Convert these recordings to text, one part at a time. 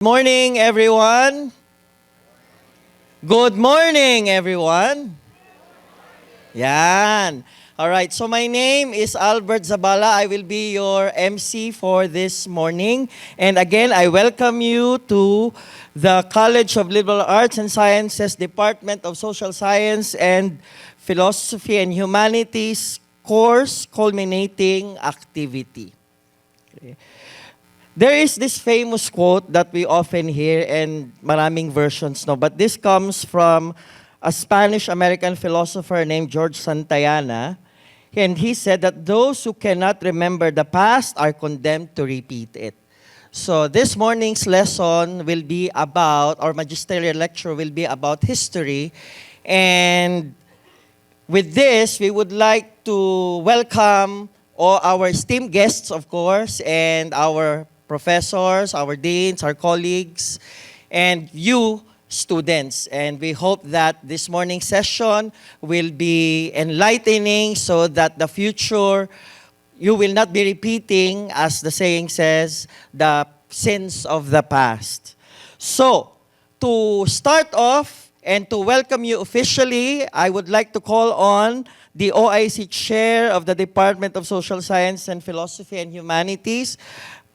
Morning, everyone. Good morning, everyone. Yan. All right, so my name is Albert Zabala. I will be your MC for this morning. And again, I welcome you to the College of Liberal Arts and Sciences Department of Social Science and Philosophy and Humanities course culminating activity. Okay. There is this famous quote that we often hear and maraming versions, no? But this comes from a Spanish-American philosopher named George Santayana. And he said that those who cannot remember the past are condemned to repeat it. So this morning's lesson will be about, or magisterial lecture will be about history. And with this, we would like to welcome all our esteemed guests, of course, and our professors, our deans, our colleagues, and you, students. And we hope that this morning's session will be enlightening so that the future, you will not be repeating, as the saying says, the sins of the past. So, to start off and to welcome you officially, I would like to call on the OIC Chair of the Department of Social Science and Philosophy and Humanities,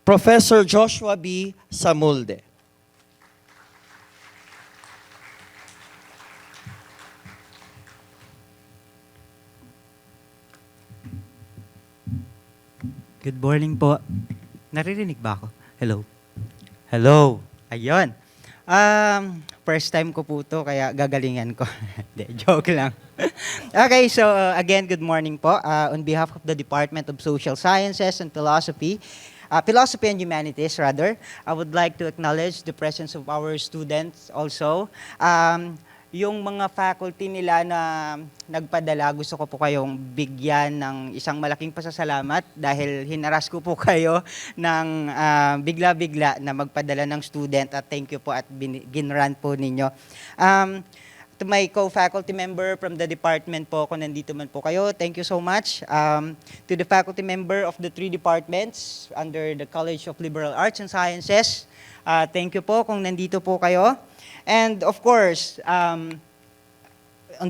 Professor Joshua B. Samulde. Good morning po. Naririnig ba ako? Hello? Hello? Ayun. First time ko po to, kaya gagalingan ko. Hindi, joke lang. Okay, so again, good morning po. On behalf of the Department of Social Sciences and Philosophy and Humanities, rather, I would like to acknowledge the presence of our students also. Yung mga faculty nila na nagpadala, gusto ko po kayong bigyan ng isang malaking pasasalamat dahil hinaras ko po kayo ng bigla-bigla na magpadala ng student at thank you po at ginran po ninyo. To my co-faculty member from the department po, kung nandito man po kayo, thank you so much. To the faculty member of the 3 departments under the College of Liberal Arts and Sciences, thank you po kung nandito po kayo. And of course, on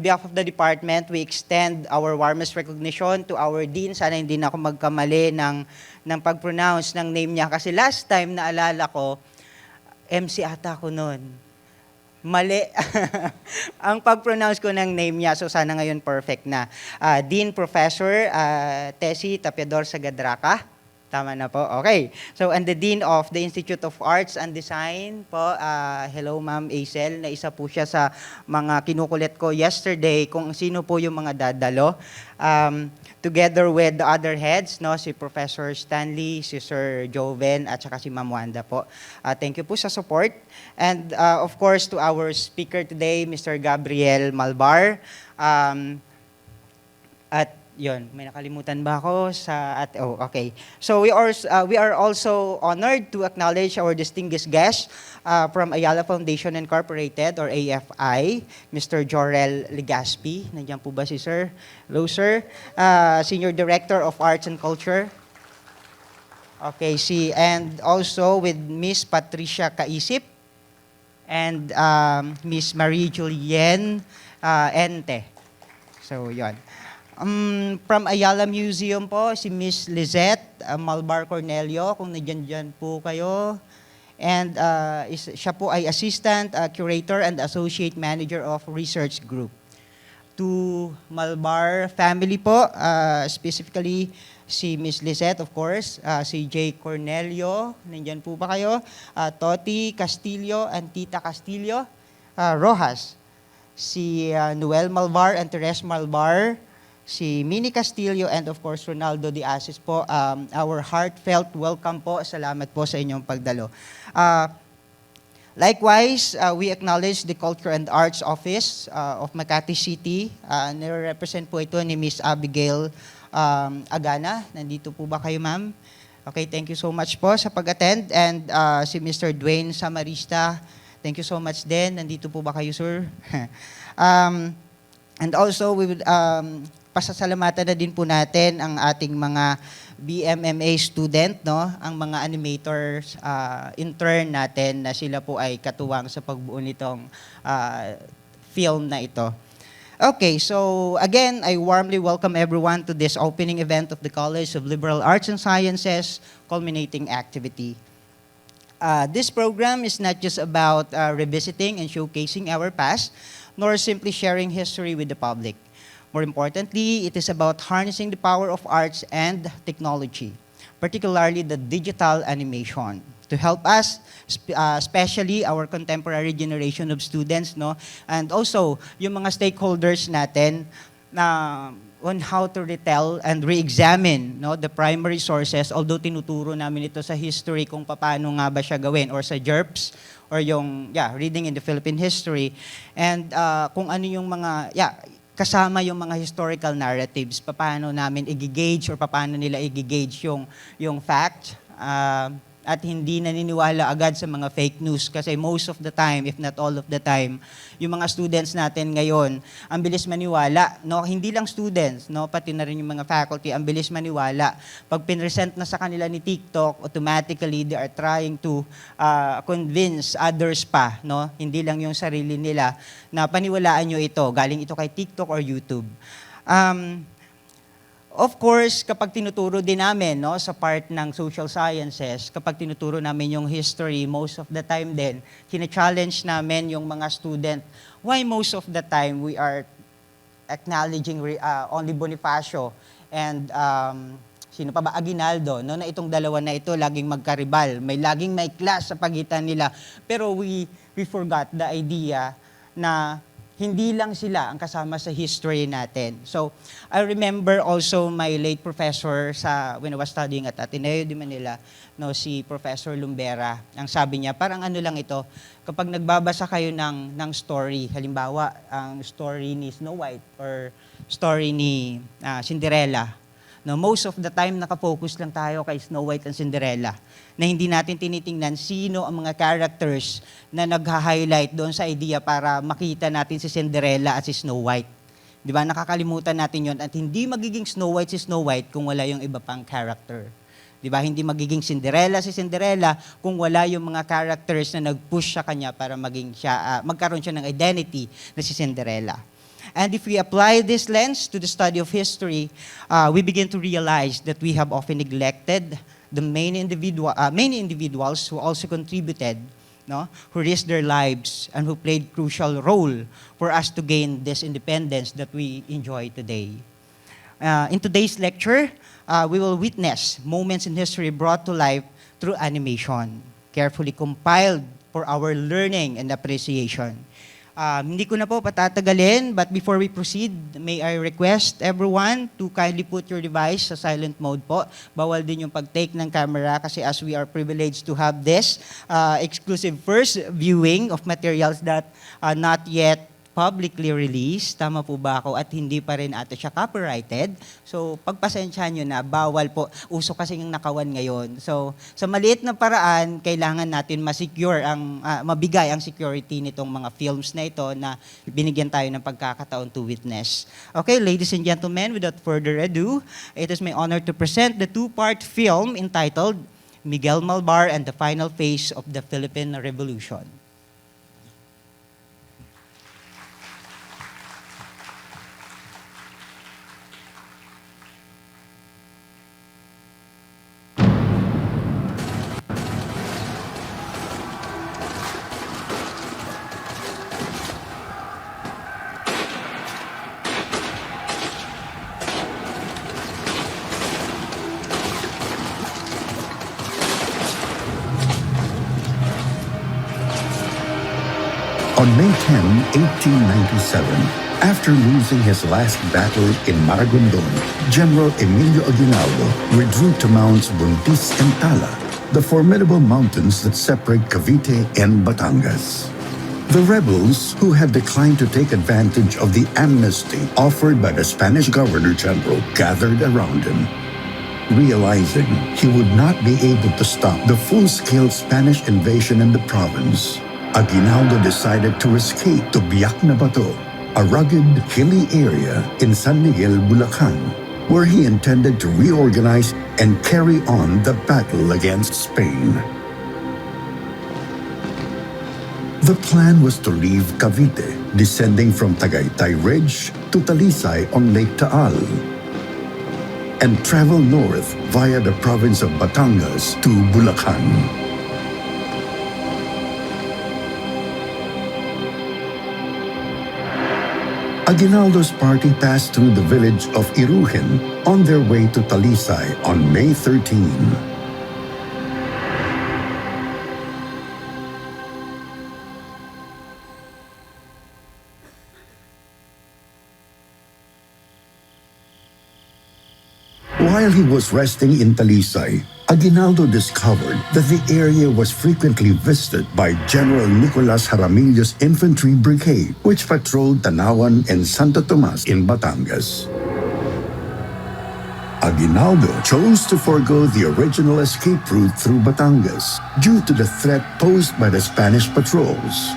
behalf of the department, we extend our warmest recognition to our dean. Sana hindi na ako magkamali ng pag-pronounce ng name niya. Kasi last time, naalala ko, MC ata ko noon. Mali ang pag-pronounce ko ng name niya. So sana ngayon perfect na. Dean Professor Tessie Tapiador Sagadraca. Tama na po. Okay. So, and the Dean of the Institute of Arts and Design po, hello Ma'am Aisel, na isa po siya sa mga kinukulit ko yesterday kung sino po yung mga dadalo. Together with the other heads, no, si Professor Stanley, si Sir Joven, at saka si Ma'am Wanda po. Thank you po sa support. And of course, to our speaker today, Mr. Gabriel Malbar. At yun, may nakalimutan ba ako okay. So we are also honored to acknowledge our distinguished guest from Ayala Foundation Incorporated or AFI, Mr. Jorel Legaspi. Nandiyan po ba si Sir? Hello, Sir. Senior Director of Arts and Culture. Okay, and also with Miss Patricia Kaisip and Miss Marie Julienne Ente. So, yun. From Ayala Museum po, si Miss Lizette Malbar Cornelio, kung nandiyan po kayo. And siya po ay Assistant Curator and Associate Manager of Research Group. To Malbar family po, specifically si Miss Lizette, of course, si J. Cornelio, nandiyan po ba kayo? Toti Castillo and Tita Castillo Rojas. Si Noel Malbar and Teres Malbar, si Minnie Castillo, and of course, Ronaldo de Asis po. Our heartfelt welcome po. Salamat po sa inyong pagdalo. Likewise, we acknowledge the Culture and Arts Office of Makati City. Nire-represent po ito ni Miss Abigail Agana. Nandito po ba kayo, ma'am? Okay, thank you so much po sa pag-attend. And si Mr. Dwayne Samarista, thank you so much din. Nandito po ba kayo, sir? And also, we would pasasalamatan na din po natin ang ating mga BMMA student, no? Ang mga animators, intern natin na sila po ay katuwang sa pagbuo nitong film na ito. Okay, so again, I warmly welcome everyone to this opening event of the College of Liberal Arts and Sciences Culminating activity. This program is not just about revisiting and showcasing our past, nor simply sharing history with the public. More importantly, it is about harnessing the power of arts and technology, particularly the digital animation, to help us, especially our contemporary generation of students, no, and also yung mga stakeholders natin na on how to retell and re-examine, no, the primary sources, although tinuturo namin ito sa history kung paano nga ba siya gawin, or sa GERPS, or yung reading in the Philippine history, and kung ano yung mga kasama yung mga historical narratives, paano namin i-gauge or paano nila i-gauge yung fact, at hindi naniniwala agad sa mga fake news kasi most of the time, if not all of the time, yung mga students natin ngayon, ang bilis maniwala, no? Hindi lang students, no? Pati na rin yung mga faculty, ang bilis maniwala. Pag pinresent na sa kanila ni TikTok, automatically they are trying to convince others pa, no? Hindi lang yung sarili nila na paniwalaan nyo ito, galing ito kay TikTok or YouTube. Of course, kapag tinuturo din namin, no, sa part ng social sciences, kapag tinuturo namin yung history, most of the time din, challenge namin yung mga student. Why most of the time we are acknowledging only Bonifacio and sino pa ba? Aguinaldo, no, na itong dalawa na ito laging magkaribal. Laging may clash sa pagitan nila. Pero we forgot the idea na hindi lang sila ang kasama sa history natin. So, I remember also my late professor when I was studying at Ateneo de Manila, no, si Professor Lumbera. Ang sabi niya, parang ano lang ito, kapag nagbabasa kayo ng story, halimbawa, ang story ni Snow White or story ni Cinderella, no, most of the time nakafocus lang tayo kay Snow White and Cinderella, na hindi natin tinitingnan sino ang mga characters na nagha-highlight doon sa idea para makita natin si Cinderella at si Snow White. Di ba? Nakakalimutan natin yon at hindi magiging Snow White si Snow White kung wala yung iba pang character. Di ba? Hindi magiging Cinderella si Cinderella kung wala yung mga characters na nag-push sa kanya para magkaroon siya ng identity na si Cinderella. And if we apply this lens to the study of history, we begin to realize that we have often neglected the many individuals who also contributed, no, who risked their lives and who played crucial role for us to gain this independence that we enjoy today. In today's lecture, we will witness moments in history brought to life through animation, carefully compiled for our learning and appreciation. Hindi ko na po patatagalin, but before we proceed, may I request everyone to kindly put your device sa silent mode po. Bawal din yung pag-take ng camera kasi as we are privileged to have this exclusive first viewing of materials that are not yet publicly released. Tama po ba ako? At hindi pa rin ata siya copyrighted. So, pagpasensyahan nyo na, bawal po. Uso kasi yung nakawan ngayon. So, sa maliit na paraan, kailangan natin mabigay ang security nitong mga films na ito na binigyan tayo ng pagkakataon to witness. Okay, ladies and gentlemen, without further ado, it is my honor to present the two-part film entitled Miguel Malvar and the Final Phase of the Philippine Revolution. On May 10, 1897, after losing his last battle in Maragondon, General Emilio Aguinaldo withdrew to Mounts Buntis and Tala, the formidable mountains that separate Cavite and Batangas. The rebels, who had declined to take advantage of the amnesty offered by the Spanish Governor-General, gathered around him. Realizing he would not be able to stop the full-scale Spanish invasion in the province, Aguinaldo decided to escape to Biak na Bato, a rugged, hilly area in San Miguel, Bulacan, where he intended to reorganize and carry on the battle against Spain. The plan was to leave Cavite, descending from Tagaytay Ridge to Talisay on Lake Taal, and travel north via the province of Batangas to Bulacan. Aguinaldo's party passed through the village of Iruhin on their way to Talisay on May 13. While he was resting in Talisay, Aguinaldo discovered that the area was frequently visited by General Nicolas Jaramillo's infantry brigade, which patrolled Tanawan and Santo Tomas in Batangas. Aguinaldo chose to forego the original escape route through Batangas due to the threat posed by the Spanish patrols.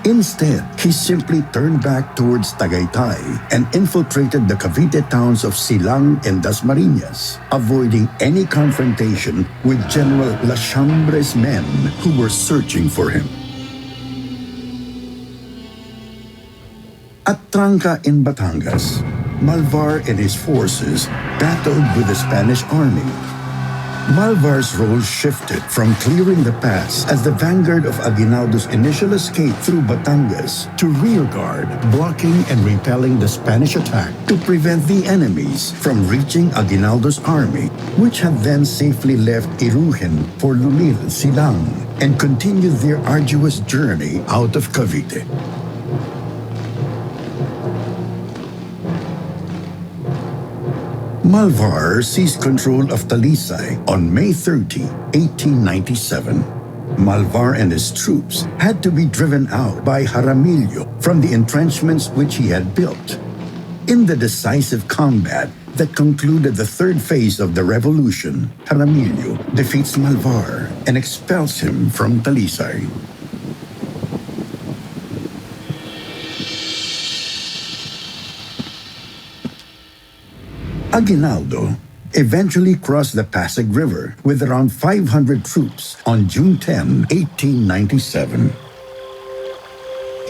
Instead, he simply turned back towards Tagaytay and infiltrated the Cavite towns of Silang and Dasmariñas, avoiding any confrontation with General Lachambre's men who were searching for him. At Tranca in Batangas, Malvar and his forces battled with the Spanish army. Malvar's role shifted from clearing the pass as the vanguard of Aguinaldo's initial escape through Batangas to rearguard, blocking and repelling the Spanish attack to prevent the enemies from reaching Aguinaldo's army, which had then safely left Iruhin for Lumil, Silang, and continued their arduous journey out of Cavite. Malvar seized control of Talisay on May 30, 1897. Malvar and his troops had to be driven out by Jaramillo from the entrenchments which he had built. In the decisive combat that concluded the third phase of the revolution, Jaramillo defeats Malvar and expels him from Talisay. Aguinaldo eventually crossed the Pasig River with around 500 troops on June 10, 1897.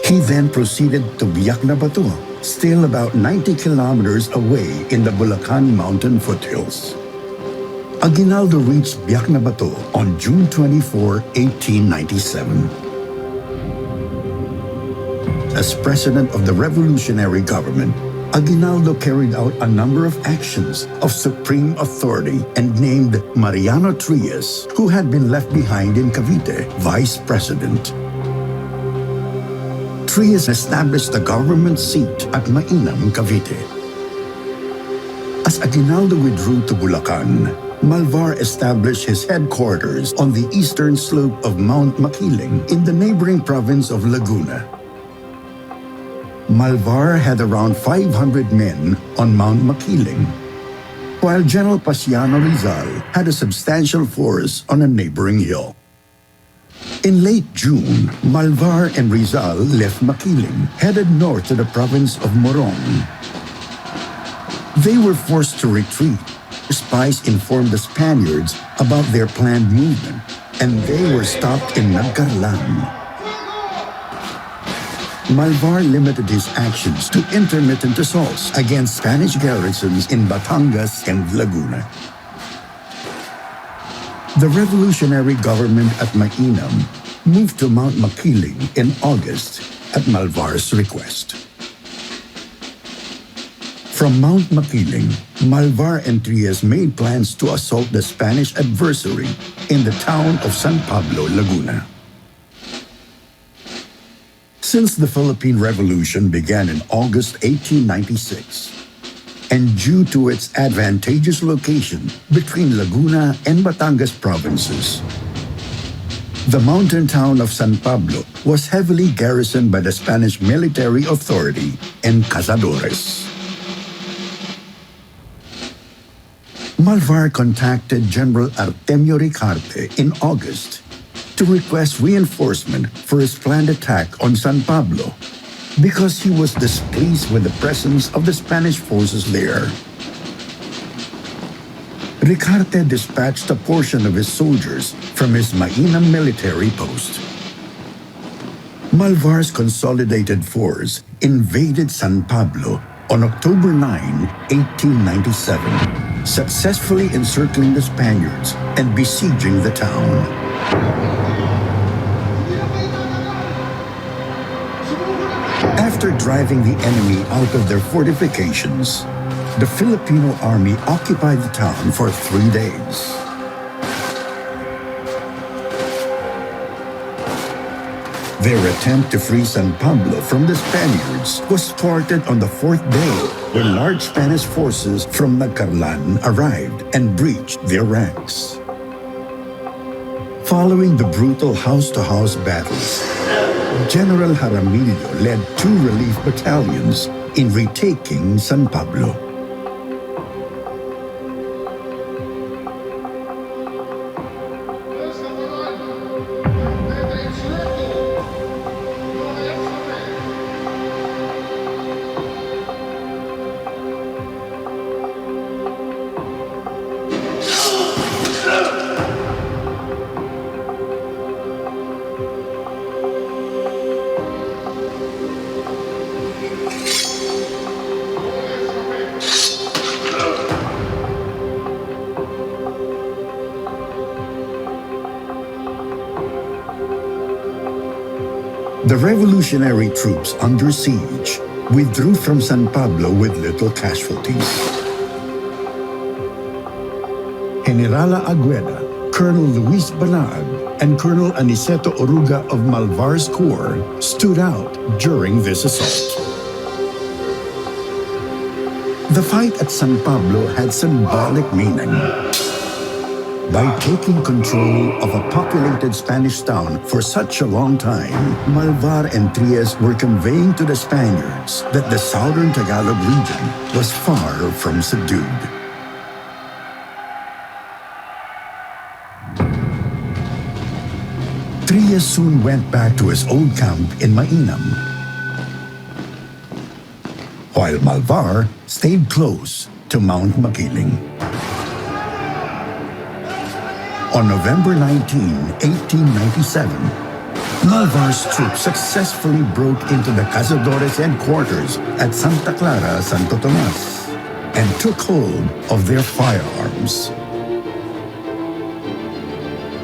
He then proceeded to Biak-na-Bato, still about 90 kilometers away in the Bulacan mountain foothills. Aguinaldo reached Biak-na-Bato on June 24, 1897. As president of the revolutionary government, Aguinaldo carried out a number of actions of supreme authority and named Mariano Trias, who had been left behind in Cavite, vice president. Trias established the government seat at Mainam, Cavite. As Aguinaldo withdrew to Bulacan, Malvar established his headquarters on the eastern slope of Mount Makiling in the neighboring province of Laguna. Malvar had around 500 men on Mount Makiling, while General Pasiano Rizal had a substantial force on a neighboring hill. In late June, Malvar and Rizal left Makiling, headed north to the province of Morong. They were forced to retreat. Spies informed the Spaniards about their planned movement, and they were stopped in Nagcarlan. Malvar limited his actions to intermittent assaults against Spanish garrisons in Batangas and Laguna. The revolutionary government at Mainam moved to Mount Makiling in August at Malvar's request. From Mount Makiling, Malvar and Trias made plans to assault the Spanish adversary in the town of San Pablo, Laguna. Since the Philippine Revolution began in August 1896, and due to its advantageous location between Laguna and Batangas provinces, the mountain town of San Pablo was heavily garrisoned by the Spanish military authority and cazadores. Malvar contacted General Artemio Ricarte in August to request reinforcement for his planned attack on San Pablo because he was displeased with the presence of the Spanish forces there. Ricarte dispatched a portion of his soldiers from his Mainam military post. Malvar's consolidated force invaded San Pablo on October 9, 1897, successfully encircling the Spaniards and besieging the town. After driving the enemy out of their fortifications, the Filipino army occupied the town for 3 days. Their attempt to free San Pablo from the Spaniards was thwarted on the 4th day when large Spanish forces from Nagcarlan arrived and breached their ranks. Following the brutal house-to-house battles, General Jaramillo led 2 relief battalions in retaking San Pablo. The revolutionary troops under siege withdrew from San Pablo with little casualties. Generala Agueda, Colonel Luis Banaag, and Colonel Aniceto Oruga of Malvar's Corps stood out during this assault. The fight at San Pablo had symbolic meaning. By taking control of a populated Spanish town for such a long time, Malvar and Trias were conveying to the Spaniards that the southern Tagalog region was far from subdued. Trias soon went back to his old camp in Mainam, while Malvar stayed close to Mount Makiling. On November 19, 1897, Malvar's troops successfully broke into the Cazadores headquarters at Santa Clara, Santo Tomas, and took hold of their firearms.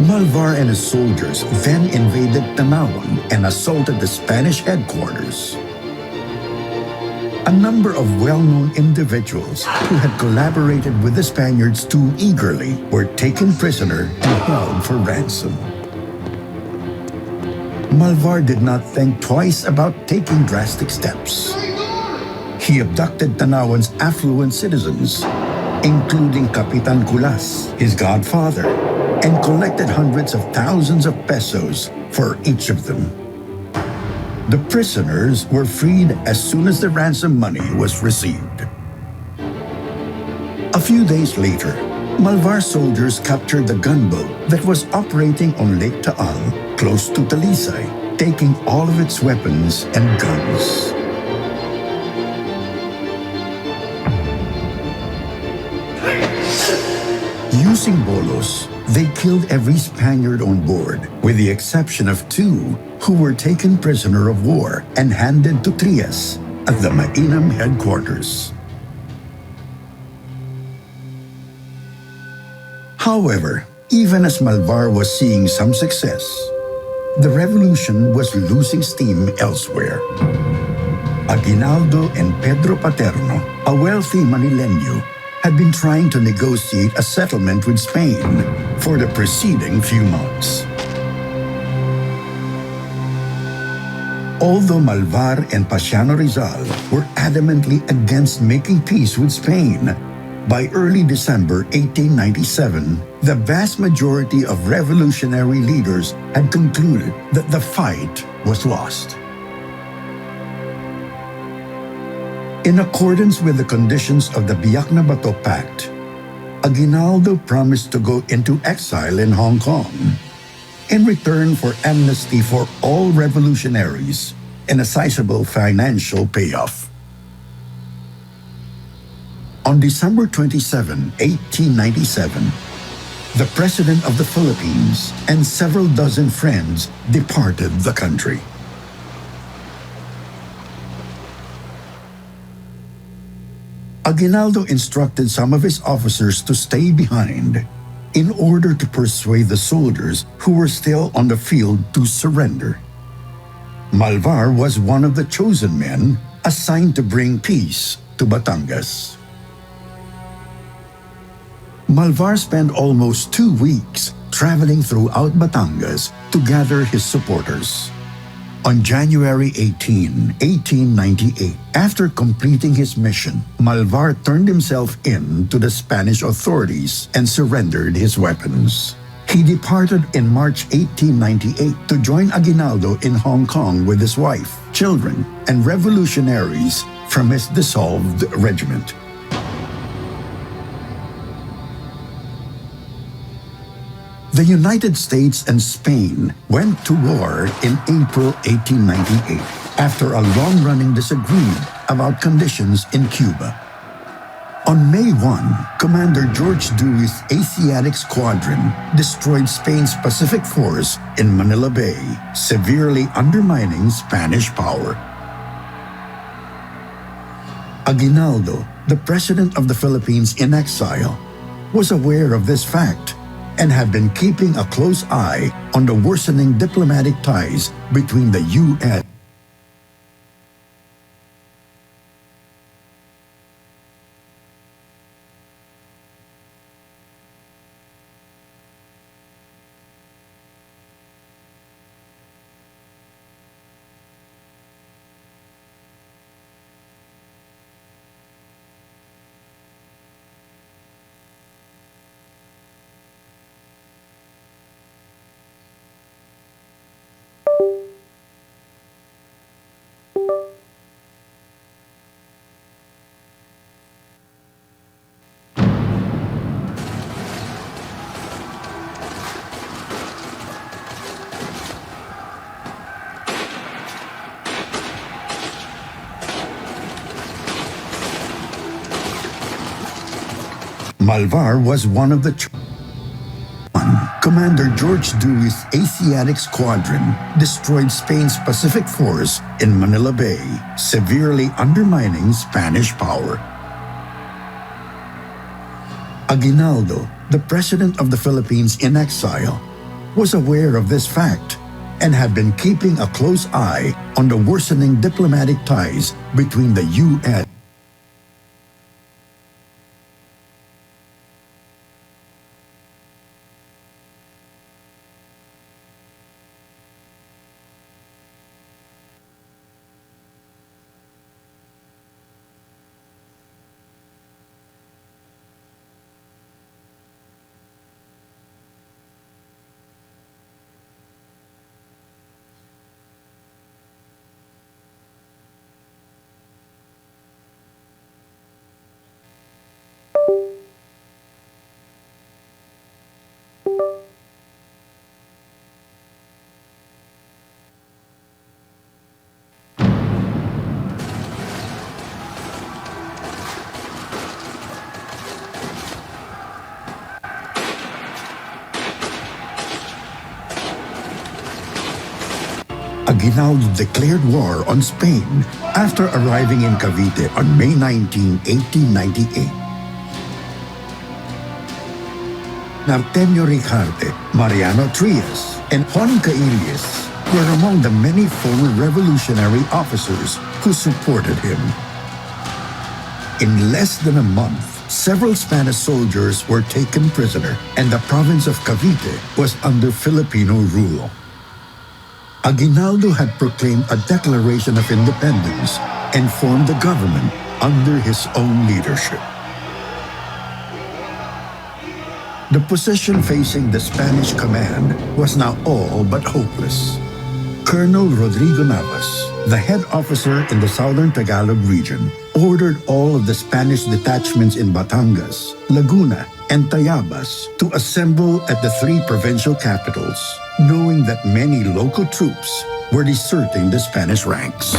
Malvar and his soldiers then invaded Tanawan and assaulted the Spanish headquarters. A number of well-known individuals who had collaborated with the Spaniards too eagerly were taken prisoner and held for ransom. Malvar did not think twice about taking drastic steps. He abducted Tanawan's affluent citizens, including Capitan Culas, his godfather, and collected hundreds of thousands of pesos for each of them. The prisoners were freed as soon as the ransom money was received. A few days later, Malvar soldiers captured the gunboat that was operating on Lake Taal, close to Talisay, taking all of its weapons and guns. Using bolos, they killed every Spaniard on board, with the exception of 2 who were taken prisoner of war and handed to Trias at the Mainam headquarters. However, even as Malvar was seeing some success, the revolution was losing steam elsewhere. Aguinaldo and Pedro Paterno, a wealthy Manileño, had been trying to negotiate a settlement with Spain for the preceding few months. Although Malvar and Pasiano Rizal were adamantly against making peace with Spain, by early December 1897, the vast majority of revolutionary leaders had concluded that the fight was lost. In accordance with the conditions of the Biak na Bato Pact, Aguinaldo promised to go into exile in Hong Kong. in return for amnesty for all revolutionaries and a sizable financial payoff. On December 27, 1897, the President of the Philippines and several dozen friends departed the country. Aguinaldo instructed some of his officers to stay behind in order to persuade the soldiers who were still on the field to surrender. Malvar was one of the chosen men assigned to bring peace to Batangas. Malvar spent almost 2 weeks traveling throughout Batangas to gather his supporters. On January 18, 1898, after completing his mission, Malvar turned himself in to the Spanish authorities and surrendered his weapons. He departed in March 1898 to join Aguinaldo in Hong Kong with his wife, children, and revolutionaries from his dissolved regiment. The United States and Spain went to war in April 1898 after a long-running disagreement about conditions in Cuba. On May 1, Commander George Dewey's Asiatic Squadron destroyed Spain's Pacific Force in Manila Bay, severely undermining Spanish power. Aguinaldo, the President of the Philippines in exile, was aware of this fact and had been keeping a close eye on the worsening diplomatic ties between the U.S. Malvar was one of the Commander George Dewey's Asiatic Squadron destroyed Spain's Pacific Force in Manila Bay, severely undermining Spanish power. Aguinaldo, the President of the Philippines in exile, was aware of this fact and had been keeping a close eye on the worsening diplomatic ties between the U.S. Aguinaldo declared war on Spain after arriving in Cavite on May 19, 1898. Nartemio Ricarte, Mariano Trias, and Juan Cailles were among the many former revolutionary officers who supported him. In less than a month, several Spanish soldiers were taken prisoner and the province of Cavite was under Filipino rule. Aguinaldo had proclaimed a declaration of independence and formed a government under his own leadership. The position facing the Spanish command was now all but hopeless. Colonel Rodrigo Navas, the head officer in the southern Tagalog region, ordered all of the Spanish detachments in Batangas, Laguna, and Tayabas to assemble at the 3 provincial capitals. knowing that many local troops were deserting the Spanish ranks.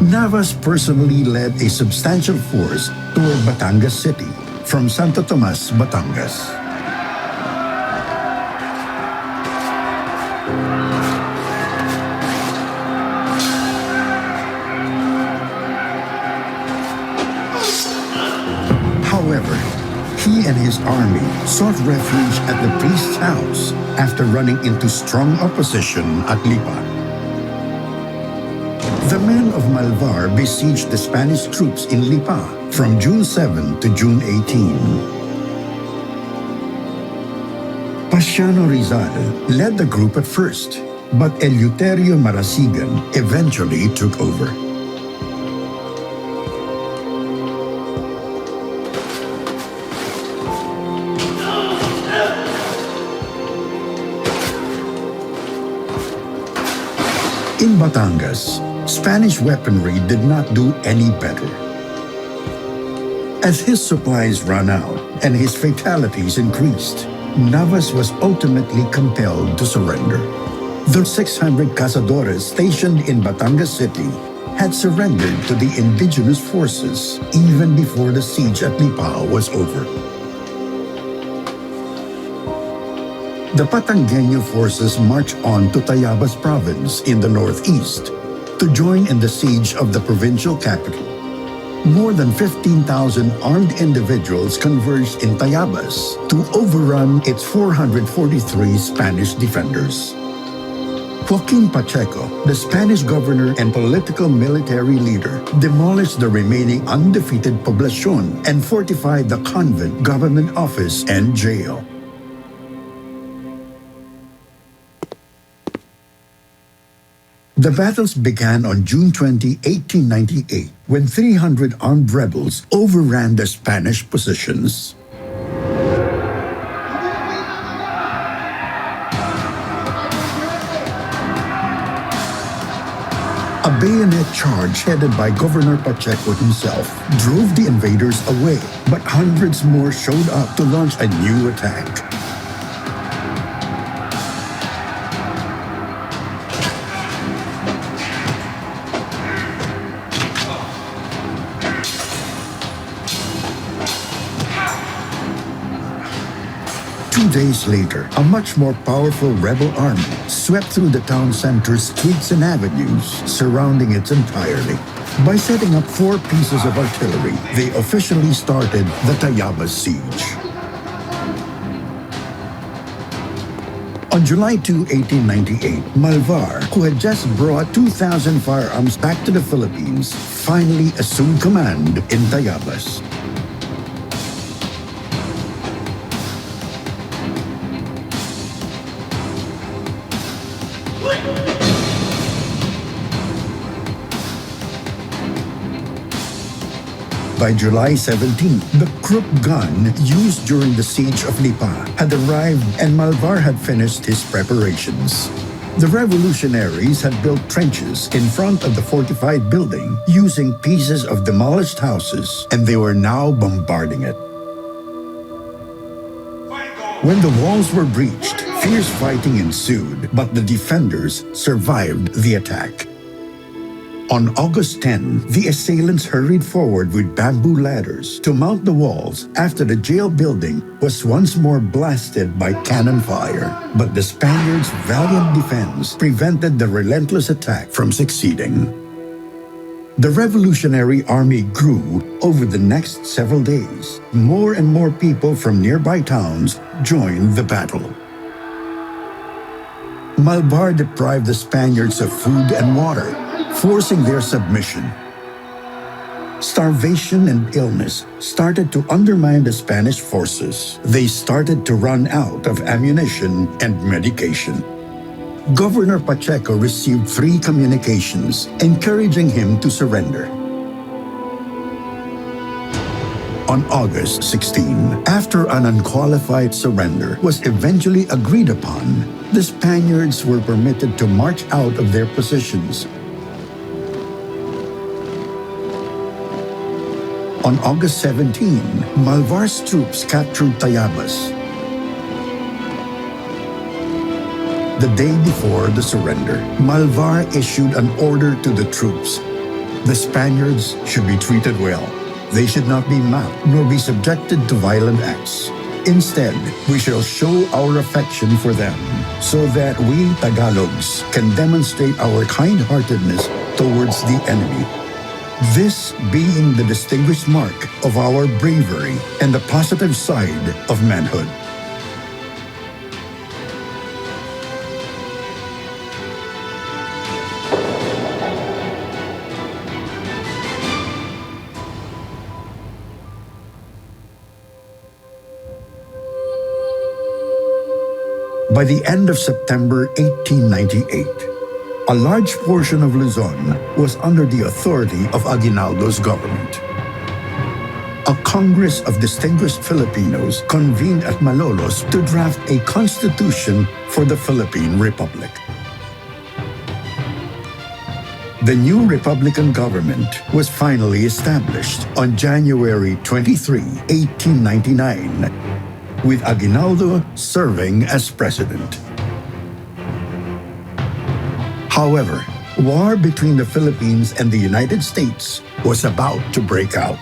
Navas personally led a substantial force toward Batangas City from Santo Tomas, Batangas. However, he and his army sought refuge at the priest's house after running into strong opposition at Lipa. The men of Malvar besieged the Spanish troops in Lipa from June 7 to June 18. Pasiano Rizal led the group at first, but Eleuterio Marasigan eventually took over. In Batangas, Spanish weaponry did not do any better. As his supplies ran out and his fatalities increased, Navas was ultimately compelled to surrender. The 600 cazadores stationed in Batangas City had surrendered to the indigenous forces even before the siege at Lipa was over. The Patangueño forces marched on to Tayabas province in the northeast to join in the siege of the provincial capital. More than 15,000 armed individuals converged in Tayabas to overrun its 443 Spanish defenders. Joaquin Pacheco, the Spanish governor and political military leader, demolished the remaining undefeated poblacion and fortified the convent, government office, and jail. The battles began on June 20, 1898, when 300 armed rebels overran the Spanish positions. A bayonet charge headed by Governor Pacheco himself drove the invaders away, but hundreds more showed up to launch a new attack. Two days later, a much more powerful rebel army swept through the town center's streets and avenues, surrounding it entirely. By setting up 4 pieces of artillery, they officially started the Tayabas siege. On July 2, 1898, Malvar, who had just brought 2,000 firearms back to the Philippines, finally assumed command in Tayabas. By July 17, the Krupp gun used during the siege of Lipa had arrived and Malvar had finished his preparations. The revolutionaries had built trenches in front of the fortified building using pieces of demolished houses, and they were now bombarding it. When the walls were breached, fierce fighting ensued, but the defenders survived the attack. On August 10, the assailants hurried forward with bamboo ladders to mount the walls after the jail building was once more blasted by cannon fire. But the Spaniards' valiant defense prevented the relentless attack from succeeding. The Revolutionary Army grew over the next several days. More and more people from nearby towns joined the battle. Malvar deprived the Spaniards of food and water, forcing their submission. Starvation and illness started to undermine the Spanish forces. They started to run out of ammunition and medication. Governor Pacheco received 3 communications encouraging him to surrender. On August 16, after an unqualified surrender was eventually agreed upon, the Spaniards were permitted to march out of their positions. On August 17, Malvar's troops captured Tayabas. The day before the surrender, Malvar issued an order to the troops. The Spaniards should be treated well. They should not be mocked nor be subjected to violent acts. Instead, we shall show our affection for them so that we Tagalogs can demonstrate our kind-heartedness towards the enemy. This being the distinguished mark of our bravery and the positive side of manhood. By the end of September 1898, a large portion of Luzon was under the authority of Aguinaldo's government. A Congress of Distinguished Filipinos convened at Malolos to draft a constitution for the Philippine Republic. The new Republican government was finally established on January 23, 1899, with Aguinaldo serving as president. However, war between the Philippines and the United States was about to break out.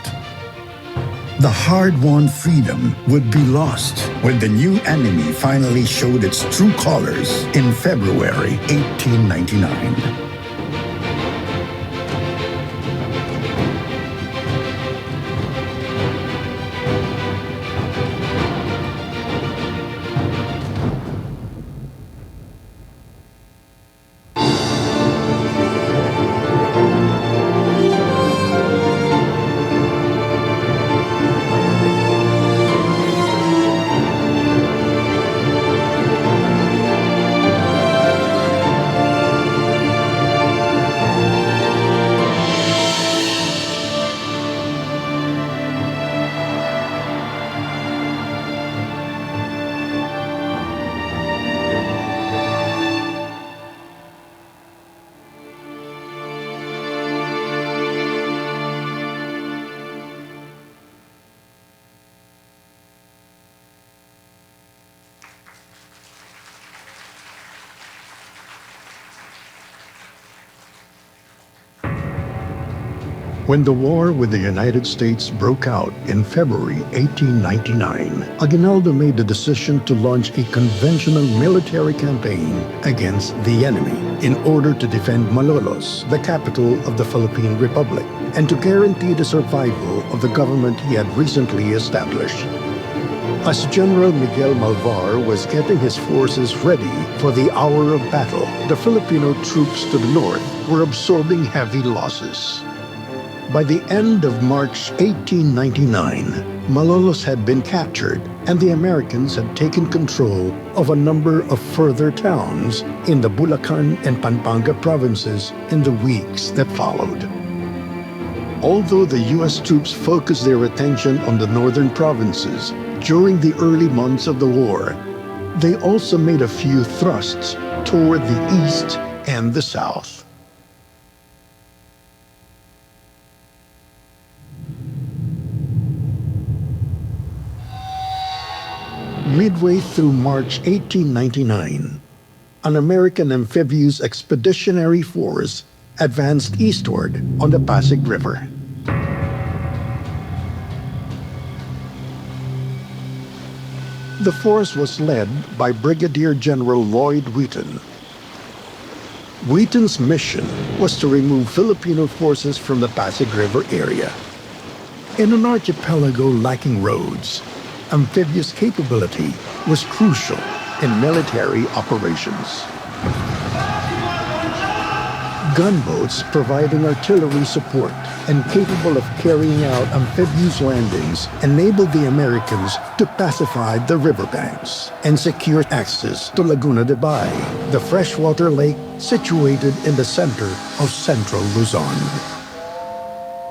The hard-won freedom would be lost when the new enemy finally showed its true colors in February 1899. When the war with the United States broke out in February 1899, Aguinaldo made the decision to launch a conventional military campaign against the enemy in order to defend Malolos, the capital of the Philippine Republic, and to guarantee the survival of the government he had recently established. As General Miguel Malvar was getting his forces ready for the hour of battle, the Filipino troops to the north were absorbing heavy losses. By the end of March 1899, Malolos had been captured and the Americans had taken control of a number of further towns in the Bulacan and Pampanga provinces in the weeks that followed. Although the U.S. troops focused their attention on the northern provinces during the early months of the war, they also made a few thrusts toward the east and the south. Midway through March 1899, an American amphibious expeditionary force advanced eastward on the Pasig River. The force was led by Brigadier General Lloyd Wheaton. Wheaton's mission was to remove Filipino forces from the Pasig River area. In an archipelago lacking roads, amphibious capability was crucial in military operations. Gunboats providing artillery support and capable of carrying out amphibious landings enabled the Americans to pacify the riverbanks and secure access to Laguna de Bay, the freshwater lake situated in the center of central Luzon.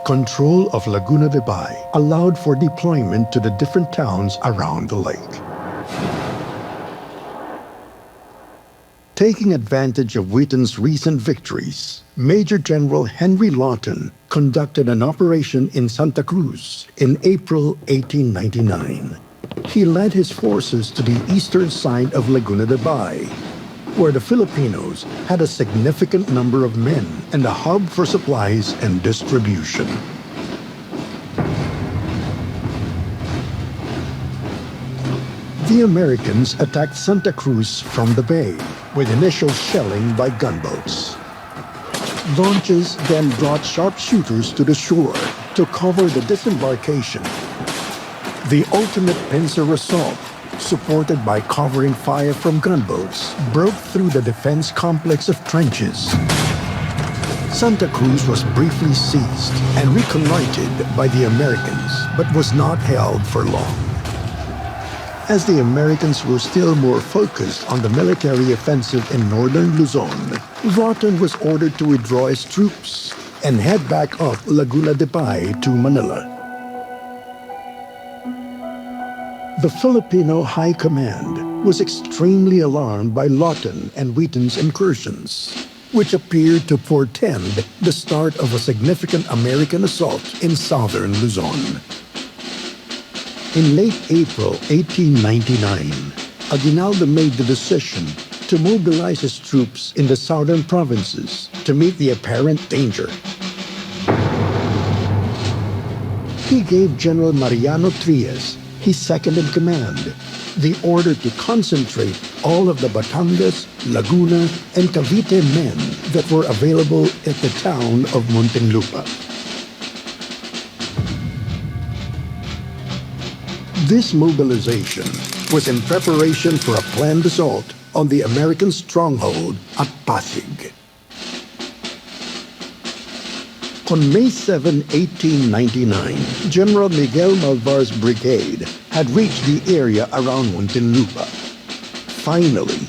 Control of Laguna de Bay allowed for deployment to the different towns around the lake. Taking advantage of Wheaton's recent victories, Major General Henry Lawton conducted an operation in Santa Cruz in April 1899. He led his forces to the eastern side of Laguna de Bay. where the Filipinos had a significant number of men and a hub for supplies and distribution. The Americans attacked Santa Cruz from the bay with initial shelling by gunboats. Launches then brought sharpshooters to the shore to cover the disembarkation. The ultimate pincer assault, supported by covering fire from gunboats, broke through the defense complex of trenches. Santa Cruz was briefly seized and reconnoitered by the Americans, but was not held for long. As the Americans were still more focused on the military offensive in northern Luzon, Lawton was ordered to withdraw his troops and head back up Laguna de Bay to Manila. The Filipino High Command was extremely alarmed by Lawton and Wheaton's incursions, which appeared to portend the start of a significant American assault in southern Luzon. In late April 1899, Aguinaldo made the decision to mobilize his troops in the southern provinces to meet the apparent danger. He gave General Mariano Trias, his second-in-command, the order to concentrate all of the Batangas, Laguna, and Cavite men that were available at the town of Muntinlupa. This mobilization was in preparation for a planned assault on the American stronghold at Pasig. On May 7, 1899, General Miguel Malvar's brigade had reached the area around Muntinlupa. Finally,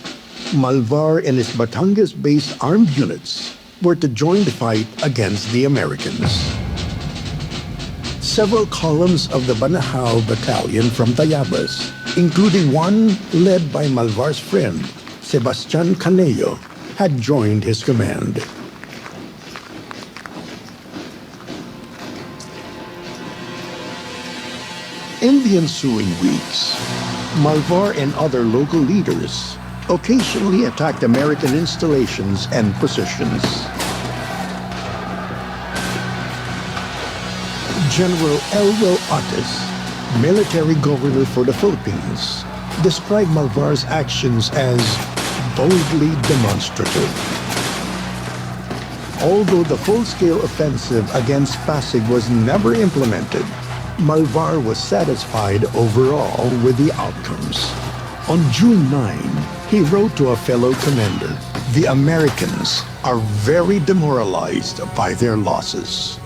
Malvar and his Batangas-based armed units were to join the fight against the Americans. Several columns of the Banahao Battalion from Tayabas, including one led by Malvar's friend, Sebastian Canello, had joined his command. In the ensuing weeks, Malvar and other local leaders occasionally attacked American installations and positions. General Elwell Otis, military governor for the Philippines, described Malvar's actions as boldly demonstrative. Although the full-scale offensive against Pasig was never implemented, Malvar was satisfied overall with the outcomes. On June 9, he wrote to a fellow commander, "The Americans are very demoralized by their losses."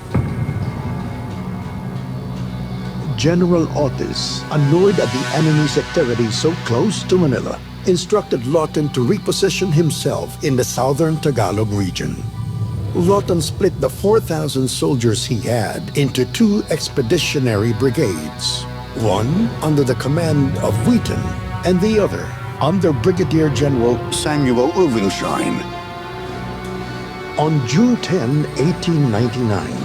General Otis, annoyed at the enemy's activity so close to Manila, instructed Lawton to reposition himself in the southern Tagalog region. Lawton split the 4,000 soldiers he had into two expeditionary brigades, one under the command of Wheaton and the other under Brigadier General Samuel Irvingshine. On June 10, 1899,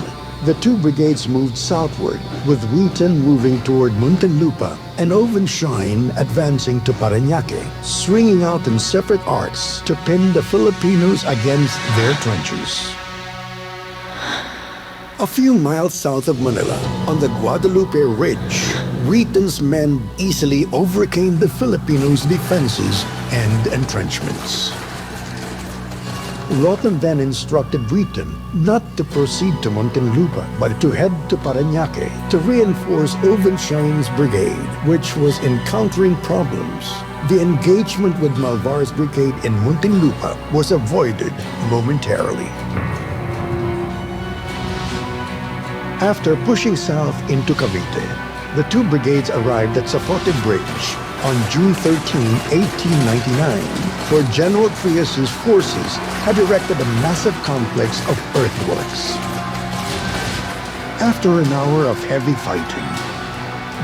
the two brigades moved southward, with Wheaton moving toward Muntinlupa and Irvingshine advancing to Parañaque, swinging out in separate arcs to pin the Filipinos against their trenches. A few miles south of Manila, on the Guadalupe Ridge, Wheaton's men easily overcame the Filipinos' defenses and entrenchments. Lawton then instructed Wheaton not to proceed to Muntinlupa, but to head to Parañaque to reinforce Irvingshine's brigade, which was encountering problems. The engagement with Malvar's brigade in Muntinlupa was avoided momentarily. After pushing south into Cavite, the two brigades arrived at Zapote Bridge on June 13, 1899, where General Trias's forces had erected a massive complex of earthworks. After an hour of heavy fighting,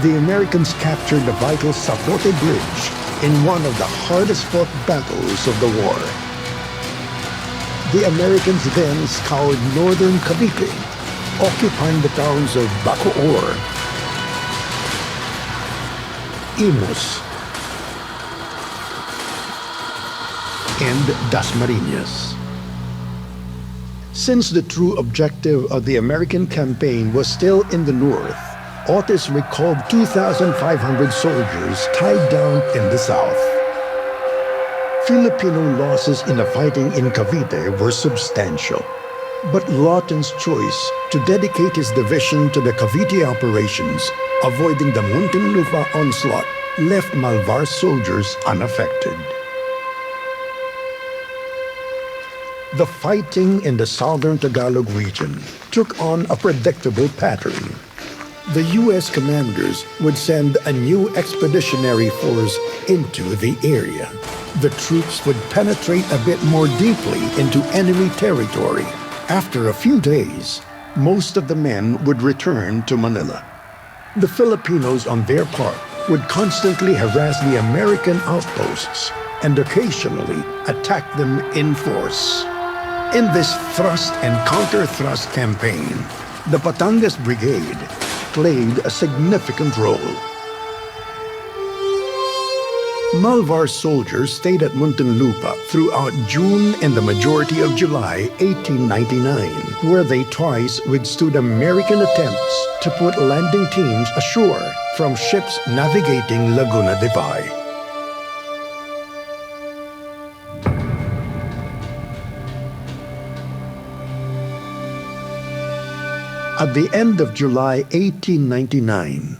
the Americans captured the vital Zapote Bridge in one of the hardest-fought battles of the war. The Americans then scoured northern Cavite, occupying the towns of Bacoor, Imus, and Dasmariñas. Since the true objective of the American campaign was still in the north, Otis recalled 2,500 soldiers tied down in the south. Filipino losses in the fighting in Cavite were substantial, but Lawton's choice to dedicate his division to the Cavite operations, avoiding the Muntinlupa onslaught, left Malvar's soldiers unaffected. The fighting in the southern Tagalog region took on a predictable pattern. The U.S. commanders would send a new expeditionary force into the area. The troops would penetrate a bit more deeply into enemy territory. After a few days, most of the men would return to Manila. The Filipinos, on their part, would constantly harass the American outposts and occasionally attack them in force. In this thrust and counter-thrust campaign, the Batangas Brigade played a significant role. Malvar's soldiers stayed at Muntinlupa throughout June and the majority of July 1899, where they twice withstood American attempts to put landing teams ashore from ships navigating Laguna de Bay. At the end of July 1899,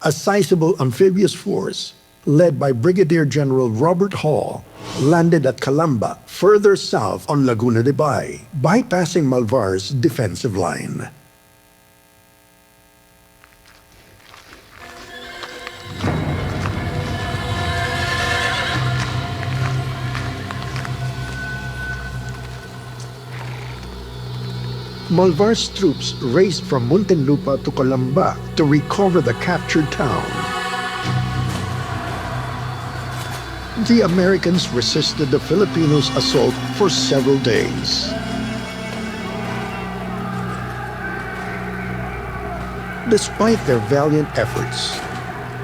a sizable amphibious force led by Brigadier General Robert Hall landed at Calamba, further south on Laguna de Bay, bypassing Malvar's defensive line. Malvar's troops raced from Muntinlupa to Calamba to recover the captured town. The Americans resisted the Filipinos' assault for several days. Despite their valiant efforts,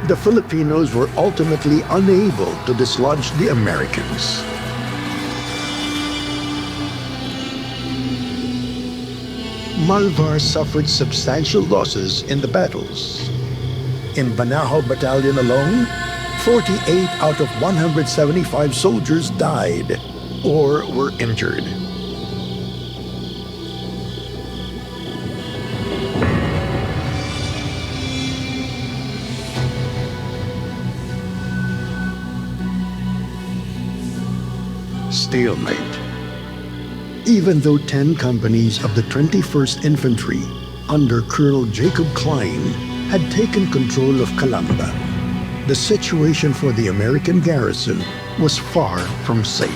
the Filipinos were ultimately unable to dislodge the Americans. Malvar suffered substantial losses in the battles. In Banahaw Battalion alone, 48 out of 175 soldiers died or were injured. Stalemate. Even though 10 companies of the 21st Infantry under Colonel Jacob Klein had taken control of Calamba, the situation for the American garrison was far from safe.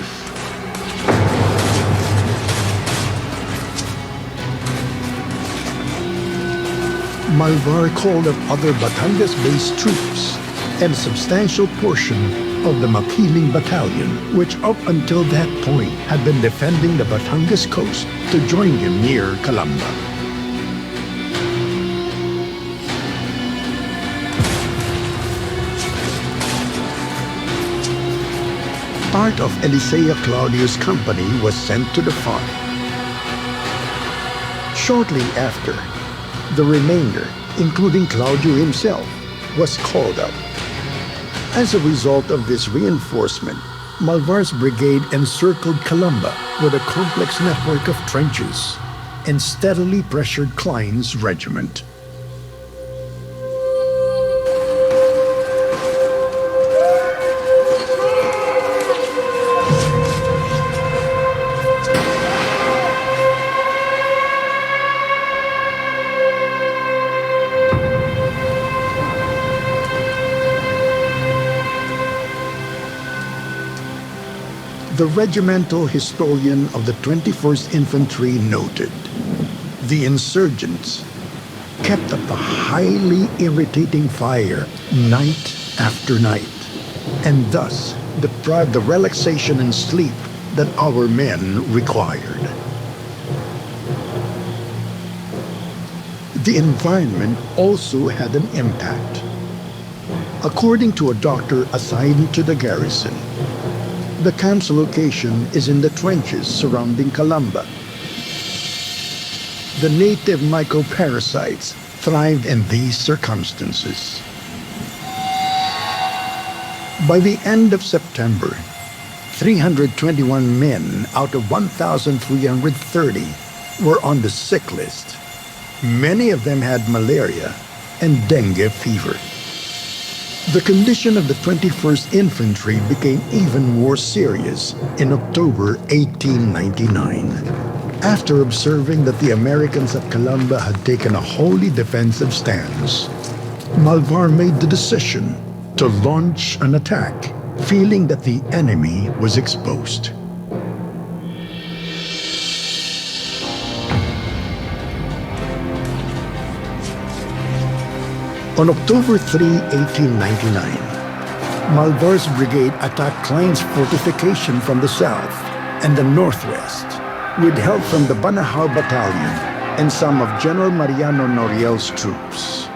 Malvar called up other Batangas-based troops and a substantial portion of the Makiling Battalion, which up until that point had been defending the Batangas coast, to join him near Calamba. Part of Elisea Claudio's company was sent to the front. Shortly after, the remainder, including Claudio himself, was called up. As a result of this reinforcement, Malvar's brigade encircled Calamba with a complex network of trenches and steadily pressured Klein's regiment. The regimental historian of the 21st Infantry noted, the insurgents kept up a highly irritating fire night after night, and thus deprived the relaxation and sleep that our men required. The environment also had an impact. According to a doctor assigned to the garrison, The camp's location is in the trenches surrounding Calamba. The native mycoparasites thrived in these circumstances. By the end of September, 321 men out of 1,330 were on the sick list. Many of them had malaria and dengue fever. The condition of the 21st Infantry became even more serious in October 1899. After observing that the Americans at Calamba had taken a wholly defensive stance, Malvar made the decision to launch an attack, feeling that the enemy was exposed. On October 3, 1899, Malvar's brigade attacked Klein's fortification from the south and the northwest, with help from the Banahao Battalion and some of General Mariano Noriel's troops.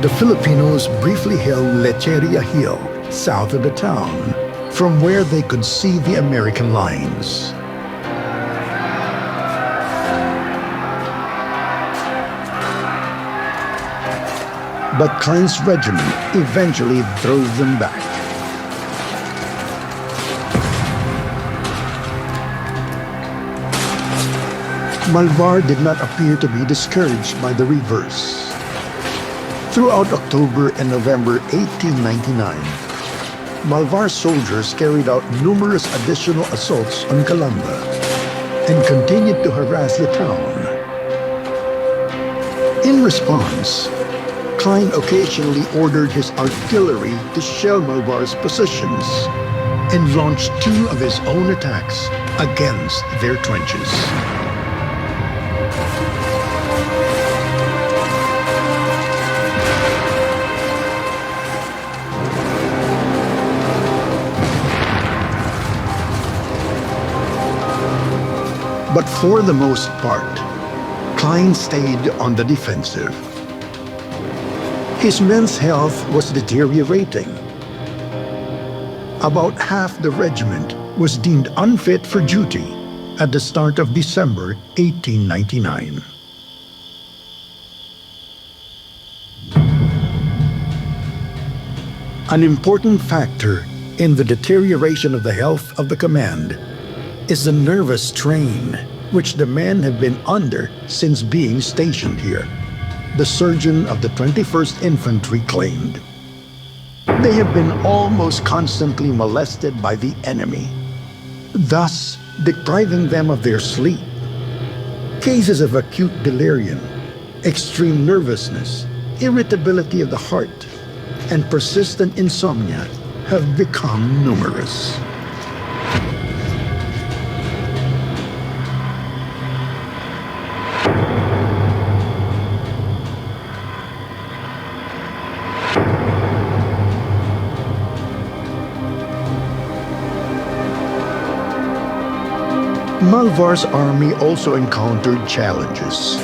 The Filipinos briefly held Lecheria Hill, south of the town, from where they could see the American lines. But Klein's regiment eventually drove them back. Malvar did not appear to be discouraged by the reverse. Throughout October and November 1899, Malvar soldiers carried out numerous additional assaults on Calamba and continued to harass the town. In response, Klein occasionally ordered his artillery to shell Malvar's positions and launched two of his own attacks against their trenches. But for the most part, Klein stayed on the defensive. His men's health was deteriorating. About half the regiment was deemed unfit for duty at the start of December 1899. An important factor in the deterioration of the health of the command is the nervous strain which the men have been under since being stationed here. The surgeon of the 21st Infantry claimed. They have been almost constantly molested by the enemy, thus depriving them of their sleep. Cases of acute delirium, extreme nervousness, irritability of the heart, and persistent insomnia have become numerous. Malvar's army also encountered challenges.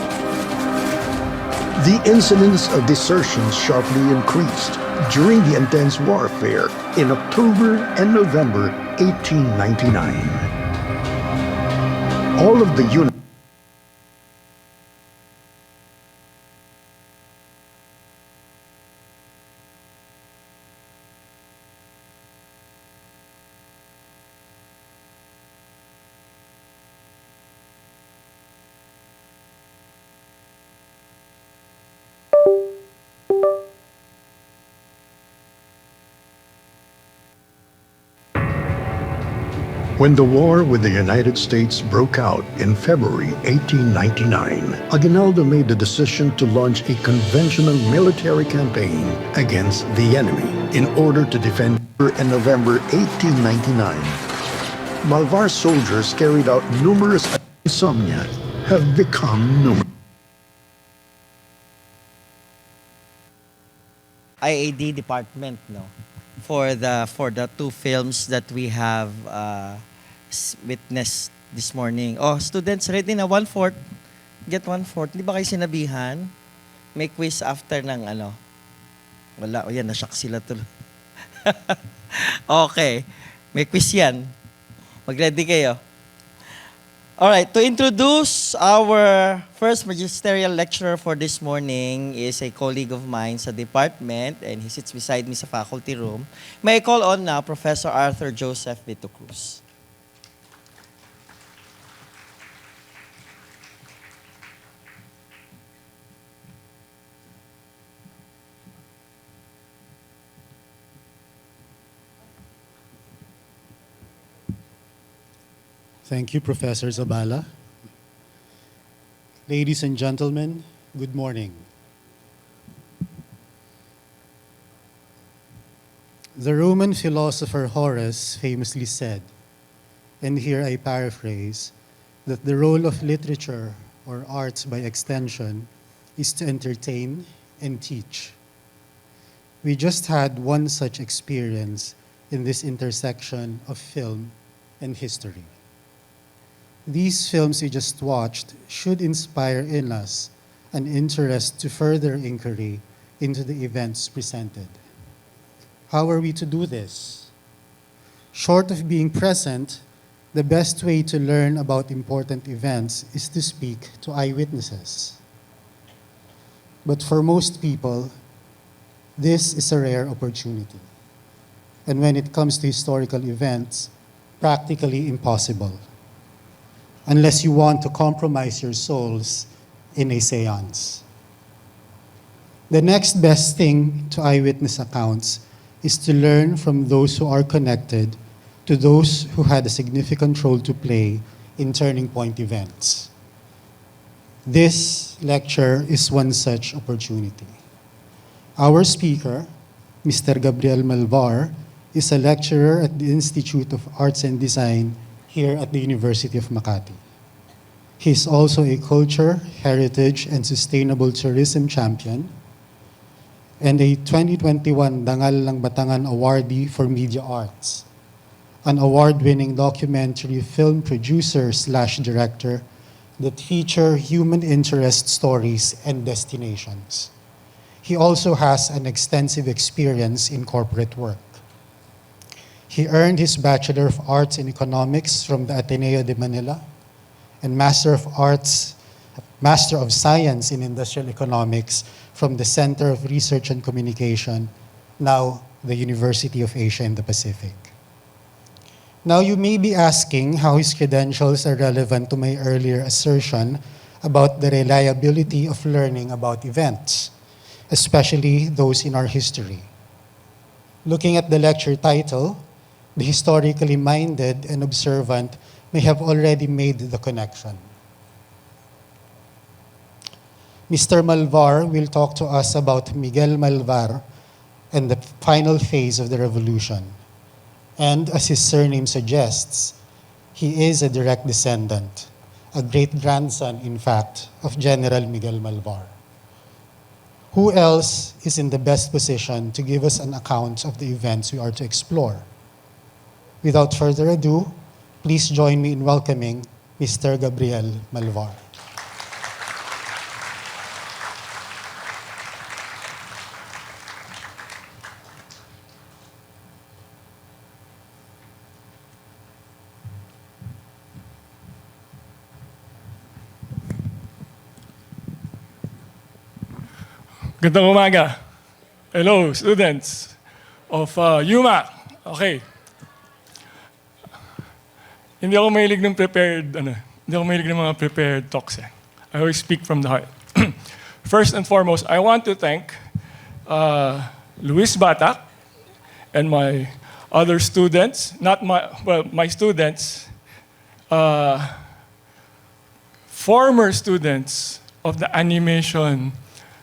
The incidence of desertions sharply increased during the intense warfare in October and November 1899. All of the units When the war with the United States broke out in February 1899, Aguinaldo made the decision to launch a conventional military campaign against the enemy in order to defend. In November 1899, Malvar's soldiers carried out numerous insomnia have become numerous. IAD department, no, for the two films that we have witnessed this morning. Oh, students, ready na 1/4? Get 1/4. Di ba kayo sinabihan? May quiz after ng ano? Wala, o yan, nashock sila tuloy. Okay, may quiz yan. Mag-ready kayo. Alright, to introduce our first magisterial lecturer for this morning is a colleague of mine sa department and he sits beside me sa faculty room. May I call on now Professor Arthur Joseph Vito Cruz. Thank you, Professor Zabala. Ladies and gentlemen, good morning. The Roman philosopher Horace famously said, and here I paraphrase, that the role of literature, or arts by extension, is to entertain and teach. We just had one such experience in this intersection of film and history. These films you just watched should inspire in us an interest to further inquiry into the events presented. How are we to do this? Short of being present, the best way to learn about important events is to speak to eyewitnesses. But for most people, this is a rare opportunity. And when it comes to historical events, practically impossible, unless you want to compromise your souls in a seance. The next best thing to eyewitness accounts is to learn from those who are connected to those who had a significant role to play in turning point events. This lecture is one such opportunity. Our speaker, Mr. Gabriel Malvar, is a lecturer at the Institute of Arts and Design here at the University of Makati. He is also a culture, heritage, and sustainable tourism champion and a 2021 Dangal ng Batangan awardee for media arts, an award-winning documentary film producer/director that feature human interest stories and destinations. He also has an extensive experience in corporate work. He earned his Bachelor of Arts in Economics from the Ateneo de Manila and Master of Science in Industrial Economics from the Center of Research and Communication, now the University of Asia and the Pacific. Now you may be asking how his credentials are relevant to my earlier assertion about the reliability of learning about events, especially those in our history. Looking at the lecture title, the historically minded and observant may have already made the connection. Mr. Malvar will talk to us about Miguel Malvar and the final phase of the revolution. And as his surname suggests, he is a direct descendant, a great-grandson, in fact, of General Miguel Malvar. Who else is in the best position to give us an account of the events we are to explore? Without further ado, please join me in welcoming Mr. Gabriel Malvar. Gandang umaga. Hello, students of UMak. Okay. Hindi ako mahilig ng mga prepared talks. I always speak from the heart. First and foremost, I want to thank Luis Batak and my other students, my students, former students of the animation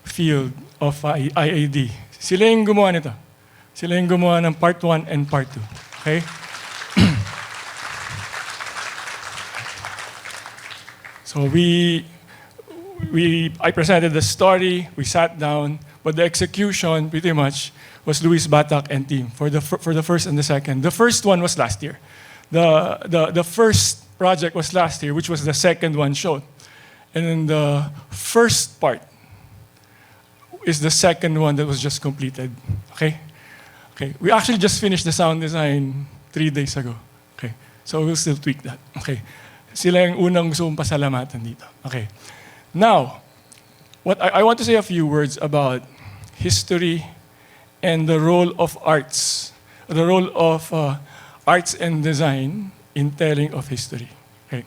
field of IAD. Sila yung gumawa nito. Sila yung gumawa ng part 1 and part 2. Okay? So I presented the story, we sat down, but the execution pretty much was Luis Batak and team for the first and the second. The first one was last year. The first project was last year, which was the second one shown. And then the first part, is the second one that was just completed. Okay? Okay. We actually just finished the sound design 3 days ago. Okay. So we'll still tweak that. Okay. Sila yung unang gusto kong pasalamatan dito. Okay. Now, what I want to say a few words about history and the role of arts, the role of arts and design in telling of history. Okay.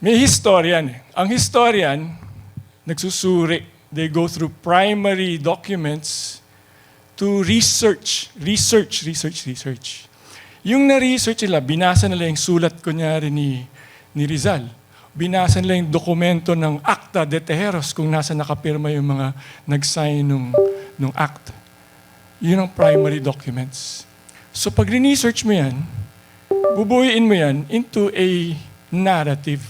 May historian eh. Ang historian, nagsusuri. They go through primary documents to research. Yung na-research nila, binasa nila yung sulat kunyari ni Rizal. Binasa nila yung dokumento ng Acta de Tejeros kung nasa nakapirma yung mga nag-sign nung act. Yun ang primary documents. So pag research mo yan, bubuuin mo yan into a narrative.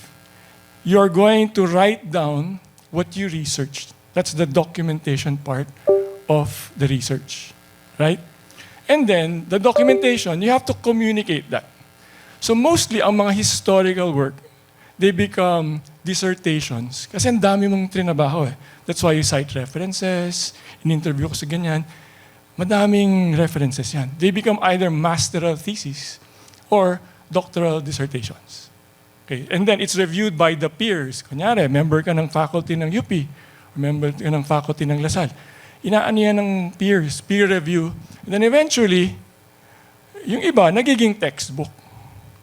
You're going to write down what you researched. That's the documentation part of the research, right? And then, the documentation, you have to communicate that. So mostly, ang mga historical work, they become dissertations. Kasi ang dami mong trinabaho eh. That's why you cite references, in-interview ko sa ganyan. Madaming references yan. They become either masteral theses or doctoral dissertations. Okay. And then, it's reviewed by the peers. Kunyari, member ka ng faculty ng UP, or member ka ng faculty ng Lasal. Inaan yan ng peers, peer review. And then eventually, yung iba, nagiging textbook.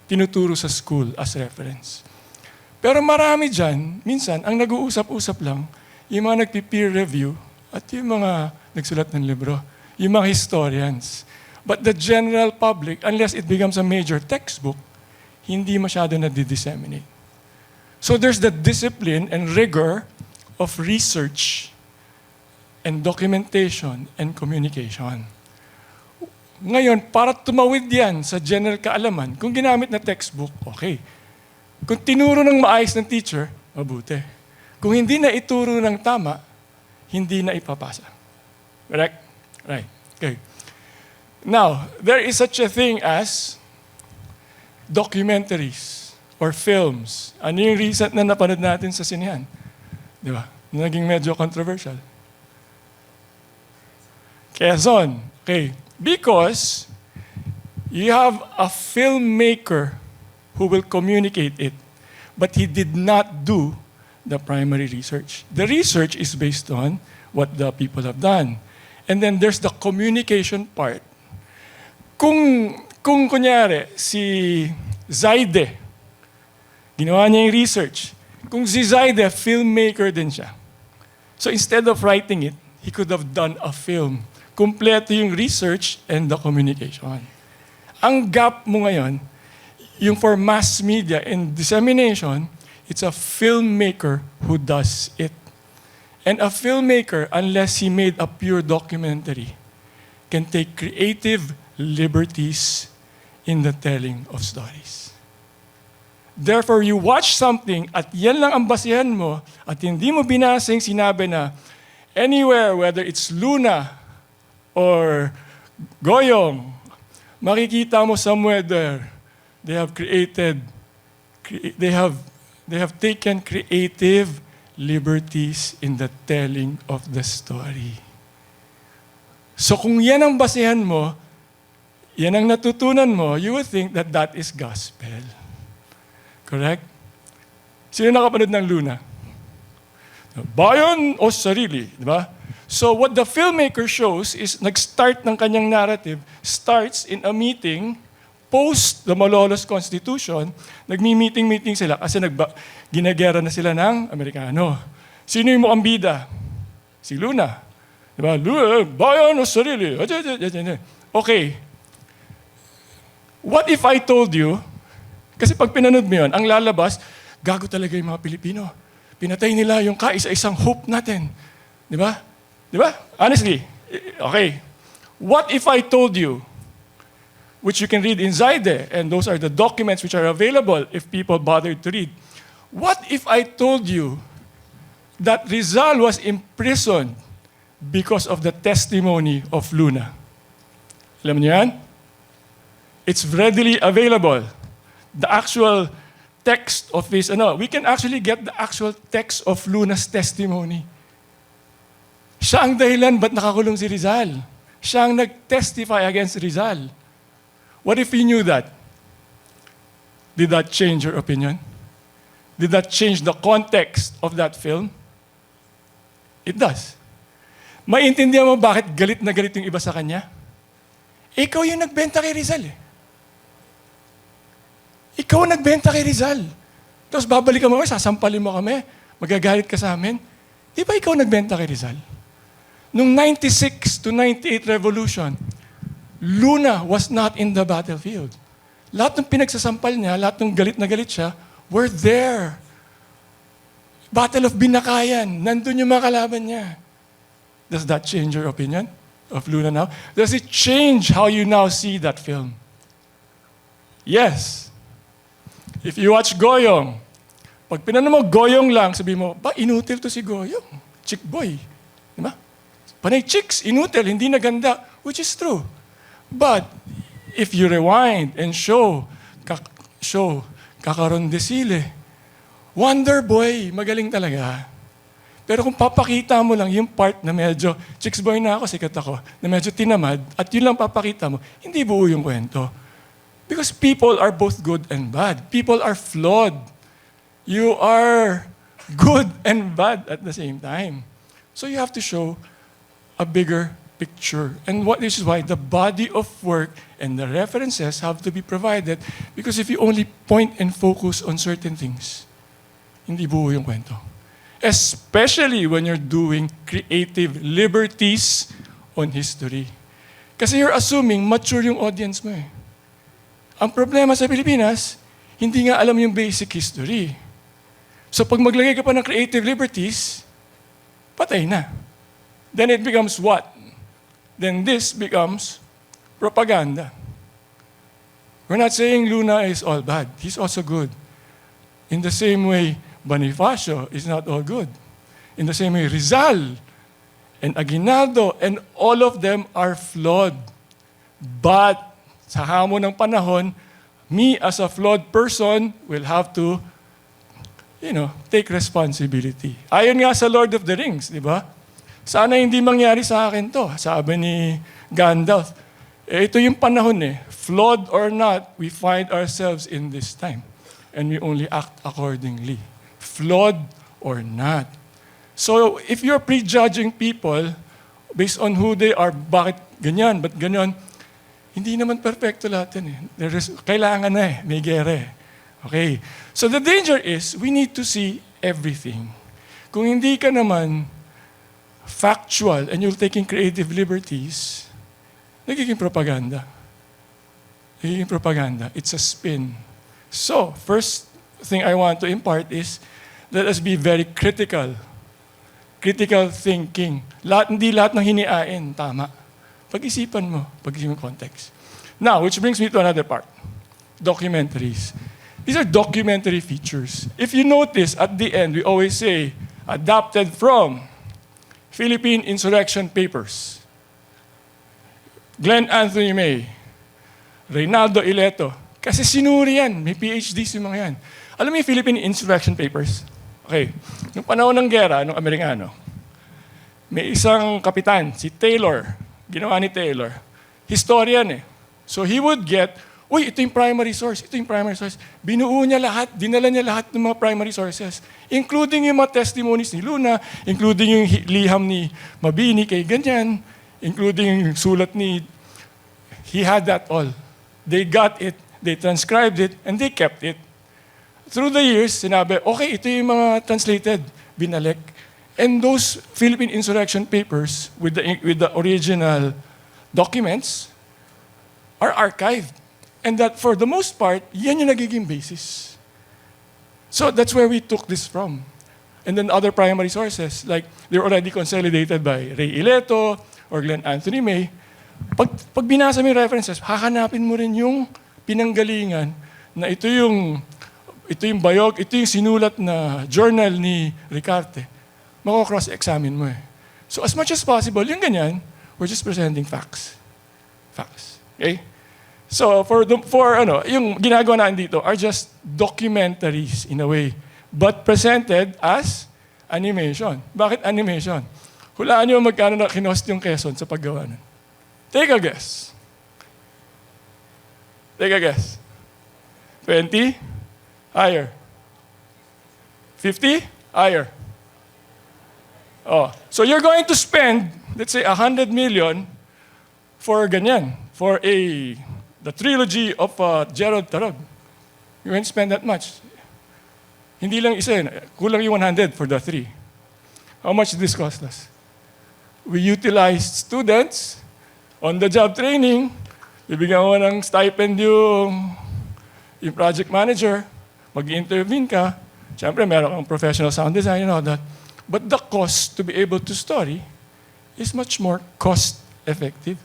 Tinuturo sa school as reference. Pero marami dyan, minsan, ang nag-uusap-usap lang, yung mga nagpi-peer review at yung mga nagsulat ng libro, yung mga historians. But the general public, unless it becomes a major textbook, hindi masyado na-disseminate. So there's the discipline and rigor of research and documentation and communication. Ngayon, para tumawid yan sa general kaalaman, kung ginamit na textbook, okay. Kung tinuro ng maayos ng teacher, mabuti. Kung hindi na ituro ng tama, hindi na ipapasa. Correct? Right. Okay. Now, there is such a thing as documentaries or films. Ano yung recent na napanood natin sa sinehan? Di ba? Naging medyo controversial. Quezon. Okay. Because you have a filmmaker who will communicate it, but he did not do the primary research. The research is based on what the people have done. And then there's the communication part. Kung kunyari, si Zaide, ginawa niya yung research. Kung si Zaide, filmmaker din siya. So instead of writing it, he could have done a film. Kompleto yung research and the communication. Ang gap mo ngayon, yung for mass media and dissemination, it's a filmmaker who does it. And a filmmaker, unless he made a pure documentary, can take creative liberties in the telling of stories. Therefore, you watch something at yan lang ang basihan mo at hindi mo binasa yung sinabi na anywhere, whether it's Luna or Goyong, makikita mo somewhere there, they have taken creative liberties in the telling of the story. So kung yan ang basihan mo, yan ang natutunan mo, you would think that that is gospel. Correct? Sino nakapanood ng Luna? Bayan o sarili, di ba? So what the filmmaker shows is nag-start ng kanyang narrative, starts in a meeting, post the Malolos Constitution, nagmi-meeting sila kasi ginagera na sila ng Amerikano. Sino yung mukhang bida? Si Luna. Di ba? Bayan o sarili. Okay. What if I told you, kasi pag pinanood mo yun, ang lalabas, gago talaga yung mga Pilipino. Pinatay nila yung kaisa-isang hope natin. Di ba? Di ba? Honestly, okay. What if I told you, which you can read in Zaide, and those are the documents which are available if people bothered to read. What if I told you that Rizal was imprisoned because of the testimony of Luna? Alam niyo yan? It's readily available. The actual text of his, we can actually get the actual text of Luna's testimony. Siya ang dahilan ba't nakakulong si Rizal. Siya ang nag-testify against Rizal. What if he knew that? Did that change your opinion? Did that change the context of that film? It does. Maintindihan mo bakit galit na galit yung iba sa kanya? Ikaw yung nagbenta kay Rizal eh. Ikaw ang nagbenta kay Rizal. Tapos babalikan mo kami, sasampalin mo kami, magagalit ka sa amin. Di ba ikaw nagbenta kay Rizal? Nung 96 to 98 revolution, Luna was not in the battlefield. Lahat ng pinagsasampal niya, lahat ng galit na galit siya, were there. Battle of Binakayan, nandun yung mga kalaban niya. Does that change your opinion of Luna now? Does it change how you now see that film? Yes. If you watch Goyong, pag pinano mo Goyong lang, sabi mo, ba, inutil to si Goyong. Chick boy. Di ba? Panay chicks, inutil, hindi naganda, which is true. But, if you rewind and show Kakaroon de Sile, Wonder Boy, magaling talaga. Pero kung papakita mo lang yung part na medyo, chicks boy na ako, sikat ako, na medyo tinamad, at yun lang papakita mo, hindi buo yung kwento. Because people are both good and bad. People are flawed. You are good and bad at the same time. So you have to show a bigger picture. And this is why the body of work and the references have to be provided, because if you only point and focus on certain things, hindi buo yung kwento. Especially when you're doing creative liberties on history. Kasi you're assuming mature yung audience mo eh. Ang problema sa Pilipinas, hindi nga alam yung basic history. So pag maglagay ka pa ng creative liberties, patay na. Then it becomes what? Then this becomes propaganda. We're not saying Luna is all bad. He's also good. In the same way, Bonifacio is not all good. In the same way, Rizal and Aguinaldo and all of them are flawed. But sa hamon ng panahon, me as a flawed person will have to, take responsibility. Ayon nga sa Lord of the Rings, di ba? Sana hindi mangyari sa akin to, sabi ni Gandalf. Ito yung panahon eh. Flawed or not, we find ourselves in this time. And we only act accordingly. Flawed or not. So if you're prejudging people based on who they are, bakit ganyan, ba't ganyan, hindi naman perfecto lahat yan eh. Kailangan na eh, may gere eh. Okay. So the danger is, we need to see everything. Kung hindi ka naman factual and you're taking creative liberties, nagiging propaganda. Nagiging propaganda. It's a spin. So, first thing I want to impart is, let us be very critical. Critical thinking. Hindi lahat ng hiniain, tama. Pag-isipan mo context. Now, which brings me to another part. Documentaries. These are documentary features. If you notice, at the end, we always say, adapted from Philippine Insurrection Papers. Glenn Anthony May, Reynaldo Ileto. Kasi sinuri yan, may PhDs yung mga yan. Alam mo yung Philippine Insurrection Papers? Okay, nung panahon ng gera, nung Amerikano, may isang kapitan, si Taylor, ginawa ni Taylor, historian eh. So he would get, ito yung primary source, ito yung primary source. Binuo niya lahat, dinala niya lahat ng mga primary sources, including yung mga testimonies ni Luna, including yung liham ni Mabini kay ganyan, including yung sulat ni, he had that all. They got it, they transcribed it, and they kept it. Through the years, sinabi, okay, ito yung mga translated, binalik. And those Philippine Insurrection Papers with the original documents are archived. And that for the most part, yan yung nagiging basis. So that's where we took this from. And then other primary sources, like they're already consolidated by Ray Ileto or Glenn Anthony May. Pag binasa mo yung references, hahanapin mo rin yung pinanggalingan na ito yung sinulat na journal ni Ricarte. Mako-cross-examine mo eh. So as much as possible, yung ganyan, we're just presenting facts. Facts. Okay? So yung ginagawa natin dito are just documentaries in a way, but presented as animation. Bakit animation? Hulaan nyo magkano na kinost yung Quezon sa paggawa nun. Take a guess. Take a guess. 20? Higher. 50? Higher. Oh, so you're going to spend, let's say, 100 million for ganyan, for the trilogy of Gerald Tarog. You're going to spend that much. Hindi lang isa yun, kulang yung 100 for the 3. How much did this cost us? We utilized students on the job training. Bibigyan mo ng stipend yung project manager. Mag-intervene ka. Siyempre, meron kang professional sound design and all that. But the cost to be able to story is much more cost-effective.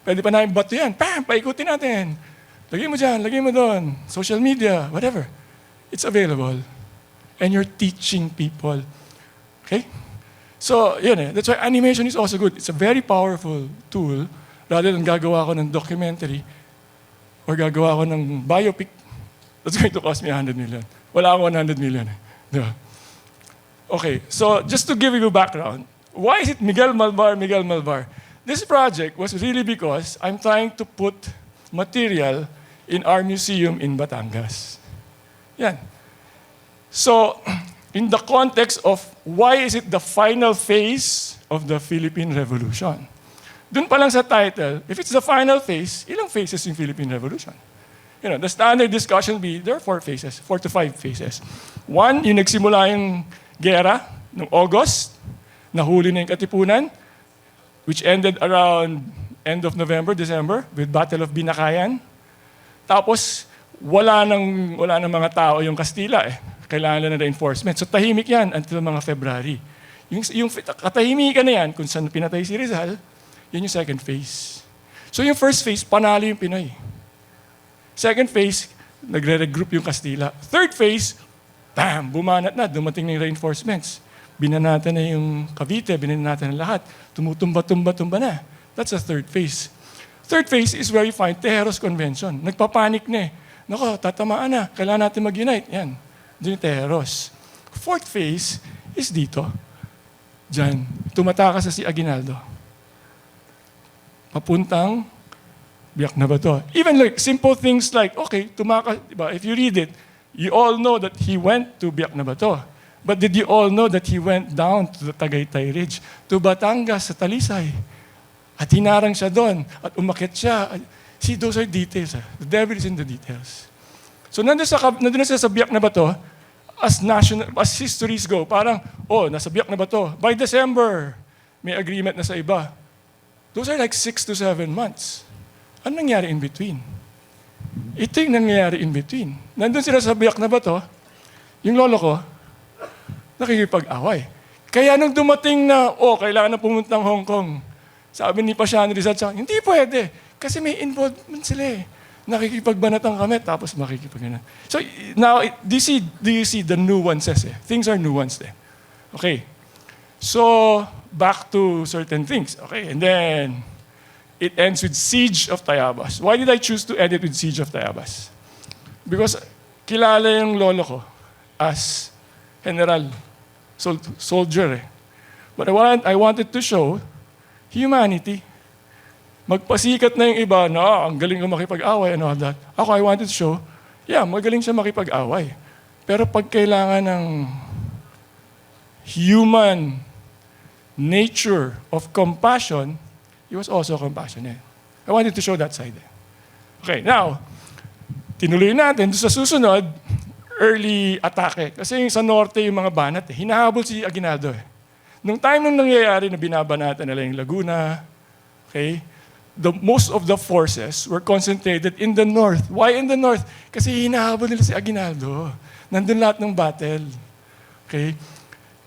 Pwede pa namin bato yan. Pam! Paikutin natin. Lagay mo dyan, lagay mo doon. Social media, whatever. It's available. And you're teaching people. Okay? So, yun eh. That's why animation is also good. It's a very powerful tool rather than gagawa ko ng documentary or gagawa ko ng biopic. That's going to cost me 100 million. Wala akong 100 million eh. Diba? Okay, so just to give you background, why is it Miguel Malvar, Miguel Malvar? This project was really because I'm trying to put material in our museum in Batangas. Yan. So, in the context of why is it the final phase of the Philippine Revolution? Dun pa lang sa title, if it's the final phase, ilang phases yung Philippine Revolution? You know, the standard discussion will be, there are 4 phases, 4 to 5 phases. 1, yung nagsimula yung gera noong August, nahuli na yung Katipunan, which ended around end of November, December, with Battle of Binakayan. Tapos, wala nang mga tao yung Kastila eh. Kailangan lang ng reinforcement. So tahimik yan until mga February. Yung katahimikan na yan, kung saan pinatay si Rizal, yun yung second phase. So yung first phase, panalo yung Pinoy. Second phase, nagre-regroup yung Kastila. Third phase, bam, bumanat na, dumating na yung reinforcements. Binanatan na yung Cavite, binanatan na lahat. Tumutumba-tumba-tumba na. That's the third phase. Third phase is where you find Tejeros Convention. Nagpapanik na eh. Nako, tatamaan na. Kailangan natin mag-unite. Yan. Doon yung Tejeros. Fourth phase is dito. Diyan. Tumatakas sa si Aguinaldo. Papuntang Biak na Bato. Even like simple things like, okay, tumakas, diba? If you read it, you all know that he went to Biak na Bato. But did you all know that he went down to the Tagaytay Ridge, to Batangas, sa Talisay? At hinarang siya doon, at umakyat siya. See, those are details. The devil is in the details. So nandun na siya sa Biak na Bato, as histories go, parang, nasa Biak na Bato. By December, may agreement na sa iba. Those are like 6 to 7 months. Ano nangyari in between? Ito yung nangyayari in between. Nandun sila sa Biak na Bato, yung lolo ko, nakikipag-away. Kaya nung dumating na, kailangan na pumunta ng Hong Kong, sabi ni Pasiano Rizal, hindi pwede. Kasi may involvement sila eh. Nakikipagbanatan kami, tapos makikipagbanatan. So now, do you see the nuances eh? Things are nuanced eh. Okay. So, back to certain things. Okay, and then, it ends with Siege of Tayabas. Why did I choose to end it with Siege of Tayabas? Because kilala yung lolo ko as general, soldier eh. But I wanted to show humanity. Magpasikat na yung iba na ang galing ko makipag-away and all that. Ako, I wanted to show, magaling siya makipag-away. Pero pag kailangan ng human nature of compassion, he was also compassionate. I wanted to show that side. Okay, now, tinuloy natin sa susunod, early atake. Kasi yung sa norte yung mga banat eh. Hinahabol si Aguinaldo eh. Nung time nung nangyayari na binabanatan nila yung Laguna, okay, most of the forces were concentrated in the north. Why in the north? Kasi hinahabol nila si Aguinaldo. Nandun lahat ng battle. Okay?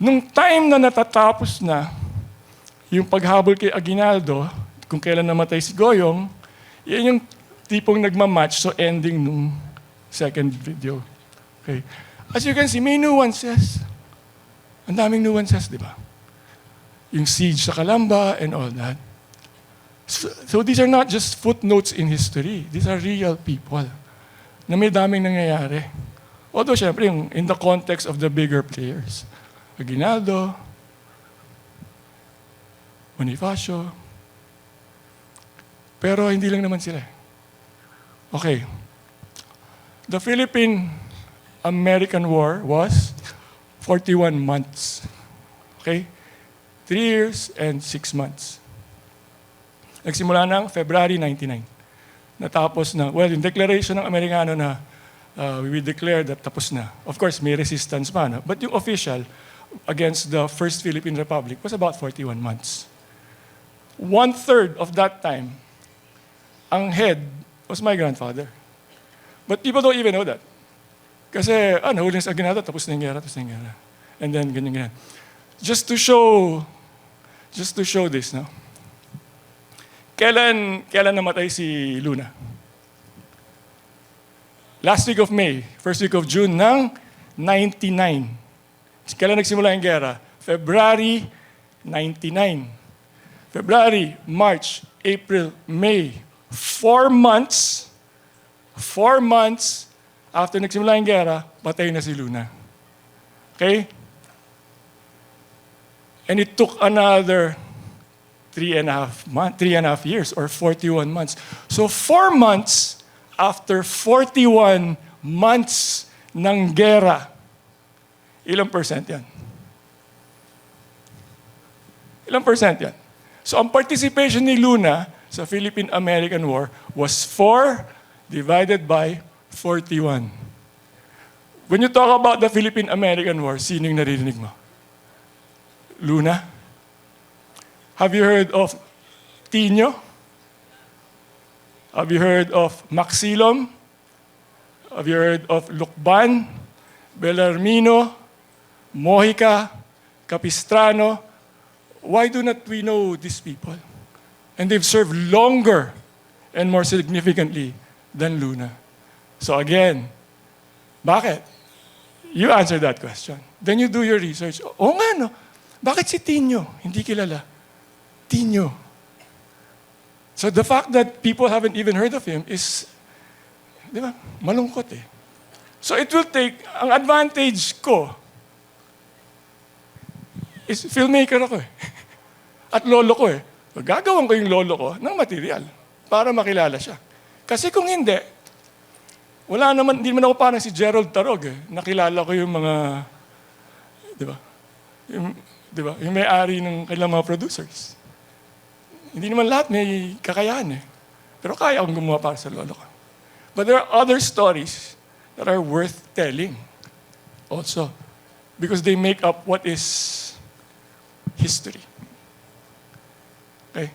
Nung time na natatapos na yung paghabol kay Aguinaldo, kung kailan namatay si Goyong, yan yung tipong nagmamatch, so ending nung second video. Okay. As you can see, may nuances. Ang daming nuances, di ba? Yung siege sa Calamba and all that. So these are not just footnotes in history. These are real people na may daming nangyayari. Although, syempre, in the context of the bigger players. Aguinaldo, Bonifacio. Pero hindi lang naman sila. Okay. The Philippine-American War was 41 months. Okay? 3 years and 6 months. Nagsimula ng February 99. Natapos na, well, yung declaration ng Amerikano na we declare that tapos na. Of course, may resistance pa, no? But yung official against the First Philippine Republic was about 41 months. 1/3 of that time, ang head was my grandfather. But people don't even know that. Kasi, huling sa ginata, tapos na yung gera. And then, ganyan. Just to show this, no? Kailan namatay si Luna? Last week of May, first week of June ng 99. Kailan nagsimula yung gera? February 99. February, March, April, May. 4 months after nagsimula yung gera, patay na si Luna. Okay? And it took another 3.5 years or 41 months. So 4 months after 41 months ng gera, ilang percent yan? Ilang percent yan? So ang participation ni Luna sa Philippine-American War was 4 divided by 41. When you talk about the Philippine-American War, sino yung naririnig mo? Luna? Have you heard of Tino? Have you heard of Maxilom? Have you heard of Lucban, Bellarmino, Mojica, Capistrano? Why do not we know these people? And they've served longer and more significantly than Luna. So again, bakit? You answer that question. Then you do your research. Oo nga, no? Bakit si Tino hindi kilala? Tino. So the fact that people haven't even heard of him is, di ba, malungkot eh. So it will take, ang advantage ko is filmmaker ako eh. At lolo ko eh. Gagawin ko yung lolo ko ng material para makilala siya. Kasi kung hindi, wala naman, hindi naman ako parang si Gerald Tarog eh. Nakilala ko yung mga, di ba, yung may-ari ng kailang mga producers. Hindi naman lahat may kakayahan eh. Pero kaya akong gumawa para sa lolo ko. But there are other stories that are worth telling also. Because they make up what is history. Okay?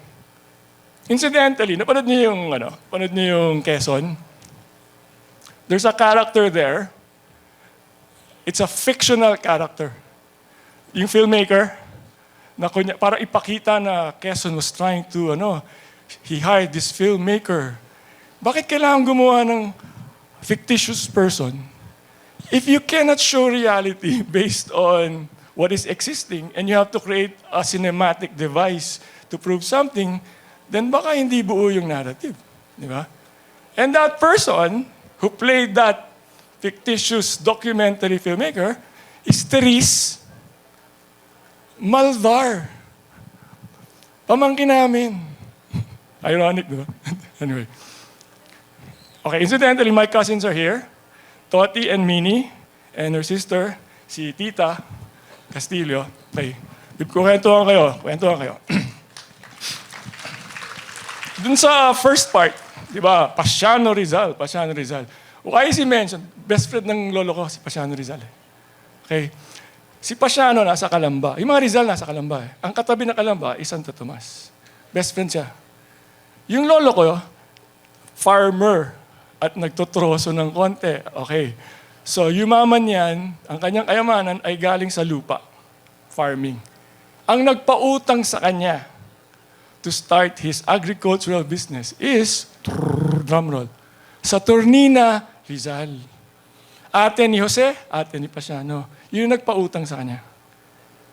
Incidentally, napanood niyo yung Quezon? There's a character there. It's a fictional character. Yung filmmaker, na para ipakita na Quezon was trying to, he hired this filmmaker. Bakit kailangan gumawa ng fictitious person if you cannot show reality based on what is existing and you have to create a cinematic device to prove something, then baka hindi buo yung narrative. Di ba? And that person who played that fictitious documentary filmmaker is Therese Malvar. Pamangkin namin. Ironic, di ba? Anyway. Okay, incidentally, my cousins are here. Toti and Minnie, and her sister, si Tita Castillo. Okay. Kwentuhan kayo. Dun sa first part, di ba, Pasiano Rizal. Why is he mentioned? Best friend ng lolo ko, si Pasiano Rizal. Okay. Si Pasiano nasa Calamba. Yung mga Rizal nasa Calamba. Ang katabi ng Calamba is Santo Tomas. Best friend siya. Yung lolo ko, farmer at nagtotroso ng konti. Okay. So, yumaman yan, ang kanyang kayamanan ay galing sa lupa. Farming. Ang nagpautang sa kanya to start his agricultural business is, drumroll, Saturnina Rizal. Ate ni Jose, ate ni Pasiano. Yun yung nagpautang sa kanya.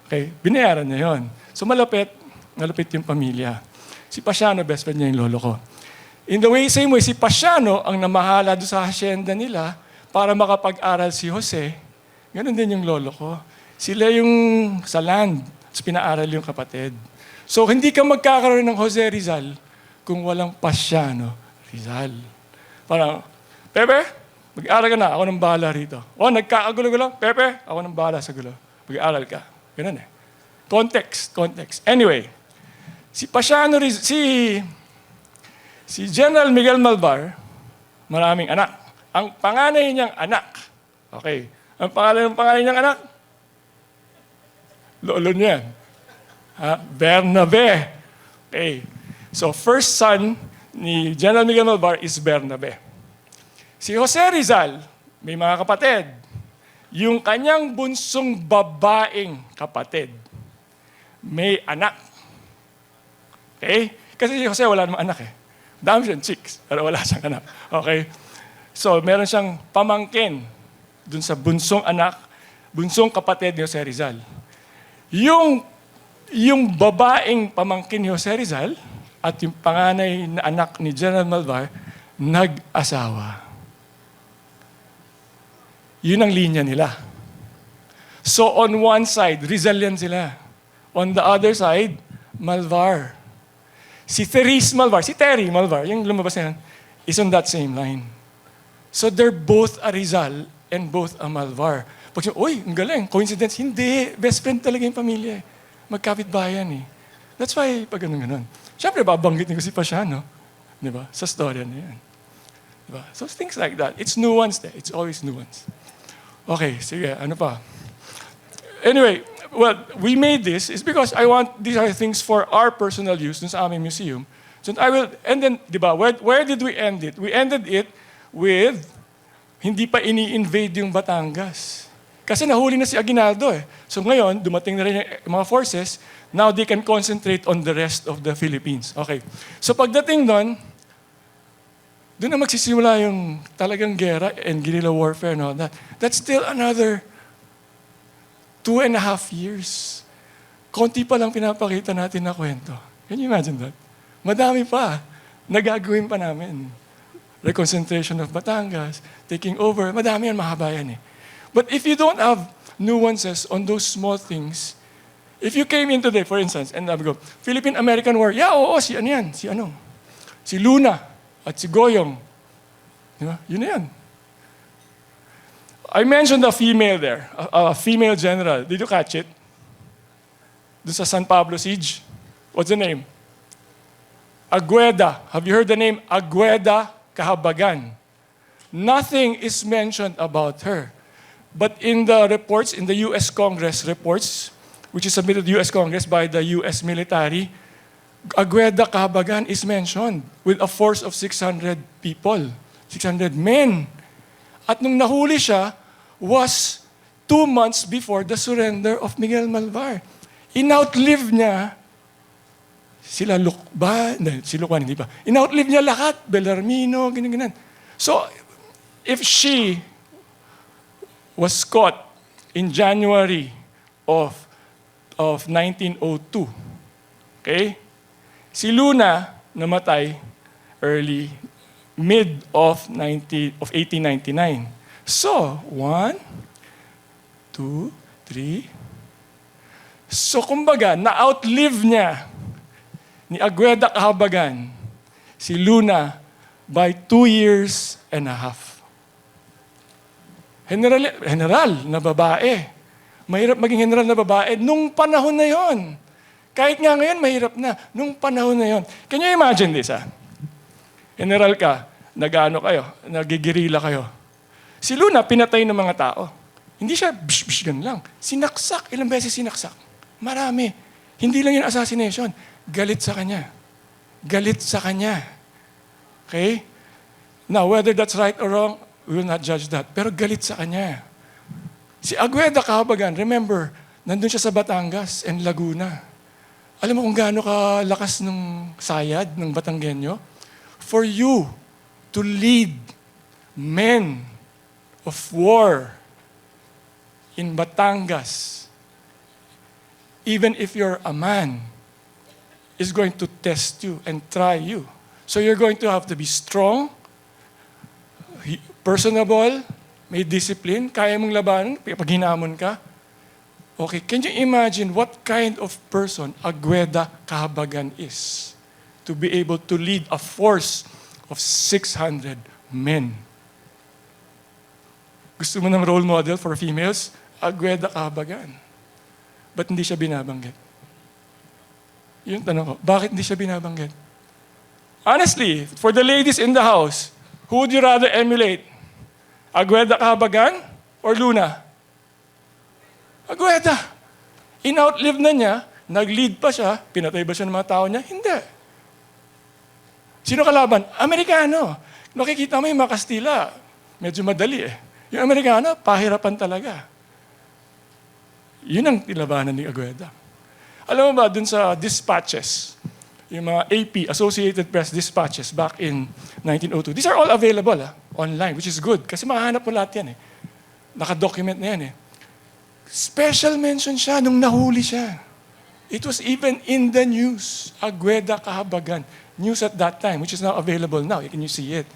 Okay? Binayaran niya yun. So malapit yung pamilya. Si Pasiano, best friend niya yung lolo ko. In the way, same way, si Pasiano ang namahala doon sa hacienda nila para makapag-aral si Jose. Ganon din yung lolo ko. Sila yung sa land, tapos pinaaral yung kapatid. So, hindi ka magkakaroon ng Jose Rizal kung walang Pasiano Rizal. Parang, Pepe, mag-aaral ka na, ako nang bahala rito. O, nagkakagulo-gulo, Pepe, ako nang bahala sa gulo. Mag-aaral ka. Ganun eh. Context. Anyway, si Pasiano Rizal, si General Miguel Malvar, maraming anak. Ang panganay niyang anak, okay, ang panganay niyang anak, lolo niya. Bernabe. Okay. So, first son ni General Miguel Malvar is Bernabe. Si Jose Rizal, may mga kapatid. Yung kanyang bunsong babaeng kapatid, may anak. Okay? Kasi si Jose wala namang anak eh. Dami siyang chicks, pero wala siyang anak. Okay? So, meron siyang pamangkin dun sa bunsong anak, bunsong kapatid ni Jose Rizal. Yung babaeng pamangkin ni Jose Rizal at yung panganay na anak ni General Malvar, nag-asawa. Yun ang linya nila. So on one side, Rizalian sila. On the other side, Malvar. Si Terry Malvar, yung lumabas na yan, is on that same line. So they're both a Rizal and both a Malvar. Pag siya, uy, ang galing, coincidence. Hindi, best friend talaga yung pamilya eh. Magkapit-bayan eh. That's why, pag ganun. Siyempre, babanggitin ko si Pasiano. Di ba? Sa storya na yan. Di ba? So things like that. It's nuanced eh. It's always nuanced. Okay, sige, ano pa? Anyway, well, we made this is because I want, these are things for our personal use dun sa aming museum. So I will, and then, di ba, where did we end it? We ended it with, hindi pa ini-invade yung Batangas. Kasi nahuli na si Aguinaldo eh. So ngayon, dumating na rin yung mga forces, now they can concentrate on the rest of the Philippines. Okay. So pagdating doon na magsisimula yung talagang gera and guerrilla warfare and all that. That's still another 2.5 years. Konti pa lang pinapakita natin na kwento. Can you imagine that? Madami pa. Nagagawin pa namin. Reconcentration of Batangas, taking over, madami yan, mahaba yan eh. But if you don't have nuances on those small things, if you came in today, for instance, and I go, Philippine-American War, yeah, oo, si ano yan, si Luna at si Goyong. Di ba? Yun na yan. I mentioned a female there, a female general. Did you catch it? Doon sa San Pablo siege. What's the name? Agueda. Have you heard the name? Agueda Kahabagan. Nothing is mentioned about her. But in the reports, in the U.S. Congress reports, which is submitted to the U.S. Congress by the U.S. military, Agueda Kahabagan is mentioned with a force of 600 people, 600 men. At nung nahuli siya, was 2 months before the surrender of Miguel Malvar. In-outlive niya sila Lukban, si Lukban hindi pa. In-outlive niya lahat, Bellarmino, ganyan. So, if she was caught in January of 1902, okay? Si Luna namatay mid of 1899. So, 1, 2, 3. So, kumbaga, na-outlive niya ni Agueda Kahabagan si Luna by 2.5 years. General na babae. Mahirap maging general na babae nung panahon na yon. Kahit nga ngayon, mahirap na. Nung panahon na yon. Can you imagine this, ha? General ka, nagigirila kayo. Si Luna, pinatay ng mga tao. Hindi siya, ganun lang. Sinaksak. Ilang beses sinaksak? Marami. Hindi lang yun assassination. Galit sa kanya. Galit sa kanya. Okay? Now, whether that's right or wrong, we will not judge that. Pero galit sa kanya. Si Agueda Kahabagan, remember, nandun siya sa Batangas and Laguna. Alam mo kung gaano kalakas ng sayad ng Batanggenyo? For you to lead men of war in Batangas, even if you're a man, is going to test you and try you. So you're going to have to be strong, personable, may discipline, kaya mong labanan, pag hinamon ka. Okay, can you imagine what kind of person Agueda Kahabagan is to be able to lead a force of 600 men? Gusto mo ng role model for females? Agueda Kahabagan. Ba't hindi siya binabanggit? Yung tanong ko, bakit hindi siya binabanggit? Honestly, for the ladies in the house, who would you rather emulate? Agueda Kahabagan or Luna? Agueda. In-outlive na niya, nag-lead pa siya, pinatay ba siya ng mga tao niya? Hindi. Sino kalaban? Amerikano. Nakikita mo yung mga Kastila, medyo madali eh. Yung Amerikano, pahirapan talaga. Yun ang tilabanan ni Agueda. Alam mo ba, dun sa dispatches, yung mga AP, Associated Press dispatches back in 1902, these are all available online, which is good, kasi makahanap mo lahat yan eh. Nakadocument na yan eh. Special mention siya nung nahuli siya. It was even in the news. Agueda Kahabagan. News at that time, which is now available now. Can you see it?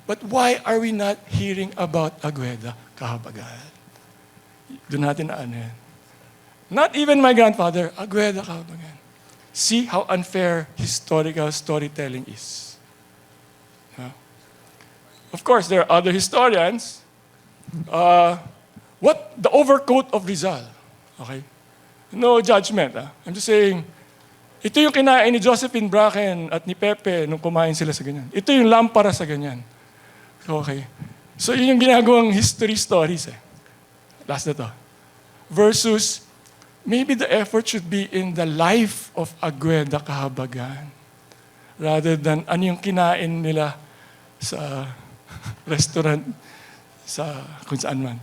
But why are we not hearing about Agueda Kahabagan? Doon natin na ano yan. Not even my grandfather, Agueda Kahabagan. See how unfair historical storytelling is. Huh? Of course, there are other historians. What the overcoat of Rizal? Okay? No judgment. I'm just saying, ito yung kinain ni Josephine Bracken at ni Pepe nung kumain sila sa ganyan. Ito yung lampara sa ganyan. Okay. So yun yung ginagawang history stories eh. Last na to. Versus, maybe the effort should be in the life of Agueda Kahabagan rather than ano yung kinain nila sa restaurant sa kung saan man.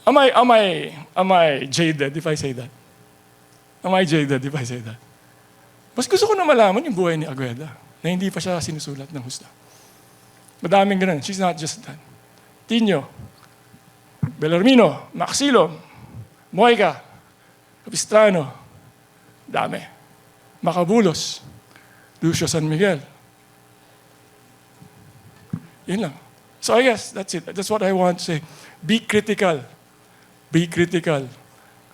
Am I jaded if I say that? Am I jaded if I say that? Mas gusto ko na malaman yung buhay ni Agueda na hindi pa siya sinusulat ng husna. Madaming ganun. She's not just that. Tino, Bellarmino, Maxilo, Moica, Capistrano, dami. Macabulos, Lucio San Miguel. Yun lang. So I guess that's it. That's what I want to say. Be critical. Be critical.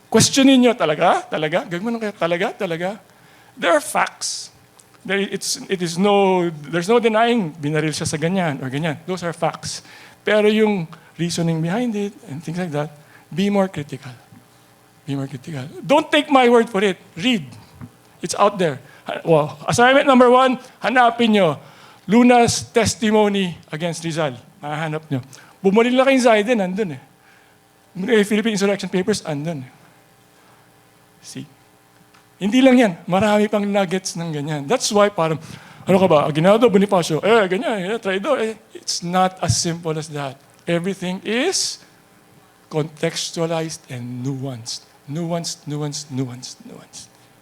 Questionin nyo talaga? Talaga? Gagawin kayo talaga? Talaga? There are facts. There's no denying binaril siya sa ganyan or ganyan. Those are facts. Pero yung reasoning behind it and things like that, be more critical. Be more critical. Don't take my word for it. Read. It's out there. Well, assignment number 1, hanapin nyo Luna's testimony against Rizal. Mahanap nyo. Bumaril na kayong Zaiden, nandun eh. Philippine Insurrection Papers, andun eh. See? Hindi lang yan. Marami pang nuggets ng ganyan. That's why parang, ano ka ba, Aguinaldo, Bonifacio, ganyan, traidor. It's not as simple as that. Everything is contextualized and nuanced. Nuanced.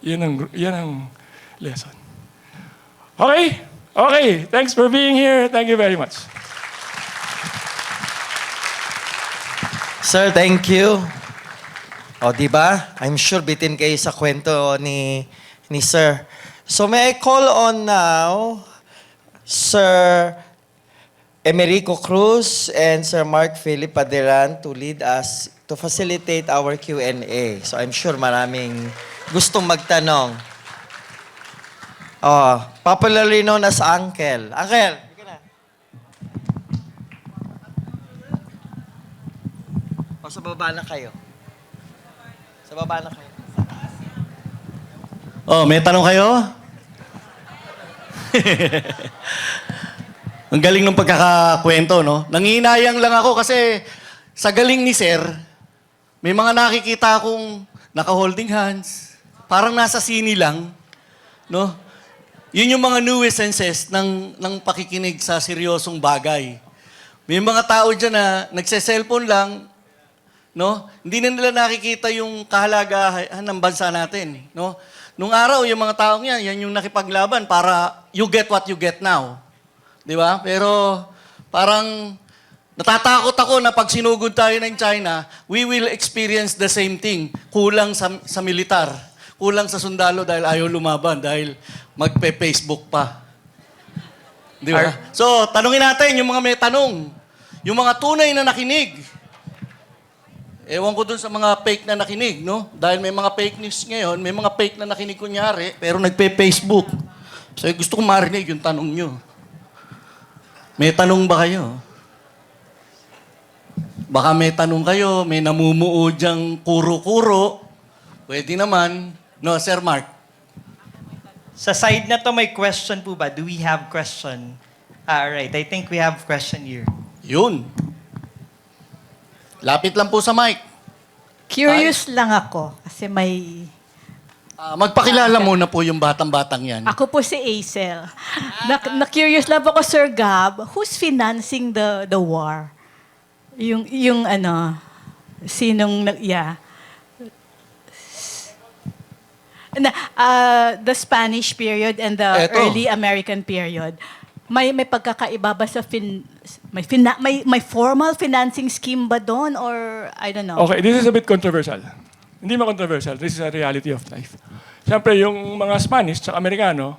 Yan ang lesson. Okay. Thanks for being here. Thank you very much. Sir, thank you. O, di ba? I'm sure bitin kayo sa kwento ni Sir. So may I call on now Sir Emerico Cruz and Sir Mark Philip Paderan to lead us to facilitate our Q&A. So I'm sure maraming gustong magtanong. Popularly known as Uncle. Uncle! O, sa baba na kayo. Sa baba na kayo. Oh, may tanong kayo? Ang galing ng pagkakakwento, no? Nangihinayang lang ako kasi sa galing ni Sir, may mga nakikita akong naka-holding hands, parang nasa sini lang, no? Yun yung mga nuisances ng pakikinig sa seryosong bagay. May mga tao dyan na nagse-cellphone lang, no? Hindi na nila nakikita yung kahalagahan ng bansa natin, no? Nung araw, yung mga taong yan yung nakipaglaban para you get what you get now. Di ba? Pero parang natatakot ako na pag sinugod tayo ng China, we will experience the same thing. Kulang sa militar, kulang sa sundalo dahil ayaw lumaban, dahil magpe-Facebook pa. Di ba? So, tanungin natin yung mga may tanong, yung mga tunay na nakinig. Ewan ko dun sa mga fake na nakinig, no? Dahil may mga fake news ngayon, may mga fake na nakinig kunyari, pero nagpe-Facebook. So gusto ko marinig yung tanong nyo. May tanong ba kayo? Baka may tanong kayo, may namumuo dyang kuro-kuro. Pwede naman. No, Sir Mark? Sa side na to, may question po ba? Do we have question? Right, I think we have question here. Yun. Lapit lang po sa mic. Curious lang ako kasi may... Magpakilala muna po yung batang-batang yan. Ako po si Acel. Na-curious lang ako, Sir Gab, who's financing the war? Yung ano, yeah. The Spanish period and the Eto. early American period. May pagkakaiba ba sa may formal financing scheme ba doon or I don't know. Okay, this is a bit controversial. Hindi ma-controversial. This is a reality of life. Siyempre, yung mga Spanish at Amerikano,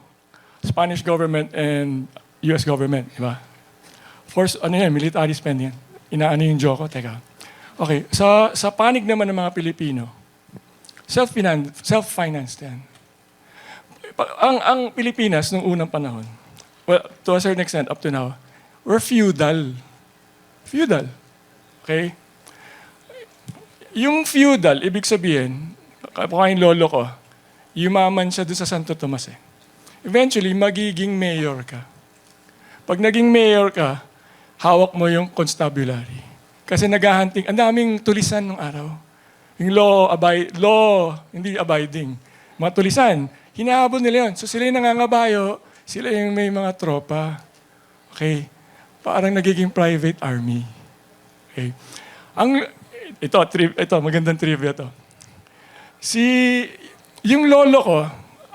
Spanish government and US government, di ba? Force, military spending yan. Inaano yung joke ko? Teka. Okay, sa panig naman ng mga Pilipino, self-financed yan. Ang Pilipinas, nung unang panahon, well, to a certain extent, up to now, we're feudal. Feudal. Okay? Yung feudal, ibig sabihin, kapag yung lolo ko, yumaman siya doon sa Santo Tomas eh. Eventually, magiging mayor ka. Pag naging mayor ka, hawak mo yung constabulary. Kasi naghahunting, ang daming tulisan nung araw. Yung law, hindi abiding. Mga tulisan, hinahabol nila yun. So sila yung nangangabayo, sila yung may mga tropa. Okay? Parang nagiging private army. Okay? Ito, magandang trivia to. Yung lolo ko,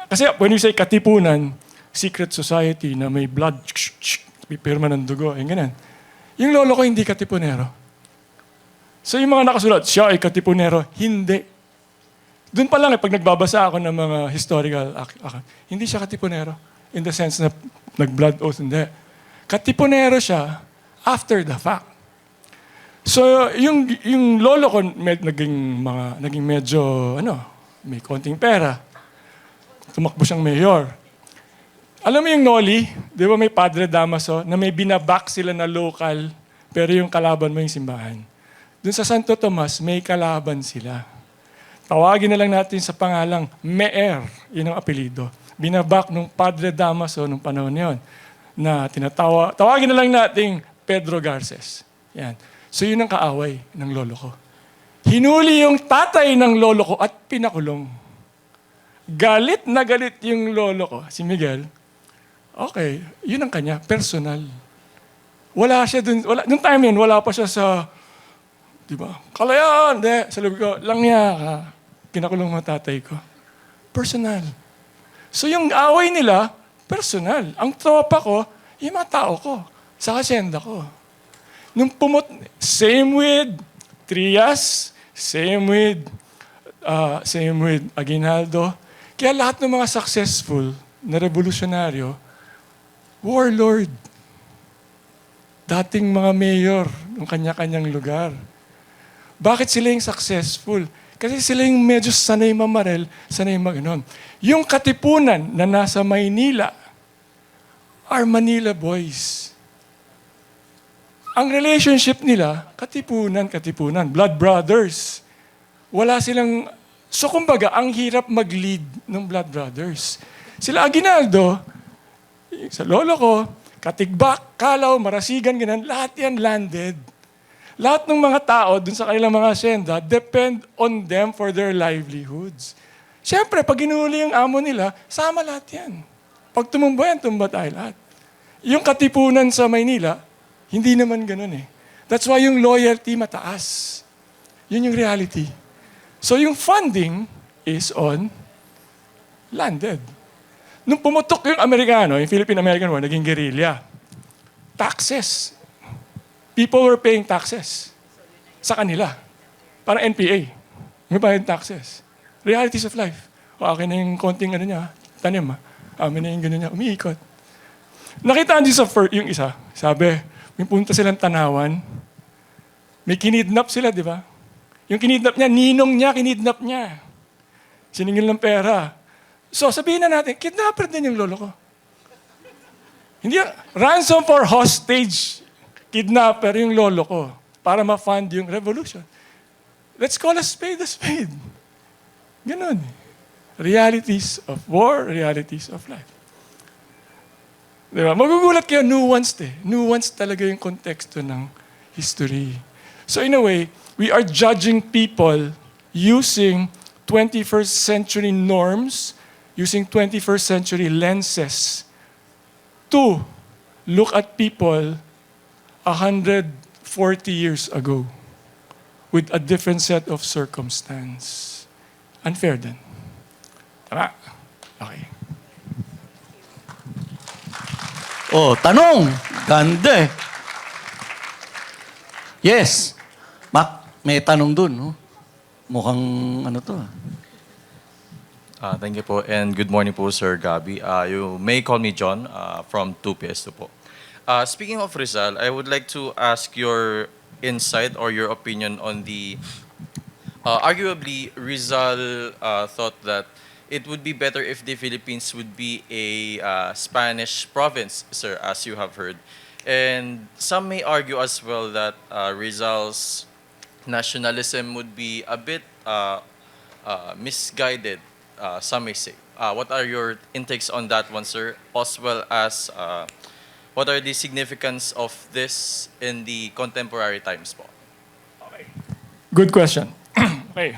kasi when you say katipunan, secret society na may blood, may pirma ng dugo, yung ganun. Yung lolo ko hindi katipunero. So yung mga nakasulat, siya ay katipunero, hindi. Doon pa lang pag nagbabasa ako ng mga historical account, hindi siya katipunero. In the sense na nag-blood oath, hindi. Katipunero siya after the fact. So, yung lolo ko naging medyo, may konting pera. Tumakbo siyang mayor. Alam mo yung Noli, di ba may Padre Damaso, na may binaback sila na local, pero yung kalaban mo yung simbahan. Doon sa Santo Tomas, may kalaban sila. Tawagin na lang natin sa pangalang Meer, yun ang apelido. Binaback nung Padre Damaso nung panahon niyon na tawagin na lang nating Pedro Garces. Yan. So yun ang kaaway ng lolo ko. Hinuli yung tatay ng lolo ko at pinakulong. Galit na galit yung lolo ko, si Miguel. Okay, yun ang kanya, personal. Wala siya dun, nung time yun, wala pa siya sa, di ba, kalayaan, sa loob ko, langya ka, pinakulong mo tatay ko. Personal. So yung away nila, personal. Ang tropa ko, yung mga tao ko, sa asyenda ko. Nung same with Trias, same with Aguinaldo. Kaya lahat ng mga successful na revolusyonaryo, warlord. Dating mga mayor ng kanya-kanyang lugar. Bakit sila yung successful? Kasi sila yung medyo sanay mamarel, sanay maganon. Yung katipunan na nasa Maynila are Manila boys. Ang relationship nila, katipunan, blood brothers. Wala silang... So kumbaga, ang hirap mag-lead ng blood brothers. Sila Aguinaldo, sa lolo ko, Katigbak, Kalaw, Marasigan, ganun, lahat yan landed. Lahat ng mga tao dun sa kanilang mga asyenda depend on them for their livelihoods. Siyempre, pag inuli yung amo nila, sama lahat yan. Pag tumumba yan, tumba tayo lahat. Yung katipunan sa Maynila, hindi naman ganun eh. That's why yung loyalty mataas. Yun yung reality. So yung funding is on landed. Nung pumutok yung Amerikano, yung Philippine-American War, naging guerrilla. Taxes. People were paying taxes sa kanila. Parang NPA. May bayad taxes. Realities of life. O akin na yung konting tanim amin na yung gano'n niya, umiikot. Nakita niyo yung isa, sabi, may punta silang tanawan, may kinidnap sila, di ba? Yung kinidnap niya, ninong niya, kinidnap niya. Siningil ng pera. So, sabihin na natin, kidnapper din yung lolo ko. Hindi, ransom for hostage, kidnapper yung lolo ko para ma-fund yung revolution. Let's call a spade a spade. Ganun. Realities of war, realities of life. Diba? Magugulat kayo, nuanced eh. Nuanced talaga yung konteksto ng history. So in a way, we are judging people using 21st century norms, using 21st century lenses to look at people 140 years ago with a different set of circumstance. Unfair din. Tama? Okay. Oh, tanong. Ganda eh. Yes. Mac, may tanong dun, no? Mukhang ano to. Thank you po, and good morning po, Sir Gabi. You may call me John from 2PS2 po. Speaking of Rizal, I would like to ask your insight or your opinion on the... arguably, Rizal thought that it would be better if the Philippines would be a Spanish province, sir, as you have heard. And some may argue as well that Rizal's nationalism would be a bit misguided, some may say. What are your intakes on that one, sir? As well as what are the significance of this in the contemporary times po? Okay. Good question. Okay.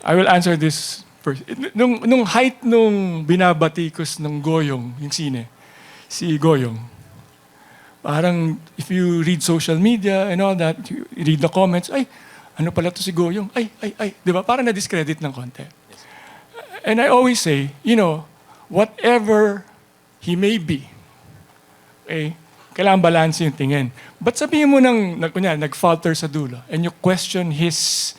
I will answer this first. Nung height nung binabatikos ng Goyong, yung sine, si Goyong, parang if you read social media and all that, you read the comments, ay, ano pala to si Goyong? Ay. Di ba? Parang na-discredit ng konti. And I always say, you know, whatever he may be, okay, kailangan balance yung tingin. But sabihin mo nag-falter sa dulo and you question his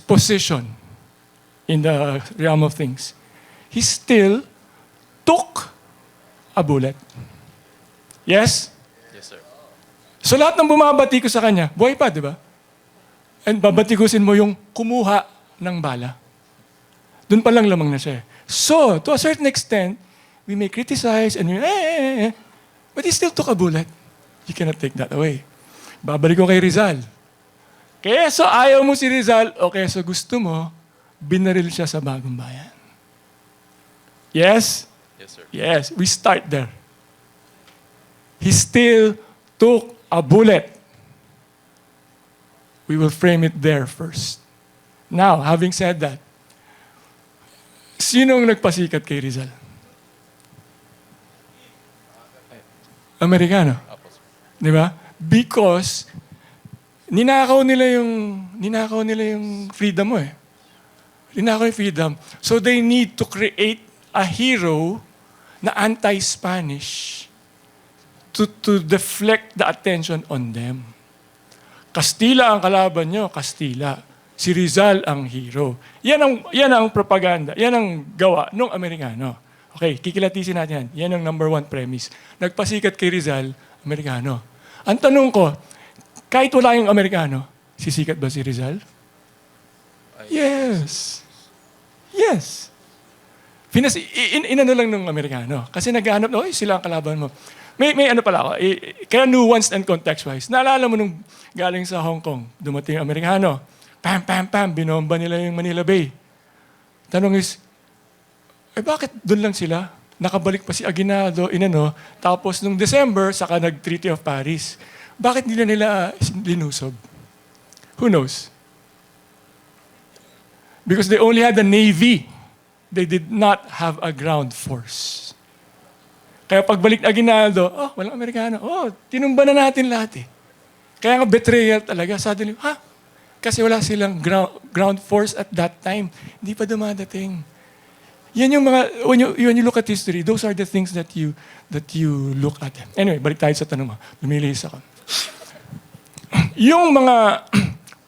position in the realm of things, he still took a bullet. Yes? Yes, sir. So lahat ng bumabati ko sa kanya, buhay pa, di ba? And babatikusin mo yung kumuha ng bala. Doon pa lang lamang na siya. So, to a certain extent, we may criticize and but he still took a bullet. You cannot take that away. Babalik ko kay Rizal. Keso ayaw mo si Rizal o keso gusto mo, binaril siya sa Bagong Bayan. Yes? Yes, sir. Yes, we start there. He still took a bullet. We will frame it there first. Now, having said that, sinong nagpasikat kay Rizal? Amerikano. Di ba? Because ninakaw nila yung freedom mo eh. Ninakaw yung freedom. So they need to create a hero na anti-Spanish to deflect the attention on them. Kastila ang kalaban nyo, Kastila. Si Rizal ang hero. Yan ang propaganda. Yan ang gawa ng Amerikano. Okay, kikilatisin natin yan. Yan ang number one premise. Nagpasikat kay Rizal, Amerikano. Ang tanong ko, kahit wala yung Amerikano, sisikat ba si Rizal? Yes. Yes. Inano lang ng Amerikano. Kasi naghahanap na, sila ang kalaban mo. May ano pala ako, kaya nuanced and context-wise. Naalala mo nung galing sa Hong Kong, dumating ang Amerikano, pam, binomba nila yung Manila Bay. Tanong is, bakit doon lang sila? Nakabalik pa si Aguinaldo, tapos nung December, saka nag-Treaty of Paris. Bakit nila linusob? Who knows? Because they only had a navy. They did not have a ground force. Kaya pagbalik na Aguinaldo, walang Amerikano. Tinumba na natin lahat eh. Kaya nga betrayal talaga. Suddenly, kasi wala silang ground force at that time. Hindi pa dumadating. Yan yung mga, when you look at history, those are the things that you look at. Anyway, balik tayo sa tanong mo. Lumilihis ako. Yung mga,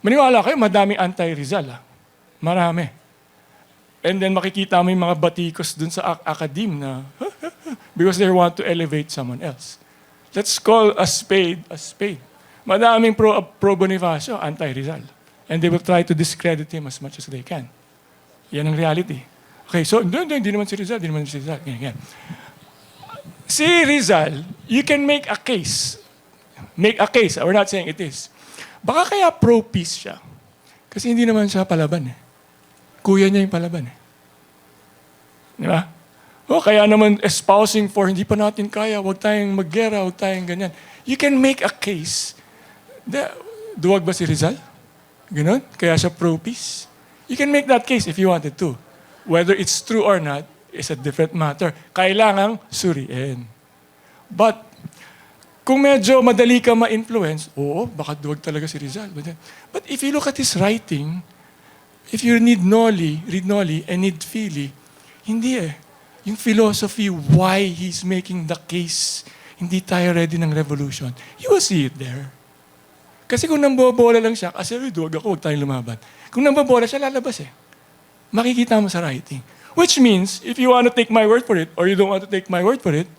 maniwala kayo, madaming anti-Rizal. Marami. And then makikita mo yung mga batikos dun sa academe na, because they want to elevate someone else. Let's call a spade a spade. Madaming pro Bonifacio, anti-Rizal. And they will try to discredit him as much as they can. Yan ang reality. Okay, so hindi naman si Rizal, hindi naman si Rizal. Ganyan. Si Rizal, you can make a case. Make a case. We're not saying it is. Baka kaya pro-peace siya. Kasi hindi naman siya palaban eh. Kuya niya yung palaban eh. Di ba? O kaya naman espousing for hindi pa natin kaya, huwag tayong maggera, huwag tayong ganyan. You can make a case. Duwag ba si Rizal? Ganon? Kaya siya pro-peace? You can make that case if you wanted to. Whether it's true or not is a different matter. Kailangang suriin. But, kung medyo madali ka ma-influence, oo, baka duwag talaga si Rizal. But if you look at his writing, if you read Noli, and need Fili, hindi eh. Yung philosophy, why he's making the case, hindi tayo ready ng revolution, you will see it there. Kasi kung nambobola lang siya, kasi duwag ako, huwag tayong lumaban. Kung nambobola siya, lalabas eh. Makikita mo sa writing. Which means, if you want to take my word for it, or you don't want to take my word for it,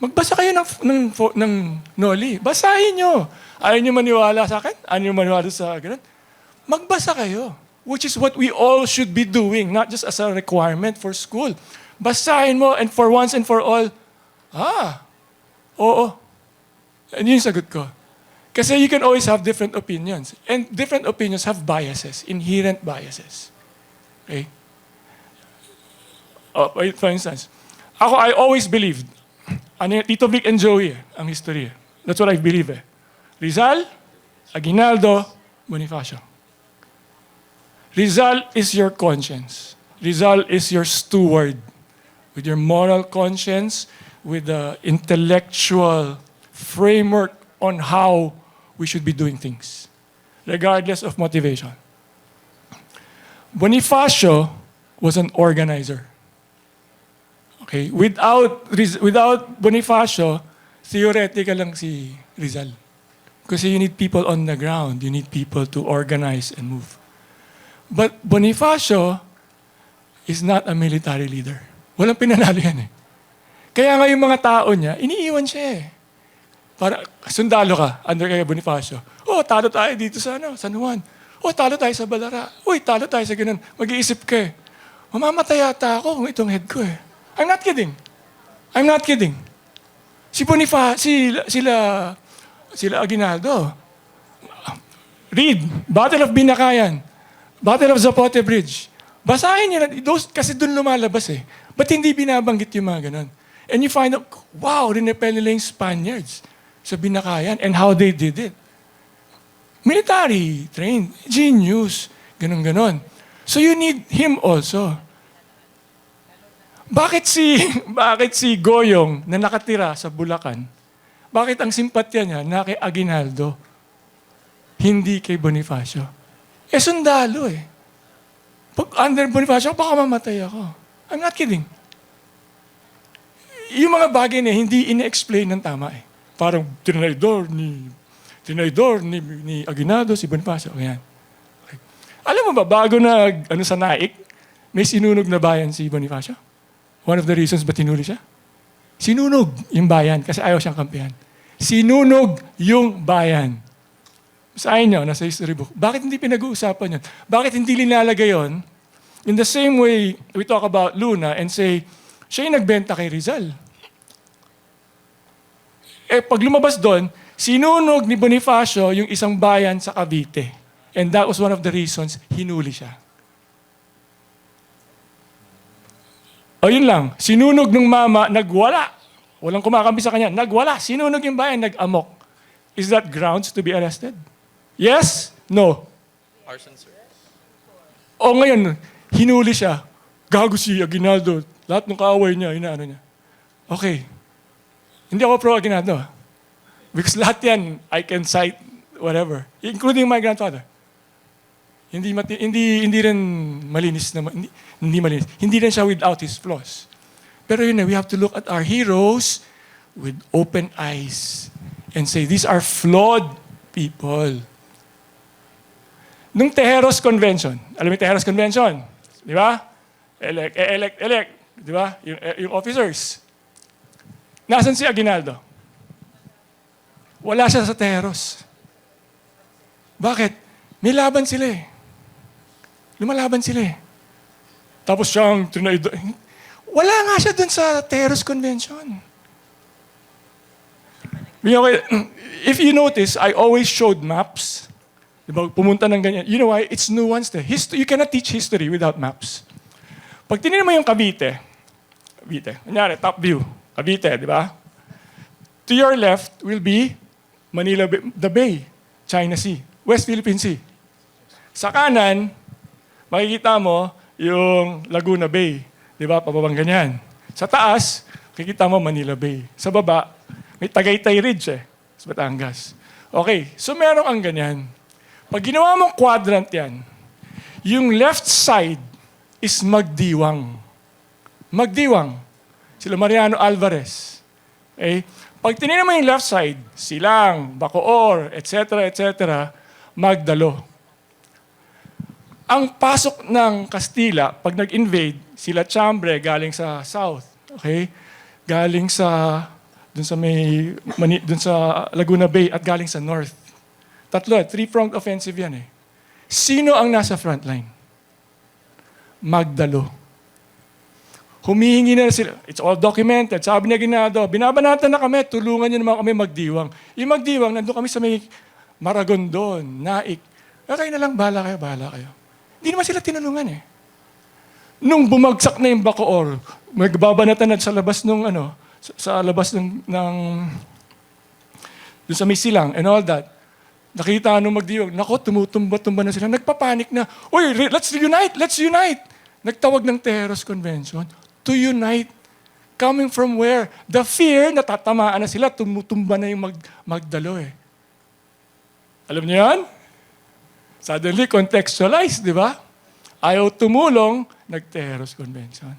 magbasa kayo ng Noli. Basahin nyo. Ayaw nyo maniwala sa akin? Ayaw nyo maniwala sa ganun? Magbasa kayo. Which is what we all should be doing, not just as a requirement for school. Basahin mo, and for once and for all, oo. And yun yung sagot ko. Kasi you can always have different opinions. And different opinions have biases, inherent biases. Okay? For instance, I always believed, Tito Vic and Joey, ang history. That's what I believe eh. Rizal, Aguinaldo, Bonifacio. Rizal is your conscience. Rizal is your steward. With your moral conscience, with the intellectual framework on how we should be doing things, regardless of motivation. Bonifacio was an organizer. Okay? Without Bonifacio, theoretical lang si Rizal. Kasi you need people on the ground. You need people to organize and move. But Bonifacio is not a military leader. Walang pinanalo yan eh. Kaya nga yung mga tao niya, iniiwan siya eh. Para, sundalo ka, under kay Bonifacio. Oh, talo tayo dito sa San Juan. Oh, talo tayo sa Balara. Uy, talo tayo sa ganun. Mag-iisip ka eh. Mamamatay yata ako kung itong head ko eh. I'm not kidding. I'm not kidding. Si Bonifacio, sila Aguinaldo. Read, Battle of Binakayan, Battle of Zapote Bridge. Basahin niyo na, kasi doon lumalabas eh. Ba't hindi binabanggit yung mga ganun? And you find out, wow, rinepel nila yung Spaniards sa Binakayan and how they did it. Military trained, genius, ganun-ganon. So you need him also. Bakit si Goyong na nakatira sa Bulacan, bakit ang simpatya niya na kay Aguinaldo, hindi kay Bonifacio? Eh, sundalo eh. Pag under Bonifacio, baka mamatay ako. I'm not kidding. Yung mga bagay na hindi ine-explain ng tama eh. Parang tinaydor ni Aguinaldo, si Bonifacio. Ayan. Okay. Alam mo ba, bago sa Naik, may sinunog na bayan si Bonifacio? One of the reasons ba't tinuli siya? Sinunog yung bayan kasi ayaw siyang kampihan. Sinunog yung bayan. Sa inyo, nasa history book. Bakit hindi pinag-uusapan yun? Bakit hindi linalagay yun? In the same way, we talk about Luna and say, siya yung nagbenta kay Rizal. Eh, pag lumabas doon, sinunog ni Bonifacio yung isang bayan sa Cavite. And that was one of the reasons hinuli siya. O yun lang, sinunog ng mama, nagwala. Walang kumakampi sa kanya, nagwala. Sinunog yung bayan, nag-amok. Is that grounds to be arrested? Yes? No? Arson, sir. O ngayon, hinuli siya. Gago si Aguinaldo. Lahat ng kaaway niya, inaano niya. Okay. Hindi ako pro-Aguinaldo. Because lahat yan, I can cite whatever. Including my grandfather. Hindi rin malinis na hindi malinis. Hindi rin siya without his flaws. Pero yun na, we have to look at our heroes with open eyes and say, these are flawed people. Nung Tejeros Convention, alam mo yung Tejeros Convention? Di ba? Elect. Di ba? Yung officers. Nasaan si Aguinaldo? Wala siya sa terrace. Bakit? May laban sila eh. Lumalaban sila eh. Tapos siyang tinaido. Wala nga siya dun sa terrace convention. Okay, if you notice, I always showed maps. Diba, pumunta ng ganyan. You know why? It's nuanced eh. You cannot teach history without maps. Pag tinignan mo yung Cavite, kunyari, top view, Cavite, di ba? To your left will be Manila Bay, the Bay, China Sea, West Philippine Sea. Sa kanan, makikita mo yung Laguna Bay, di ba? Pababang ganyan. Sa taas, makikita mo Manila Bay. Sa baba, may Tagaytay Ridge eh, sa Batangas. Okay, so meron ang ganyan. Pag ginawa mong quadrant yan, yung left side is Magdiwang. Magdiwang. Sila Mariano Alvarez. Okay? Pag tinignan mo yung left side, Silang, Bacoor, etc., Magdalo. Ang pasok ng Kastila, pag nag-invade, sila Chambre galing sa south. Okay? Galing sa dun sa Laguna Bay at galing sa north. Tatlo, three-pronged offensive yan eh. Sino ang nasa frontline? Magdalo. Humihingi na sila. It's all documented. Sabi ni Aguinaldo, binabanatan na kami, tulungan niyo naman kami magdiwang. Yung magdiwang, nandun kami sa may Maragondon, Naik. Okay na lang, bahala kayo. Hindi naman sila tinulungan eh. Nung bumagsak na yung Bacoor, magbabanatan na sa labas nung sa labas ng dun sa may Silang and all that. Nakita nung magdiwang, nako, tumutumba-tumba na sila. Nagpapanik na, uy, let's unite! Nagtawag ng terrorist convention to unite. Coming from where? The fear, natatamaan na sila, tumutumba na yung Magdalo eh. Alam niyo yan? Suddenly, contextualized, di ba? Ayaw tumulong, nag-terrorist convention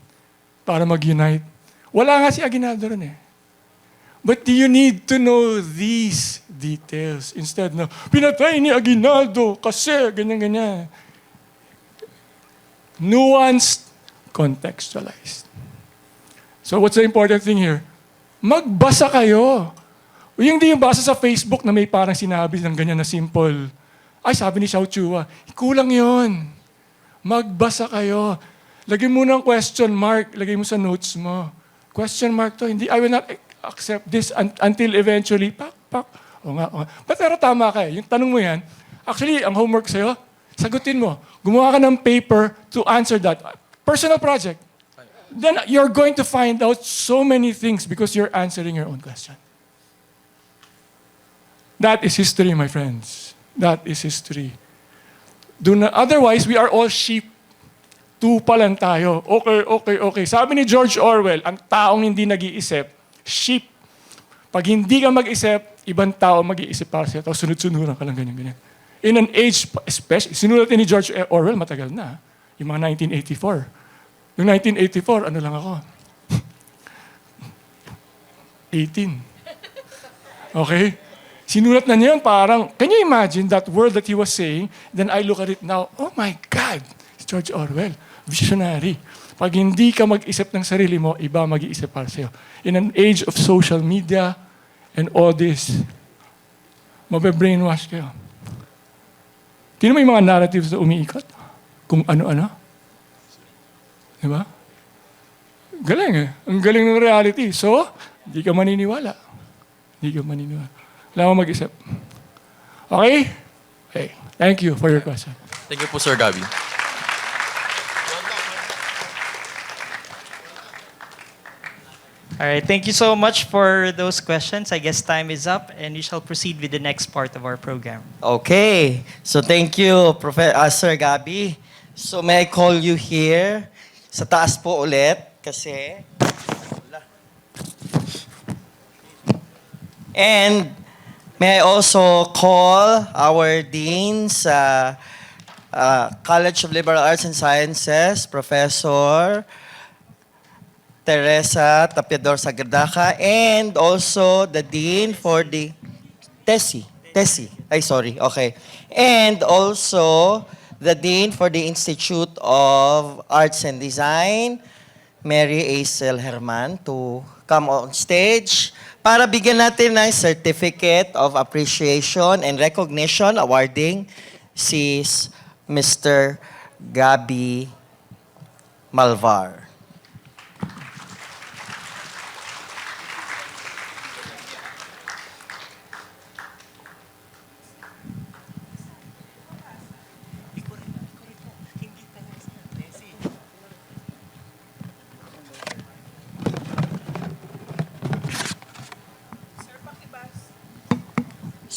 para mag-unite. Wala nga si Aguinaldo ron eh. But do you need to know these details instead na pinatay ni Aguinaldo kasi ganyan-ganyan. Nuanced, contextualized. So what's the important thing here? Magbasa kayo. Yung di yung basa sa Facebook na may parang sinabi ng ganyan na simple. Ay, sabi ni Xiao Chua, kulang yon. Magbasa kayo. Lagay mo ng question mark, lagay mo sa notes mo. Question mark to, hindi, I will not accept this until eventually, pak. O nga. Pero tama ka eh. Yung tanong mo yan, actually, ang homework sa'yo, sagutin mo. Gumawa ka ng paper to answer that. Personal project. Then you're going to find out so many things because you're answering your own question. That is history, my friends. That is history. Otherwise, we are all sheep. Tupa lang tayo. Okay. Sabi ni George Orwell, ang taong hindi nag-iisip, sheep. Pag hindi ka mag-isip, ibang tao mag-iisip para sa'yo. Tapos sunod-sunuran ka lang ganyan. In an age, especially, sinulat ni George Orwell, matagal na. Yung mga 1984. Yung 1984, ano lang ako? 18. Okay? Sinulat na niya yun parang, can you imagine that word that he was saying? Then I look at it now, oh my God, it's George Orwell. Visionary. Pag hindi ka mag-isip ng sarili mo, iba mag-iisip para sa'yo. In an age of social media and all this, mabe-brainwash kayo. Tingnan mo yung mga narratives na umiikot? Kung ano-ano. Diba? Galing eh. Ang galing ng reality. So, hindi ka maniniwala. Wala mo mag-isip. Okay? Okay. Thank you for your question. Thank you po, Sir Gabby. All right, thank you so much for those questions. I guess time is up and we shall proceed with the next part of our program. Okay. So thank you, Sir Gabby. So may I call you here? Sa taas po ulit kasi... And may I also call our Dean sa College of Liberal Arts and Sciences, Professor Teresa Tapiador Sagadaca, and also the Dean for the Tessie. Okay. And also the Dean for the Institute of Arts and Design, Mary Acel Herman, to come on stage para bigyan natin ng Certificate of Appreciation and Recognition awarding si Mr. Gabi Malvar.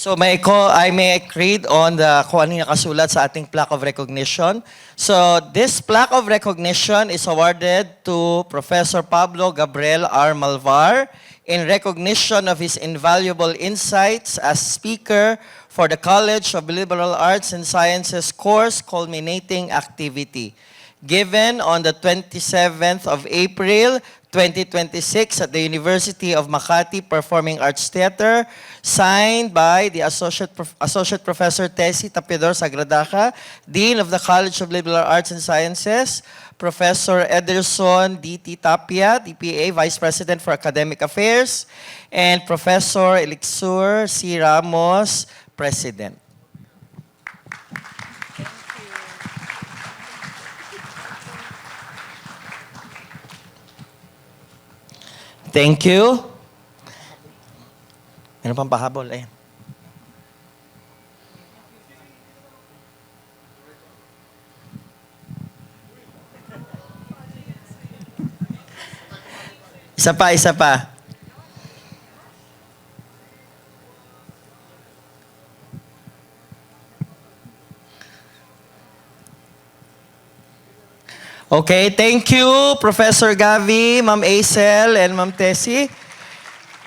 So I may read on kung ano yung nakasulat sa ating plaque of recognition. So this plaque of recognition is awarded to Professor Pablo Gabriel R. Malvar in recognition of his invaluable insights as speaker for the College of Liberal Arts and Sciences course culminating activity, given on the 27th of April, 2026 at the University of Makati Performing Arts Theater, signed by the Associate Professor Tessie Tapidor Sagradaca, Dean of the College of Liberal Arts and Sciences, Professor Ederson D.T. Tapia, DPA, Vice President for Academic Affairs, and Professor Elixir C. Ramos, President. Thank you. Meron pang pahabol. Ayan. Isa pa. Okay, thank you, Professor Gavi, Ma'am Acel, and Ma'am Tessie.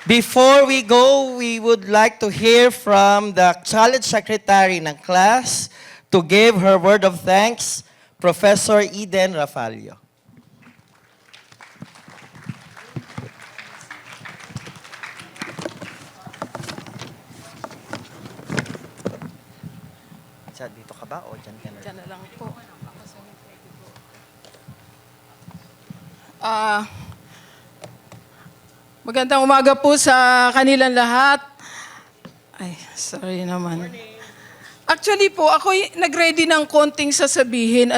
Before we go, we would like to hear from the College Secretary ng class to give her word of thanks, Professor Eden Rafalio. Dito ka ba o dyan ka na? Diyan na lang po. Magandang umaga po sa kanilang lahat. Ay, sorry naman. Actually po, ako nag-ready ng konting sasabihin,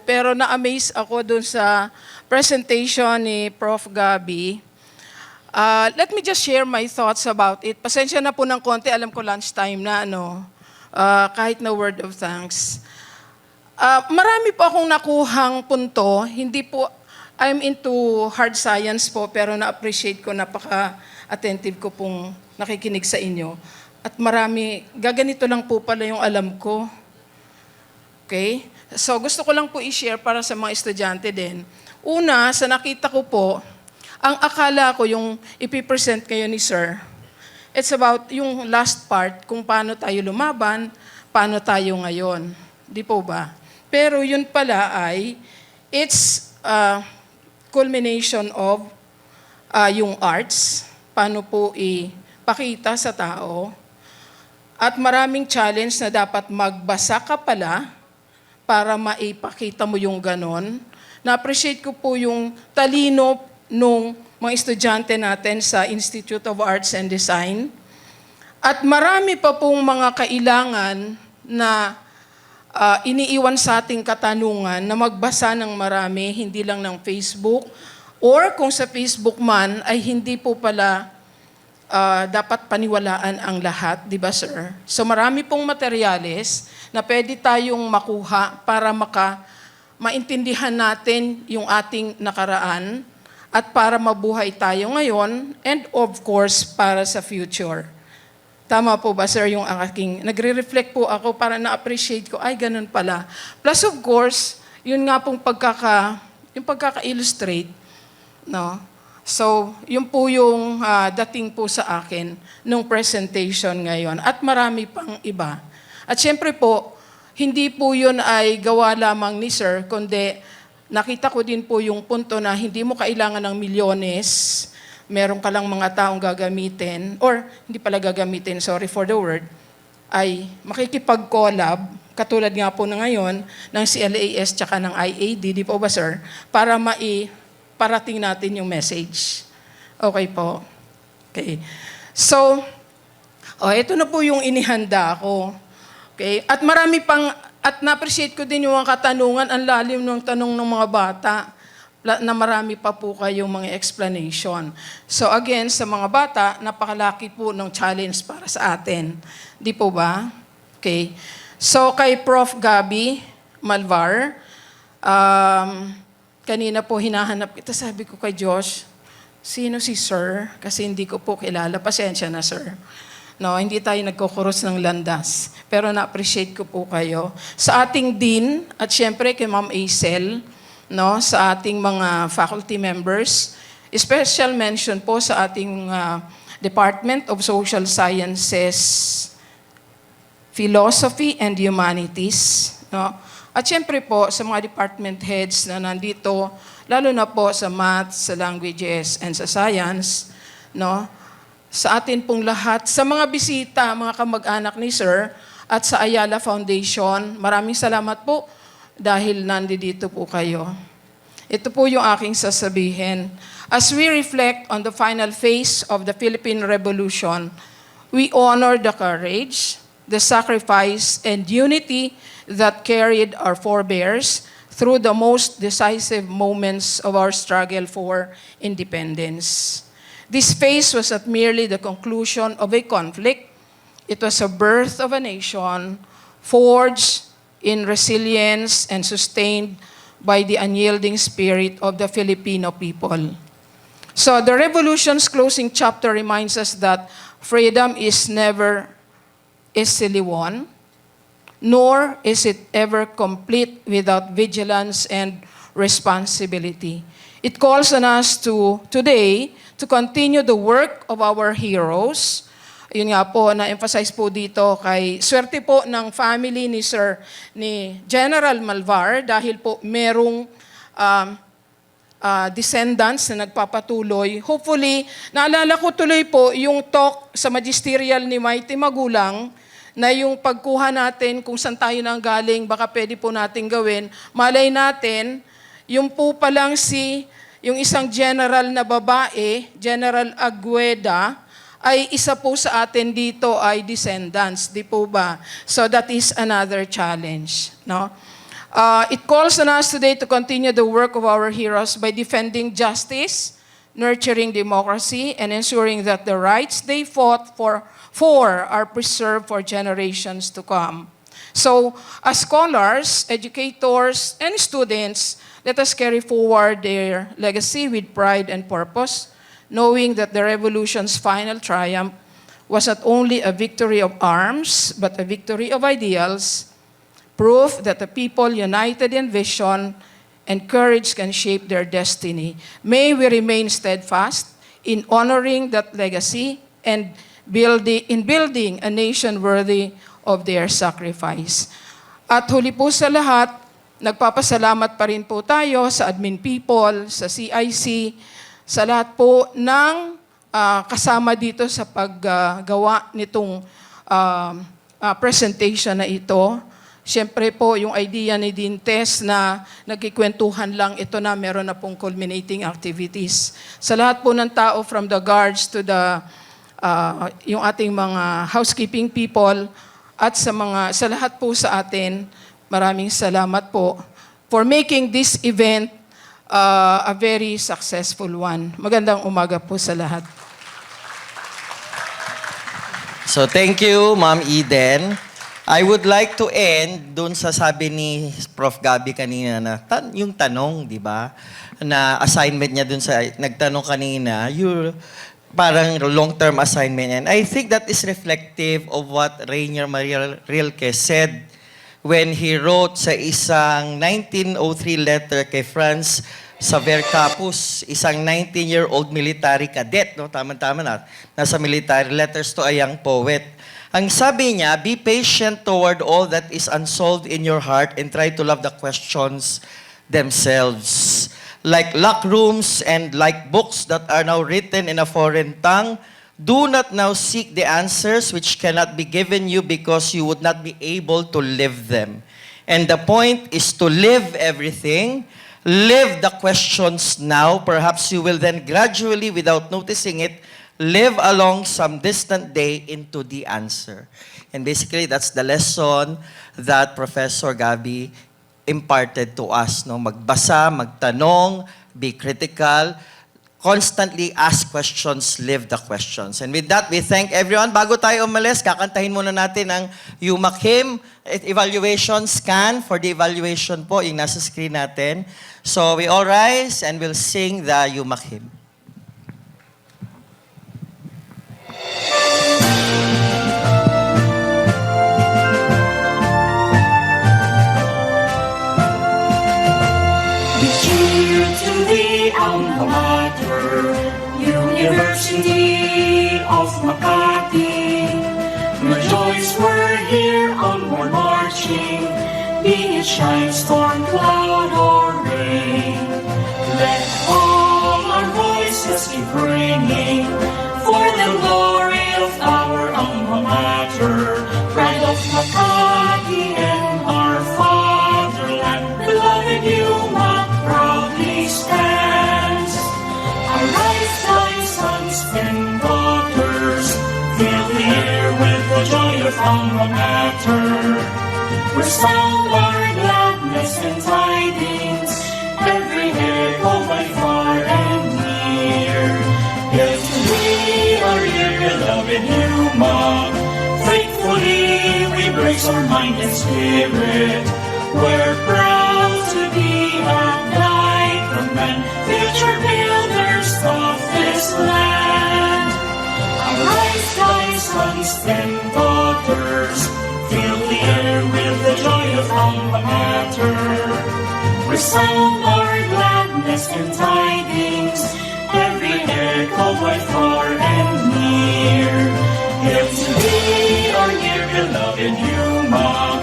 pero na-amaze ako dun sa presentation ni Prof. Gabi. Let me just share my thoughts about it. Pasensya na po ng konti, alam ko lunchtime na, kahit na word of thanks. Marami po akong nakuhang punto, hindi po I'm into hard science po, pero na-appreciate ko, napaka-attentive ko pong nakikinig sa inyo. At gaganito lang po pala yung alam ko. Okay? So gusto ko lang po i-share para sa mga estudyante din. Una, sa nakita ko po, ang akala ko yung ipipresent kayo ni Sir, it's about yung last part, kung paano tayo lumaban, paano tayo ngayon. Di po ba? Pero yun pala ay, it's culmination of yung arts, paano po ipakita sa tao, at maraming challenge na dapat magbasa ka pala para maipakita mo yung ganon. Na-appreciate ko po yung talino nung mga estudyante natin sa Institute of Arts and Design. At marami pa pong mga kailangan na iniiwan sa ating katanungan na magbasa ng marami, hindi lang ng Facebook, or kung sa Facebook man ay hindi po pala dapat paniwalaan ang lahat, di ba sir? So marami pong materyales na pwede tayong makuha para maintindihan natin yung ating nakaraan at para mabuhay tayo ngayon and of course para sa future. Tama po ba, sir, yung aking, nagre-reflect po ako para na-appreciate ko, ay, ganun pala. Plus, of course, yun nga pong pagkaka-illustrate, no? So, yun po yung dating po sa akin nung presentation ngayon. At marami pang iba. At syempre po, hindi po yun ay gawa lamang ni sir, kundi nakita ko din po yung punto na hindi mo kailangan ng milyones, meron ka lang mga taong gagamitin, or hindi pala gagamitin, sorry for the word, ay makikipag-collab, katulad nga po na ngayon, ng CLAS tsaka ng IAD, di po ba sir, para parating natin yung message. Okay po. Okay. So, ito na po yung inihanda ko. Okay? At marami pang, at na-appreciate ko din yung mga katanungan, ang lalim ng tanong ng mga bata, na marami pa po kayong mga explanation. So again, sa mga bata, napakalaki po ng challenge para sa atin. Di po ba? Okay. So kay Prof. Gabi Malvar, kanina po hinahanap kita, sabi ko kay Josh, sino si Sir? Kasi hindi ko po kilala. Pasensya na, Sir. No, hindi tayo nagkukuros ng landas. Pero na-appreciate ko po kayo. Sa ating Dean, at syempre kay Ma'am Acel, no, sa ating mga faculty members, special mention po sa ating Department of Social Sciences, Philosophy and Humanities. No? At syempre po sa mga department heads na nandito, lalo na po sa math, sa languages, and sa science, no? Sa atin pong lahat, sa mga bisita, mga kamag-anak ni Sir, at sa Ayala Foundation, maraming salamat po dahil nandito po kayo. Ito po yung aking sasabihin. As we reflect on the final phase of the Philippine Revolution, we honor the courage, the sacrifice, and unity that carried our forebears through the most decisive moments of our struggle for independence. This phase was not merely the conclusion of a conflict, it was a birth of a nation forged in resilience and sustained by the unyielding spirit of the Filipino people. So the revolution's closing chapter reminds us that freedom is never easily won, nor is it ever complete without vigilance and responsibility. It calls on us today to continue the work of our heroes. Yun nga po, na-emphasize po dito kay swerte po ng family ni General Malvar dahil po merong descendants na nagpapatuloy. Hopefully, naalala ko tuloy po yung talk sa magisterial ni Mighty Magulang na yung pagkuha natin kung saan tayo nang galing, baka pwede po natin gawin. Malay natin, yung po palang yung isang general na babae, General Agueda, ay isa po sa atin dito ay descendants, di po ba? So that is another challenge, no? It calls on us today to continue the work of our heroes by defending justice, nurturing democracy, and ensuring that the rights they fought for are preserved for generations to come. So, as scholars, educators, and students, let us carry forward their legacy with pride and purpose, knowing that the revolution's final triumph was not only a victory of arms, but a victory of ideals, proof that the people united in vision and courage can shape their destiny. May we remain steadfast in honoring that legacy and building a nation worthy of their sacrifice. At huli po sa lahat, nagpapasalamat pa rin po tayo sa admin people, sa CIC, sa lahat po ng kasama dito sa paggawa nitong presentation na ito. Siyempre po, yung idea ni Dean Tess na nagkikwentuhan lang, ito na meron na pong culminating activities. Sa lahat po ng tao, from the guards to yung ating mga housekeeping people, at sa lahat po sa atin, maraming salamat po for making this event a very successful one. Magandang umaga po sa lahat. So thank you, Ma'am Eden. I would like to end dun sa sabi ni Prof. Gabi kanina na yung tanong, di ba? Na assignment niya dun sa nagtanong kanina, parang long-term assignment. And I think that is reflective of what Rainier Maria Rilke said when he wrote sa isang 1903 letter kay Franz Xavier Capus, isang 19-year-old military cadet, no? Tama-tama na. Nasa military letters to a young poet. Ang sabi niya, be patient toward all that is unsolved in your heart and try to love the questions themselves. Like locked rooms and like books that are now written in a foreign tongue, do not now seek the answers which cannot be given you because you would not be able to live them. And the point is to live everything. Live the questions now. Perhaps you will then gradually, without noticing it, live along some distant day into the answer. And basically, that's the lesson that Professor Gabby imparted to us. No? Magbasa, magtanong, be critical, constantly ask questions, live the questions. And with that, we thank everyone. Bago tayo umalis, kakantahin muna natin ang UMak hymn, evaluation scan for the evaluation po, yung nasa screen natin. So we all rise and we'll sing the UMak hymn. Alma Mater, University of Makati. Rejoice, we're here onward marching, be it shine, storm, cloud, or rain. Let all our voices keep ringing for the glory of our Alma Mater, pride of Makati and our fatherland, beloved UMak proudly stands. Arise, thy sons and daughters, fill the air with the joy of Alma Mater. Resound our gladness and tidings, every echo by far and near. Yes, we are here, beloved UMak. Faithfully we brace our mind and spirit. We're proud to be at thy command, future builders of this land. Arise, thy sons and daughters, fill the air with the joy of Alma Mater. Resound our gladness and tidings, every echo by far and near. Yes, we are here, beloved UMak.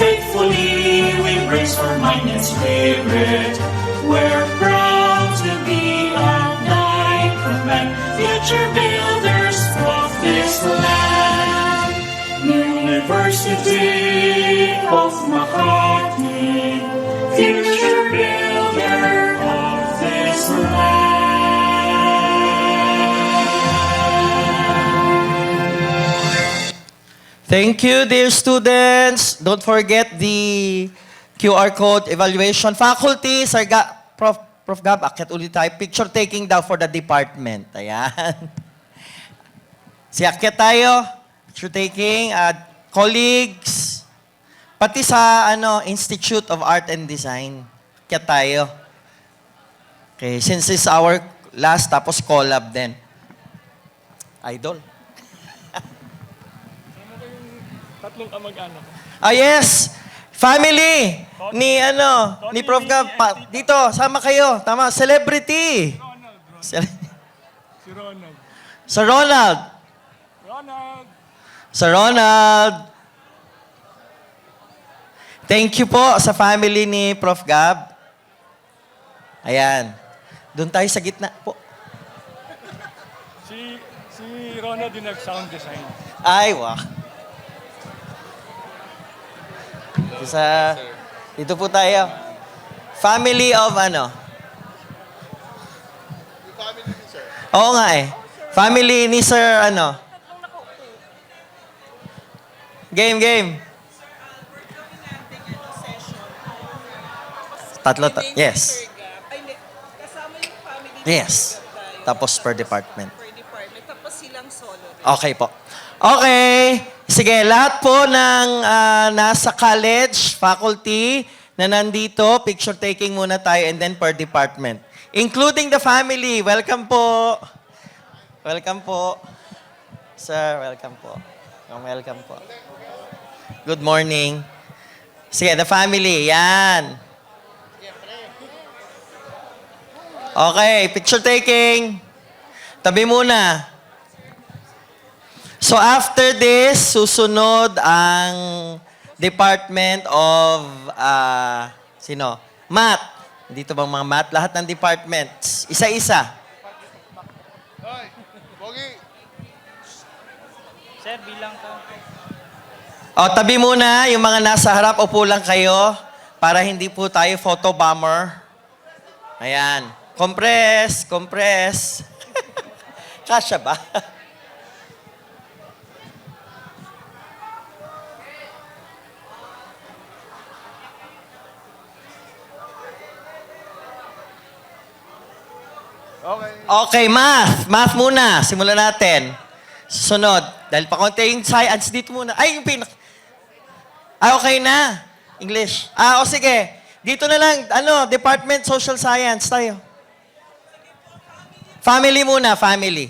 Faithfully we brace our mind and spirit. We're proud to be at thy command, future builders of this land. University of Makati, future builder of this land. Thank you, dear students. Don't forget the QR code evaluation. Faculty, Sir Prof. Gab, akit ulit tayo. Picture taking daw for the department. Ayan. Si akit tayo. Picture taking. Colleagues. Pati sa Institute of Art and Design. Akit tayo. Okay, since it's our last, tapos collab din. Idol. Tatlong kamag-anak. Yes! Family! Ni Prof. Gab. Dito, sama kayo. Tama, celebrity. Si Ronald. Sir Ronald. Ronald! Sir Ronald. Thank you po sa family ni Prof. Gab. Ayan. Doon tayo sa gitna po. Si Ronald din nag-sound design. Ay, wow. Dito po tayo. Family of Oo nga eh. Family ni Sir Game. Yes. Yes. Tapos per department. Tapos silang solo. Okay po. Okay. Sige, lahat po ng nasa college, faculty na nandito, picture taking muna tayo and then per department. Including the family. Welcome po. Welcome po. Sir, welcome po. Welcome po. Good morning. Sige, the family. Yan. Okay, picture taking. Tabi muna. So after this, susunod ang Department of, Math. Dito bang mga math? Lahat ng departments. Isa-isa. Sir, bilang ka. Tabi muna. Yung mga nasa harap, upo lang kayo para hindi po tayo photo bomber. Ayan. Compress. Kasya ba? Okay, math. Math muna. Simulan natin. Susunod. Dahil pa konti yung science dito muna. Ay, yung pinak... Ah, okay na. English. Ah, o sige. Dito na lang, Department Social Science tayo. Family muna, family.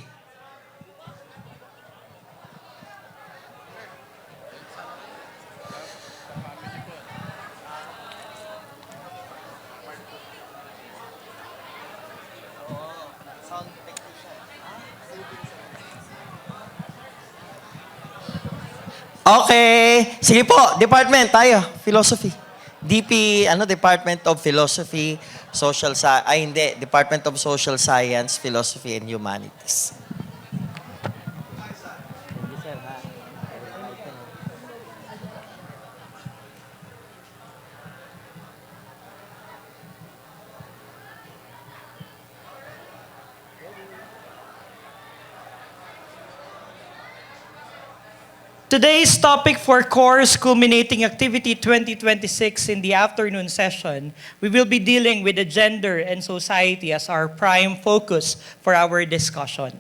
Okay. Sige po, department tayo. Philosophy. Department of Philosophy, Social Science, hindi, Department of Social Science, Philosophy, and Humanities. Today's topic for course Culminating Activity 2026 in the afternoon session, we will be dealing with the gender and society as our prime focus for our discussion.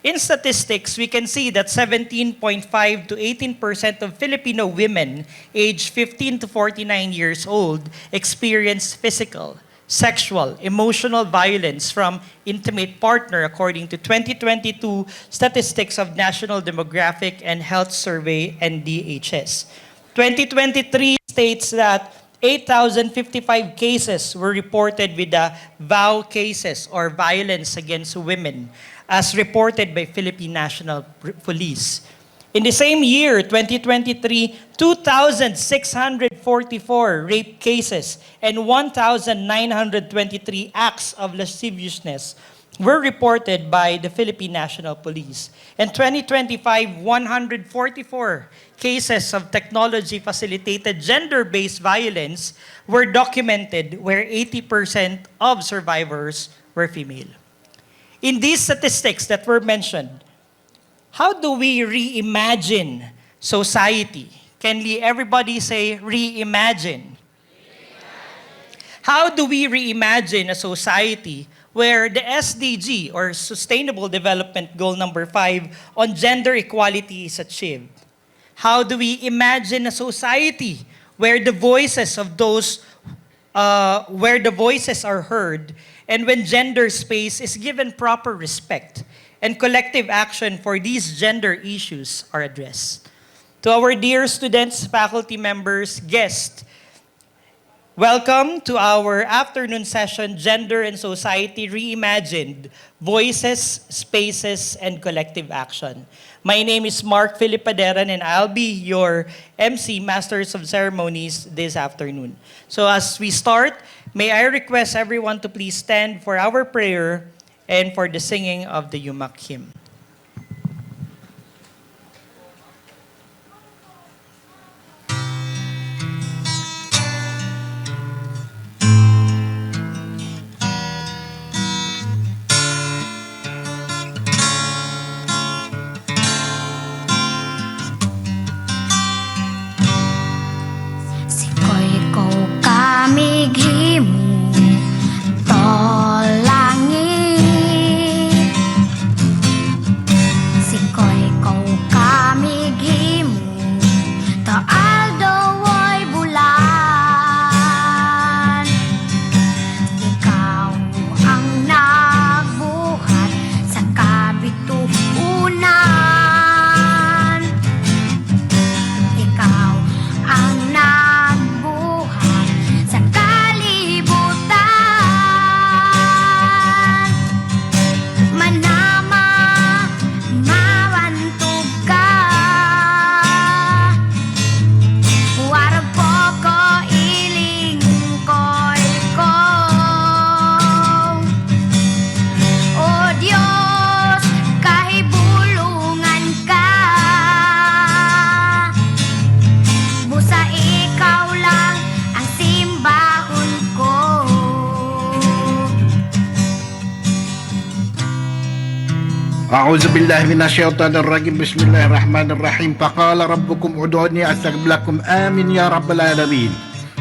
In statistics, we can see that 17.5 to 18% of Filipino women aged 15 to 49 years old experience physical, sexual, emotional violence from intimate partner according to 2022 statistics of National Demographic and Health Survey and DHS. 2023 states that 8,055 cases were reported with the VOW cases or violence against women as reported by Philippine National Police. In the same year, 2023, 2,644 rape cases and 1,923 acts of lasciviousness were reported by the Philippine National Police. In 2025, 144 cases of technology-facilitated gender-based violence were documented where 80% of survivors were female. In these statistics that were mentioned, how do we reimagine society? Can everybody say reimagine? How do we reimagine a society where the SDG or Sustainable Development Goal number 5 on gender equality is achieved? How do we imagine a society where the voices of those are heard and when gender space is given proper respect and collective action for these gender issues are addressed? To our dear students, faculty members, guests, welcome to our afternoon session, Gender and Society Reimagined, Voices, Spaces, and Collective Action. My name is Mark Philip Paderan and I'll be your MC, Masters of Ceremonies, this afternoon. So as we start, may I request everyone to please stand for our prayer and for the singing of the UMak hymn. Sikoy ko kamighimu to langit أعوذ بالله من الشيطان الرجيم بسم الله الرحمن الرحيم فقال ربكم ادعوني أستجب لكم آمين يا رب العالمين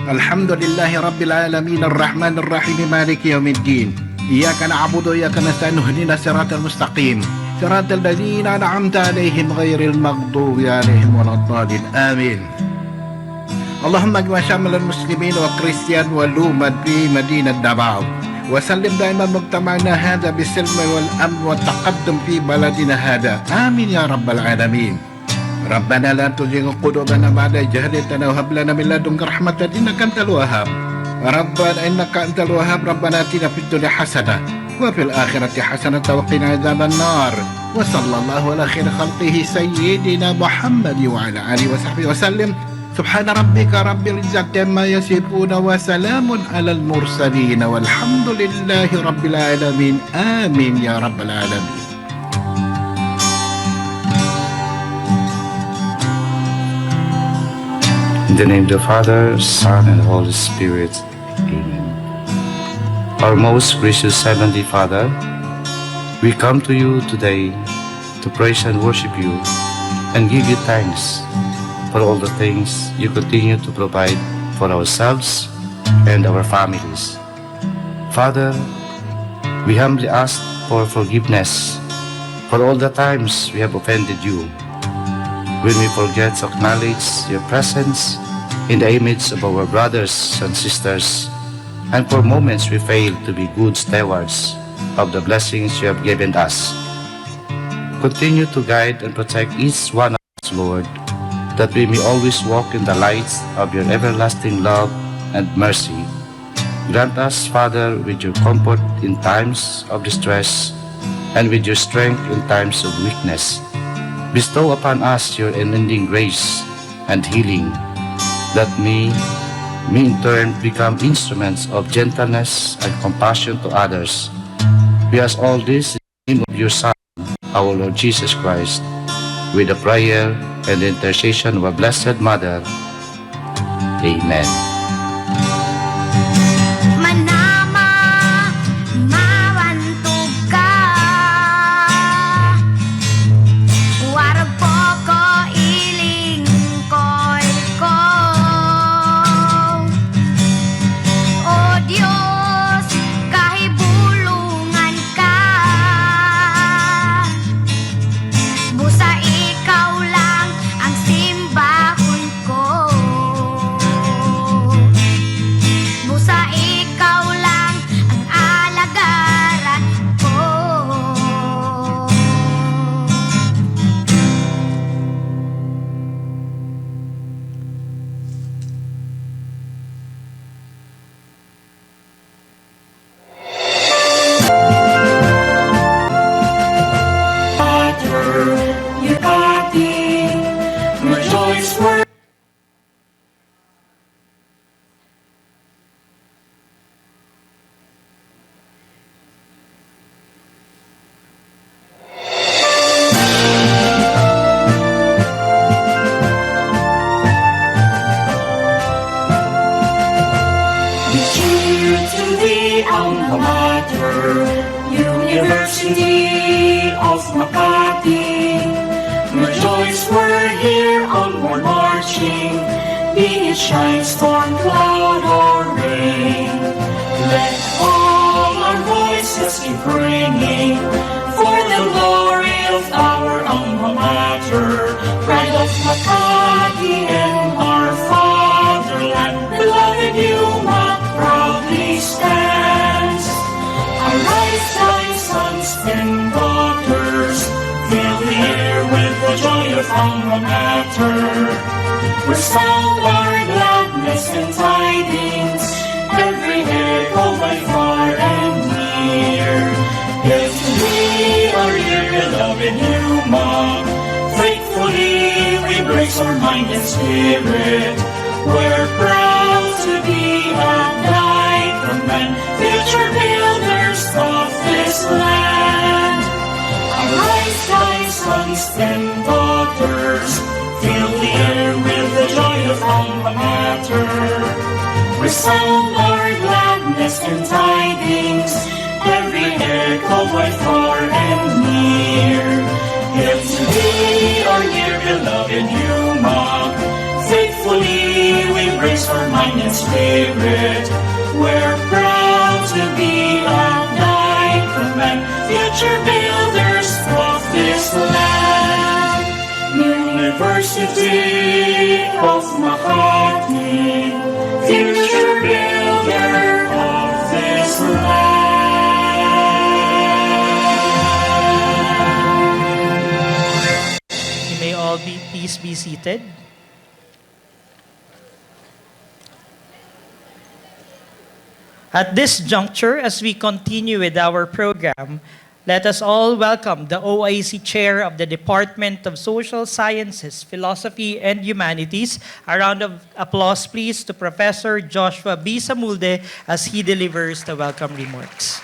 الحمد لله رب العالمين الرحمن الرحيم مالك يوم الدين إياك نعبد وإياك نستعين اهدنا الصراط المستقيم صراط الذين أنعمت عليهم غير المغضوب عليهم ولا الضالين آمين اللهم اجمع شمل المسلمين والكريستيان والأمة في مدينة دباو وسلم دائما مجتمعنا هذا بالسلم والأمن والتقدم في بلدنا هذا آمين يا رب العالمين ربنا لا تزغ قلوبنا بعد إذ هديتنا وهب لنا من لدنك رحمة إنك أنت الوهاب ربنا إنك أنت الوهاب ربنا آتنا في الدنيا حسنة وفي الآخرة حسنة وقنا عذاب النار وصلى الله على خير خلقه سيدنا محمد وعلى آله وصحبه وسلم سبحان ربك رب العزة عما يصفون وسلام على المرسلين والحمد لله رب العالمين آمين يا رب العالمين. In the name of the Father, Son, and Holy Spirit. Amen. Our most gracious Heavenly Father, we come to you today to praise and worship you and give you thanks for all the things you continue to provide for ourselves and our families. Father, we humbly ask for forgiveness for all the times we have offended you, when we forget to acknowledge your presence in the image of our brothers and sisters, and for moments we fail to be good stewards of the blessings you have given us. Continue to guide and protect each one of us, Lord, that we may always walk in the lights of your everlasting love and mercy. Grant us, Father, with your comfort in times of distress and with your strength in times of weakness. Bestow upon us your unending grace and healing, that we may in turn become instruments of gentleness and compassion to others. We ask all this in the name of your Son, our Lord Jesus Christ, with the prayer and the intercession of our Blessed Mother. Amen. Manama, mawantog ka. Warag po ko iling koy ko. O Diyos, kahibulungan ka. Busa ikaw lang ang simbahon ko. Busa ikaw lang ang alagaran ko. Father, Makati, rejoice for cheer to the alma mater, University of Makati. Rejoice, we're here onward marching, be it shine, storm, cloud, or rain. Let all our voices keep ringing for the glory of our alma mater, pride of Makati and our fatherland. Beloved UMak proudly stands. Arise, thy sons and daughters, fill the air with the joy of alma mater. Resound our gladness and tidings, every echo by far and near. Yes, we are here, beloved UMak, faithfully we brace our mind and spirit. We're proud to be at thy command, future builders of this land. Arise, thy sons and daughters, fill the air with the joy of alma mater. Resound our gladness and tidings, every echoed by far and near. Hail to thee, our dear beloved UMak. Faithfully we brace for mind and spirit. We're proud to be at thy command, future builders of this land. University of Makati, future builder of this land. You may all please be seated. At this juncture, as we continue with our program, let us all welcome the OIC Chair of the Department of Social Sciences, Philosophy, and Humanities. A round of applause, please, to Professor Joshua B. Samulde as he delivers the welcome remarks.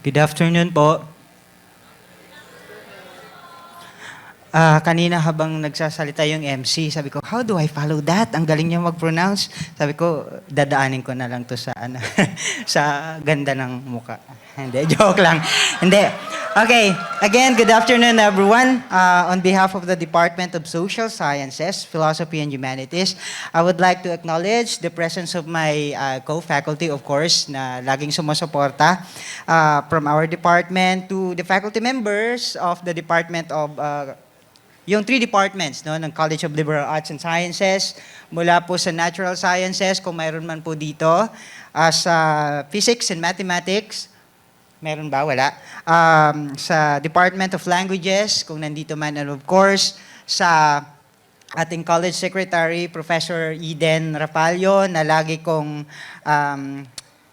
Good afternoon po. Kanina habang nagsasalita yung MC, sabi ko, how do I follow that? Ang galing niya mag-pronounce. Sabi ko, dadaanin ko na lang to sa, sa ganda ng muka. Hindi, joke lang. Hindi. Okay, again, good afternoon everyone. On behalf of the Department of Social Sciences, Philosophy, and Humanities, I would like to acknowledge the presence of my co-faculty, of course, na laging sumusuporta from our department to the faculty members of the Department of yung 3 departments no, ng College of Liberal Arts and Sciences, mula po sa Natural Sciences, kung mayroon man po dito, sa Physics and Mathematics, meron ba? Wala. Sa Department of Languages, kung nandito man, and of course, sa ating College Secretary, Professor Eden Rapallo, na lagi kong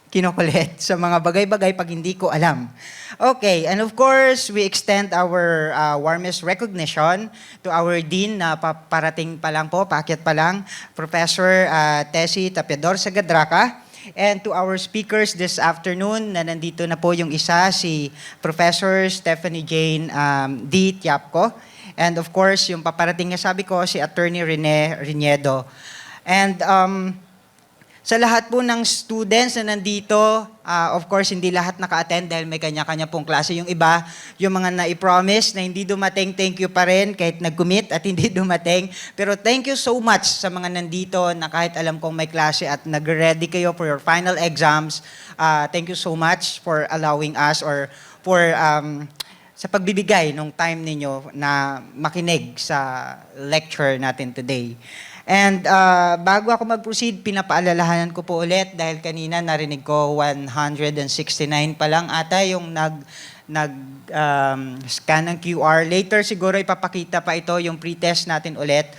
kinukulit sa mga bagay-bagay pag hindi ko alam. Okay, and of course, we extend our warmest recognition to our Dean na parating pa lang po, paakyat pa lang, Professor Tessie Tapiador Sagadraca, and to our speakers this afternoon na nandito na po yung isa, si Professor Stephanie Jane D. Tiapco, and of course, yung paparating na sabi ko, si Attorney Rene Riniedo. And sa lahat po ng students na nandito, of course, hindi lahat naka-attend dahil may kanya-kanya pong klase. Yung iba, yung mga na-promise na hindi dumating, thank you pa rin kahit nag-commit at hindi dumating. Pero thank you so much sa mga nandito na kahit alam kong may klase at nag-ready kayo for your final exams. Thank you so much for allowing us or for sa pagbibigay ng time ninyo na makinig sa lecture natin today. And bago ako mag-proceed, pinapaalalahanan ko po ulit dahil kanina narinig ko 169 pa lang ata yung scan ng QR. Later siguro ipapakita pa ito yung pre-test natin ulit.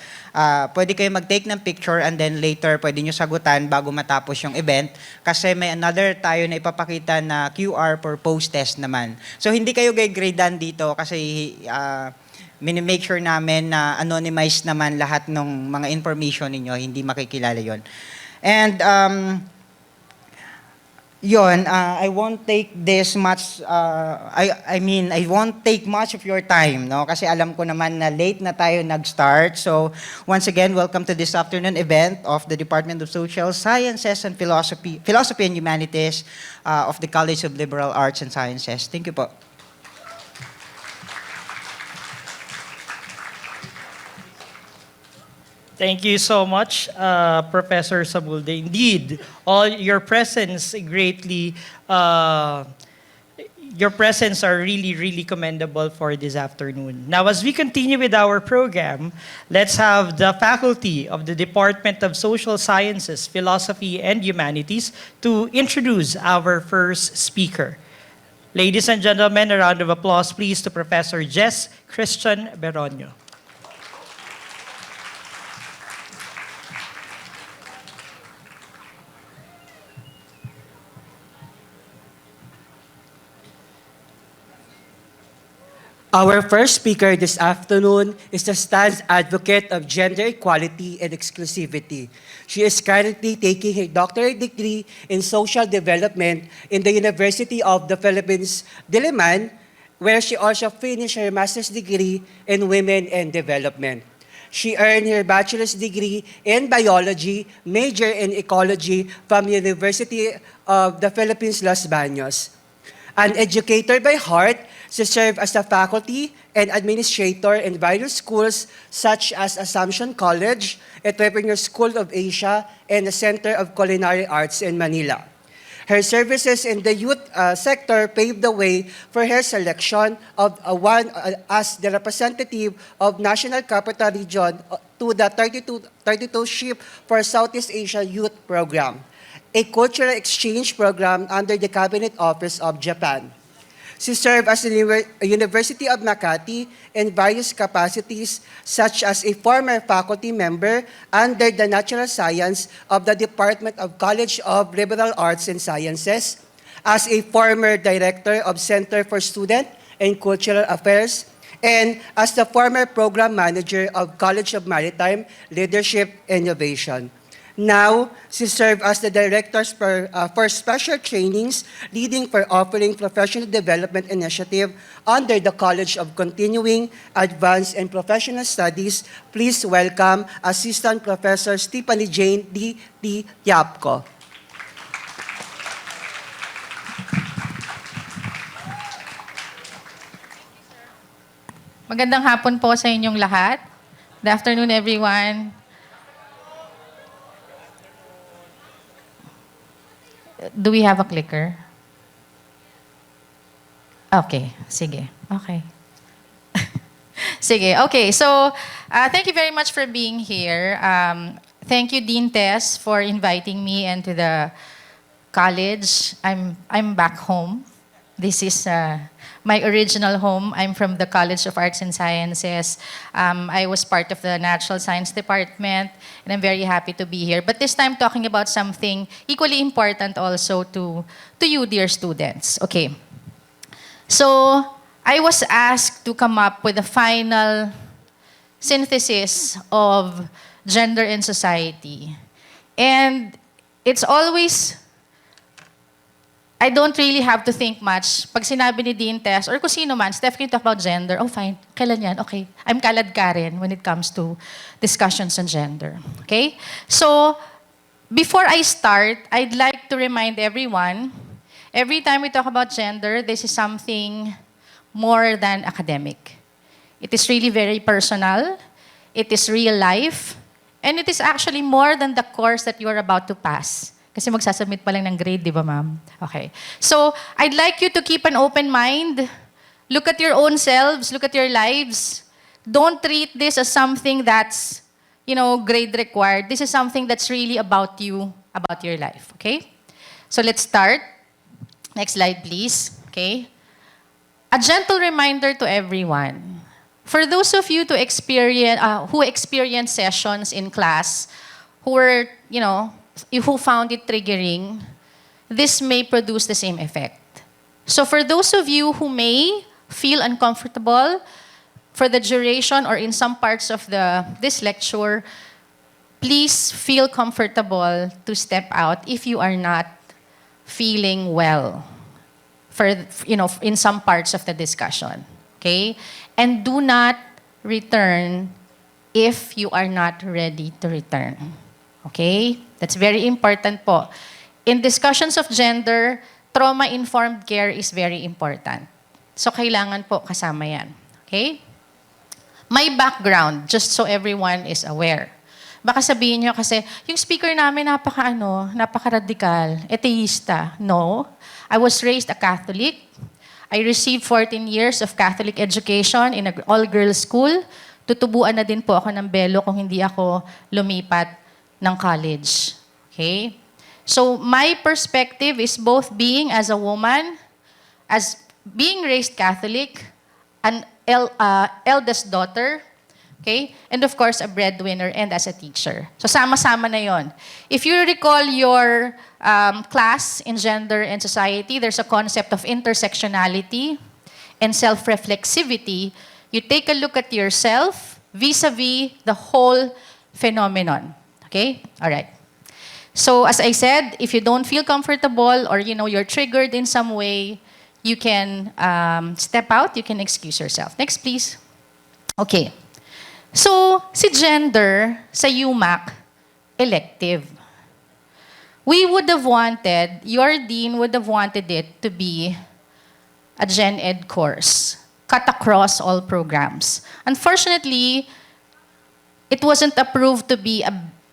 Pwede kayo mag-take ng picture and then later pwede nyo sagutan bago matapos yung event kasi may another tayo na ipapakita na QR for post-test naman. So hindi kayo gradean dito kasi make sure namin na anonymized naman lahat ng mga information ninyo, hindi makikilala yon. And I won't take this much, I won't take much of your time, no? Kasi alam ko naman na late na tayo nag-start. So, once again, welcome to this afternoon event of the Department of Social Sciences and Philosophy and Humanities of the College of Liberal Arts and Sciences. Thank you po. Thank you so much, Professor Samulde. Indeed, your presence are really, really commendable for this afternoon. Now, as we continue with our program, let's have the faculty of the Department of Social Sciences, Philosophy, and Humanities to introduce our first speaker. Ladies and gentlemen, a round of applause, please, to Professor Jess Christian Beronio. Our first speaker this afternoon is the stance advocate of gender equality and exclusivity. She is currently taking her doctorate degree in social development in the University of the Philippines, Diliman, where she also finished her master's degree in women and development. She earned her bachelor's degree in biology, major in ecology from University of the Philippines, Los Baños. An educator by heart, she served as a faculty and administrator in various schools such as Assumption College, Entrepreneur School of Asia, and the Center of Culinary Arts in Manila. Her services in the youth sector paved the way for her selection of as the representative of National Capital Region to the 32 Ship for Southeast Asia Youth Program, a cultural exchange program under the Cabinet Office of Japan. She served as the University of Makati in various capacities, such as a former faculty member under the Natural Science of the Department of College of Liberal Arts and Sciences, as a former director of Center for Student and Cultural Affairs, and as the former program manager of College of Maritime Leadership Innovation. Now, she served as the director for special trainings, leading for offering professional development initiative under the College of Continuing, Advanced, and Professional Studies. Please welcome Assistant Professor Stephanie Jane D. Yapko. Magandang hapon po sa inyong lahat. Good afternoon, everyone. Do we have a clicker? Okay, sige. Okay. Sige, okay. So, thank you very much for being here. Thank you, Dean Tess, for inviting me into the college. I'm back home. This is my original home. I'm from the College of Arts and Sciences. I was part of the Natural Science Department, and I'm very happy to be here. But this time, talking about something equally important also to you, dear students. Okay. So, I was asked to come up with a final synthesis of gender in society. And it's always, I don't really have to think much. Pag sinabi ni Dean Tess, or kung sino man, Steph, can you talk about gender? Oh, fine. Kailan yan? Okay. I'm kalad ka rin when it comes to discussions on gender. Okay? So, before I start, I'd like to remind everyone, every time we talk about gender, this is something more than academic. It is really very personal. It is real life. And it is actually more than the course that you are about to pass. Kasi magsasubmit pa lang ng grade, di ba, ma'am? Okay. So, I'd like you to keep an open mind. Look at your own selves. Look at your lives. Don't treat this as something that's, grade required. This is something that's really about you, about your life. Okay? So, let's start. Next slide, please. Okay? A gentle reminder to everyone. For those of you who experience sessions in class, who were, who found it triggering, this may produce the same effect. So for those of you who may feel uncomfortable for the duration or in some parts of this lecture, please feel comfortable to step out if you are not feeling well in some parts of the discussion. Okay? And do not return if you are not ready to return. Okay? That's very important po. In discussions of gender, trauma-informed care is very important. So, kailangan po kasama yan. Okay? My background, just so everyone is aware. Baka sabihin nyo kasi, yung speaker namin napaka-radical, atheista. No. I was raised a Catholic. I received 14 years of Catholic education in an all-girls school. Tutubuan na din po ako ng belo kung hindi ako lumipat ng college. Okay? So, my perspective is both being as a woman, as being raised Catholic, an eldest daughter, okay? And of course, a breadwinner and as a teacher. So, sama-sama na yon. If you recall your class in Gender and Society, there's a concept of intersectionality and self-reflexivity. You take a look at yourself vis-a-vis the whole phenomenon. Okay? All right. So, as I said, if you don't feel comfortable or, you're triggered in some way, you can step out, you can excuse yourself. Next, please. Okay. So, si gender sa UMak, elective. We would have wanted, your dean would have wanted it to be a Gen Ed course, cut across all programs. Unfortunately, it wasn't approved to be a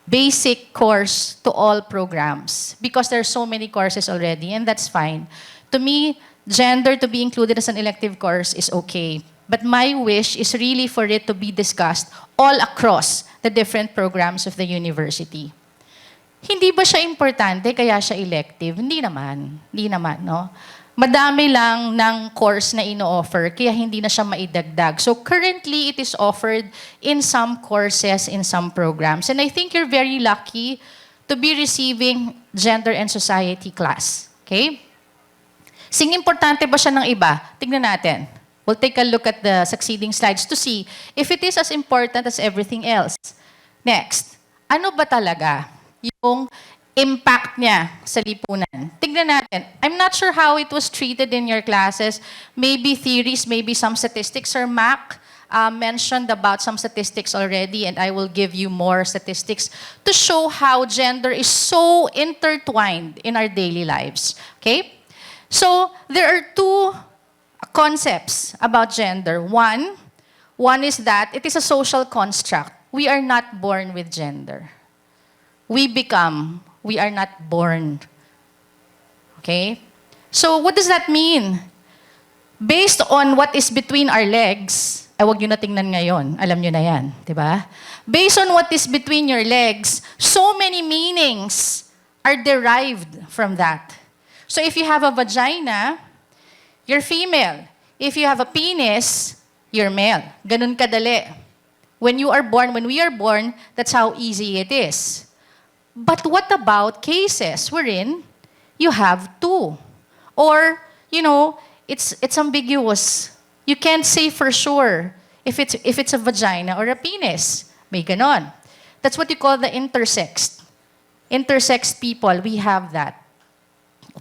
basic course to all programs because there are so many courses already, and that's fine. To me, gender to be included as an elective course is okay. But my wish is really for it to be discussed all across the different programs of the university. Hindi ba siya importante kaya siya elective? Hindi naman. Hindi naman, no? Madami lang ng course na ino-offer, kaya hindi na siya maidagdag. So currently, it is offered in some courses, in some programs. And I think you're very lucky to be receiving Gender and Society class. Okay? Sing importante ba siya ng iba? Tignan natin. We'll take a look at the succeeding slides to see if it is as important as everything else. Next, ano ba talaga yung impact niya sa lipunan? Tignan natin. I'm not sure how it was treated in your classes. Maybe theories, maybe some statistics. Sir Mac mentioned about some statistics already, and I will give you more statistics to show how gender is so intertwined in our daily lives. Okay? So, there are two concepts about gender. One is that it is a social construct. We are not born with gender. We become. We are not born. Okay? So, what does that mean? Based on what is between our legs, wag nyo na tingnan ngayon. Alam nyo na yan. Diba? Based on what is between your legs, so many meanings are derived from that. So, if you have a vagina, you're female. If you have a penis, you're male. Ganun kadali. When we are born, that's how easy it is. But what about cases wherein you have two? Or, it's ambiguous. You can't say for sure if it's a vagina or a penis. May ganon. That's what you call the intersex. Intersex people, we have that.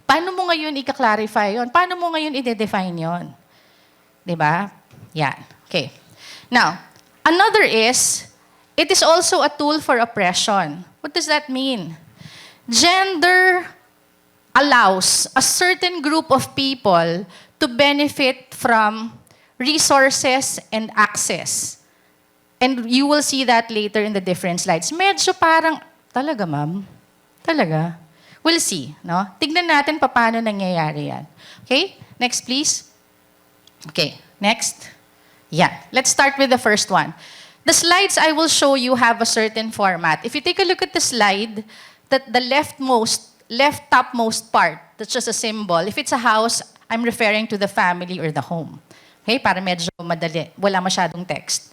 Paano mo ngayon i-clarify yon? Paano mo ngayon i-define yon? Diba? Yan. Okay. Now, another is, it is also a tool for oppression. What does that mean? Gender allows a certain group of people to benefit from resources and access. And you will see that later in the different slides. Medyo parang, talaga ma'am? Talaga? We'll see, no? Tignan natin paano nangyayari yan. Okay? Next, please. Okay, next. Yeah, let's start with the first one. The slides I will show you have a certain format. If you take a look at the slide, the left topmost part, that's just a symbol. If it's a house, I'm referring to the family or the home. Okay, para medyo madali. Wala masyadong text.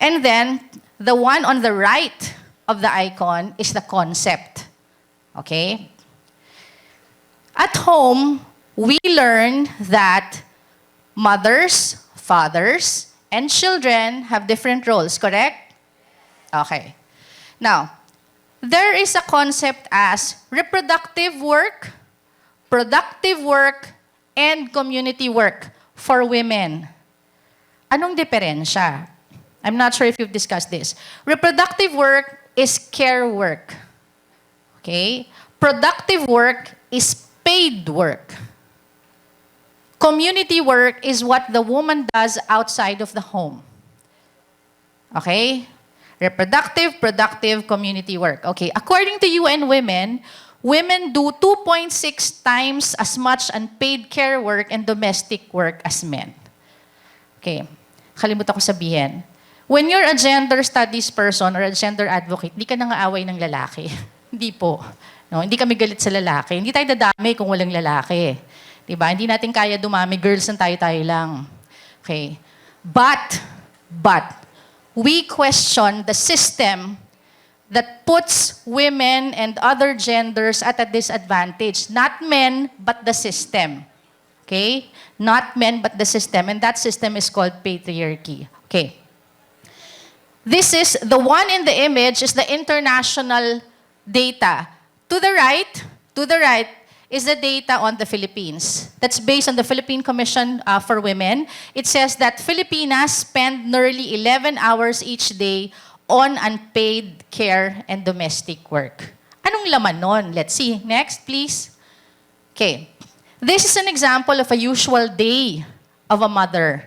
And then, the one on the right of the icon is the concept. Okay? At home, we learn that mothers, fathers, and children have different roles, correct? Okay. Now, there is a concept as reproductive work, productive work, and community work for women. Anong diferensya? I'm not sure if you've discussed this. Reproductive work is care work. Okay? Productive work is paid work. Community work is what the woman does outside of the home. Okay? Reproductive, productive, community work. Okay, according to UN Women, women do 2.6 times as much unpaid care work and domestic work as men. Okay, kalimutan ko sabihin. When you're a gender studies person or a gender advocate, hindi ka nangaaway ng lalaki. Hindi po. No, hindi kami galit sa lalaki. Hindi tayo dadami kung walang lalaki. Diba? Hindi natin kaya dumami. Girls lang tayo lang. Okay. But, we question the system that puts women and other genders at a disadvantage. Not men, but the system. Okay? Not men, but the system. And that system is called patriarchy. Okay. This is, the one in the image is the international data. To the right is the data on the Philippines. That's based on the Philippine Commission for Women. It says that Filipinas spend nearly 11 hours each day on unpaid care and domestic work. Anong laman nun? Let's see. Next, please. Okay. This is an example of a usual day of a mother.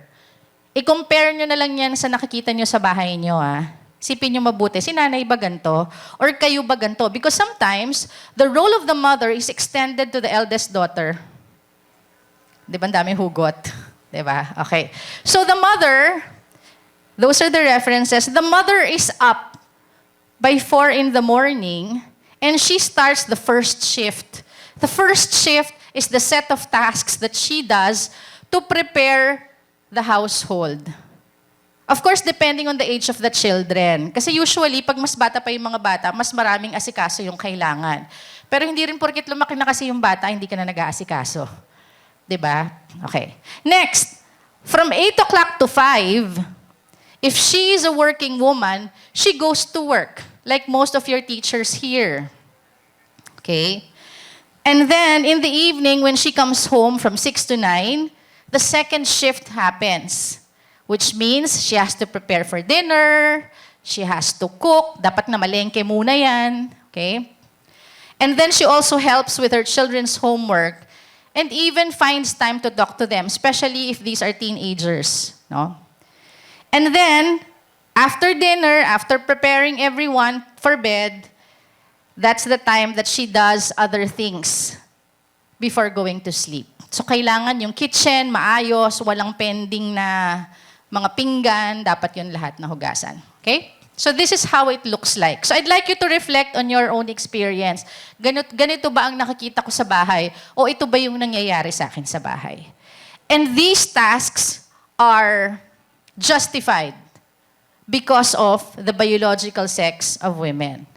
I-compare nyo na lang yan sa nakikita nyo sa bahay nyo, Sipin nyo mabuti, si nanay ba ganito? Or kayo ba ganito? Because sometimes, the role of the mother is extended to the eldest daughter. Di ba, ang dami hugot? Di ba? Okay. So the mother, those are the references. The mother is up by 4 in the morning and she starts the first shift. The first shift is the set of tasks that she does to prepare the household. Of course, depending on the age of the children. Kasi usually, pag mas bata pa yung mga bata, mas maraming asikaso yung kailangan. Pero hindi rin porket lumaki na kasi yung bata, hindi ka na nag-aasikaso. Diba? Okay. Next, from 8 o'clock to 5, if she is a working woman, she goes to work, like most of your teachers here. Okay? And then, in the evening, when she comes home from 6 to 9, the second shift happens. Which means she has to prepare for dinner, she has to cook, dapat na malengke muna yan, okay? And then she also helps with her children's homework and even finds time to talk to them, especially if these are teenagers, no? And then, after dinner, after preparing everyone for bed, that's the time that she does other things before going to sleep. So kailangan yung kitchen, maayos, walang pending na mga pinggan, dapat yun lahat na hugasan. Okay? So this is how it looks like. So I'd like you to reflect on your own experience. Ganito ba ang nakikita ko sa bahay? O ito ba yung nangyayari sa akin sa bahay? And these tasks are justified because of the biological sex of women.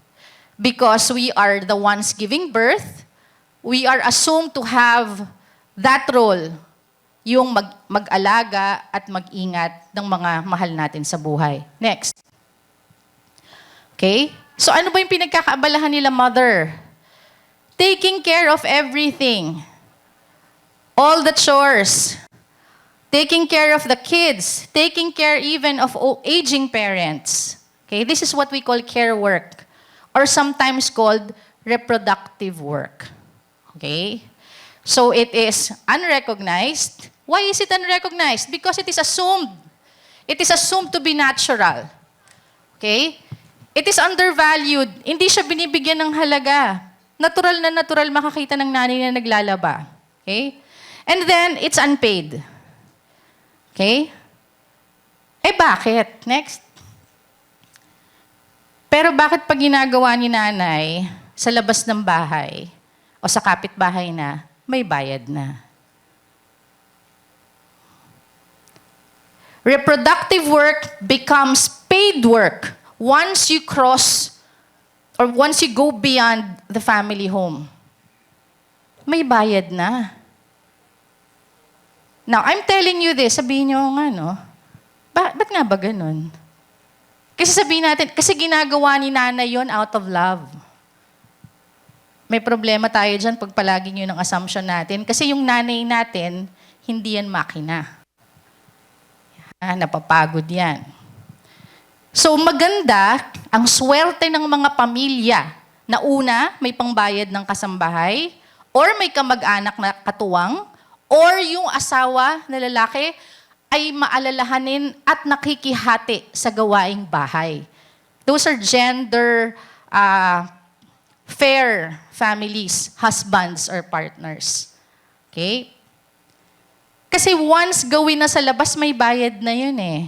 Because we are the ones giving birth, we are assumed to have that role, yung mag-alaga at mag-ingat ng mga mahal natin sa buhay. Next. Okay? So ano ba yung pinagkakaabalahan nila, mother? Taking care of everything. All the chores. Taking care of the kids. Taking care even of aging parents. Okay? This is what we call care work. Or sometimes called reproductive work. Okay? So it is unrecognized. Why is it unrecognized? Because it is assumed. It is assumed to be natural. Okay? It is undervalued. Hindi siya binibigyan ng halaga. Natural na natural makakita ng nanay na naglalaba. Okay? And then, it's unpaid. Okay? Eh bakit? Next. Pero bakit pag ginagawa ni nanay sa labas ng bahay o sa kapitbahay na, may bayad na? Reproductive work becomes paid work once you cross or once you go beyond the family home. May bayad na. Now, I'm telling you this, sabihin nyo nga, no? Ba't nga ba ganun? Kasi sabihin natin, kasi ginagawa ni nanay yon out of love. May problema tayo dyan pag palagi yun ang assumption natin. Kasi yung nanay natin, hindi yan makina. Napapagod yan. So maganda ang swerte ng mga pamilya na una, may pangbayad ng kasambahay, or may kamag-anak na katuwang, or yung asawa na lalaki ay maalalahanin at nakikihati sa gawaing bahay. Those are gender fair families, husbands or partners. Okay? Kasi once gawin na sa labas, may bayad na yun eh.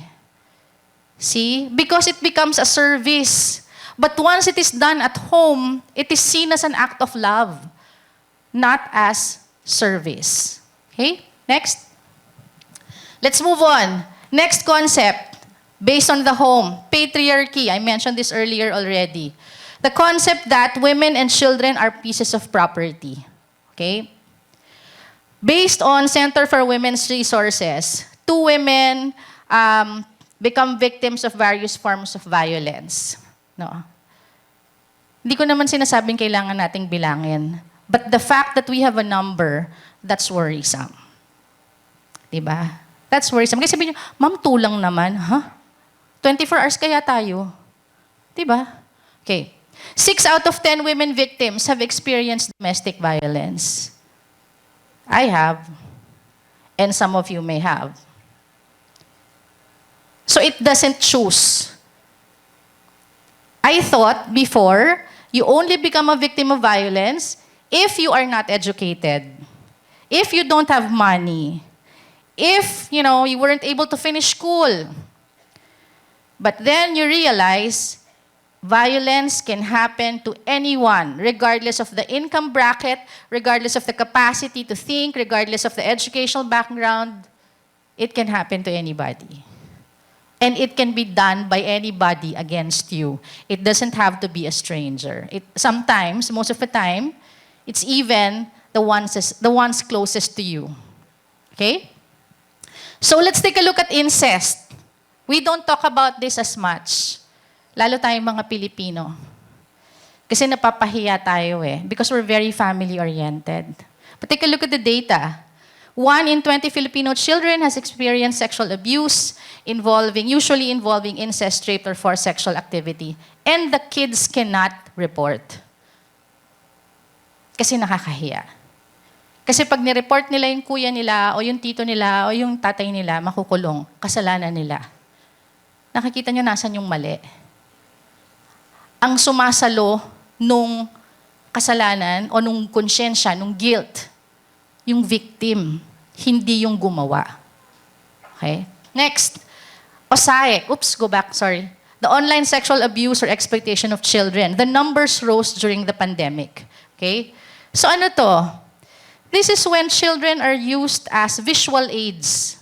See? Because it becomes a service. But once it is done at home, it is seen as an act of love, not as service. Okay? Next. Let's move on. Next concept, based on the home, patriarchy. I mentioned this earlier already. The concept that women and children are pieces of property. Okay? Based on Center for Women's Resources, 2 women become victims of various forms of violence. No? Hindi ko naman sinasabing kailangan nating bilangin. But the fact that we have a number, that's worrisome. Diba? That's worrisome. Kasi sabihin nyo, ma'am, tulang naman. Huh? 24 hours kaya tayo. Diba? Okay. 6 out of 10 women victims have experienced domestic violence. I have. And some of you may have. So it doesn't choose. I thought before, you only become a victim of violence if you are not educated, if you don't have money, if, you weren't able to finish school. But then you realize violence can happen to anyone, regardless of the income bracket, regardless of the capacity to think, regardless of the educational background. It can happen to anybody. And it can be done by anybody against you. It doesn't have to be a stranger. Sometimes, most of the time, it's even the ones closest to you. Okay? So let's take a look at incest. We don't talk about this as much. Lalo tayong mga Pilipino. Kasi napapahiya tayo because we're very family-oriented. But take a look at the data. 1 in 20 Filipino children has experienced sexual abuse usually involving incest, rape, or forced sexual activity. And the kids cannot report. Kasi nakakahiya. Kasi pag nireport nila yung kuya nila, o yung tito nila, o yung tatay nila, makukulong. Kasalanan nila. Nakikita nyo nasan yung mali. Ang sumasalo nung kasalanan o nung konsyensya, nung guilt, yung victim, hindi yung gumawa. Okay? Next, OSAE. The online sexual abuse or exploitation of children. The numbers rose during the pandemic. Okay? So ano to? This is when children are used as visual aids.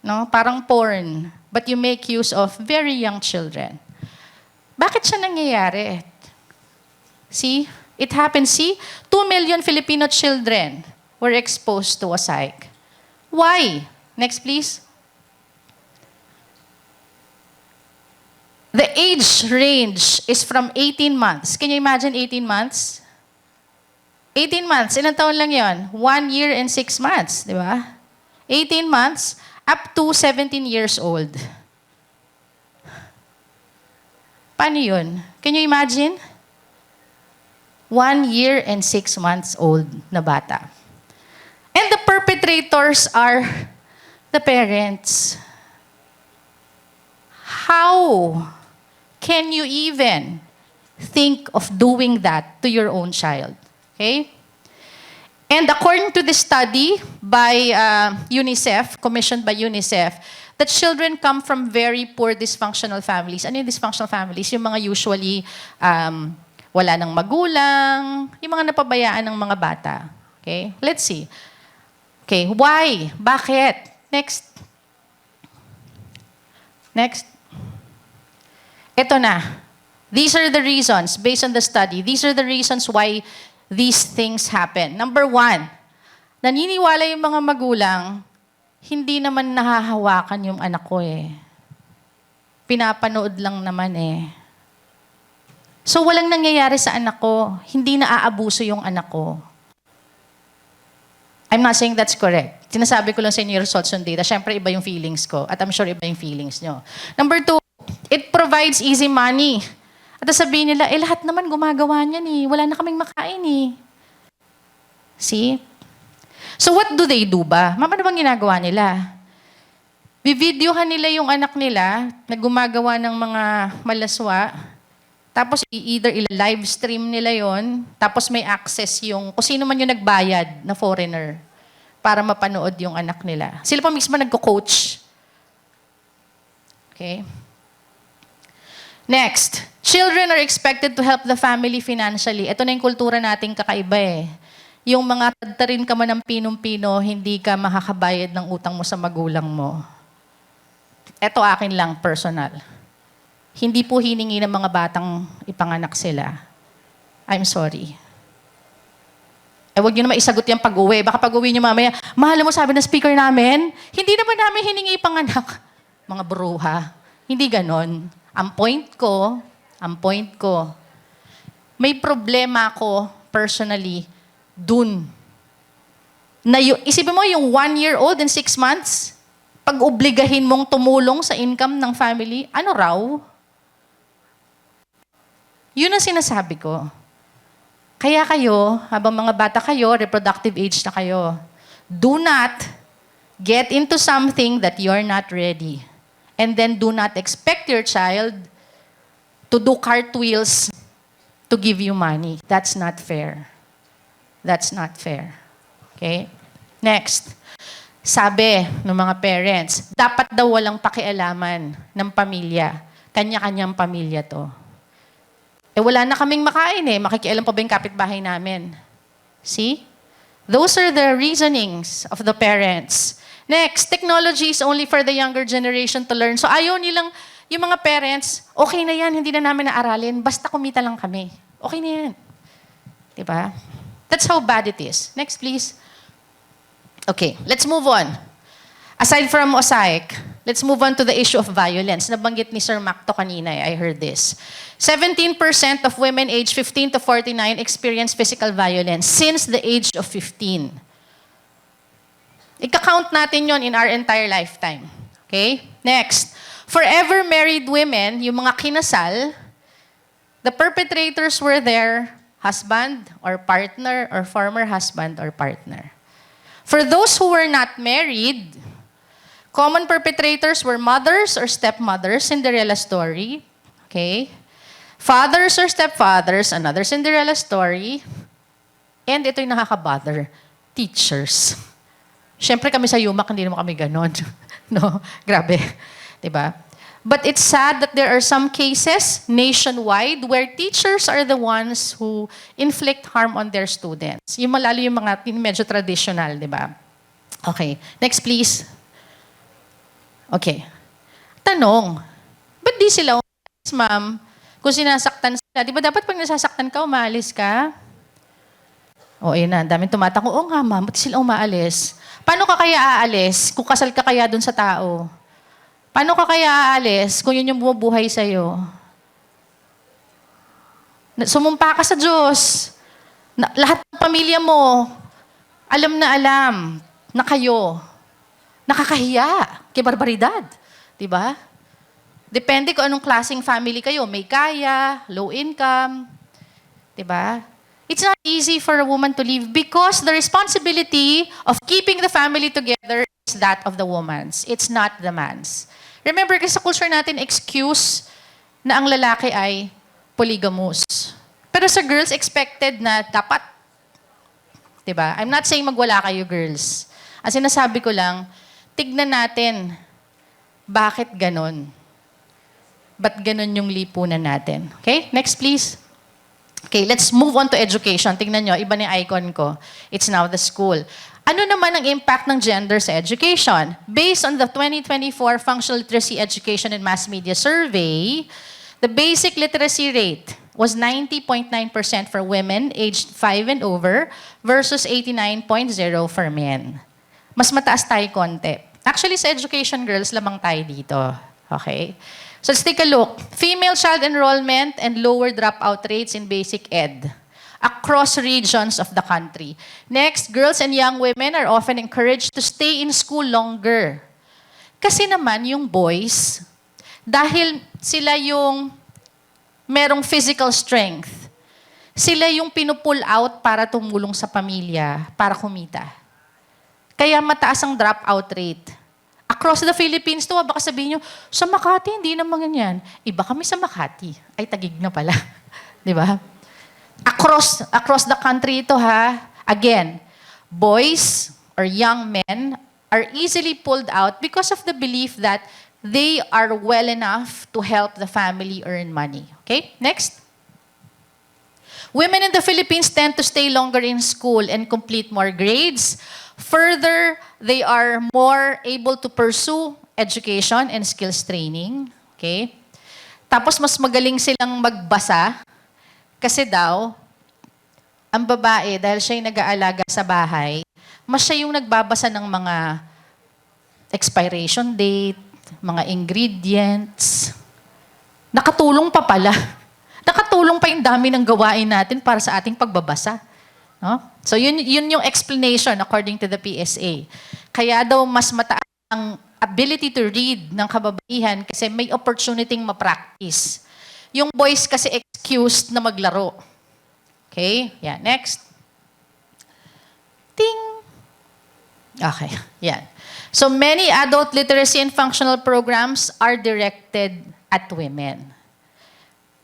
No? Parang porn. But you make use of very young children. Bakit siya nangyayari? See? It happens. See? 2 million Filipino children were exposed to OSAIC. Why? Next, please. The age range is from 18 months. Can you imagine 18 months? 18 months. Ilang taon lang yon? 1 year and 6 months. Di ba? 18 months up to 17 years old. Paano yun? Can you imagine? 1 year and 6 months old na bata. And the perpetrators are the parents. How can you even think of doing that to your own child? Okay? And according to this study by UNICEF, commissioned by UNICEF, that children come from very poor dysfunctional families. Ano yung dysfunctional families? Yung mga usually wala ng magulang, yung mga napabayaan ng mga bata. Okay? Let's see. Okay, why? Bakit? Next. Next. Ito na. These are the reasons, based on the study, these are the reasons why these things happen. Number 1, naniniwala yung mga magulang, hindi naman nahahawakan yung anak ko Pinapanood lang naman So walang nangyayari sa anak ko, hindi naaabuso yung anak ko. I'm not saying that's correct. Sinasabi ko lang sa inyo yung results ng data. Siyempre, iba yung feelings ko. At I'm sure iba yung feelings nyo. Number 2, it provides easy money. At sabihin nila, lahat naman gumagawa niyan Wala na kaming makain See? So what do they do ba? Ano bang ginagawa nila? Bivideohan nila yung anak nila na gumagawa ng mga malaswa. Tapos either i-live stream nila yon, tapos may access yung, kung sino man yung nagbayad na foreigner para mapanood yung anak nila. Sila pa mismo nagko-coach. Okay? Next, children are expected to help the family financially. Ito na yung kultura nating kakaiba Yung mga tadtarin ka man ng pinong-pino, hindi ka makakabayad ng utang mo sa magulang mo. Ito akin lang, personal. Hindi po hiningi ng mga batang ipanganak sila. I'm sorry. Huwag nyo naman isagot yung pag-uwi. Baka pag-uwi nyo mamaya, mahal mo sabi ng speaker namin, hindi naman namin hiningi ipanganak. Mga bruha. Hindi ganon. Ang point ko, may problema ako personally, dun. Isipin mo yung 1-year-old and 6 months, pag obligahin mong tumulong sa income ng family, ano raw? Yun ang sinasabi ko. Kaya kayo, habang mga bata kayo, reproductive age na kayo, do not get into something that you're not ready. And then do not expect your child to do cartwheels to give you money. That's not fair. That's not fair. Okay? Next. Sabi ng mga parents, dapat daw walang pakialaman ng pamilya. Kanya-kanyang pamilya to. Wala na kaming makain makikialam pa ba yung kapitbahay namin? See? Those are the reasonings of the parents. Next, technology is only for the younger generation to learn. So ayaw nilang, yung mga parents, okay na yan, hindi na namin naaralin, basta kumita lang kami. Okay na yan. Diba? That's how bad it is. Next, please. Okay, let's move on. Aside from mosaic, let's move on to the issue of violence. Nabanggit ni Sir Mac to kanina, I heard this. 17% of women aged 15 to 49 experience physical violence since the age of 15. Ika-count natin yon in our entire lifetime. Okay? Next. Forever married women, yung mga kinasal, the perpetrators were their husband or partner or former husband or partner. For those who were not married, common perpetrators were mothers or stepmothers, Cinderella story. Okay? Fathers or stepfathers, another Cinderella story. And ito yung nakaka-bother, teachers. Siyempre kami sa UMak, hindi naman kami ganon. No? Grabe. Diba? But it's sad that there are some cases nationwide where teachers are the ones who inflict harm on their students. Yung malalo yung mga medyo traditional, diba? Okay. Next, please. Okay. Tanong, ba't di sila umalis, ma'am? Kung sinasaktan sila, di ba dapat pag nasasaktan ka, umalis ka? O, yun na, daming tumatango. Oo nga, ma'am, ba't sila umaalis? Paano ka kaya aalis kung kasal ka kaya dun sa tao? Paano ka kaya aalis kung yun yung bumubuhay sa'yo? Sumumpa ka sa Diyos. Lahat ng pamilya mo, alam na kayo. Nakakahiya. Kay barbaridad. Diba? Depende kung anong klaseng family kayo. May kaya, low income. Diba? It's not easy for a woman to leave because the responsibility of keeping the family together is that of the woman's. It's not the man's. Remember, kasi sa culture natin, excuse na ang lalaki ay polygamous. Pero sa girls, expected na dapat. Diba? I'm not saying magwala kayo, girls. Ang sinasabi ko lang, tignan natin, bakit ganon? Ba't ganon yung lipunan natin? Okay? Next, please. Okay, let's move on to education. Tingnan nyo, iba na yung icon ko. It's now the school. Ano naman ang impact ng gender sa education? Based on the 2024 Functional Literacy Education and Mass Media Survey, the basic literacy rate was 90.9% for women aged 5 and over versus 89.0 for men. Mas mataas tayo konti. Actually, sa education, girls, lamang tayo dito. Okay? So let's take a look. Female child enrollment and lower dropout rates in basic ed across regions of the country. Next, girls and young women are often encouraged to stay in school longer. Kasi naman yung boys, dahil sila yung merong physical strength, sila yung pinupull out para tumulong sa pamilya, para kumita. Kaya mataas ang dropout rate. Across the Philippines to, baka sabihin nyo, sa Makati, hindi naman ganyan. Iba kami sa Makati. Ay, Tagig na pala. Di ba? Across the country ito, ha? Again, boys or young men are easily pulled out because of the belief that they are well enough to help the family earn money. Okay? Next. Women in the Philippines tend to stay longer in school and complete more grades. Further, they are more able to pursue education and skills training. Okay? Tapos mas magaling silang magbasa kasi daw, ang babae, dahil siya yung nag-aalaga sa bahay, mas siya yung nagbabasa ng mga expiration date, mga ingredients. Nakatulong pa pala. Nakatulong pa yung dami ng gawain natin para sa ating pagbabasa. No? So yun yung explanation according to the PSA. Kaya daw mas mataas ang ability to read ng kababaihan kasi may opportunity ma-practice. Yung boys kasi excused na maglaro. Okay? Yeah, next. Ting! Okay, yan. So many adult literacy and functional programs are directed at women.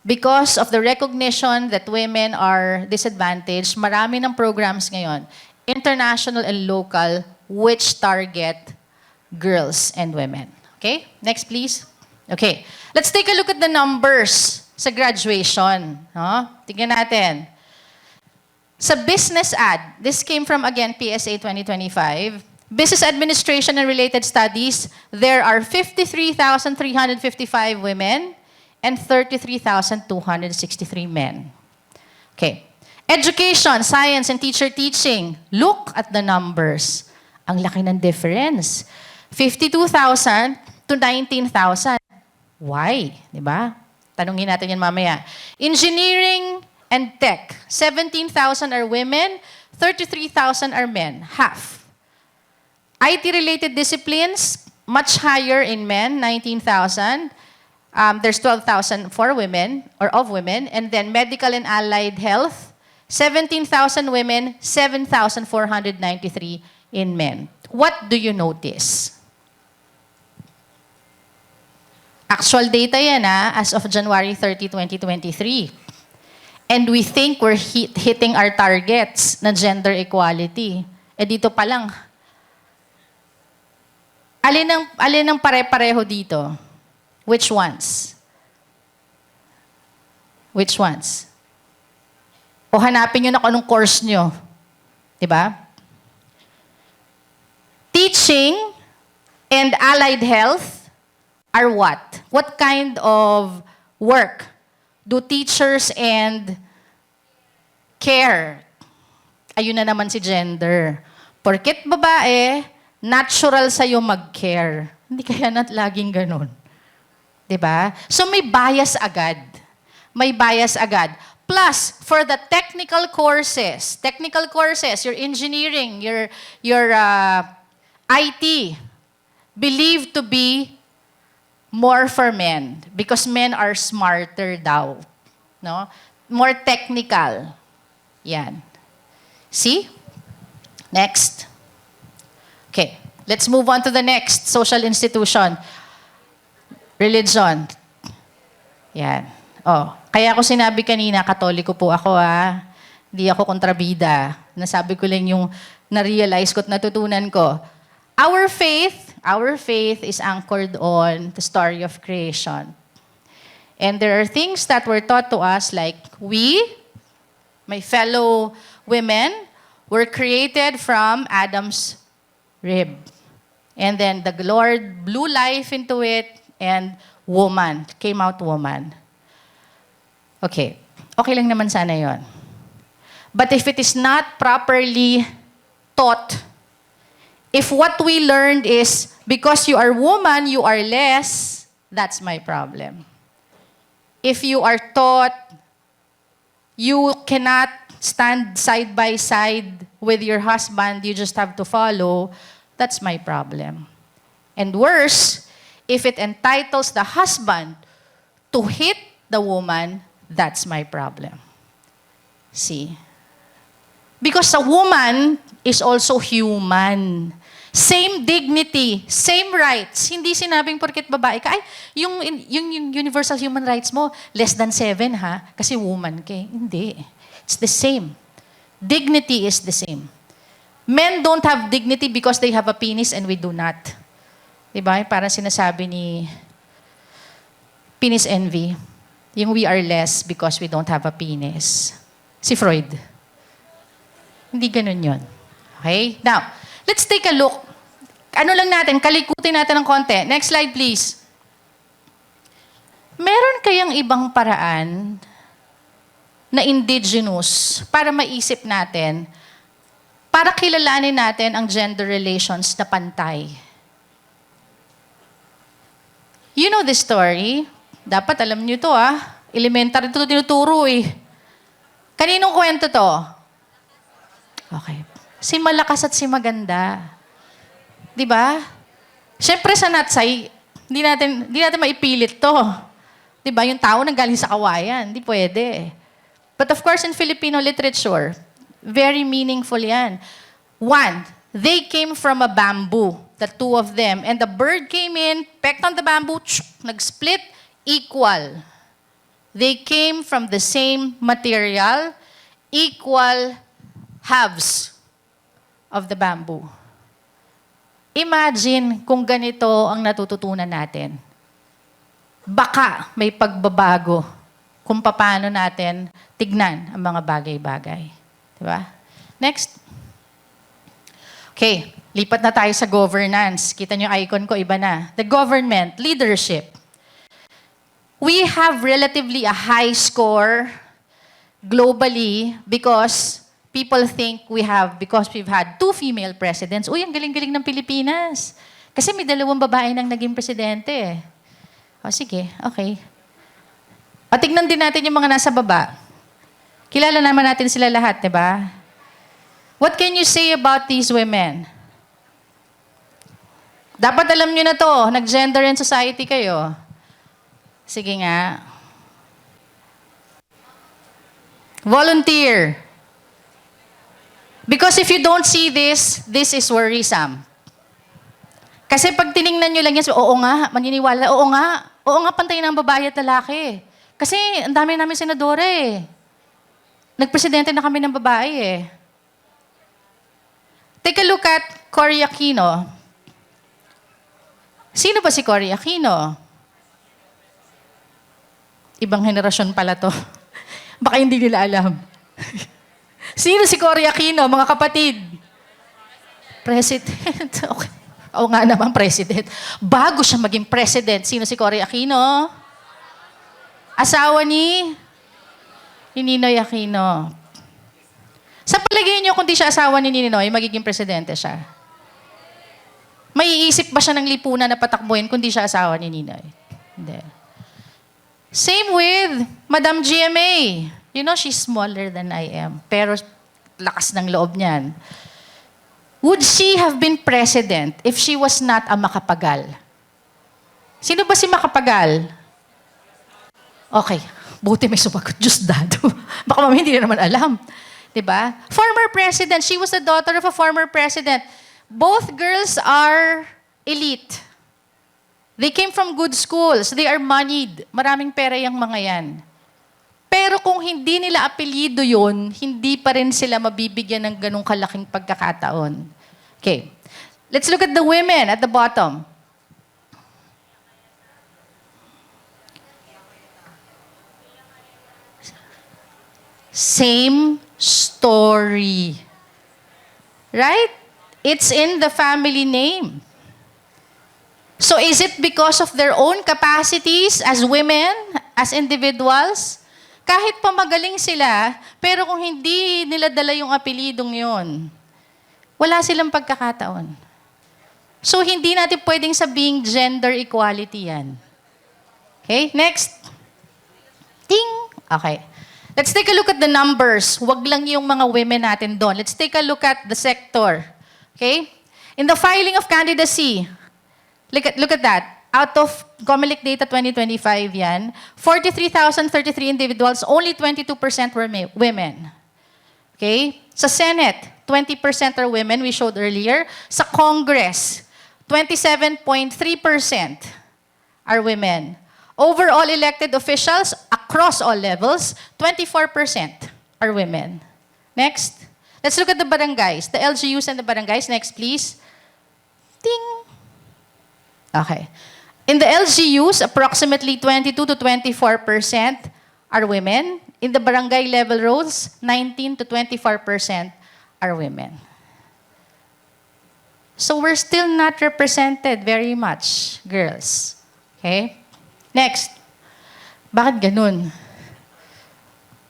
Because of the recognition that women are disadvantaged, marami ng programs ngayon, international and local, which target girls and women. Okay? Next, please. Okay. Let's take a look at the numbers sa graduation. No? Tingnan natin. Sa business ad, this came from, again, PSA 2025. Business Administration and Related Studies, there are 53,355 women and 33,263 men. Okay. Education, science, and teacher teaching. Look at the numbers. Ang laki ng difference. 52,000 to 19,000. Why? Diba? Tanungin natin yan mamaya. Engineering and tech. 17,000 are women, 33,000 are men. Half. IT-related disciplines, much higher in men, 19,000. There's 12,000 for women, or of women. And then medical and allied health, 17,000 women, 7,493 in men. What do you notice? Actual data yan as of January 30, 2023. And we think we're hitting our targets na gender equality. Dito pa lang. Alin ang pare-pareho dito? Which ones? Which ones? O hanapin nyo na kung anong course nyo. Diba? Teaching and allied health are what? What kind of work do teachers and care? Ayun na naman si gender. Porket babae, natural sa'yo mag-care. Hindi kaya laging ganun. Diba? So may bias agad. May bias agad. Plus, for the technical courses, your engineering, your IT, believed to be more for men because men are smarter daw. No? More technical. Yan. See? Next. Okay. Let's move on to the next social institution. Religion. Yan. Oh, kaya ako sinabi kanina, Katoliko po ako Hindi ako kontrabida. Nasabi ko lang yung na-realize ko at natutunan ko. Our faith is anchored on the story of creation. And there are things that were taught to us like we, my fellow women, were created from Adam's rib. And then the Lord blew life into it and woman, came out woman. Okay. Okay lang naman sana yon. But if it is not properly taught, if what we learned is because you are woman, you are less, that's my problem. If you are taught you cannot stand side by side with your husband, you just have to follow, that's my problem. And worse, if it entitles the husband to hit the woman, that's my problem. See? Because a woman is also human. Same dignity, same rights. Hindi sinabing porket babae ka, ay, yung universal human rights mo, less than 7 kasi woman ka. Hindi. It's the same. Dignity is the same. Men don't have dignity because they have a penis and we do not. Diba? Parang sinasabi ni penis envy. Yung we are less because we don't have a penis. Si Freud. Hindi ganun yun. Okay? Now, let's take a look. Ano lang natin, kalikutin natin ng konti. Next slide, please. Meron kayang ibang paraan na indigenous para maisip natin, para kilalanin natin ang gender relations na pantay? You know this story. Dapat alam nyo to elementary ito tinuturo eh. Kaninong kwento to? Okay. Si malakas at si maganda. Di ba? Siyempre sa Natsay, hindi natin maipilit to. Di ba? Yung tao nang galing sa kawayan. Hindi pwede. But of course, in Filipino literature, very meaningful yan. One, they came from a bamboo, the two of them. And the bird came in, pecked on the bamboo, nag-split, equal. They came from the same material, equal halves of the bamboo. Imagine kung ganito ang natututunan natin. Baka may pagbabago kung paano natin tignan ang mga bagay-bagay. Diba? Next. Okay, lipat na tayo sa governance. Kita niyo icon ko, iba na. The government, leadership. We have relatively a high score globally because people think because we've had 2 female presidents. Uy, ang galing-galing ng Pilipinas. Kasi may 2 babae nang naging presidente. O sige, okay. O tignan din natin yung mga nasa baba. Kilala naman natin sila lahat, di ba? What can you say about these women? Dapat alam nyo na to, nag-gender and society kayo. Sige nga. Volunteer. Because if you don't see this is worrisome. Kasi pag tiningnan nyo lang yan, oo nga, maniniwala, oo nga, pantayin ng babae at lalaki. Kasi ang dami namin senadora eh. Nagpresidente na kami ng babae eh. Take a look at Cory Aquino. Sino ba si Cory Aquino? Ibang henerasyon pala to. Baka hindi nila alam. Sino si Cory Aquino, mga kapatid? President. Okay. Oo nga naman, president. Bago siya maging president, sino si Cory Aquino? Asawa ni Ninoy Aquino. Sa palagay niyo, kung di siya asawa ni Ninoy, magiging presidente siya. May iisip ba siya ng lipunan na patakbuhin kung di siya asawa ni Ninoy? Hindi. Same with Madam GMA. You know, she's smaller than I am. Pero lakas ng loob niyan. Would she have been president if she was not a Makapagal? Sino ba si Makapagal? Okay. Buti may sumagot. Diyos dado. Baka mami hindi na naman alam. Diba? Former president. She was the daughter of a former president. Both girls are elite. They came from good schools. They are moneyed. Maraming pera yung mga yan. Pero kung hindi nila apelyido yun, hindi pa rin sila mabibigyan ng ganong kalaking pagkakataon. Okay. Let's look at the women at the bottom. Same story. Right? It's in the family name. So is it because of their own capacities as women, as individuals? Kahit pa magaling sila, pero kung hindi nila dala yung apelidong yon, wala silang pagkakataon. So hindi natin pwedeng sabing gender equality yan. Okay, next. Ting! Okay. Let's take a look at the numbers. Huwag lang yung mga women natin doon. Let's take a look at the sector. Okay? In the filing of candidacy, look at that. Out of COMELEC data 2025 yan, 43,033 individuals, only 22% were women. Okay? Sa Senate, 20% are women, we showed earlier. Sa Congress, 27.3% are women. Overall elected officials across all levels, 24% are women. Next. Let's look at the barangays, the LGUs and the barangays. Next, please. Ting! Okay. In the LGUs, approximately 22 to 24% are women. In the barangay level roles, 19 to 24% are women. So we're still not represented very much, girls. Okay? Next. Bakit ganun?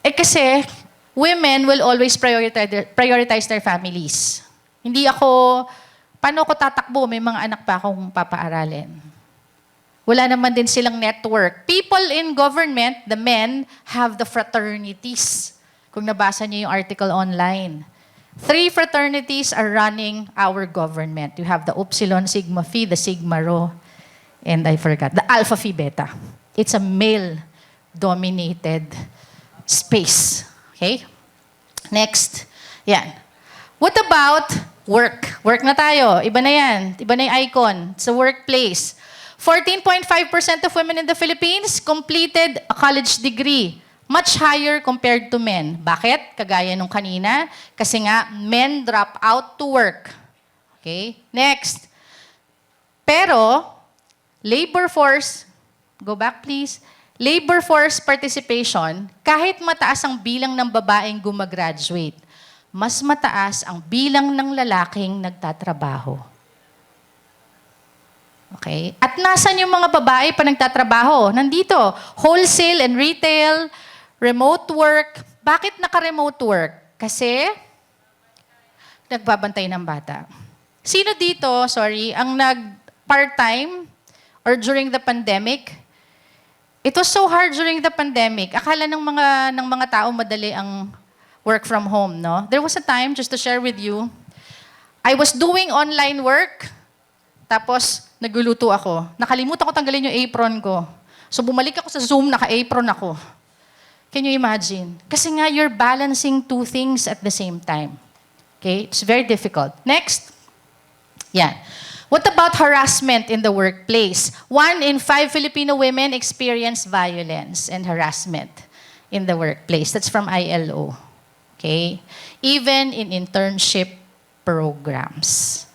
Kasi women will always prioritize their families. Hindi ako, paano ako tatakbo? May mga anak pa akong papaaralin. Wala naman din silang network. People in government, the men, have the fraternities. Kung nabasa niyo yung article online. 3 fraternities are running our government. You have the Upsilon, Sigma Phi, the Sigma Rho, and I forgot, the Alpha Phi Beta. It's a male-dominated space. Okay? Next. Yan. What about work? Work na tayo. Iba na yan. Iba na yung icon. Sa workplace. 14.5% of women in the Philippines completed a college degree. Much higher compared to men. Bakit? Kagaya nung kanina. Kasi nga, men drop out to work. Okay? Next. Pero, labor force, go back please. Labor force participation, kahit mataas ang bilang ng babaeng gumagraduate, mas mataas ang bilang ng lalaking nagtatrabaho. Okay? At nasan yung mga babae pa nagtatrabaho? Nandito. Wholesale and retail, remote work. Bakit naka-remote work? Kasi nagbabantay ng bata. Sino dito, ang nag-part-time or during the pandemic? It was so hard during the pandemic. Akala ng mga tao madali ang work from home, no? There was a time, just to share with you, I was doing online work, tapos nagluluto ako. Nakalimutan ko tanggalin yung apron ko. So bumalik ako sa Zoom, naka-apron ako. Can you imagine? Kasi nga, you're balancing 2 things at the same time. Okay? It's very difficult. Next. Yan. What about harassment in the workplace? 1 in 5 Filipino women experience violence and harassment in the workplace. That's from ILO. Okay? Even in internship programs.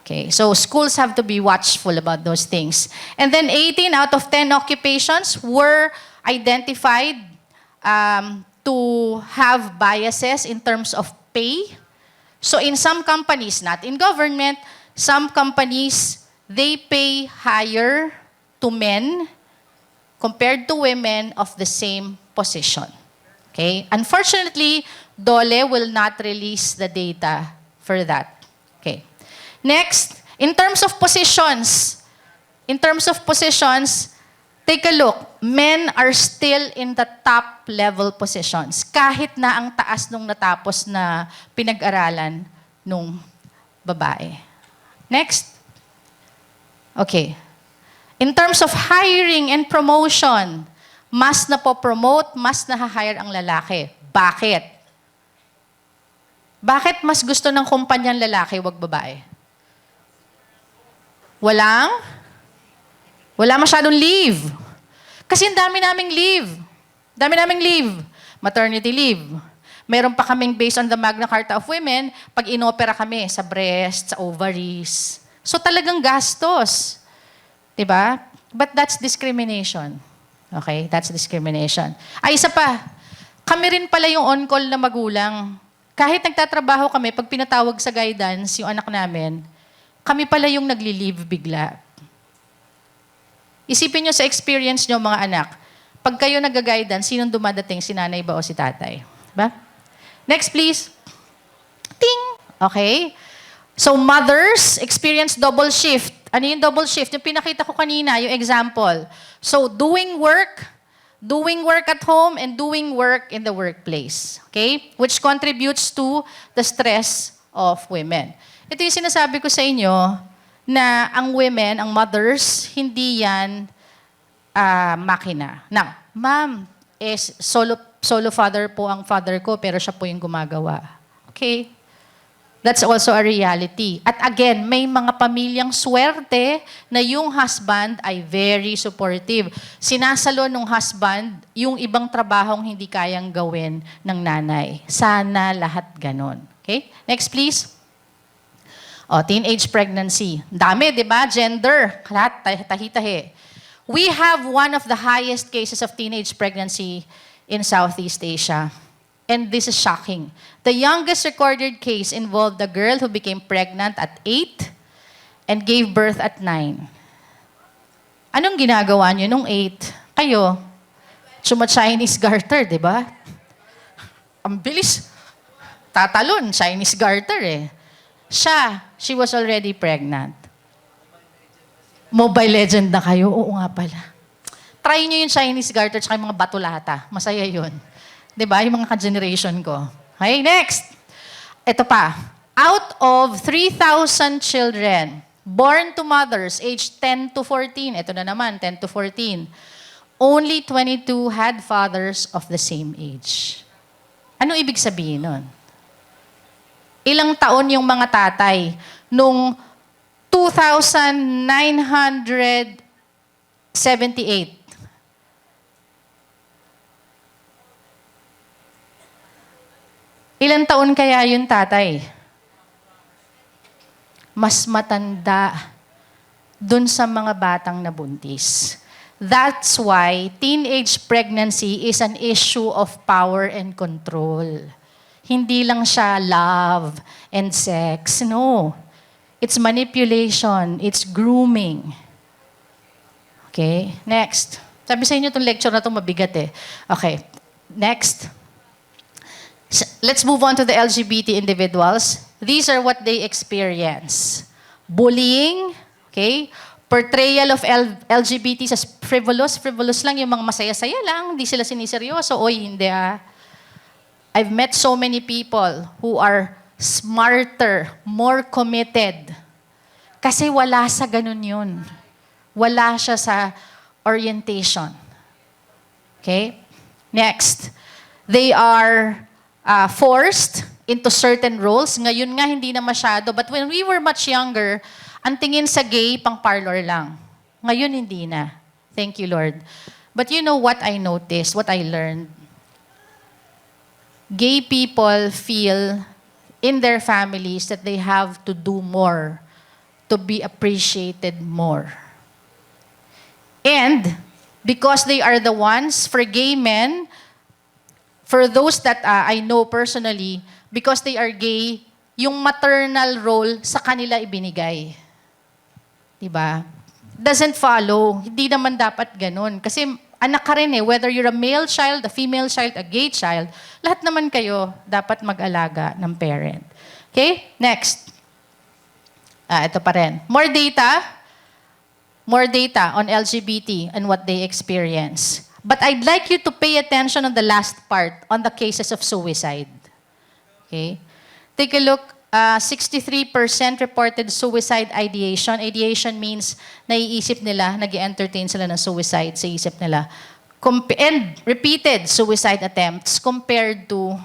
Okay, so schools have to be watchful about those things. And then 18 out of 10 occupations were identified to have biases in terms of pay. So in some companies, not in government, some companies, they pay higher to men compared to women of the same position. Okay? Unfortunately, DOLE will not release the data for that. Okay. Next, in terms of positions, take a look. Men are still in the top level positions. Kahit na ang taas nung natapos na pinag-aralan nung babae. Next. Okay. In terms of hiring and promotion, mas napopromote, mas na-hire ang lalaki. Bakit? Bakit mas gusto ng kumpanyang lalaki, wag babae? Wala masyadong leave. Kasi ang dami naming leave. Maternity leave. Meron pa kaming based on the Magna Carta of Women, pag inopera kami sa breast, sa ovaries. So talagang gastos. Diba? But that's discrimination. Okay? That's discrimination. Ay, isa pa. Kami rin pala yung on-call na magulang. Kahit nagtatrabaho kami, pag pinatawag sa guidance, yung anak namin, kami pala yung nagli-leave bigla. Isipin nyo sa experience nyo, mga anak. Pag kayo nag-guidance, sinong dumadating? Si nanay ba o si tatay? Ba? Next, please. Ting! Okay. So, mothers experience double shift. Ano yung double shift? Yung pinakita ko kanina, yung example. So, doing work at home, and doing work in the workplace. Okay? Which contributes to the stress of women. Ito yung sinasabi ko sa inyo na ang women, ang mothers, hindi yan makina. Now, ma'am, solo father po ang father ko, pero siya po yung gumagawa. Okay? That's also a reality. At again, may mga pamilyang swerte na yung husband ay very supportive. Sinasalo ng husband yung ibang trabahong hindi kayang gawin ng nanay. Sana lahat ganon. Okay? Next, please. Teenage pregnancy. Dami, di ba? Gender. Lahat, tahi-tahi. We have one of the highest cases of teenage pregnancy in Southeast Asia. And this is shocking. The youngest recorded case involved a girl who became pregnant at 8 and gave birth at 9. Anong ginagawa niyo nung 8? Kayo, Chinese garter, di ba? Ang bilis. Tatalon, Chinese garter eh. She was already pregnant. Mobile Legend na kayo? Oo nga pala. Try nyo yung Chinese garter at yung mga batulata. Masaya yun. 'Di ba? Yung mga ka-generation ko. Okay, next. Ito pa. Out of 3,000 children born to mothers aged 10 to 14, ito na naman, 10 to 14, only 22 had fathers of the same age. Ano ibig sabihin nun? Ilang taon yung mga tatay nung 2,978? Ilang taon kaya yung tatay? Mas matanda dun sa mga batang nabuntis. That's why teenage pregnancy is an issue of power and control. Hindi lang siya love and sex. No. It's manipulation. It's grooming. Okay? Next. Sabi sa inyo itong lecture na itong mabigat eh. Okay. Next. Let's move on to the LGBT individuals. These are what they experience. Bullying, okay? Portrayal of LGBT as frivolous. Frivolous lang yung mga masaya-saya lang. Hindi sila siniseryoso. Oy, hindi ah. I've met so many people who are smarter, more committed. Kasi wala sa ganun yun. Wala siya sa orientation. Okay? Next. They are forced into certain roles. Ngayon nga, hindi na masyado. But when we were much younger, ang tingin sa gay, pang parlor lang. Ngayon, hindi na. Thank you, Lord. But you know what I noticed, what I learned? Gay people feel in their families that they have to do more to be appreciated more. And because they are the ones, for gay men, for those that I know personally, because they are gay, yung maternal role sa kanila ibinigay. Diba? Doesn't follow. Hindi naman dapat ganun. Kasi anak ka rin eh, whether you're a male child, a female child, a gay child, lahat naman kayo dapat mag-alaga ng parent. Okay? Next. Ito pa rin. More data on LGBT and what they experience. But I'd like you to pay attention on the last part, on the cases of suicide. Okay? Take a look. 63% reported suicide ideation. Ideation means naiisip nila, nag-entertain sila ng suicide sa isip nila. And repeated suicide attempts compared to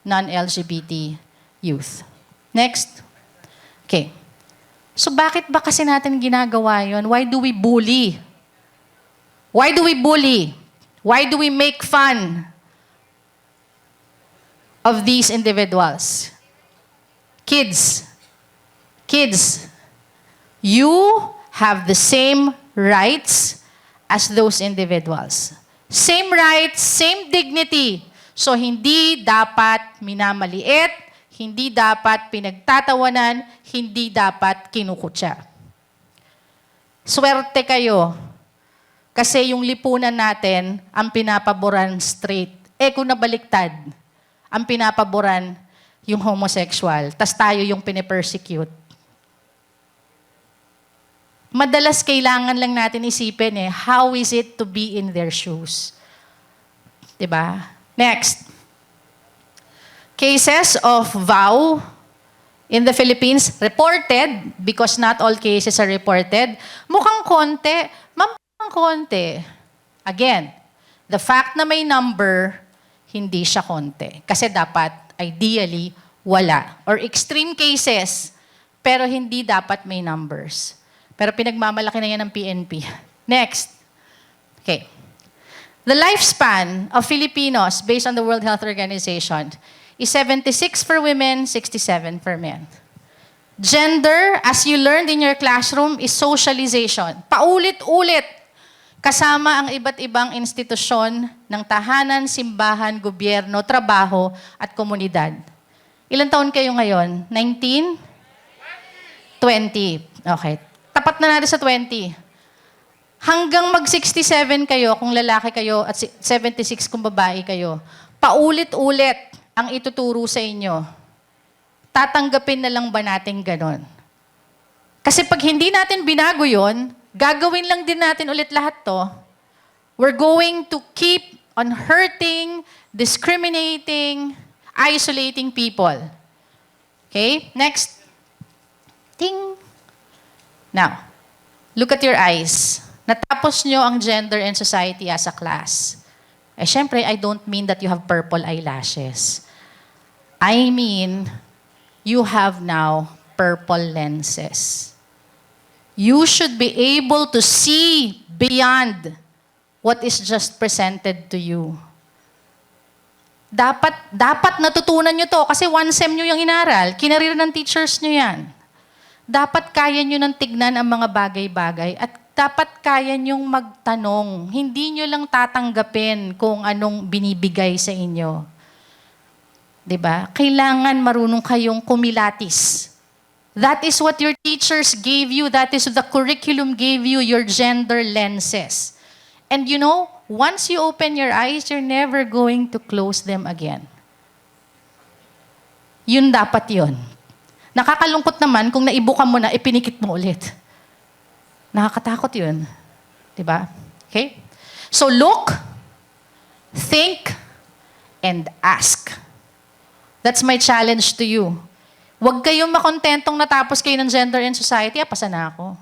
non-LGBT youth. Next. Okay. So bakit ba kasi natin ginagawa yun? Why do we bully? Why do we bully? Why do we make fun of these individuals? Kids, you have the same rights as those individuals. Same rights, same dignity. So hindi dapat minamaliit, hindi dapat pinagtatawanan, hindi dapat kinukutya. Swerte kayo. Kasi yung lipunan natin, ang pinapaboran straight. Kung nabaliktad, ang pinapaboran yung homosexual, tas tayo yung pinipersecute. Madalas kailangan lang natin isipin how is it to be in their shoes? Diba? Next. Cases of vow in the Philippines, reported, because not all cases are reported. Mukhang konti. Mukhang konti. Again, the fact na may number, hindi siya konti. Kasi dapat, ideally, wala. Or extreme cases, pero hindi dapat may numbers. Pero pinagmamalaki na yan ng PNP. Next. Okay. The lifespan of Filipinos, based on the World Health Organization, is 76 for women, 67 for men. Gender, as you learned in your classroom, is socialization. Paulit-ulit, kasama ang iba't ibang institusyon ng tahanan, simbahan, gobyerno, trabaho, at komunidad. Ilan taon kayo ngayon? 19? 20. Okay. Tapat na natin sa 20. Hanggang mag-67 kayo kung lalaki kayo at 76 kung babae kayo, paulit-ulit ang ituturo sa inyo. Tatanggapin na lang ba natin ganon? Kasi pag hindi natin binago yon, gagawin lang din natin ulit lahat to. We're going to keep on hurting, discriminating, isolating people. Okay? Next. Ting. Now, look at your eyes. Natapos nyo ang gender and society as a class. Eh, syempre, I don't mean that you have purple eyelashes. I mean, you have now purple lenses. You should be able to see beyond what is just presented to you. Dapat natutunan nyo to kasi one sem nyo yung inaral. Kinarir ng teachers nyo yan. Dapat kaya nyo nang tignan ang mga bagay-bagay at dapat kaya nyong magtanong. Hindi nyo lang tatanggapin kung anong binibigay sa inyo. 'Di ba? Kailangan marunong kayong kumilatis. That is what your teachers gave you. That is what the curriculum gave you, your gender lenses. And you know, once you open your eyes, you're never going to close them again. Yun dapat yun. Nakakalungkot naman kung naibuka mo na, ipinikit mo ulit. Nakakatakot yun. Diba? Okay? So look, think, and ask. That's my challenge to you. Huwag kayong makontentong natapos kayo ng gender and society, pasa na ako.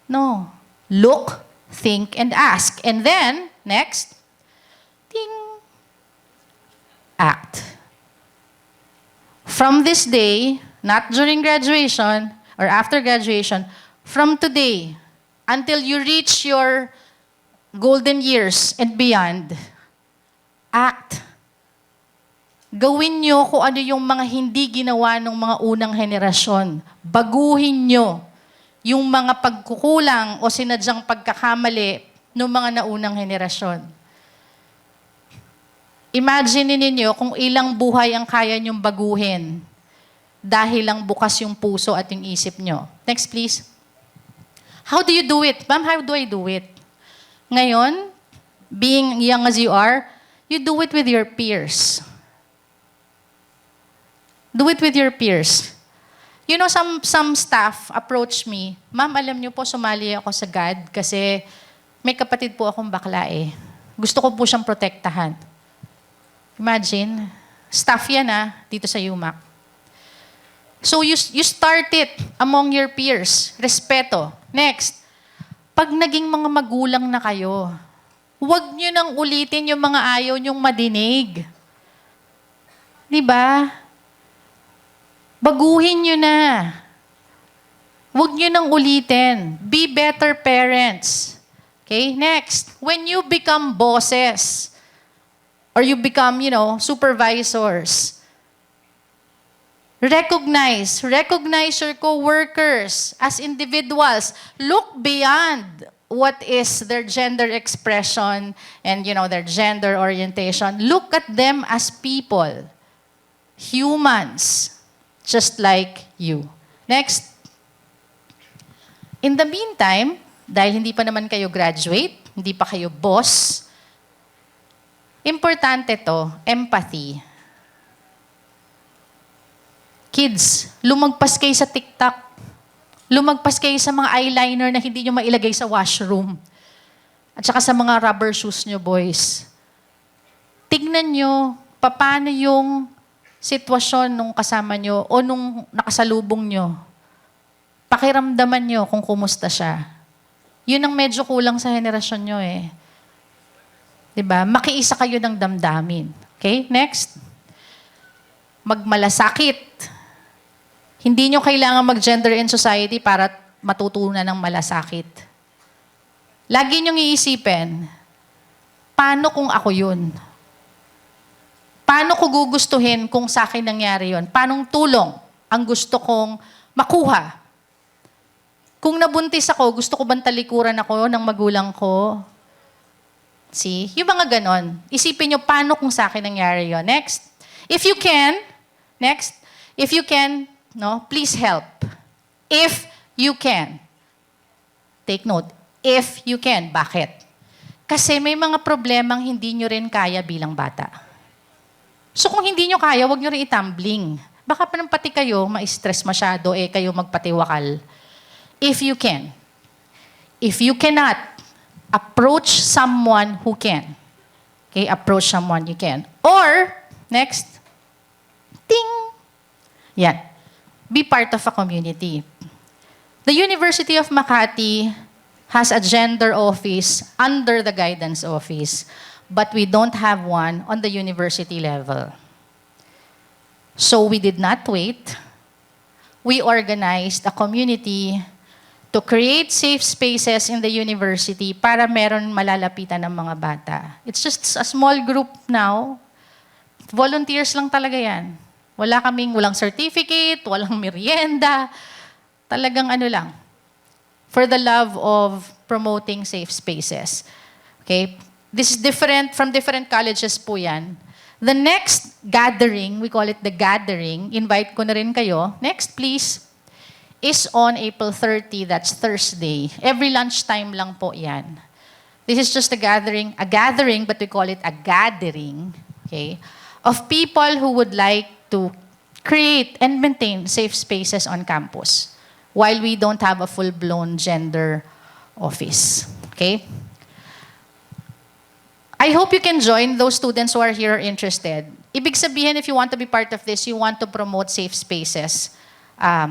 No. Look, think, and ask. And then, next, ting, act. From this day, not during graduation or after graduation, from today until you reach your golden years and beyond, act. Gawin nyo kung ano yung mga hindi ginawa ng mga unang henerasyon. Baguhin nyo yung mga pagkukulang o sinadyang pagkakamali ng mga naunang henerasyon. Imagine ninyo kung ilang buhay ang kaya nyong baguhin dahil lang bukas yung puso at yung isip nyo. Next, please. How do you do it? Ma'am, how do I do it? Ngayon, being young as you are, you do it with your peers. Do it with your peers. You know, some staff approach me, Ma'am, alam niyo po, sumali ako sa GAD kasi may kapatid po akong bakla eh. Gusto ko po siyang protektahan. Imagine, staff yan dito sa UMak. So you start it among your peers. Respeto. Next, pag naging mga magulang na kayo, huwag nyo nang ulitin yung mga ayaw nyong madinig. Diba? Baguhin nyo na. Huwag nyo nang ulitin. Be better parents. Okay? Next, when you become bosses, or you become, supervisors, recognize your co-workers as individuals. Look beyond what is their gender expression and, their gender orientation. Look at them as people. Humans. Just like you. Next. In the meantime, dahil hindi pa naman kayo graduate, hindi pa kayo boss, importante to, empathy. Kids, lumagpas kayo sa TikTok. Lumagpas kayo sa mga eyeliner na hindi nyo mailagay sa washroom. At saka sa mga rubber shoes nyo, boys. Tignan nyo, paano yung sitwasyon nung kasama nyo o nung nakasalubong nyo. Pakiramdaman nyo kung kumusta siya. Yun ang medyo kulang sa henerasyon nyo eh. 'Di ba? Makiisa kayo ng damdamin. Okay? Next. Magmalasakit. Hindi nyo kailangan mag-gender in society para matutunan ng malasakit. Lagi nyong iisipin, paano kung ako yun? Paano ko gugustuhin kung sa akin nangyari yon? Paanong tulong ang gusto kong makuha? Kung nabuntis ako, gusto ko bang talikuran ako ng magulang ko? See? Yung mga ganon. Isipin nyo, paano kung sa akin nangyari yon? Next. If you can, please help. If you can. Take note. If you can. Bakit? Kasi may mga problemang hindi nyo rin kaya bilang bata. So kung hindi nyo kaya, huwag nyo rin itambling. Baka pa nang pati kayo, ma-stress masyado, kayo magpatiwakal. If you can. If you cannot, approach someone who can. Okay, approach someone you can. Or, next, ting! Yan. Be part of a community. The University of Makati has a gender office under the guidance office, but we don't have one on the university level. So we did not wait. We organized a community to create safe spaces in the university para meron malalapitan ng mga bata. It's just a small group now. Volunteers lang talaga yan. Walang certificate, walang merienda. Talagang ano lang. For the love of promoting safe spaces. Okay? This is different from different colleges po yan. The next gathering, we call it the gathering, invite ko na rin kayo. Next, please. Is on April 30, that's Thursday. Every lunchtime lang po yan. This is just a gathering, but we call it a gathering, okay, of people who would like to create and maintain safe spaces on campus while we don't have a full-blown gender office, okay? I hope you can join those students who are here interested. Ibig sabihin, if you want to be part of this, you want to promote safe spaces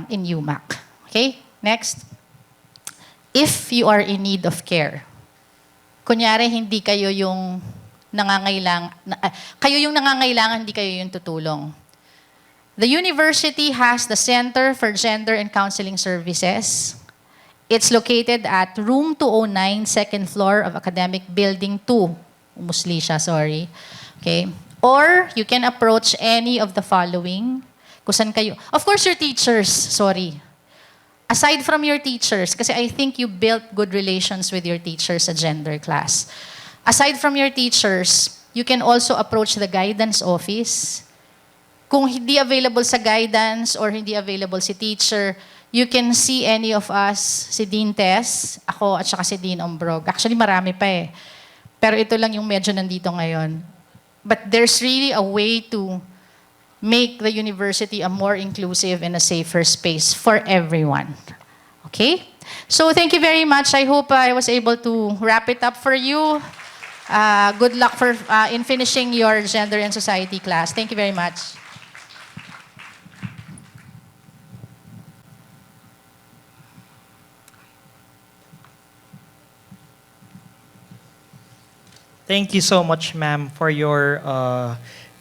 in UMak. Okay? Next. If you are in need of care, kunyari hindi kayo yung nangangailangan, hindi kayo yung tutulong. The university has the Center for Gender and Counseling Services. It's located at room 209, second floor of Academic Building 2. Umusli siya, sorry. Okay? Or you can approach any of the following. Kusan kayo. Of course, your teachers, sorry. Aside from your teachers, kasi I think you built good relations with your teachers sa gender class. Aside from your teachers, you can also approach the guidance office. Kung hindi available sa guidance or hindi available si teacher, you can see any of us, si Dean Tess, ako at saka si Dean Ombrog. Actually, marami pa eh. Pero ito lang yung medyo nandito ngayon. But there's really a way to make the university a more inclusive and a safer space for everyone. Okay? So thank you very much. I hope I was able to wrap it up for you. Good luck in finishing your Gender and Society class. Thank you very much. Thank you so much, ma'am, for your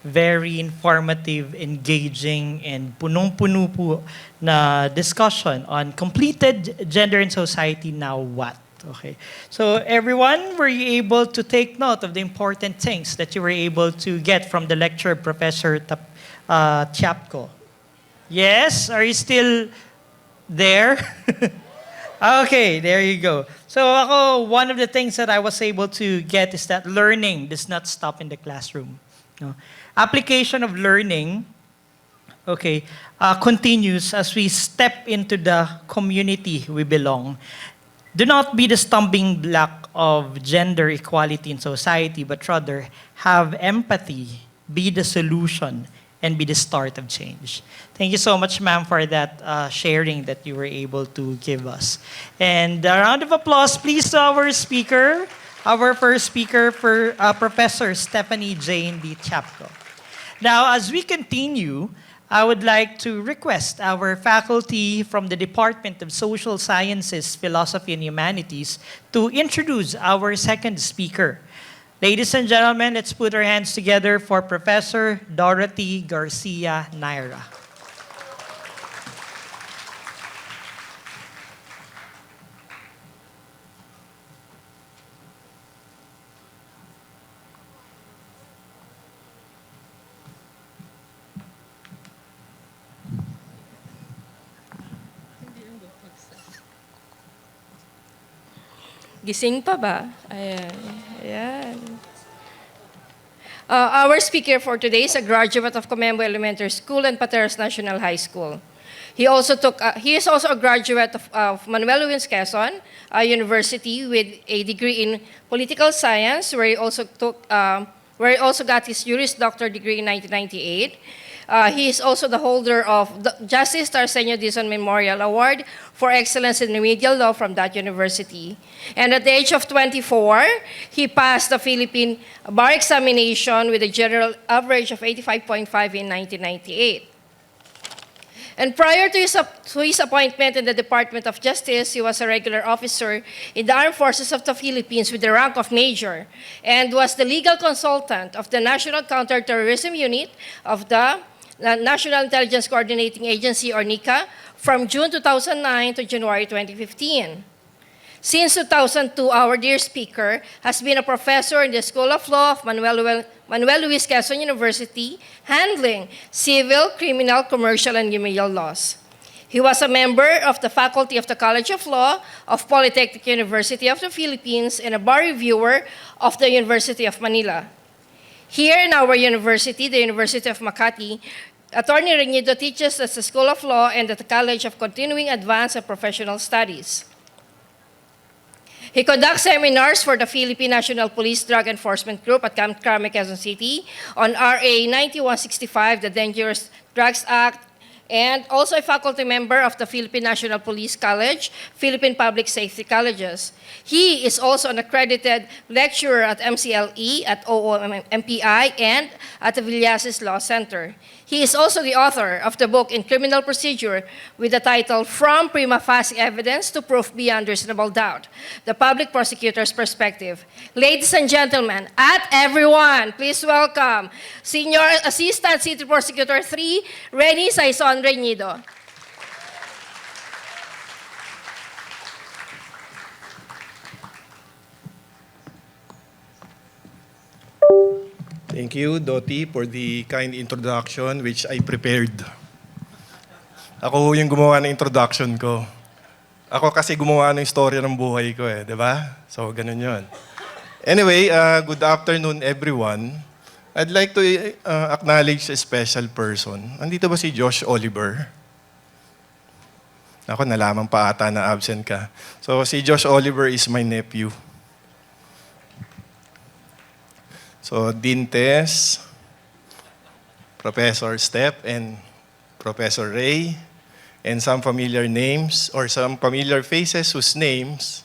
very informative, engaging, and punong-puno po na discussion on completed gender and society, now what? Okay. So everyone, were you able to take note of the important things that you were able to get from the lecture of Professor Chapko? Yes? Are you still there? Okay, there you go. So one of the things that I was able to get is that learning does not stop in the classroom. No? Application of learning, okay, continues as we step into the community we belong. Do not be the stumbling block of gender equality in society, but rather have empathy, be the solution, and be the start of change. Thank you so much, ma'am, for that sharing that you were able to give us. And a round of applause, please, to our speaker, our first speaker, for Professor Stephanie Jane D. Chapko. Now, as we continue, I would like to request our faculty from the Department of Social Sciences, Philosophy, and Humanities to introduce our second speaker. Ladies and gentlemen, let's put our hands together for Professor Dorothy Garcia Naira. Gising pa ba? Ayan. Ayan. Our speaker for today is a graduate of Comembo Elementary School and Pateros National High School. He is also a graduate of Manuel Luis Quezon University with a degree in political science, where he also got his Juris Doctor degree in 1998. He is also the holder of the Justice Tarsenio Dizon Memorial Award for Excellence in Remedial Law from that university. And at the age of 24, he passed the Philippine bar examination with a general average of 85.5 in 1998. And prior to his appointment in the Department of Justice, he was a regular officer in the Armed Forces of the Philippines with the rank of Major and was the legal consultant of the National Counterterrorism Unit of the National Intelligence Coordinating Agency, or NICA, from June 2009 to January 2015. Since 2002, our dear speaker has been a professor in the School of Law of Manuel Luis Quezon University, handling civil, criminal, commercial, and remedial laws. He was a member of the faculty of the College of Law of Polytechnic University of the Philippines and a bar reviewer of the University of Manila. Here in our university, the University of Makati, Attorney Reñido teaches at the School of Law and at the College of Continuing Advanced and Professional Studies. He conducts seminars for the Philippine National Police Drug Enforcement Group at Camp Crame, Quezon City on RA 9165, the Dangerous Drugs Act, and also a faculty member of the Philippine National Police College, Philippine Public Safety Colleges. He is also an accredited lecturer at MCLE, at OOMPI, and at the Villasis Law Center. He is also the author of the book in criminal procedure with the title From Prima Facie Evidence to Proof Beyond Reasonable Doubt, the Public Prosecutor's Perspective. Ladies and gentlemen, at everyone, please welcome Senior Assistant City Prosecutor 3, Renny Saison Reñido. Thank you, Doti, for the kind introduction which I prepared. Ako yung gumawa ng introduction ko. Ako kasi gumawa ng istorya ng buhay ko eh, di ba? So, ganun yun. Anyway, good afternoon everyone. I'd like to acknowledge a special person. Andito ba si Josh Oliver? Ako, nalaman pa ata na absent ka. So, si Josh Oliver is my nephew. So, Dean Tess, Professor Step, and Professor Ray, and some familiar names or some familiar faces whose names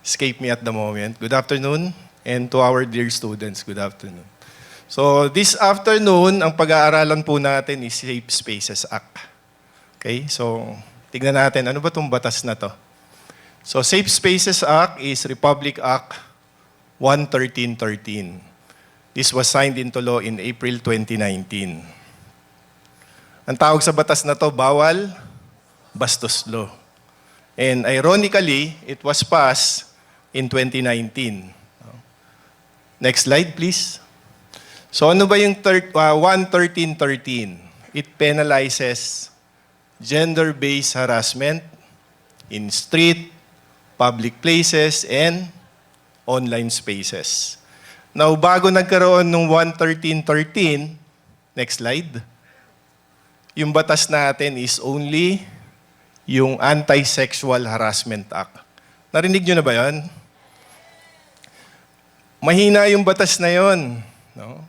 escape me at the moment. Good afternoon, and to our dear students, good afternoon. So, this afternoon, ang pag-aaralan po natin is Safe Spaces Act. Okay, so tignan natin, ano ba itong batas na to? So, Safe Spaces Act is Republic Act 11313. This was signed into law in April 2019. Ang tawag sa batas na to, bawal, bastos law. And ironically, it was passed in 2019. Next slide, please. So ano ba yung 11313? It penalizes gender-based harassment in street, public places, and online spaces. Now, bago nagkaroon ng 11313, next slide, yung batas natin is only yung Anti-Sexual Harassment Act. Narinig nyo na ba yun? Mahina yung batas na yun. No?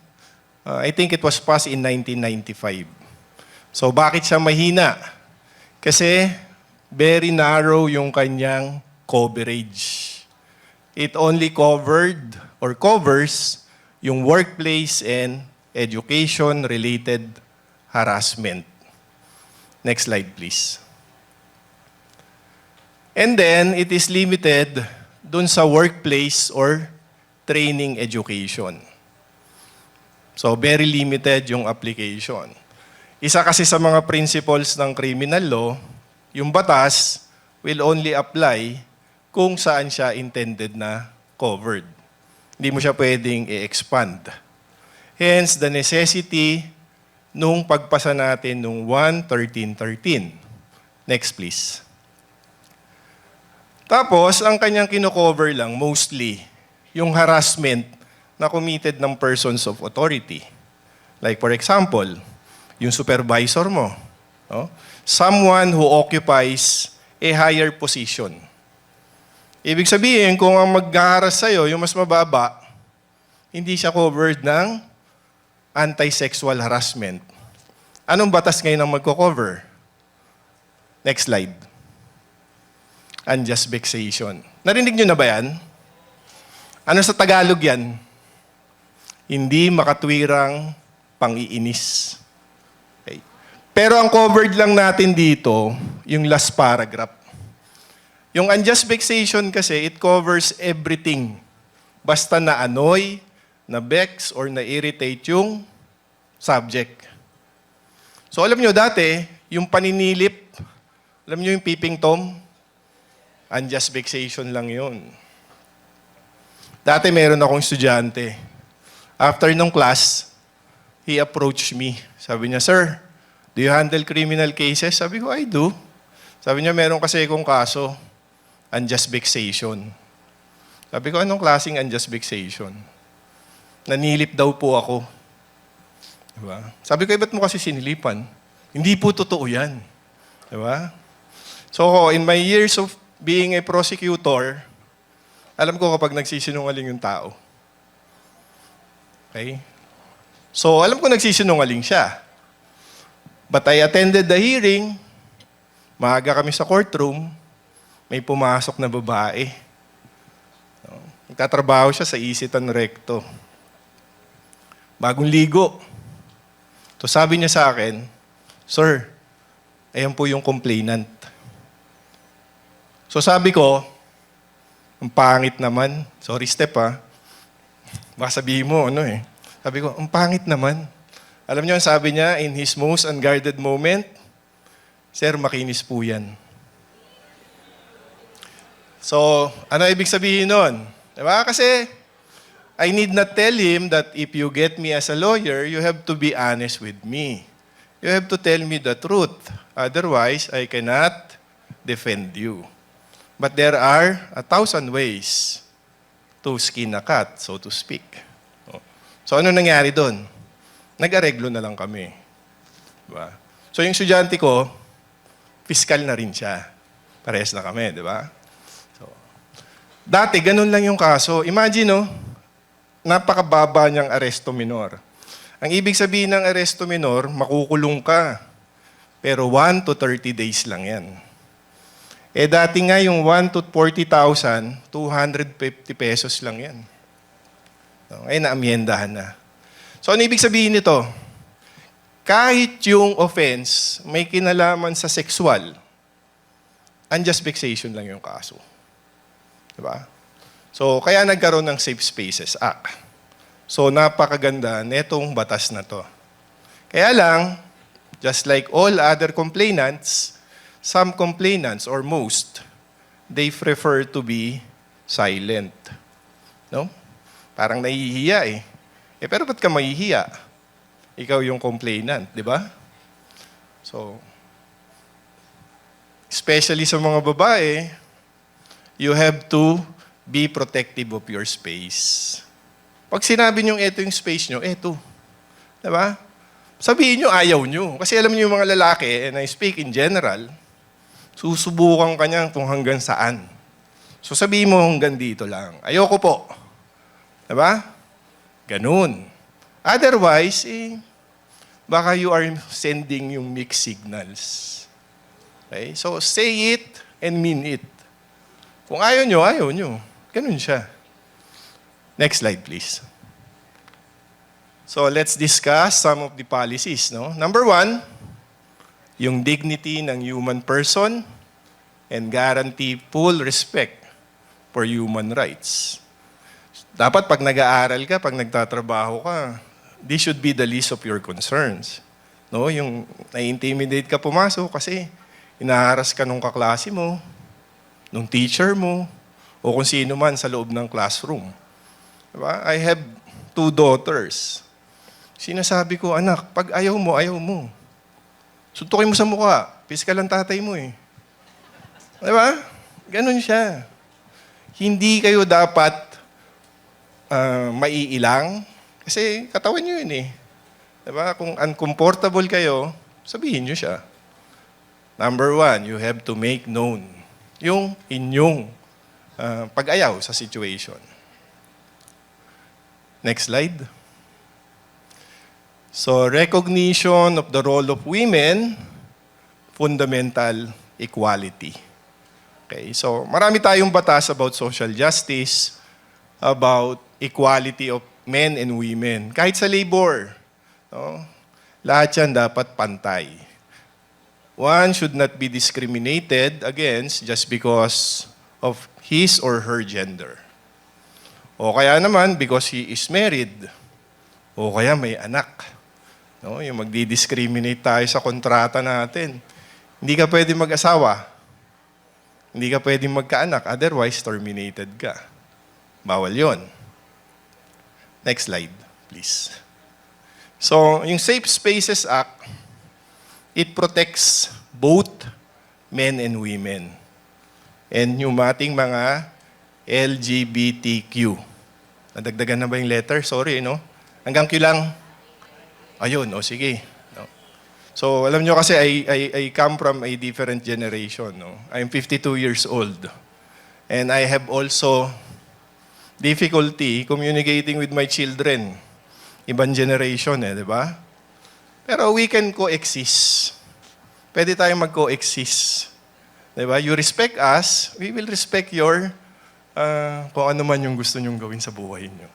I think it was passed in 1995. So, bakit siya mahina? Kasi very narrow yung kanyang coverage. It only covered or covers yung workplace and education-related harassment. Next slide, please. And then, it is limited dun sa workplace or training education. So, very limited yung application. Isa kasi sa mga principles ng criminal law, yung batas will only apply kung saan siya intended na covered. Hindi mo siya pwedeng i-expand. Hence, the necessity nung pagpasa natin nung 11313. Next, please. Tapos, ang kanyang kino-cover lang, mostly, yung harassment na committed ng persons of authority. Like, for example, yung supervisor mo. No? Someone who occupies a higher position. Ibig sabihin, kung ang mag-haras sa'yo, yung mas mababa, hindi siya covered ng anti-sexual harassment. Anong batas ngayon ang magko-cover? Next slide. Unjust vexation. Narinig nyo na ba yan? Ano sa Tagalog yan? Hindi makatwirang pang-iinis. Okay. Pero ang covered lang natin dito, yung last paragraph. Yung unjust vexation kasi, it covers everything. Basta na-annoy, na-vex, or na-irritate yung subject. So alam nyo dati, yung paninilip, alam nyo yung peeping Tom? Unjust vexation lang yun. Dati meron akong estudyante. After nung class, he approached me. Sabi niya, "Sir, do you handle criminal cases?" Sabi ko, "I do." Sabi niya, "Meron kasi akong kaso, unjust vexation." Sabi ko, "Anong klaseng unjust vexation?" "Nanilip daw po ako." Diba? Sabi ko, "Ba't mo kasi sinilipan?" "Hindi po totoo yan." Diba? So, in my years of being a prosecutor, alam ko kapag nagsisinungaling yung tao. Okay? So, alam ko nagsisinungaling siya. But I attended the hearing. Maaga kami sa courtroom. May pumasok na babae. Nagtatrabaho siya sa Isitan Recto. Bagong ligo. So sabi niya sa akin, "Sir, ayan po yung complainant." So sabi ko, ang pangit naman. Sorry, Step Baka sabihin mo, Sabi ko, ang pangit naman. Alam niyo, sabi niya, in his most unguarded moment, "Sir, makinis po yan." So, ano ibig sabihin nun? Diba? Kasi, I need not tell him that if you get me as a lawyer, you have to be honest with me. You have to tell me the truth. Otherwise, I cannot defend you. But there are 1,000 ways to skin a cat, so to speak. So ano nangyari doon? Nag-areglo na lang kami. Diba? So yung estudyante ko, fiscal na rin siya. Parehas na kami, di ba? So, dati, ganun lang yung kaso. Imagine, napakababa niyang aresto minor. Ang ibig sabihin ng aresto minor, makukulong ka. Pero 1 to 30 days lang yan. Dati nga yung 1 to 40,000, 250 pesos lang yan. So, ngayon naamyendahan na. So, ano ibig sabihin nito? Kahit yung offense may kinalaman sa sexual, unjust vexation lang yung kaso. Diba? So, kaya nagkaroon ng Safe Spaces Act. So, napakaganda netong batas na to. Kaya lang, just like all other complainants, some complainants, or most, they prefer to be silent. No? Parang nahihiya pero ba't ka mahihiya? Ikaw yung complainant, di ba? So, especially sa mga babae, you have to be protective of your space. Pag sinabi nyo, eto yung space nyo, eto. Di ba? Sabihin nyo, ayaw nyo. Kasi alam nyo yung mga lalaki, and I speak in general, susubukan ka niya kung hanggang saan. So sabihin mo hanggang dito lang. Ayoko po. Diba? Ganun. Otherwise, baka you are sending yung mixed signals. Okay? So say it and mean it. Kung ayaw nyo, ayaw nyo. Ganun siya. Next slide, please. So let's discuss some of the policies. No? Number 1, yung dignity ng human person and guarantee full respect for human rights. Dapat pag nag-aaral ka, pag nagtatrabaho ka, this should be the least of your concerns. No? Yung na-intimidate ka pumasok kasi inaharas ka nung kaklase mo, nung teacher mo, o kung sino man sa loob ng classroom. Diba? I have 2 daughters. Sinasabi ko, "Anak, pag ayaw mo, ayaw mo. Suntukin mo sa mukha. Piskal ang tatay mo Diba? Ganun siya. Hindi kayo dapat maiilang kasi katawan nyo yun Diba? Kung uncomfortable kayo, sabihin nyo siya. Number 1, you have to make known yung inyong pag-ayaw sa situation. Next slide. So, recognition of the role of women, fundamental equality. Okay, so marami tayong batas about social justice, about equality of men and women. Kahit sa labor, no? Lahat yan dapat pantay. One should not be discriminated against just because of his or her gender. O kaya naman because he is married. O kaya may anak. No? Yung magdi-discriminate tayo sa kontrata natin. Hindi ka pwede mag-asawa. Hindi ka pwede magkaanak. Otherwise, terminated ka. Bawal yon. Next slide, please. So, yung Safe Spaces Act, it protects both men and women. And yung ating mga LGBTQ. Nadagdagan na ba yung letter? Sorry, no? Hanggang Q lang? Ayun, o sige. No? So, alam nyo kasi, I come from a different generation. No? I'm 52 years old. And I have also difficulty communicating with my children. Ibang generation di ba? Pero we can coexist. Pwede tayong mag-coexist. Di ba? You respect us, we will respect your kung ano man yung gusto nyong gawin sa buhay nyo.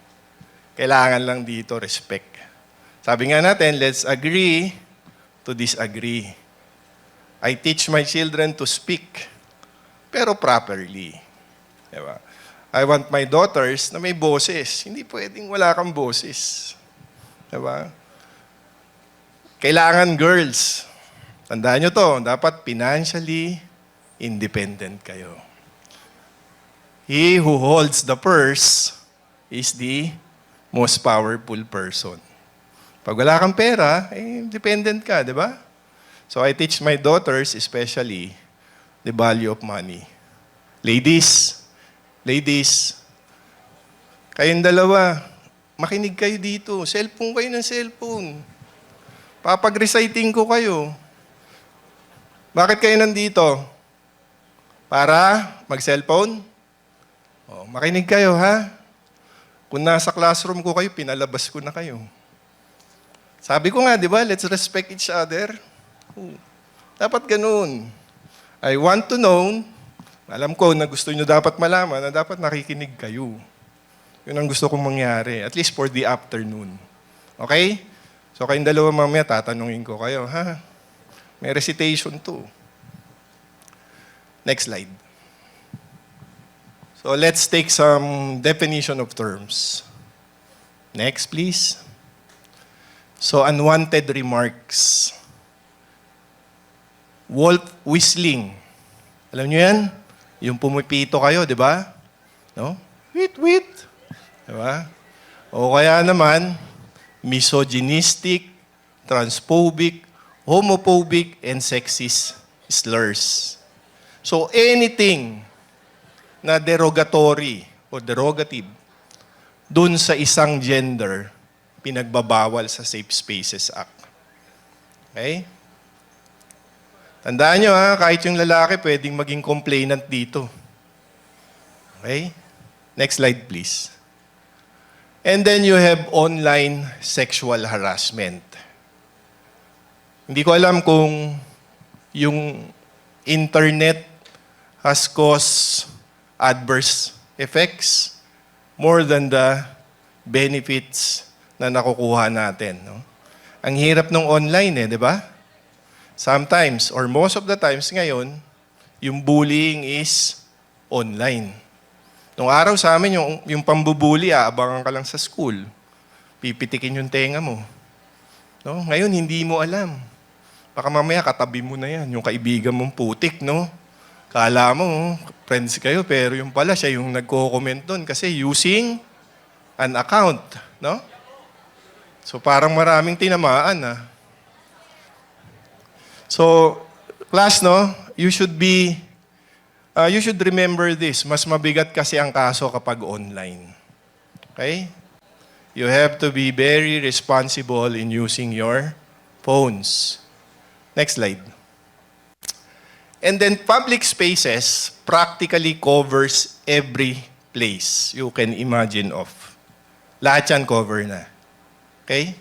Kailangan lang dito respect. Sabi nga natin, let's agree to disagree. I teach my children to speak, pero properly. Di ba? I want my daughters na may boses. Hindi pwedeng wala kang boses. Diba? Kailangan girls. Tandaan nyo to, dapat financially independent kayo. He who holds the purse is the most powerful person. Pag wala kang pera, dependent ka, di ba? So I teach my daughters especially the value of money. Ladies, kayong dalawa, makinig kayo dito. Cellphone kayo ng cellphone. Papag-reciting ko kayo. Bakit kayo nandito? Para mag-cellphone? O, makinig kayo, ha? Kung nasa classroom ko kayo, pinalabas ko na kayo. Sabi ko nga, di ba, let's respect each other. Dapat ganun. I want to know, alam ko na gusto nyo dapat malaman na dapat nakikinig kayo. Yun ang gusto kong mangyari, at least for the afternoon. Okay? So kayong dalawa mamaya, tatanungin ko kayo, ha? May recitation to. Next slide. So let's take some definition of terms. Next, please. So unwanted remarks. Wolf whistling. Alam nyo yan? Yung pumipito kayo, di ba? No? Wait. Diba? O kaya naman, misogynistic, transphobic, homophobic, and sexist slurs. So anything na derogatory o derogative dun sa isang gender, pinagbabawal sa Safe Spaces Act. Okay? Tandaan nyo kahit yung lalaki pwedeng maging complainant dito. Okay? Next slide, please. And then you have online sexual harassment. Hindi ko alam kung yung internet has caused adverse effects more than the benefits na nakukuha natin. No? Ang hirap ng online di ba? Sometimes, or most of the times ngayon, yung bullying is online. Nung araw sa amin, yung pambubuli, abangan ka lang sa school. Pipitikin yung tenga mo. No? Ngayon, hindi mo alam. Baka mamaya katabi mo na yan, yung kaibigan mong putik, no? Kala mo, friends kayo, pero yung pala siya yung nagko-comment doon kasi using an account, no? So parang maraming tinamaan, So, class, no? You should remember this. Mas mabigat kasi ang kaso kapag online. Okay? You have to be very responsible in using your phones. Next slide. And then public spaces practically covers every place you can imagine of. Lahat yan cover na. Okay?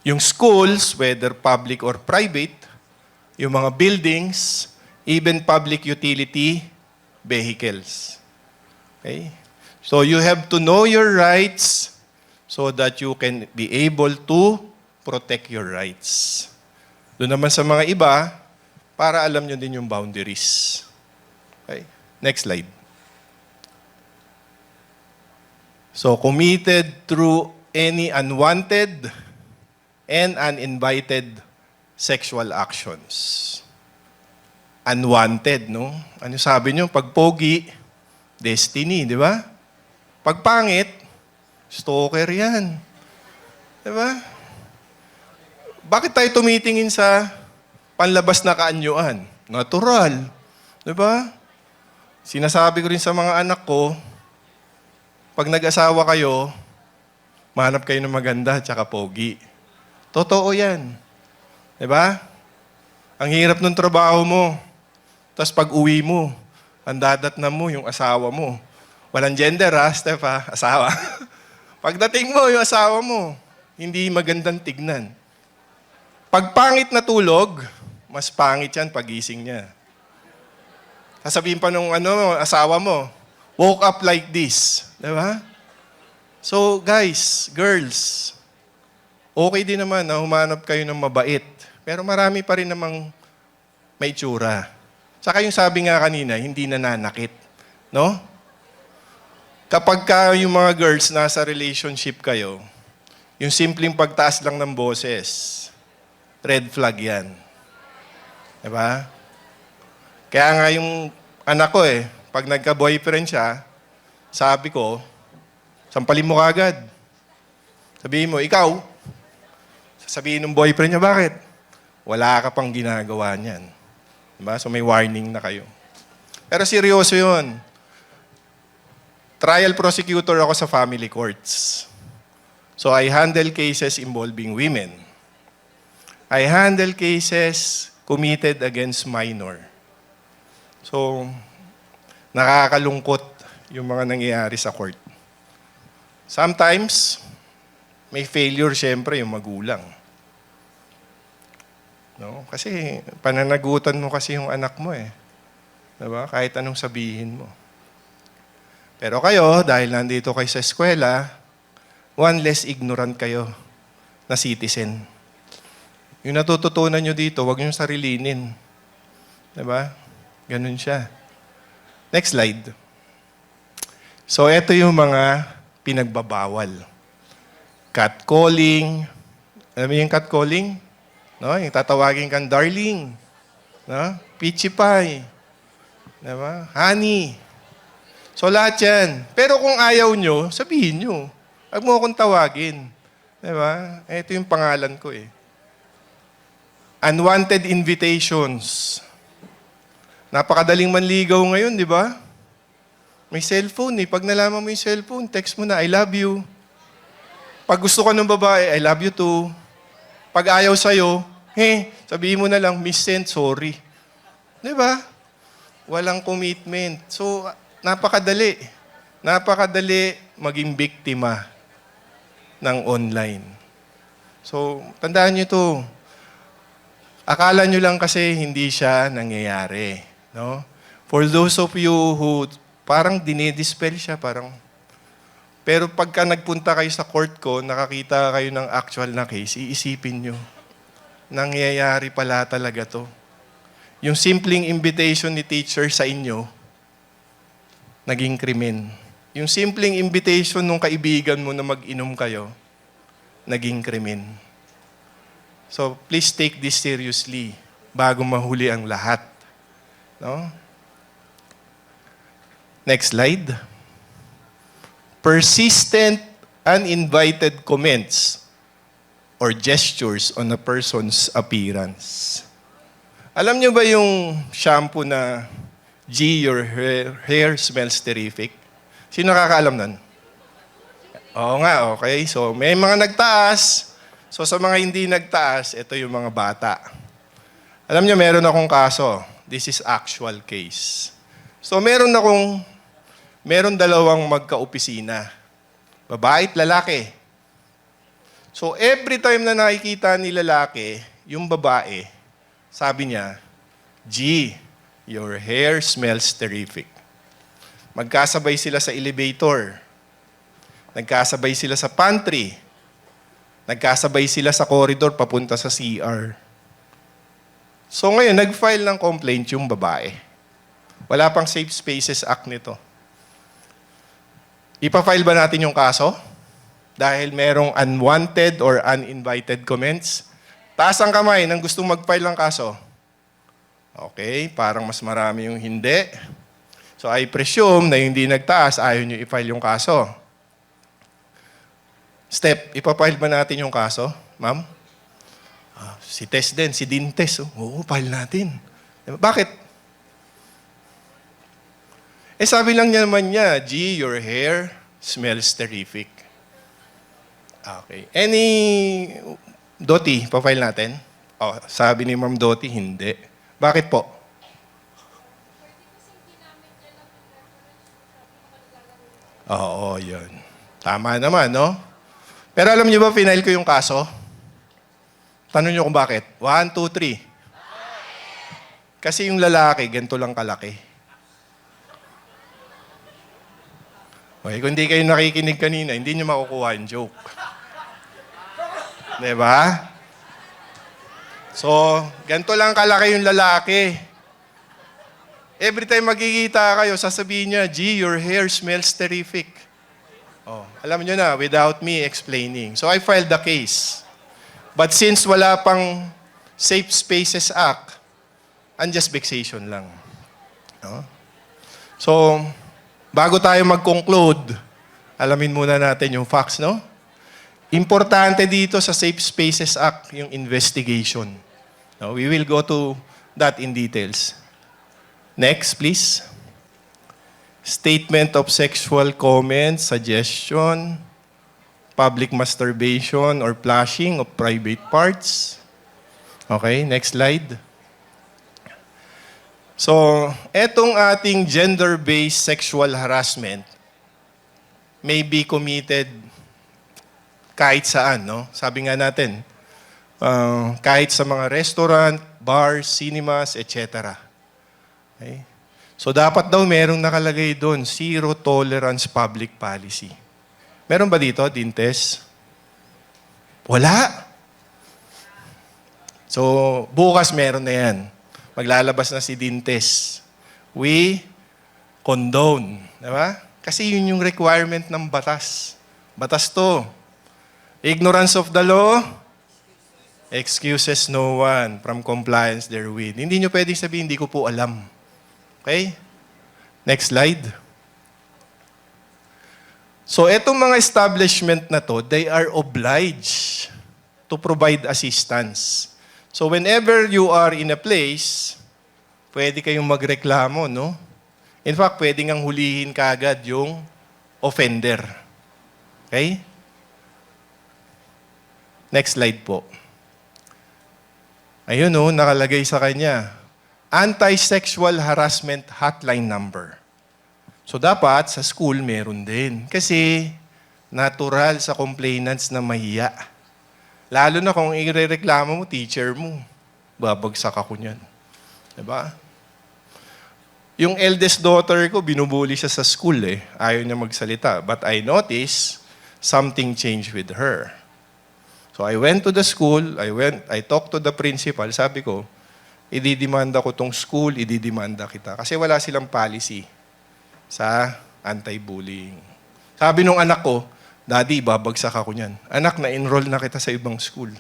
Yung schools, whether public or private, yung mga buildings, even public utility vehicles. Okay? So you have to know your rights so that you can be able to protect your rights. Doon naman sa mga iba, para alam nyo din yung boundaries. Okay? Next slide. So, committed through any unwanted and uninvited sexual actions. Unwanted, no? Ano sabi nyo? Pag pogi, destiny, di ba? Pag pangit, stalker yan. Di ba? Bakit tayo tumitingin sa panlabas na kaanyuan? Natural. Di ba? Sinasabi ko rin sa mga anak ko, pag nag-asawa kayo, mahanap kayo ng maganda tsaka pogi. Totoo yan. Diba? Ang hirap ng trabaho mo. Tapos pag uwi mo, ang dadatnan mo yung asawa mo. Walang gender ha, Steph ha? Asawa. Pagdating mo, yung asawa mo, hindi magandang tignan. Pag pangit na tulog, mas pangit yan pagising niya. Sasabihin pa nung asawa mo, woke up like this. Diba? So, guys, girls, okay din naman na humanap kayo ng mabait. Pero marami pa rin namang may tsura. Saka yung sabi nga kanina, hindi nananakit. No? Kapag yung mga girls nasa relationship kayo, yung simpleng pagtaas lang ng boses, red flag yan. Diba? Kaya nga yung anak ko pag nagka-boyfriend siya, sabi ko, sampalin mo kagad. Sabihin mo, ikaw, sasabihin ng boyfriend niya, bakit? Wala ka pang ginagawa niyan. Diba? So may warning na kayo. Pero seryoso yun. Trial prosecutor ako sa family courts. So I handle cases involving women. I handle cases committed against minor. So, nakakalungkot yung mga nangyayari sa court. Sometimes, may failure siyempre yung magulang. No? Kasi pananagutan mo kasi yung anak mo Diba? Kahit anong sabihin mo. Pero kayo, dahil nandito kayo sa eskwela, one less ignorant kayo na citizen. Yung natututunan nyo dito, huwag nyo sarilinin. Diba? Ganun siya. Next slide. So, ito yung mga pinagbabawal. Catcalling. Alam mo yung catcalling? No? Yung tatawagin kang darling. No? Peachy pie. Diba? Honey. So, lahat yan. Pero kung ayaw nyo, sabihin nyo. Huwag mo akong tawagin. Diba? Ito yung pangalan ko Unwanted invitations. Napakadaling manligaw ngayon, di ba? May cellphone Pag nalaman mo yung cellphone, text mo na, I love you. Pag gusto ka ng babae, I love you too. Pag ayaw sa'yo, sabihin mo na lang, miss sent, sorry. Di ba? Walang commitment. So, napakadali. Napakadali maging biktima ng online. So, tandaan nyo to. Akala nyo lang kasi hindi siya nangyayari. No? For those of you who parang dinidispel siya, pero pagka nagpunta kayo sa court ko, nakakita kayo ng actual na case, iisipin nyo, nangyayari pala talaga to. Yung simpleng invitation ni teacher sa inyo, naging krimen. Yung simpleng invitation ng kaibigan mo na mag-inom kayo, naging krimen. So, please take this seriously bago mahuli ang lahat. No? Next slide. Persistent, uninvited comments or gestures on a person's appearance. Alam niyo ba yung shampoo na G, your hair smells terrific? Sino nakakaalam nun? Oo nga, okay. So, may mga nagtaas. So, sa mga hindi nagtaas, ito yung mga bata. Alam niyo, meron akong kaso. This is actual case. So, meron dalawang magka-opisina. Babae at lalaki. So every time na nakikita ni lalaki, yung babae, sabi niya, G, your hair smells terrific. Magkasabay sila sa elevator. Nagkasabay sila sa pantry. Nagkasabay sila sa corridor papunta sa CR. So ngayon, nag-file ng complaint yung babae. Wala pang Safe Spaces Act nito. Ipa-file ba natin yung kaso? Dahil merong unwanted or uninvited comments? Taas ang kamay ng gustong mag-file ng kaso. Okay, parang mas marami yung hindi. So I presume na yung hindi nagtaas, ayaw nyo i-file yung kaso. Step, ipafile ba natin yung kaso, ma'am? Si Tess din, si Dean Tess. Oo, file natin. Bakit? Sabi lang niya naman niya, G, your hair smells terrific. Okay. Doti, pa-file natin? Sabi ni Ma'am Doti, hindi. Bakit po? Oo, yun. Tama naman, no? Pero alam niyo ba, final ko yung kaso? Tanong niyo kung bakit. 1, 2, 3. Kasi yung lalaki, ganito lang kalaki. Okay, kung hindi kayo nakikinig kanina, hindi niyo makukuha yung joke. Diba? So, ganito lang kalaki yung lalaki. Every time magkikita kayo, sasabihin niya, G, your hair smells terrific. Alam niyo na, without me explaining. So, I filed the case. But since wala pang Safe Spaces Act, unjust vexation lang. So, bago tayo mag-conclude, alamin muna natin yung facts, no? Importante dito sa Safe Spaces Act, yung investigation. No, we will go to that in details. Next, please. Statement of sexual comment, suggestion, public masturbation or flashing of private parts. Okay, next slide. So, etong ating gender-based sexual harassment may be committed kahit saan, no? Sabi nga natin, kahit sa mga restaurant, bars, cinemas, etc. Okay? So, dapat daw merong nakalagay doon, zero tolerance public policy. Meron ba dito, Dintes? Wala. So, bukas meron na yan. Maglalabas na si Dintes. We condone. Diba? Kasi yun yung requirement ng batas. Batas to. Ignorance of the law, excuses no one from compliance therewith. Hindi nyo pwedeng sabihin, hindi ko po alam. Okay? Next slide. So, etong mga establishment na to, they are obliged to provide assistance. So, whenever you are in a place, pwede kayong magreklamo, no? In fact, pwede ngang hulihin kaagad yung offender. Okay? Next slide po. Ayun, no, nakalagay sa kanya. Anti-sexual harassment hotline number. So, dapat sa school meron din. Kasi, natural sa complainants na mahiya. Lalo na kung irereklamo mo, teacher mo. Babagsak ako niyan. Diba? Yung eldest daughter ko, binubuli siya sa school eh. Ayaw niya magsalita. But I noticed something changed with her. So I went to the school, I talked to the principal, sabi ko, ididimanda ko tong school, ididimanda kita. Kasi wala silang policy sa anti-bullying. Sabi nung anak ko, Daddy, babagsak ako niyan. Anak, na-enroll na kita sa ibang school.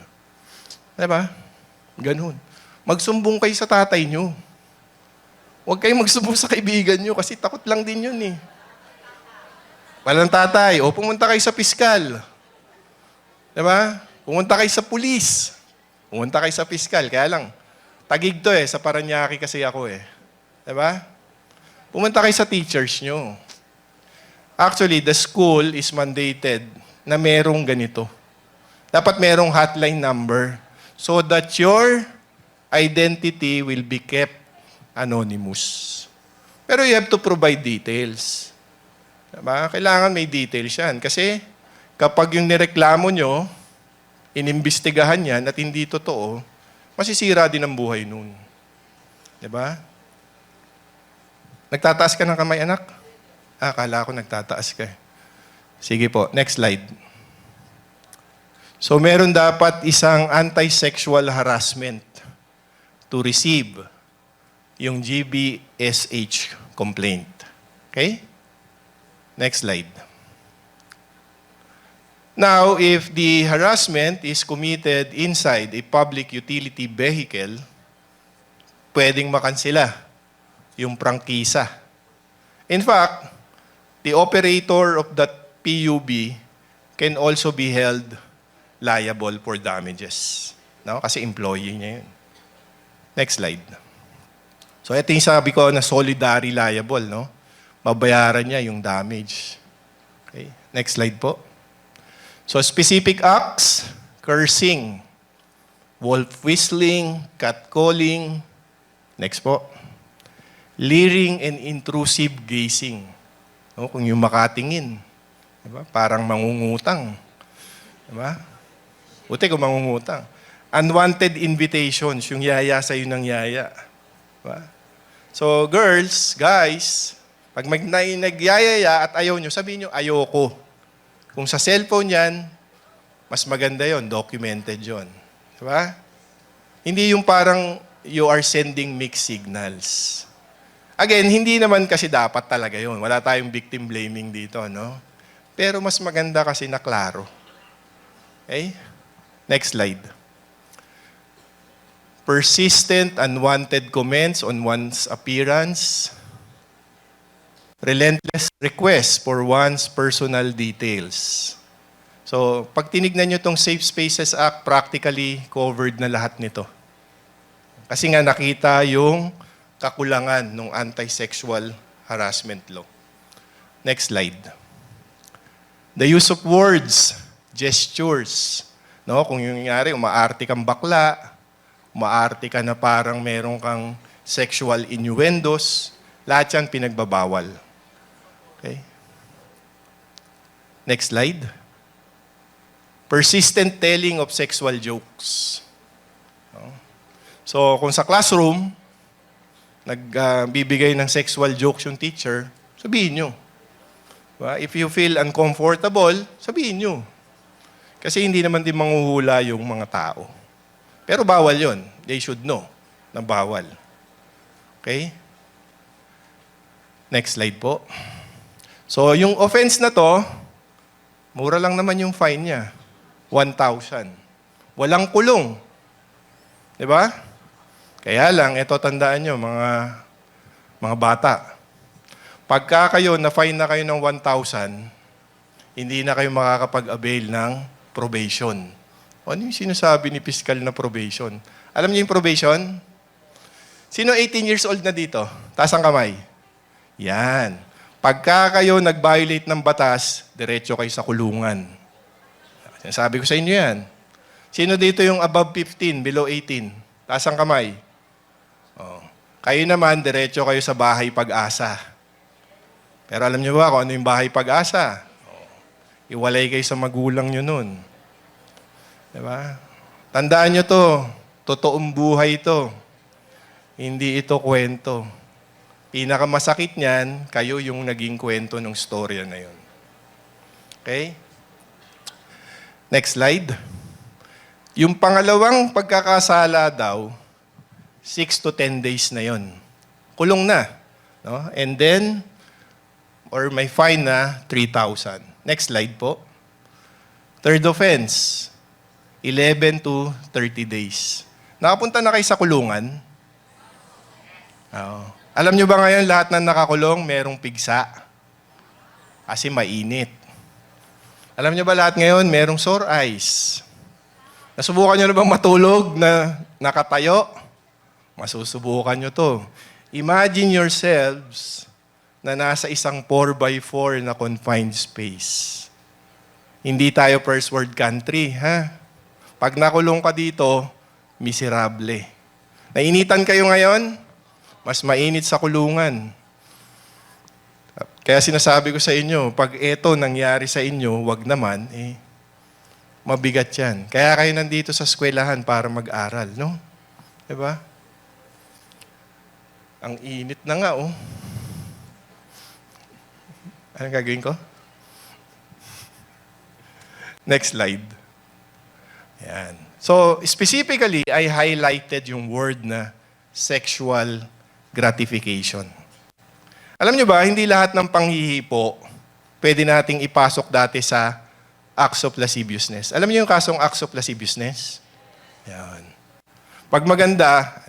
Diba? Ganun. Magsumbong kayo sa tatay nyo. Huwag kayong magsumbong sa kaibigan nyo kasi takot lang din yun eh. Walang tatay, o pumunta kayo sa piskal. Diba? Pumunta kayo sa pulis. Pumunta kayo sa piskal. Kaya lang, tagig to eh. Sa Paranaque kasi ako eh. Diba? Pumunta kayo sa teachers nyo. Actually, the school is mandated na merong ganito. Dapat merong hotline number so that your identity will be kept anonymous. Pero you have to provide details. Diba? Kailangan may details yan. Kasi kapag yung nireklamo nyo, inimbestigahan yan at hindi totoo, masisira din ang buhay nun. Diba? Nagtataas ka ng kamay, anak? Akala ko nagtataas ka. Sige po, next slide. So meron dapat isang anti-sexual harassment to receive yung GBSH complaint. Okay? Next slide. Now, if the harassment is committed inside a public utility vehicle, pwedeng makansela yung prangkisa. In fact, the operator of that PUB can also be held liable for damages. No? Kasi employee niya yun. Next slide. So ito yung sabi ko na solidary liable. No? Mabayaran niya yung damage. Okay. Next slide po. So specific acts, cursing, wolf whistling, catcalling. Next po. Leering and intrusive gazing. No, kung yung makatingin. Diba? Parang mangungutang. Diba? Buti kung mangungutang. Unwanted invitations, yung yaya sa'yo ng yaya. Diba? So girls, guys, pag nagyayaya at ayaw nyo, sabihin nyo, ayoko. Kung sa cellphone yan, mas maganda yon, documented yon. Diba? Hindi yung parang you are sending mixed signals. Again, hindi naman kasi dapat talaga yon. Wala tayong victim blaming dito, no? Pero mas maganda kasi na klaro. Okay? Next slide. Persistent, unwanted comments on one's appearance. Relentless requests for one's personal details. So, pag tinignan nyo itong Safe Spaces Act, practically covered na lahat nito. Kasi nga nakita yung kakulangan ng anti-sexual harassment law. Next slide. The use of words, gestures. No? Kung yung nangyari, umaarte kang bakla, umaarte ka na parang meron kang sexual innuendos, lahat yan pinagbabawal. Okay. Next slide. Persistent telling of sexual jokes. No? So, kung sa classroom, nagbibigay ng sexual jokes yung teacher, sabihin nyo. Diba? If you feel uncomfortable, sabihin nyo. Kasi hindi naman din manghuhula yung mga tao. Pero bawal yon. They should know na bawal. Okay? Next slide po. So, yung offense na to, mura lang naman yung fine niya. 1,000. Walang kulong. Diba? Kaya lang, ito tandaan nyo, mga bata. Pagka kayo, na-fine na kayo ng 1,000, hindi na kayo makakapag-avail ng probation. Ano yung sinasabi ni Piskal na probation? Alam niyo yung probation? Sino 18 years old na dito? Taas ang kamay. Yan. Pagka kayo nag-violate ng batas, diretso kayo sa kulungan. Sabi ko sa inyo yan. Sino dito yung above 15, below 18? Taas ang kamay. Oh. Kayo naman, diretso kayo sa bahay pag-asa. Pero alam niyo ba kung ano yung bahay pag-asa? Oh. Iwalay kayo sa magulang nyo nun. Diba? Tandaan nyo to, totoong buhay to. Hindi ito kwento. Pinakamasakit niyan, kayo yung naging kwento ng storya na yun. Okay? Next slide. Yung pangalawang pagkakasala daw, 6 to 10 days na yon. Kulong na. No? And then, or may fine na 3,000. Next slide po. Third offense, 11 to 30 days. Nakapunta na kayo sa kulungan? Oo. Alam nyo ba ngayon, lahat ng nakakulong, merong pigsa? Kasi mainit. Alam nyo ba lahat ngayon, merong sore eyes? Nasubukan nyo na bang matulog na nakatayo? Masusubukan nyo to. Imagine yourselves na nasa isang 4x4 na confined space. Hindi tayo first world country, ha? Pag nakulong ka dito, miserable. Nainitan kayo ngayon? Mas mainit sa kulungan. Kaya sinasabi ko sa inyo, pag ito nangyari sa inyo, wag naman, Mabigat yan. Kaya kayo nandito sa eskwelahan para mag-aral, no? Diba? Ang init na nga, oh. Anong gagawin ko? Next slide. Yan. So, specifically, I highlighted yung word na sexual gratification. Alam nyo ba, hindi lahat ng panghihipo pwede nating ipasok dati sa acts of lasciviousness. Alam niyo yung kasong acts of lasciviousness? Yan. Pag maganda,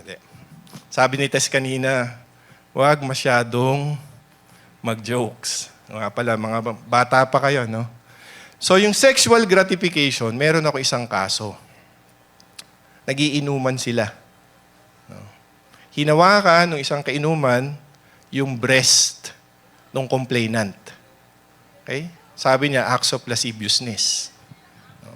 sabi ni Tess kanina, huwag masyadong mag-jokes. Nga pala, mga bata pa kayo, no? So, yung sexual gratification, meron ako isang kaso. Nagiinuman sila. No? Hinawakan ng isang kainuman yung breast ng complainant. Okay? Sabi niya, acts of lasciviousness. No?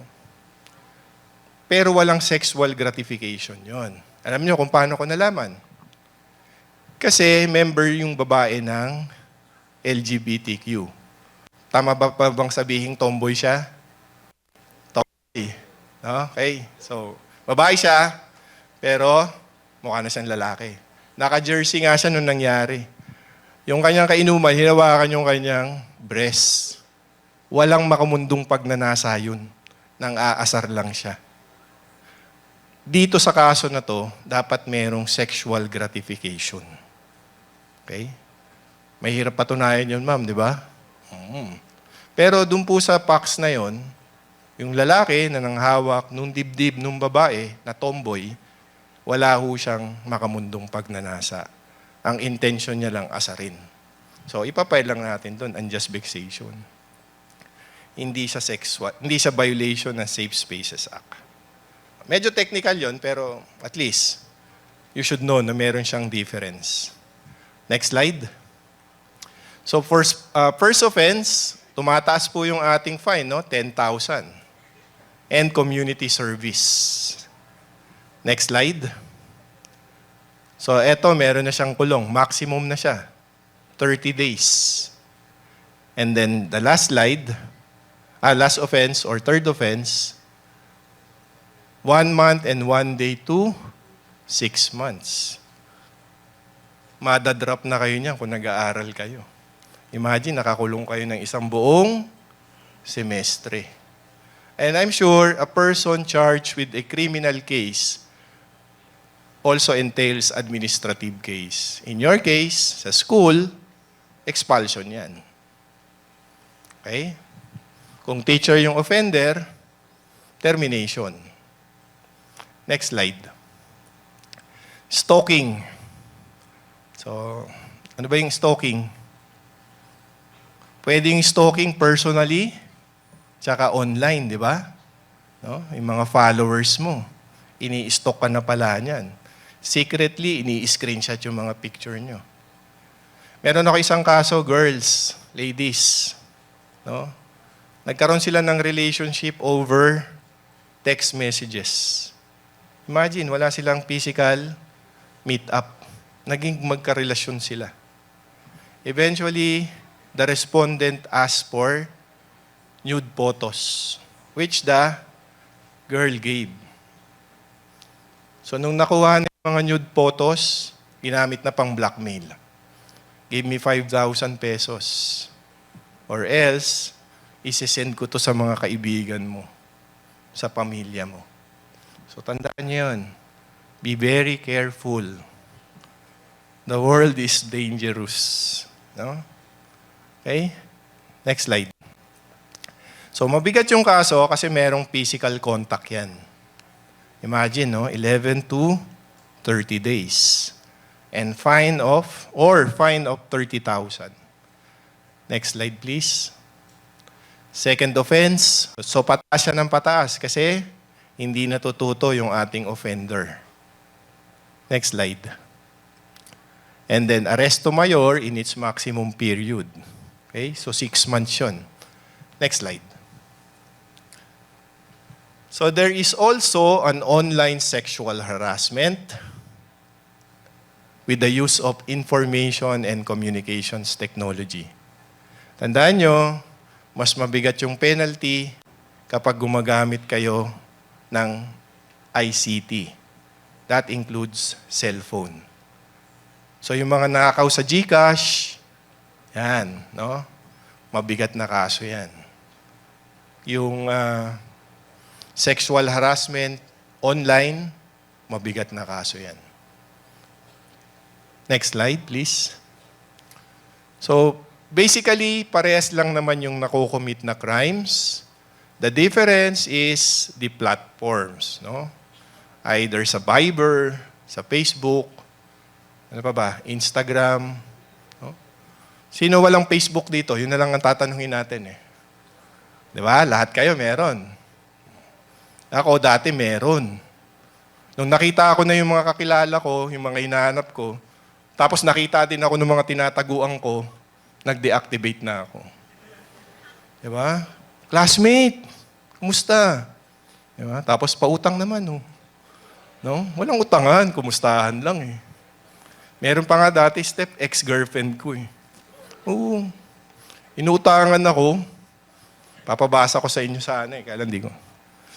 Pero walang sexual gratification yon. Alam niyo kung paano ko nalaman? Kasi member yung babae ng LGBTQ. Tama ba bang sabihin tomboy siya? Tomboy. Okay. So, babae siya, pero mukha na siyang lalaki. Naka-jersey nga siya nung nangyari. Yung kanyang kainuman, hinawakan yung kanyang breast. Walang makamundong pagnanasa yun. Nang aasar lang siya. Dito sa kaso na to, dapat merong sexual gratification. Okay? Mahirap patunayan yun, ma'am, di ba? Pero dun po sa PACS na yon, yung lalaki na nanghawak nung dibdib nung babae na tomboy, wala ho siyang makamundong pagnanasa. Ang intention niya lang asarin. So, ipapile lang natin doon, unjust vexation. Hindi siya violation ng Safe Spaces Act. Medyo technical yon, pero at least, you should know na meron siyang difference. Next slide. So, first offense, tumataas po yung ating fine, no? 10,000. And community service. Next slide. So, eto, meron na siyang kulong. Maximum na siya. 30 days. And then, the last slide, last offense or third offense, 1 month and 1 day to 6 months. Madadrop na kayo niyan kung nag-aaral kayo. Imagine, nakakulong kayo ng isang buong semestre. And I'm sure a person charged with a criminal case also entails administrative case. In your case, sa school, expulsion yan. Okay? Kung teacher yung offender, termination. Next slide. Stalking. So, ano ba yung stalking? Pwedeng stalking personally, tsaka online, di ba? No? Yung mga followers mo, ini-stalk ka na pala niyan. Secretly, ini-screenshot yung mga picture nyo. Meron ako isang kaso, girls, ladies. No? Nagkaroon sila ng relationship over text messages. Imagine, wala silang physical meet-up. Naging magkarelasyon sila. Eventually, the respondent asked for nude photos, which the girl gave. So, nung nakuha niya mga nude photos, ginamit na pang blackmail. Give me 5,000 pesos. Or else, isi-send ko to sa mga kaibigan mo, sa pamilya mo. So, tandaan niyo yun. Be very careful. The world is dangerous. No? Okay? Next slide. So, mabigat yung kaso kasi merong physical contact yan. Imagine, no? 11 to 30 days. And fine of 30,000. Next slide, please. Second offense. So, pataas siya ng pataas kasi hindi natututo yung ating offender. Next slide. And then, arresto mayor in its maximum period. Okay? So, 6 months yun. Next slide. So, there is also an online sexual harassment with the use of information and communications technology. Tandaan nyo, mas mabigat yung penalty kapag gumagamit kayo ng ICT. That includes cellphone. So yung mga nakakaw sa GCash, yan, no? Mabigat na kaso yan. Yung sexual harassment online, mabigat na kaso yan. Next slide, please. So, basically, parehas lang naman yung nakocommit na crimes. The difference is the platforms, no? Either sa Viber, sa Facebook, ano pa ba, Instagram. No? Sino walang Facebook dito? Yun na lang ang tatanungin natin eh. Di ba? Lahat kayo meron. Ako dati meron. Nung nakita ko na yung mga kakilala ko, yung mga hinahanap ko, tapos nakita din ako ng mga tinataguan ko, nag-deactivate na ako. Di ba? Classmate, kumusta? Di ba? Tapos pautang naman, no? No? Walang utangan, kumustahan lang eh. Meron pa nga dati, Step, ex-girlfriend ko eh. Oo. Inutangan ako, papabasa ko sa inyo sana eh, kaya hindi ko.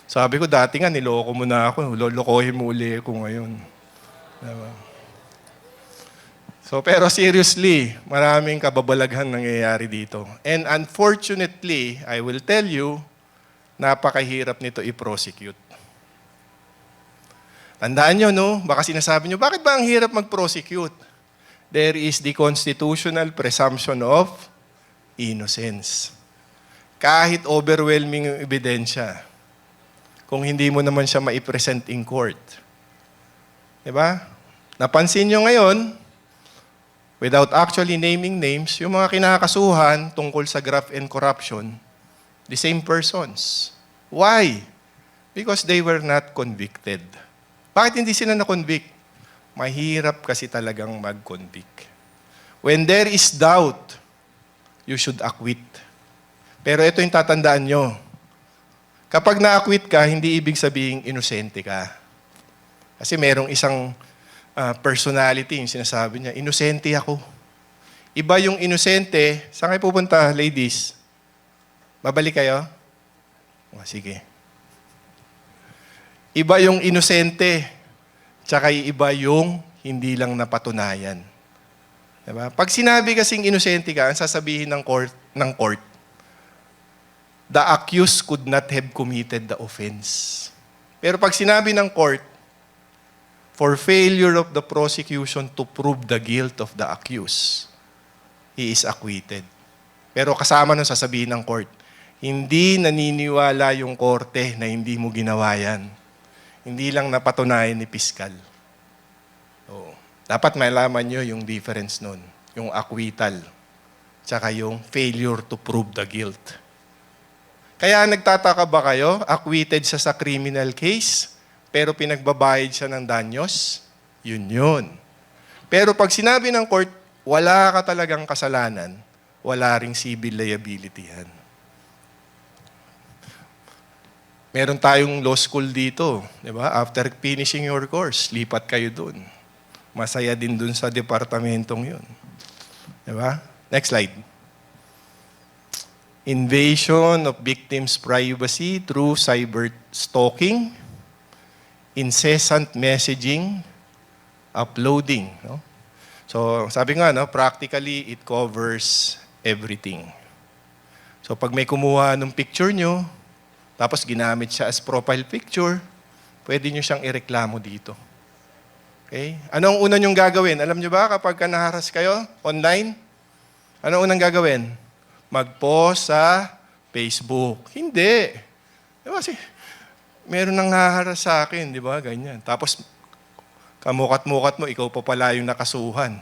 Sabi ko, dati nga, niloko mo na ako, lolokohin mo uli ako ngayon. Diba? So, pero seriously, maraming kababalaghan nangyayari dito. And unfortunately, I will tell you, napakahirap nito i-prosecute. Tandaan nyo, no? Baka sinasabi nyo, bakit ba ang hirap mag-prosecute? There is the constitutional presumption of innocence. Kahit overwhelming yung ebidensya, kung hindi mo naman siya ma-present in court. Diba? Napansin nyo ngayon, without actually naming names, yung mga kinakasuhan tungkol sa graft and corruption, the same persons. Why? Because they were not convicted. Bakit hindi sila na-convict? Mahirap kasi talagang mag-convict. When there is doubt, you should acquit. Pero ito yung tatandaan nyo. Kapag na-acquit ka, hindi ibig sabihin inosente ka. Kasi merong isang personality, yung sinasabi niya, inosente ako. Iba yung inosente. Saan kayo pupunta, ladies? Babalik kayo? Sige. Iba yung inosente, tsaka iba yung hindi lang napatunayan. Diba? Pag sinabi kasing inosente ka, ang sasabihin ng court, the accused could not have committed the offense. Pero pag sinabi ng court, for failure of the prosecution to prove the guilt of the accused, he is acquitted. Pero kasama nun sasabihin ng court, hindi naniniwala yung korte na hindi mo ginawa yan. Hindi lang napatunayan ni piskal. So, dapat malaman nyo yung difference nun. Yung acquittal, tsaka yung failure to prove the guilt. Kaya nagtataka ba kayo, acquitted siya sa criminal case, pero pinagbabayad siya ng danyos? Yun. Pero pag sinabi ng court, wala ka talagang kasalanan, wala ring civil liability yan. Meron tayong law school dito, di ba? After finishing your course, lipat kayo dun. Masaya din dun sa departamentong yun. Di ba? Next slide. Invasion of victims' privacy through cyber stalking, incessant messaging, uploading. No? So, sabi nga, no, practically, it covers everything. So, pag may kumuha ng picture nyo, tapos ginamit siya as profile picture, pwede nyo siyang ireklamo dito. Okay? Anong unang nyong gagawin? Alam nyo ba kapag naharas kayo online? Anong unang gagawin? Mag-post sa Facebook. Hindi. Diba kasi, meron nang haharas sa akin, di ba? Ganyan. Tapos, kamukat-mukat mo, ikaw pa pala yung nakasuhan.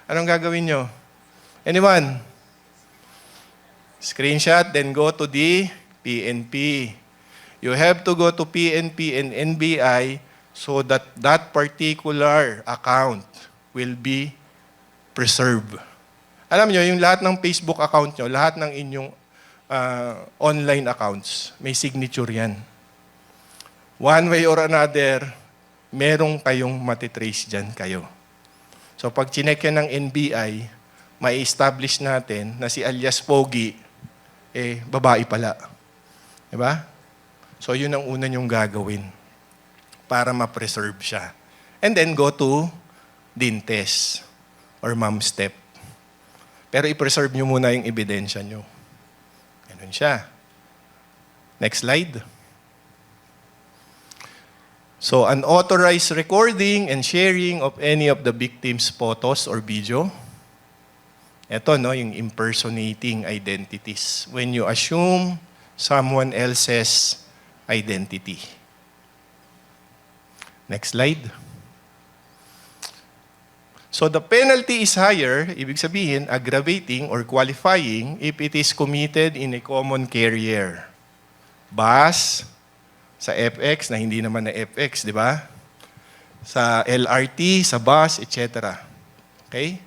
Anong gagawin nyo? Anyone? Screenshot, then go to the PNP. You have to go to PNP and NBI so that that particular account will be preserved. Alam nyo, yung lahat ng Facebook account nyo, lahat ng inyong online accounts, may signature yan. One way or another, merong kayong matitrace dyan kayo. So pag chinek yan ng NBI, may establish natin na si alias Pogi, babae pala. Diba? So yun ang una nyong gagawin para ma-preserve siya. And then go to DIN test or mom step. Pero i-preserve nyo muna yung ebidensya nyo. Ganun siya. Next slide. So, unauthorized recording and sharing of any of the victim's photos or video. Ito, no, yung impersonating identities. When you assume someone else's identity. Next slide. So the penalty is higher, ibig sabihin, aggravating or qualifying if it is committed in a common carrier. Bus, sa FX na hindi naman na FX, di ba? Sa LRT, sa bus, etc. Okay?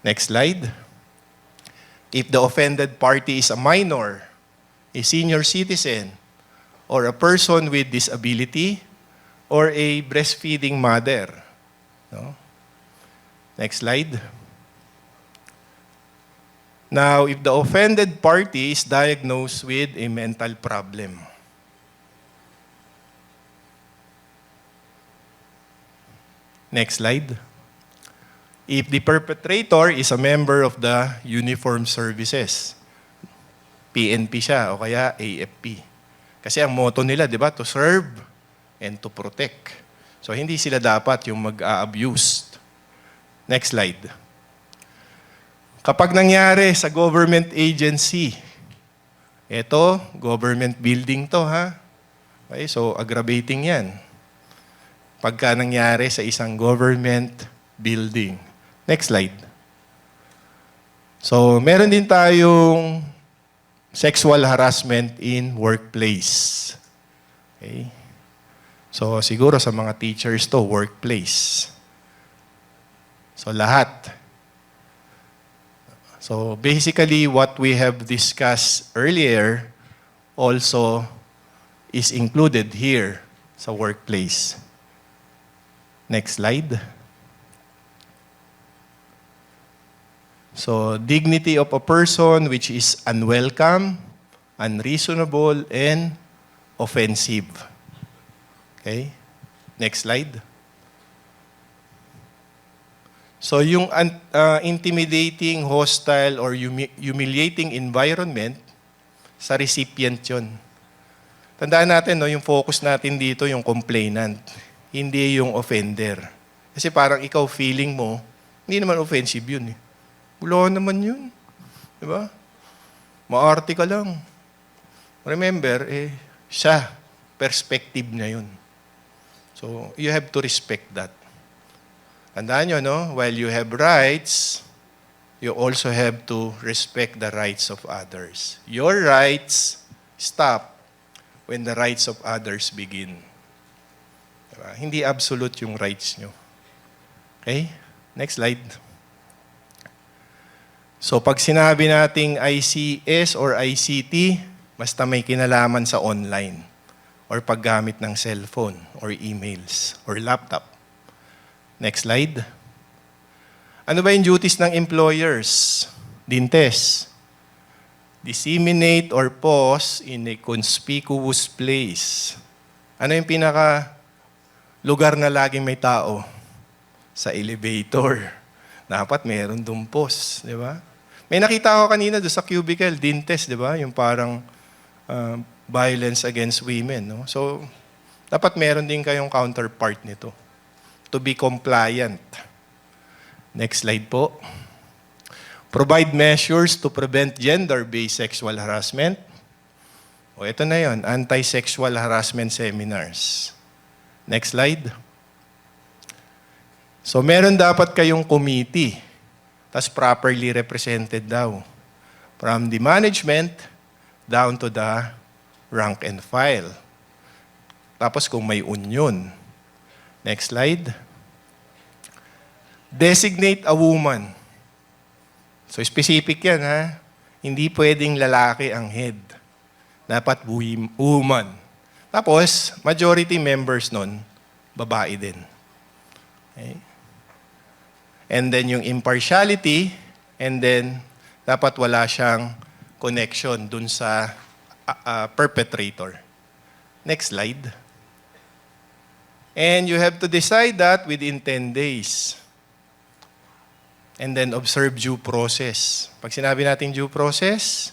Next slide. If the offended party is a minor, a senior citizen, or a person with disability, or a breastfeeding mother. No? Next slide. Now, if the offended party is diagnosed with a mental problem. Next slide. If the perpetrator is a member of the uniformed services, PNP siya o kaya AFP. Kasi ang motto nila, di ba, to serve and to protect. So, hindi sila dapat yung mag-a-abuse. Next slide. Kapag nangyari sa government agency, ito, government building to, ha? Okay, so, aggravating yan. Pagka nangyari sa isang government building. Next slide. So, meron din tayong sexual harassment in workplace. Okay? So, siguro sa mga teachers to, workplace. So, lahat. So, basically, what we have discussed earlier also is included here sa workplace. Next slide. So, dignity of a person which is unwelcome, unreasonable, and offensive. Okay? Next slide. So, yung intimidating, hostile, or humiliating environment, sa recipient yun. Tandaan natin, no, yung focus natin dito, yung complainant, hindi yung offender. Kasi parang ikaw feeling mo, hindi naman offensive yun. Wala naman yun. Di ba? Maarte ka lang. Remember, siya, perspective niya yun. So, you have to respect that. Tandaan nyo, no? While you have rights, you also have to respect the rights of others. Your rights stop when the rights of others begin. Diba? Hindi absolute yung rights nyo. Okay? Next slide. So, pag sinabi nating ICS or ICT, basta may kinalaman sa online or paggamit ng cellphone or emails or laptop. Next slide. Ano ba yung duties ng employers? Dintes. Disseminate or pause in a conspicuous place. Ano yung pinaka lugar na laging may tao? Sa elevator. Dapat meron doon pause, di ba? May nakita ko kanina doon sa cubicle, Dintes, di ba? Yung parang violence against women, no? So, dapat meron din kayong counterpart nito. To be compliant. Next slide po. Provide measures to prevent gender-based sexual harassment. O, ito na yon, anti-sexual harassment seminars. Next slide. So, meron dapat kayong committee, tas properly represented daw. From the management down to the rank and file. Tapos kung may union. Next slide. Designate a woman. So, specific yan, ha? Hindi pwedeng lalaki ang head. Dapat woman. Tapos, majority members nun, babae din. Okay? And then yung impartiality, and then dapat wala siyang connection dun sa perpetrator. Next slide. And you have to decide that within 10 days. And then observe due process. Pag sinabi natin due process,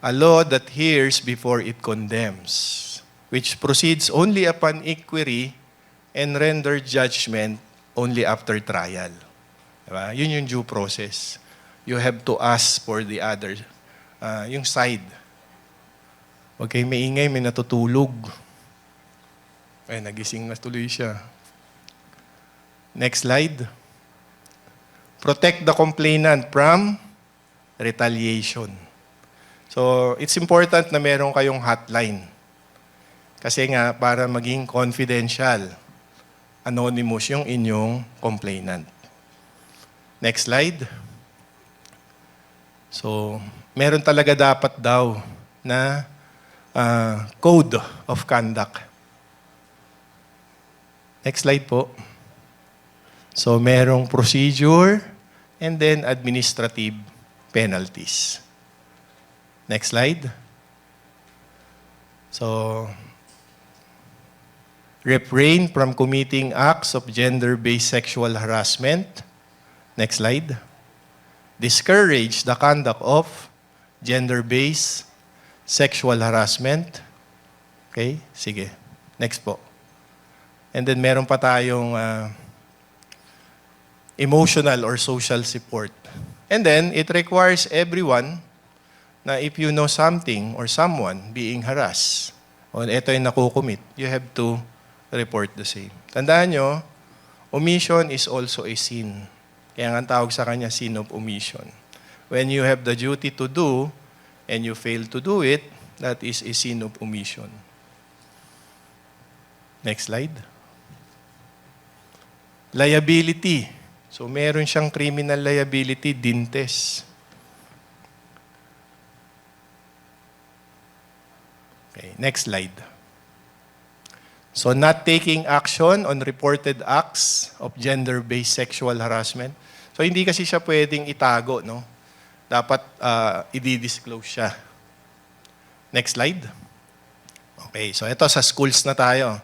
a law that hears before it condemns, which proceeds only upon inquiry and render judgment only after trial. Diba? Yun yung due process. You have to ask for the other, yung side. Huwag kayo maingay, may natutulog. Ay, nagising na tuloy siya. Next slide. Protect the complainant from retaliation. So, it's important na meron kayong hotline. Kasi nga, para maging confidential, anonymous yung inyong complainant. Next slide. So, meron talaga dapat daw na code of conduct. Next slide po. So, merong procedure and then administrative penalties. Next slide. So, refrain from committing acts of gender-based sexual harassment. Next slide. Discourage the conduct of gender-based sexual harassment. Okay, sige. Next po. And then meron pa tayong emotional or social support. And then it requires everyone na if you know something or someone being harassed, o ito yung nakukumit, you have to report the same. Tandaan nyo, omission is also a sin. Kaya nga tawag sa kanya, sin of omission. When you have the duty to do and you fail to do it, that is a sin of omission. Next slide. Liability. So, meron siyang criminal liability, dintes. Okay, next slide. So, not taking action on reported acts of gender-based sexual harassment. So, hindi kasi siya pwedeng itago, no? Dapat i-disclose siya. Next slide. Okay, so ito sa schools na tayo.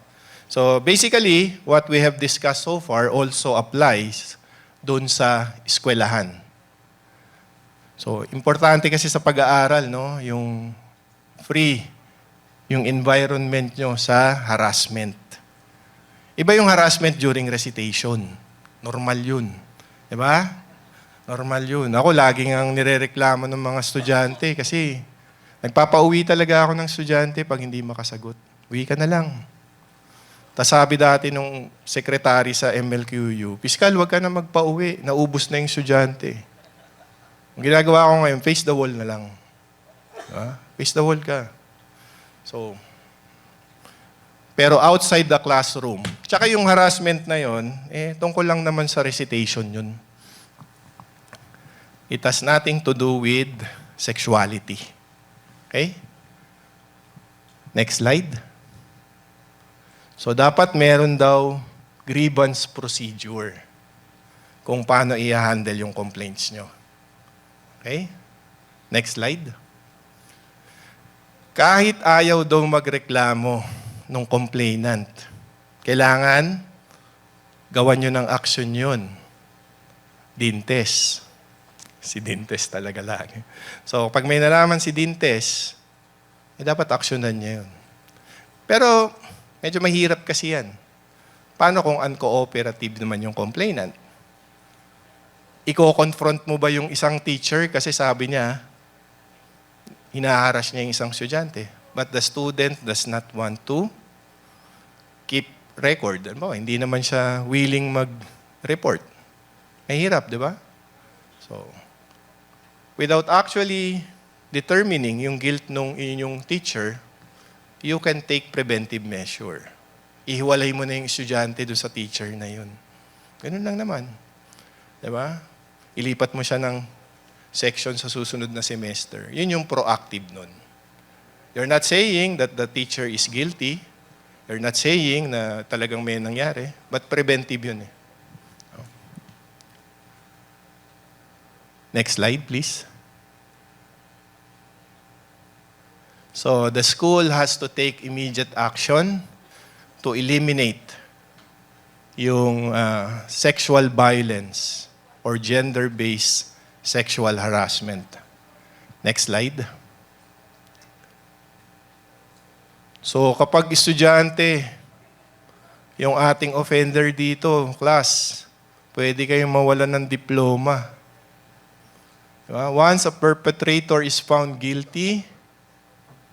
So basically, what we have discussed so far also applies doon sa eskwelahan. So importante kasi sa pag-aaral, no, yung free, yung environment nyo sa harassment. Iba yung harassment during recitation. Normal yun. Diba? Normal yun. Ako laging ang nirereklamo ng mga estudyante kasi nagpapauwi talaga ako ng estudyante pag hindi makasagot. Uwi ka na lang. Tas sabi dati nung sekretary sa MLQU, Piskal, wag ka na magpauwi. Naubos na yung estudyante. Ang ginagawa ko ngayon, face the wall na lang. Face the wall ka. So, pero outside the classroom. Tsaka yung harassment na yon, tungkol lang naman sa recitation yun. It has nothing to do with sexuality. Okay? Next slide. So, dapat meron daw grievance procedure kung paano i-handle yung complaints nyo. Okay? Next slide. Kahit ayaw daw magreklamo ng complainant, kailangan gawan nyo ng action yun. Dintes. Si Dintes talaga lagi. So, pag may nalaman si Dintes, dapat aksyonan niya yun. Pero, medyo mahirap kasi yan. Paano kung uncooperative naman yung complainant? Iko-confront mo ba yung isang teacher kasi sabi niya, hinaharas niya yung isang estudyante. But the student does not want to keep record. Hindi naman siya willing mag-report. Mahirap, di ba? So, without actually determining yung guilt ng inyong teacher, you can take preventive measure. Ihiwalay mo na yung estudyante doon sa teacher na yun. Ganun lang naman. Diba? Ilipat mo siya ng section sa susunod na semester. Yun yung proactive nun. You're not saying that the teacher is guilty. You're not saying na talagang may nangyari. But preventive yun eh. Next slide, please. So the school has to take immediate action to eliminate yung sexual violence or gender-based sexual harassment. Next slide. So kapag estudyante, yung ating offender dito, class, pwede kayong mawalan ng diploma. Diba? Once a perpetrator is found guilty,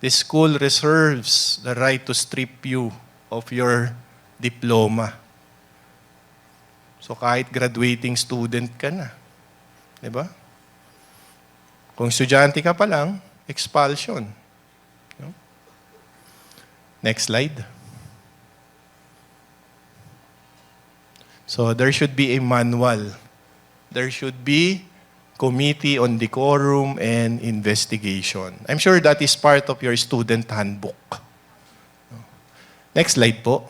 the school reserves the right to strip you of your diploma. So kahit graduating student ka na. Diba? Kung estudyante ka pa lang, expulsion. No? Next slide. So there should be a manual. There should be Committee on Decorum and Investigation. I'm sure that is part of your student handbook. Next slide po.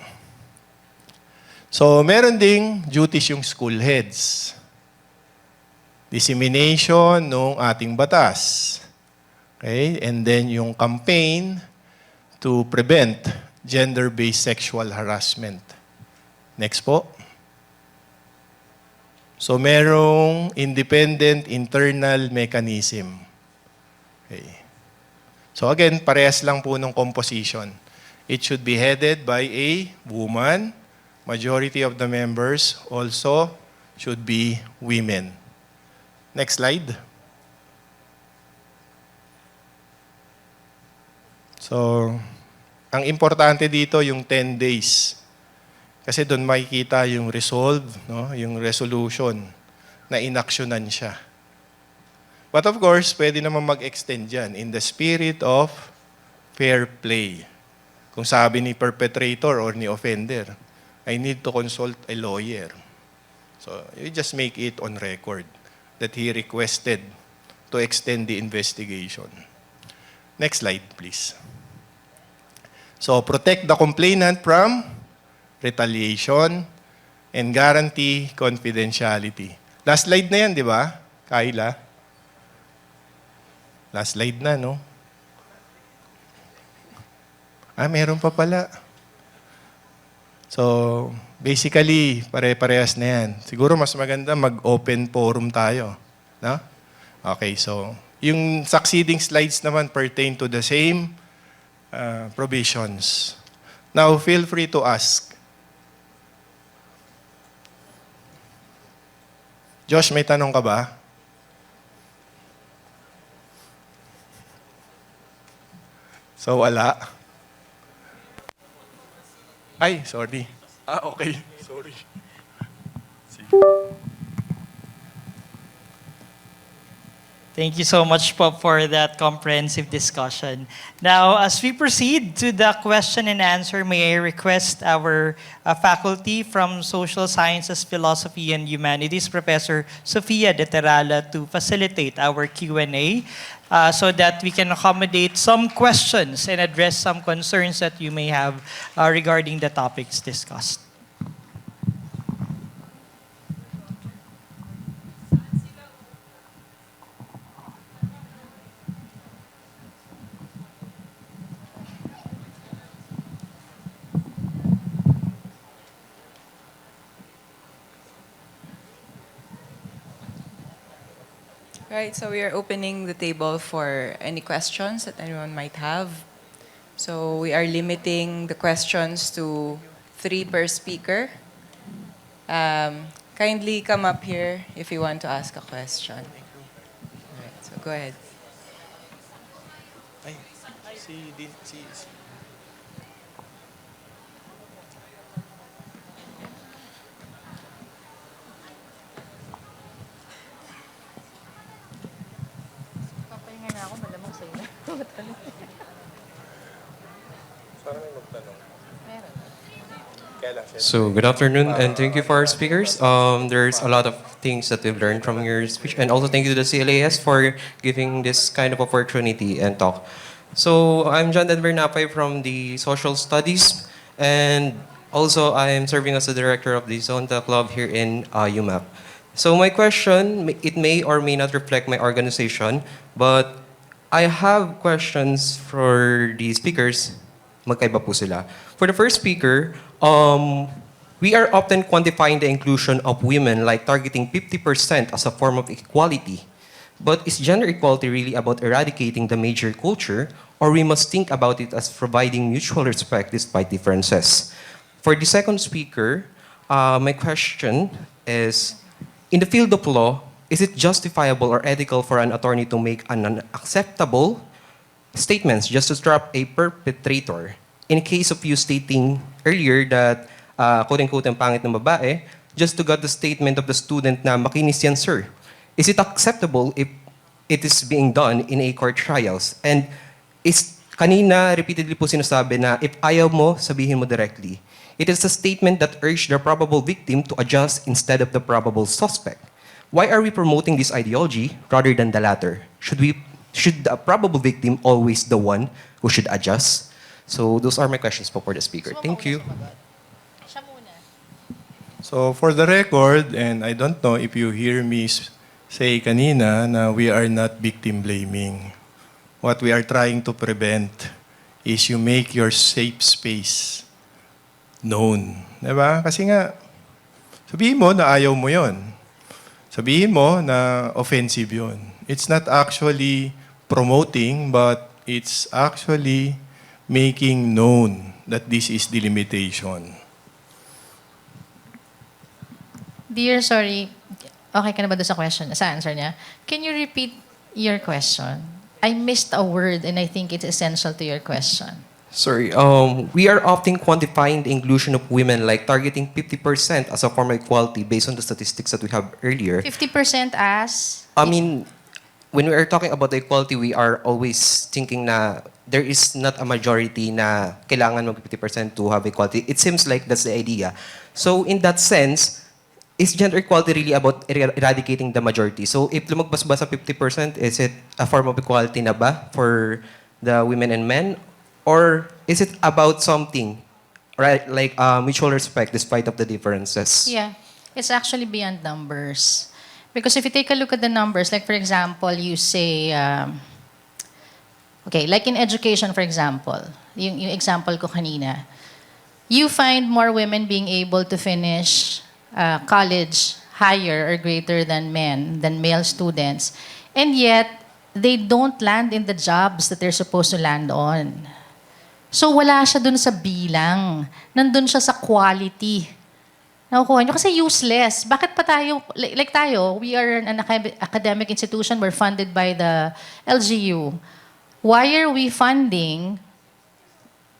So meron ding duties yung school heads. Dissemination ng ating batas. Okay? And then yung campaign to prevent gender-based sexual harassment. Next po. So merong independent internal mechanism. Okay. So again, parehas lang po ng composition. It should be headed by a woman. Majority of the members also should be women. Next slide. So, ang importante dito yung 10 days. Kasi doon makikita yung resolve, no? Yung resolution na inaksyonan siya. But of course, pwede naman mag-extend yan in the spirit of fair play. Kung sabi ni perpetrator or ni offender, I need to consult a lawyer. So, you just make it on record that he requested to extend the investigation. Next slide, please. So, protect the complainant from retaliation and guarantee confidentiality. Last slide na yan, di ba, Kyla? Last slide na, no? Meron pa pala. So, basically, pare-parehas na yan. Siguro mas maganda mag-open forum tayo. No? Okay, so, yung succeeding slides naman pertain to the same provisions. Now, feel free to ask. Josh, may tanong ka ba? So, wala. Ay, sorry. Okay. Sorry. Thank you so much po for that comprehensive discussion. Now, as we proceed to the question and answer, may I request our faculty from Social Sciences, Philosophy, and Humanities, Professor Sofia de Terala, to facilitate our Q&A so that we can accommodate some questions and address some concerns that you may have regarding the topics discussed. Right, so we are opening the table for any questions that anyone might have. So we are limiting the questions to 3 per speaker. Kindly come up here if you want to ask a question. All right, so go ahead. So, good afternoon, and thank you for our speakers. There's a lot of things that we've learned from your speech, and also thank you to the CLAS for giving this kind of opportunity and talk. So, I'm John Denver Napay from the Social Studies, and also I'm serving as the director of the Zonta Club here in UMak. So, my question, it may or may not reflect my organization, but I have questions for the speakers. Magkaiba po sila. For the first speaker, we are often quantifying the inclusion of women like targeting 50% as a form of equality. But is gender equality really about eradicating the major culture, or we must think about it as providing mutual respect despite differences? For the second speaker, my question is, in the field of law, is it justifiable or ethical for an attorney to make an unacceptable statements just to trap a perpetrator? In case of you stating earlier that, quote-unquote, ang pangit ng babae, just to get the statement of the student na makinis yan, sir. Is it acceptable if it is being done in a court trials? And kanina, repeatedly po sinasabi na if ayaw mo, sabihin mo directly. It is a statement that urged the probable victim to adjust instead of the probable suspect. Why are we promoting this ideology rather than the latter? Should the probable victim always the one who should adjust? So those are my questions po for the speaker. Thank you. So for the record, and I don't know if you hear me say kanina na we are not victim blaming. What we are trying to prevent is you make your safe space known. Diba? Kasi nga, sabihin mo na ayaw mo yon. Sabihin mo na offensive yon. It's not actually promoting, but it's actually making known that this is the limitation. Dear, sorry. Okay ka na ba doon sa question, sa answer niya? Can you repeat your question? I missed a word and I think it's essential to your question. Sorry. We are often quantifying the inclusion of women like targeting 50% as a form of equality based on the statistics that we have earlier. 50% as? I mean, when we are talking about the equality, we are always thinking na there is not a majority na kailangan mag 50% to have equality. It seems like that's the idea. So in that sense, is gender equality really about eradicating the majority? So if lumagpas ba sa 50%, is it a form of equality na ba for the women and men? Or is it about something, right, like mutual respect despite of the differences? Yeah, it's actually beyond numbers. Because if you take a look at the numbers, like for example, you say, okay, like in education, for example, yung example ko kanina, you find more women being able to finish college higher or greater than men, than male students, and yet they don't land in the jobs that they're supposed to land on. So wala siya dun sa bilang. Nandun siya sa quality. Nakukuha nyo? Kasi useless. Bakit pa tayo, like tayo, we are an academic institution, we're funded by the LGU. Why are we funding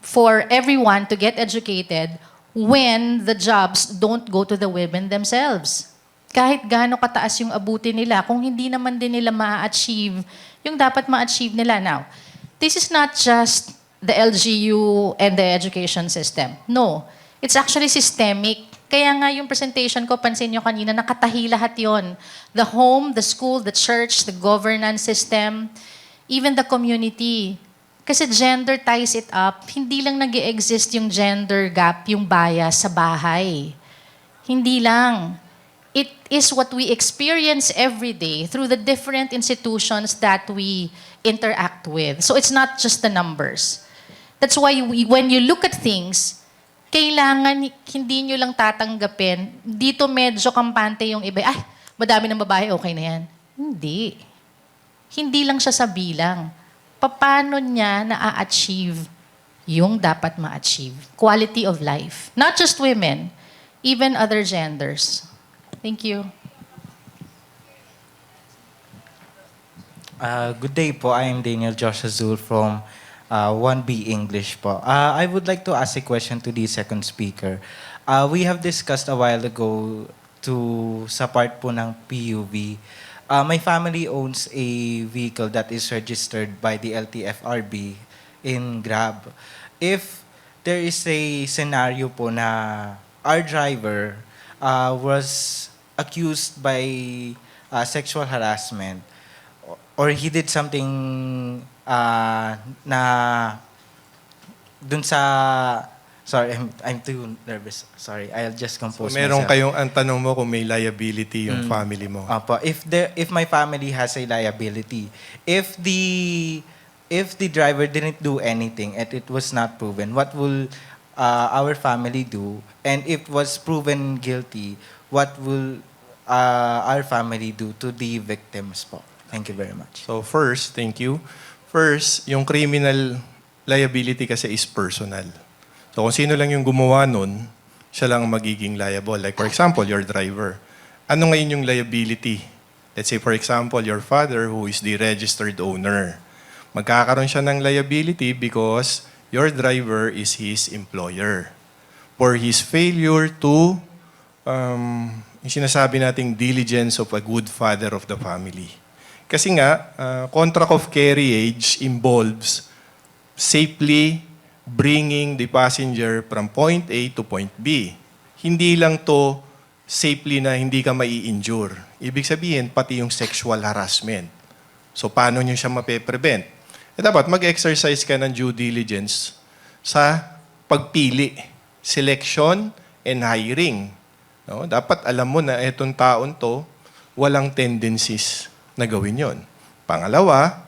for everyone to get educated when the jobs don't go to the women themselves? Kahit gaano kataas yung abuti nila, kung hindi naman din nila ma-achieve yung dapat ma-achieve nila. Now, this is not just the LGU and the education system. No, it's actually systemic. Kaya nga yung presentation ko, pansin nyo kanina, nakatahi lahat yon. The home, the school, the church, the governance system, even the community. Kasi gender ties it up. Hindi lang nag-exist yung gender gap, yung bias sa bahay. Hindi lang. It is what we experience every day through the different institutions that we interact with. So it's not just the numbers. That's why when you look at things, kailangan hindi nyo lang tatanggapin, dito medyo kampante yung iba, ay, madami ng babae, okay na yan. Hindi. Hindi lang siya sa bilang. Paano niya na-achieve yung dapat ma-achieve? Quality of life. Not just women, even other genders. Thank you. Good day po. I am Daniel Josh Azul from 1B English po. I would like to ask a question to the second speaker. We have discussed a while ago sa part po ng PUV. My family owns a vehicle that is registered by the LTFRB in Grab. If there is a scenario po na our driver was accused by sexual harassment or he did something na dun sa Sorry, I'm too nervous. Sorry, I'll just So compose meron myself. kayong, ang tanong mo kung may liability yung family mo. Apo, if my family has a liability, if the driver didn't do anything and it was not proven, what will our family do? And if was proven guilty, what will our family do to the victims po? Thank you very much. So first, thank you. First, yung criminal liability kasi is personal. So kung sino lang yung gumawa nun, siya lang ang magiging liable. Like for example, your driver. Ano ngayon yung liability? Let's say for example, your father who is the registered owner. Magkakaroon siya ng liability because your driver is his employer. For his failure to, yung sinasabi nating diligence of a good father of the family. Kasi nga, contract of carriage involves safely bringing the passenger from point A to point B. Hindi lang to safely na hindi ka mai-injure. Ibig sabihin, pati yung sexual harassment. So, paano nyo siya mape-prevent? Dapat mag-exercise ka ng due diligence sa pagpili, selection, and hiring. No? Dapat alam mo na etong taon to, walang tendencies na gawin yon. Pangalawa,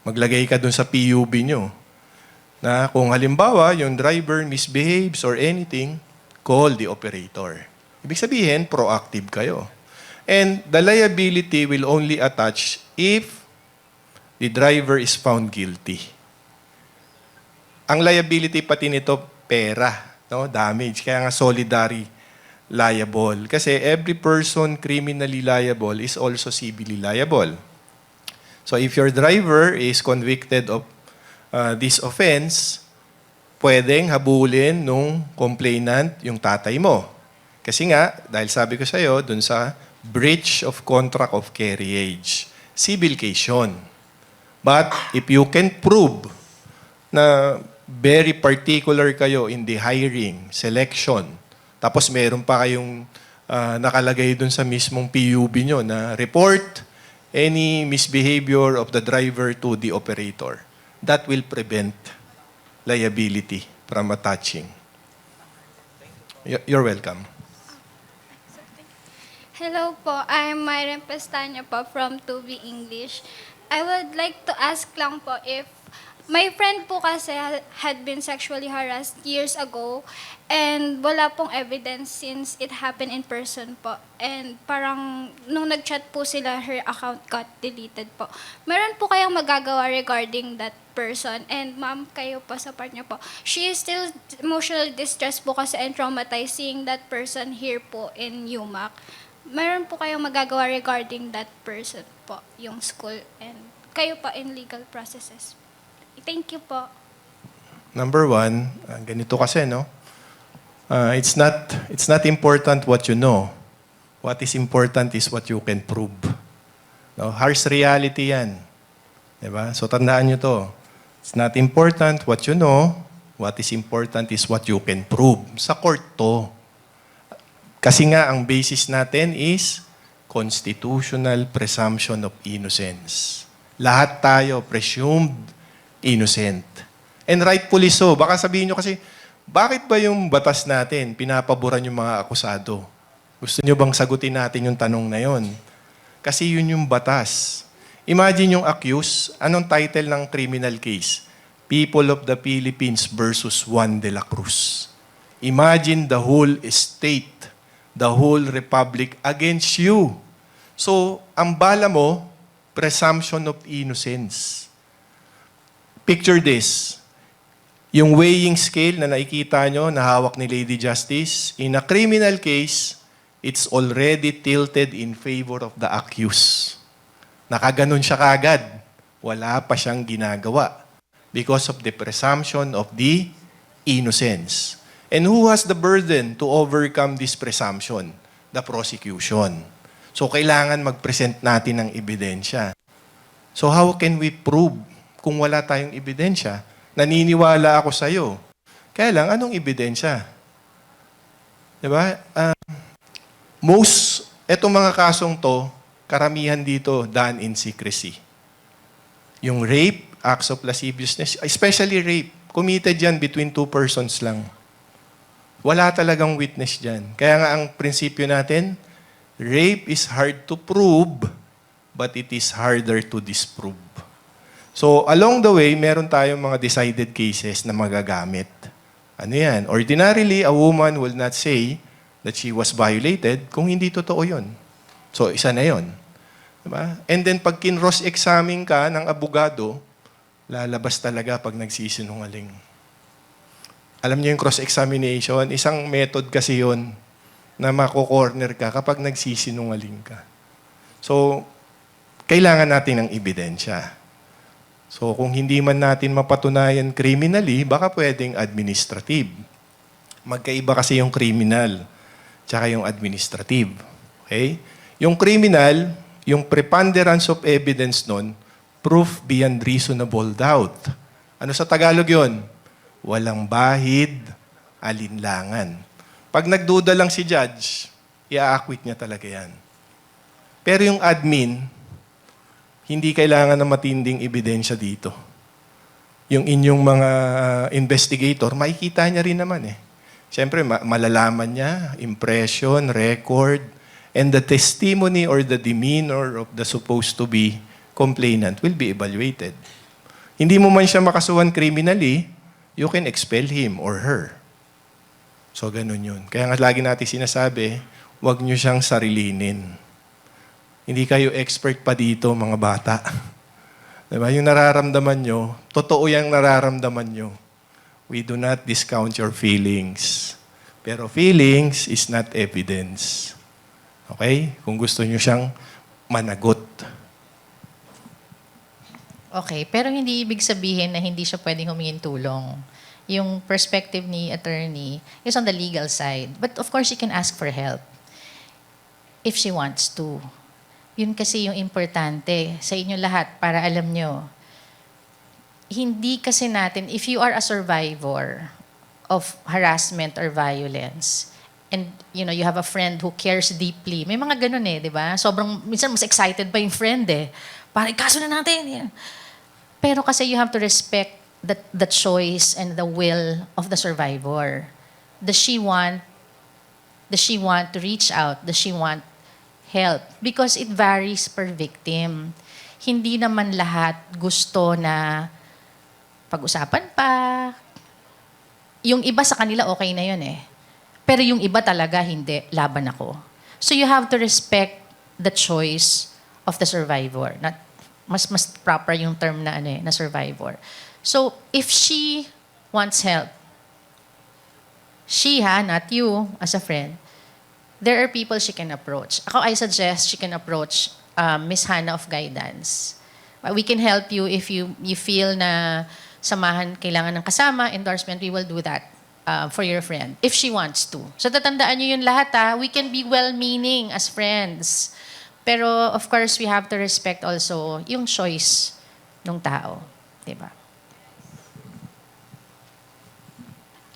maglagay ka dun sa PUB nyo na kung halimbawa yung driver misbehaves or anything, call the operator. Ibig sabihin, proactive kayo. And the liability will only attach if the driver is found guilty. Ang liability pati nito, pera, no? Damage. Kaya nga solidary liable. Kasi every person criminally liable is also civilly liable. So if your driver is convicted of this offense, pwedeng habulin nung complainant yung tatay mo. Kasi nga, dahil sabi ko sa'yo, dun sa breach of contract of carriage, civil case yun. But if you can prove na very particular kayo in the hiring, selection, tapos meron pa kayong nakalagay dun sa mismong PUB nyo na report any misbehavior of the driver to the operator, that will prevent liability from attaching. You're welcome. Hello po, I'm Myren Pestaño po from 2B English. I would like to ask lang po if my friend po kasi had been sexually harassed years ago and wala pong evidence since it happened in person po. And parang nung nag-chat po sila, her account got deleted po. Meron po kayang magagawa regarding that person? And ma'am, kayo po sa part niyo po. She is still emotionally distressed po kasi and traumatized seeing that person here po in UMak. Meron po kayong magagawa regarding that person po, yung school and kayo pa in legal processes. Thank you po. Number one, ganito kasi, no? It's not important what you know. What is important is what you can prove. No? Harsh reality yan. Diba? So tandaan nyo to. It's not important what you know. What is important is what you can prove. Sa court to. Kasi nga, ang basis natin is constitutional presumption of innocence. Lahat tayo presumed innocent. And rightfully so. Baka sabihin nyo kasi, bakit ba yung batas natin pinapaboran yung mga akusado? Gusto nyo bang sagutin natin yung tanong na yon? Kasi yun yung batas. Imagine yung accused, anong title ng criminal case? People of the Philippines versus Juan de la Cruz. Imagine the whole state, the whole republic against you. So, ang bala mo, presumption of innocence. Picture this. Yung weighing scale na nakikita nyo, na hawak ni Lady Justice, in a criminal case, it's already tilted in favor of the accused. Nakaganon siya kagad. Wala pa siyang ginagawa because of the presumption of the innocence. And who has the burden to overcome this presumption? The prosecution. So, kailangan mag-present natin ng ebidensya. So, how can we prove kung wala tayong ebidensya? Naniniwala ako sa'yo. Kaya lang, anong ebidensya? Diba? Etong mga kasong to, karamihan dito done in secrecy. Yung rape, acts of lasciviousness, especially rape, committed yan between two persons lang. Wala talagang witness dyan. Kaya nga ang prinsipyo natin, rape is hard to prove, but it is harder to disprove. So along the way, meron tayong mga decided cases na magagamit. Ano yan? Ordinarily, a woman will not say that she was violated kung hindi totoo yun. So isa na yun. Diba? And then pag kinross-examine ka ng abogado, lalabas talaga pag nagsisinungaling. Alam niyo yung cross-examination, isang method kasi yun na mako-corner ka kapag nagsisinungaling ka. So, kailangan natin ng ebidensya. So, kung hindi man natin mapatunayan criminally, baka pwedeng administrative. Magkaiba kasi yung criminal tsaka yung administrative. Okay? Yung criminal, yung preponderance of evidence nun, proof beyond reasonable doubt. Ano sa Tagalog yun? Walang bahid, alinlangan. Pag nagduda lang si judge, i-acquit niya talaga yan. Pero yung admin, hindi kailangan ng matinding ebidensya dito. Yung inyong mga investigator, makikita niya rin naman eh. Siyempre, malalaman niya, impression, record, and the testimony or the demeanor of the supposed to be complainant will be evaluated. Hindi mo man siya makasuhan criminally, you can expel him or her. So, ganun yun. Kaya nga lagi natin sinasabi, huwag nyo siyang sarilinin. Hindi kayo expert pa dito, mga bata. Diba? Yung nararamdaman nyo, totoo yung nararamdaman nyo. We do not discount your feelings. Pero feelings is not evidence. Okay? Kung gusto nyo siyang managot. Okay, pero hindi ibig sabihin na hindi siya pwedeng humingin tulong. Yung perspective ni attorney is on the legal side. But of course, she can ask for help if she wants to. Yun kasi yung importante sa inyo lahat para alam nyo. Hindi kasi natin, if you are a survivor of harassment or violence, and you have a friend who cares deeply, may mga ganun eh, di ba? Sobrang, minsan mas excited pa yung friend eh. Parang kaso na natin. Yeah. Pero kasi you have to respect the choice and the will of the survivor. Does she want to reach out? Does she want help? Because it varies per victim. Hindi naman lahat gusto na pag-usapan pa. Yung iba sa kanila okay na yun eh. Pero yung iba talaga hindi, laban ako. So you have to respect the choice of the survivor. Mas proper yung term na na survivor. So if she wants help, she not you as a friend, there are people she can approach. Ako, I suggest she can approach Miss Hannah of Guidance. We can help you if you feel na samahan, kailangan ng kasama, endorsement, we will do that for your friend, if she wants to. So tatandaan nyo yun lahat we can be well-meaning as friends. Pero of course, we have to respect also yung choice ng tao. Diba?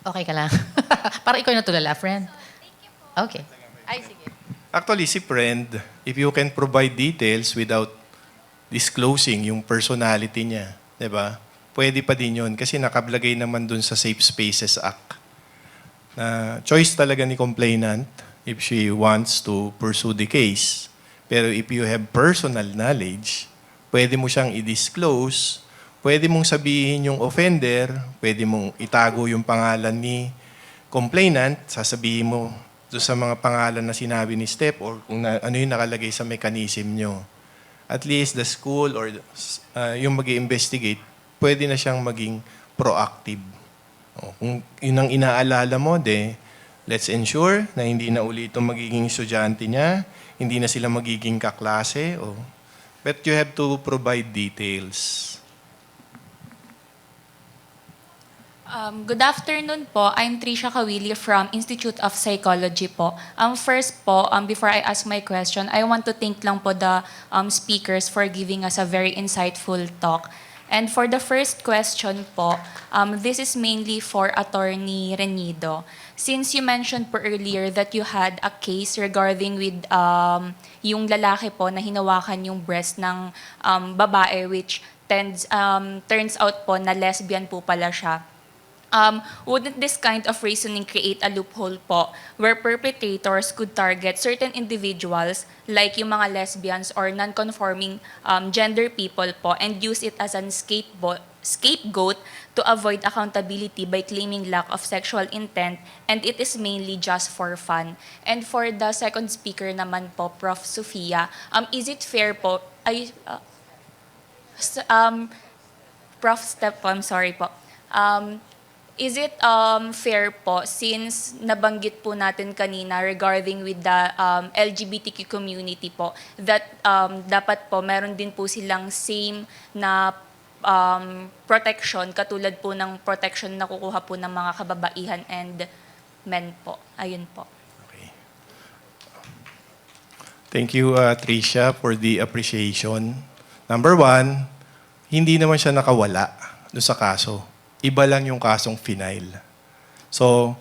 Okay ka lang? Para ikaw yung natulala, friend. Okay. Ay, sige. Actually, si friend, if you can provide details without disclosing yung personality niya, di ba? Pwede pa din yun kasi nakablagay naman dun sa Safe Spaces Act. Na choice talaga ni complainant if she wants to pursue the case. Pero if you have personal knowledge, pwede mo siyang i-disclose, pwede mong sabihin yung offender, pwede mong itago yung pangalan ni complainant, sasabihin mo doon sa mga pangalan na sinabi ni Step or kung ano yung nakalagay sa mechanism nyo. At least the school or yung mag-i-investigate, pwede na siyang maging proactive. Kung yun ang inaalala mo, let's ensure na hindi na ulit itong magiging estudyante niya, hindi na sila magiging kaklase. But you have to provide details. Good afternoon po. I'm Trisha Kawili from Institute of Psychology po. First po, before I ask my question, I want to thank lang po the speakers for giving us a very insightful talk. And for the first question po, this is mainly for Attorney Renido. Since you mentioned po earlier that you had a case regarding with yung lalaki po na hinawakan yung breast ng babae which turns out po na lesbian po pala siya. Wouldn't this kind of reasoning create a loophole po where perpetrators could target certain individuals like yung mga lesbians or non-conforming gender people po and use it as an scapegoat to avoid accountability by claiming lack of sexual intent and it is mainly just for fun? And for the second speaker naman po, Prof. Sofia, is it fair po, Prof. Step po, I'm sorry po. Is it fair po, since nabanggit po natin kanina regarding with the LGBTQ community po, that dapat po meron din po silang same na protection katulad po ng protection na kukuha po ng mga kababaihan and men po. Ayun po. Thank you, Tricia, for the appreciation. Number one, hindi naman siya nakawala doon sa kaso. Iba lang yung kasong final. So,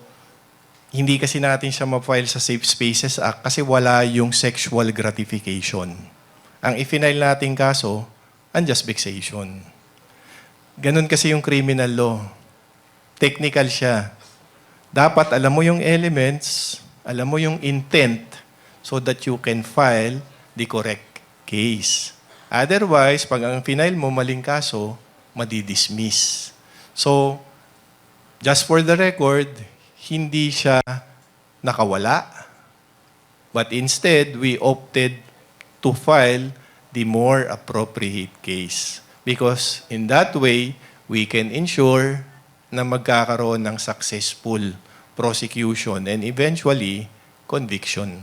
hindi kasi natin siya ma-file sa Safe Spaces Act kasi wala yung sexual gratification. Ang i-final nating kaso, unjust vexation. Ganun kasi yung criminal law. Technical siya. Dapat alam mo yung elements, alam mo yung intent so that you can file the correct case. Otherwise, pag ang final mo maling kaso, madidismiss. So, just for the record, hindi siya nakawala. But instead, we opted to file the more appropriate case. Because in that way, we can ensure na magkakaroon ng successful prosecution and eventually, conviction.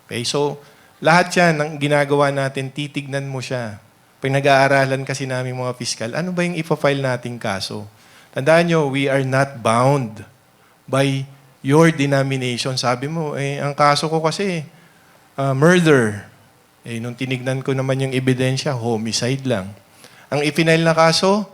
Okay, so lahat yan ang ginagawa natin, titignan mo siya. Pag nag-aaralan kasi namin mga piskal, ano ba yung ipa-file nating kaso? Tandaan nyo, we are not bound by your denomination. Sabi mo, ang kaso ko kasi, murder. Nung tinignan ko naman yung ebidensya, homicide lang. Ang ipinail na kaso,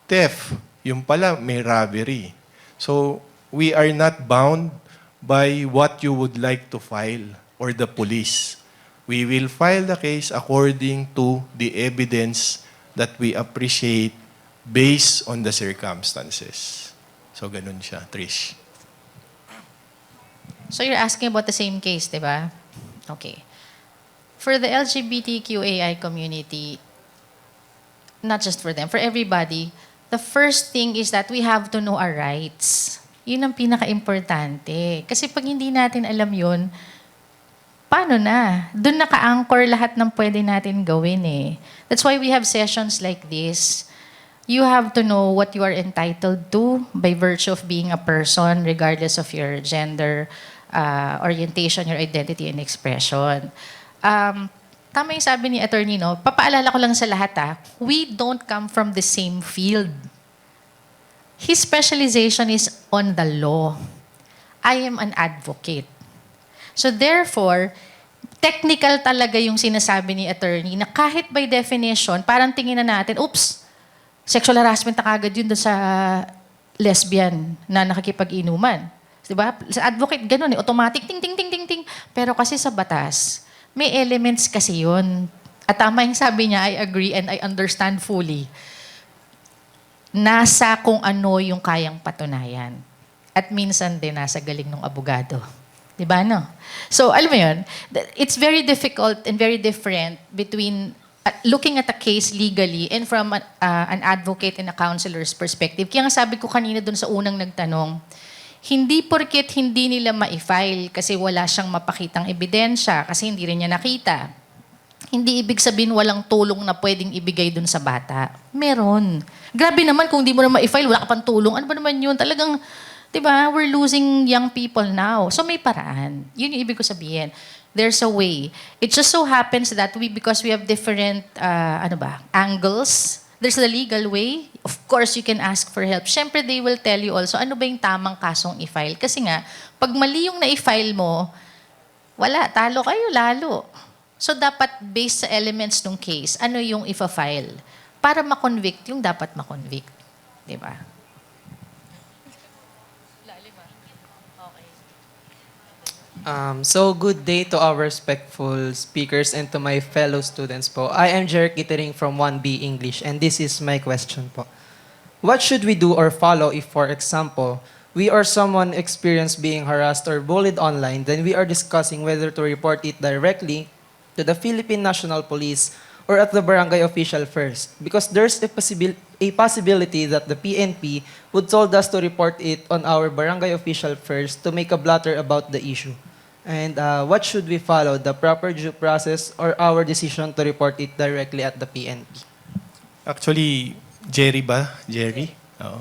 theft. Yung pala, may robbery. So, we are not bound by what you would like to file or the police. We will file the case according to the evidence that we appreciate based on the circumstances. So, ganun siya, Trish. So you're asking about the same case, di ba? Okay. For the LGBTQAI community, not just for them, for everybody, the first thing is that we have to know our rights. Yun ang pinaka-importante. Kasi pag hindi natin alam yun, paano na? Doon naka-anchor lahat ng pwede natin gawin eh. That's why we have sessions like this. You have to know what you are entitled to by virtue of being a person, regardless of your gender, orientation, your identity, and expression. Tama yung sabi ni attorney, no? Papaalala ko lang sa lahat, we don't come from the same field. His specialization is on the law. I am an advocate. So therefore, technical talaga yung sinasabi ni attorney na kahit by definition, parang tingin na natin, oops, sexual harassment na kagad yun doon sa lesbian na nakikipag-inuman. Diba? Sa advocate, ganun automatic, ting, ting, ting, ting, ting. Pero kasi sa batas, may elements kasi yun. At tama yung sabi niya, I agree and I understand fully. Nasa kung ano yung kayang patunayan. At minsan din nasa galing ng abogado. Diba, no? So, alam mo yun, it's very difficult and very different between looking at a case legally and from an advocate and a counselor's perspective. Kaya nga sabi ko kanina dun sa unang nagtanong, hindi porket hindi nila ma-file kasi wala siyang mapakitang ebidensya, kasi hindi rin niya nakita. Hindi ibig sabihin walang tulong na pwedeng ibigay dun sa bata. Meron. Grabe naman kung hindi mo na ma-file, wala ka pang tulong. Ano ba naman yun? Talagang, di ba, we're losing young people now. So may paraan. Yun yung ibig ko sabihin. There's a way. It just so happens that because we have different angles, there's the legal way. Of course, you can ask for help. Siyempre, they will tell you also, ano ba yung tamang kasong i-file? Kasi nga, pag mali yung na-i-file mo, wala, talo kayo lalo. So, dapat based sa elements ng case, ano yung i-file? Para ma-convict yung dapat ma-convict. Diba? So good day to our respectful speakers and to my fellow students po. I am Jeric Itering from 1B English and this is my question po. what should we do or follow if, for example, we or someone experienced being harassed or bullied online, then we are discussing whether to report it directly to the Philippine National Police or at the barangay official first? Because there's a possibility that the PNP would told us to report it on our barangay official first to make a blotter about the issue. And what should we follow, the proper due process or our decision to report it directly at the PNP? Actually, Jerry ba? Jerry? Oo.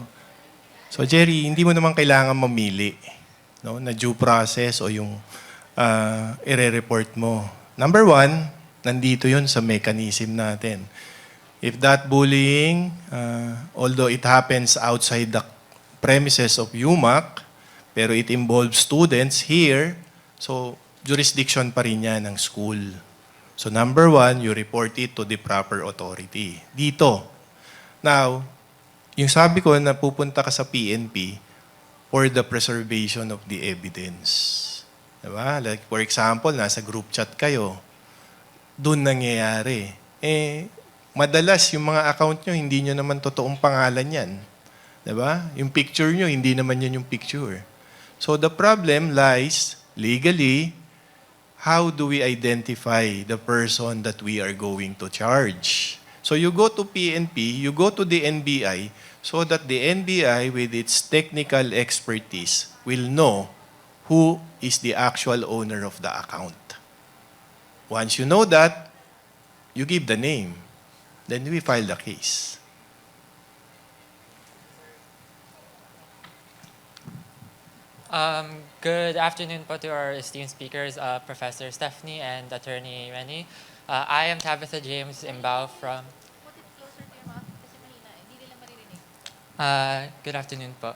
So Jerry, hindi mo naman kailangan mamili, no, na due process o yung ire-report mo. Number one, nandito yun sa mechanism natin. If that bullying, although it happens outside the premises of UMak, pero it involves students here, so jurisdiction pa rin yan ng school. So number one, you report it to the proper authority. Dito. Now, yung sabi ko na pupunta ka sa PNP for the preservation of the evidence. Diba? Like for example, nasa group chat kayo, doon nangyayari. Madalas yung mga account nyo, hindi nyo naman totoong pangalan yan. Diba? Yung picture nyo, hindi naman yan yung picture. So the problem lies legally, how do we identify the person that we are going to charge? So you go to PNP, you go to the NBI, so that the NBI with its technical expertise will know who is the actual owner of the account. Once you know that, you give the name. Then we file the case. Good afternoon po to our esteemed speakers, Professor Stephanie and Attorney Rennie. I am Tabitha James Imbao from... good afternoon po.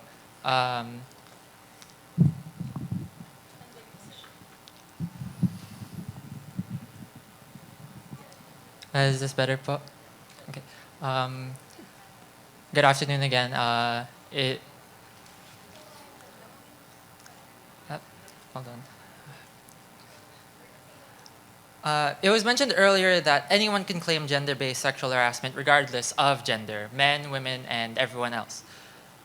Is this better po? Okay. Good afternoon again. Hold on. It was mentioned earlier that anyone can claim gender-based sexual harassment regardless of gender, men, women, and everyone else.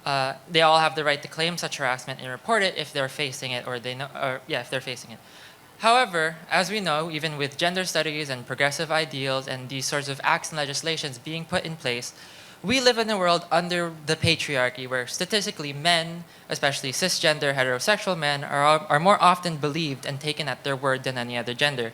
They all have the right to claim such harassment and report it if they're facing it, if they're facing it. However, as we know, even with gender studies and progressive ideals and these sorts of acts and legislations being put in place, we live in a world under the patriarchy where statistically men, especially cisgender heterosexual men, are more often believed and taken at their word than any other gender.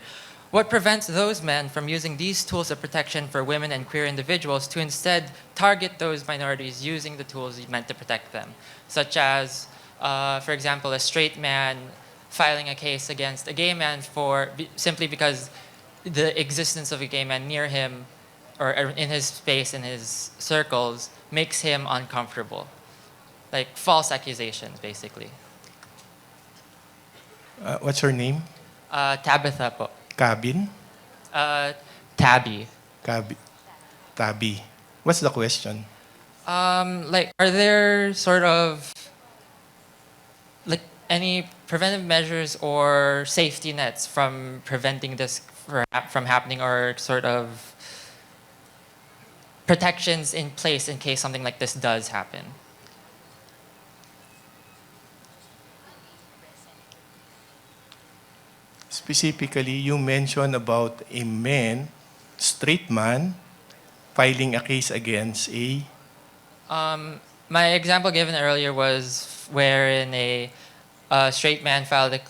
What prevents those men from using these tools of protection for women and queer individuals to instead target those minorities using the tools meant to protect them? Such as, for example, a straight man filing a case against a gay man simply because the existence of a gay man near him or in his space, in his circles, makes him uncomfortable. Like false accusations, basically. What's her name? Tabitha po. Cabin? Tabby. Tabby. What's the question? Are there sort of any preventive measures or safety nets from preventing this from happening, or sort of protections in place in case something like this does happen? Specifically, you mentioned about a man, straight man, filing a case against a... My example given earlier was wherein a straight man filed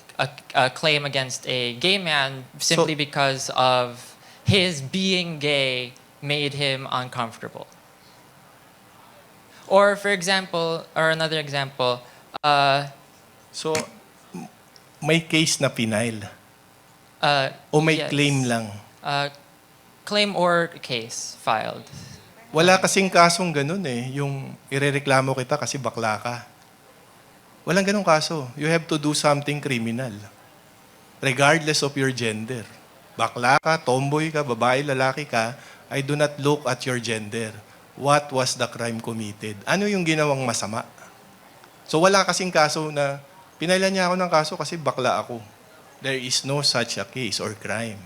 a claim against a gay man simply because of his being gay made him uncomfortable. Or for example, or another example, So, may case na final? O may yes. claim lang? Claim or case filed. Wala kasing kasong ganun eh. Yung irereklamo kita kasi bakla ka. Walang ganung kaso. You have to do something criminal. Regardless of your gender. Bakla ka, tomboy ka, babae, lalaki ka, I do not look at your gender. What was the crime committed? Ano yung ginawang masama? So wala kasing kaso na pinailan niya ako ng kaso kasi bakla ako. There is no such a case or crime.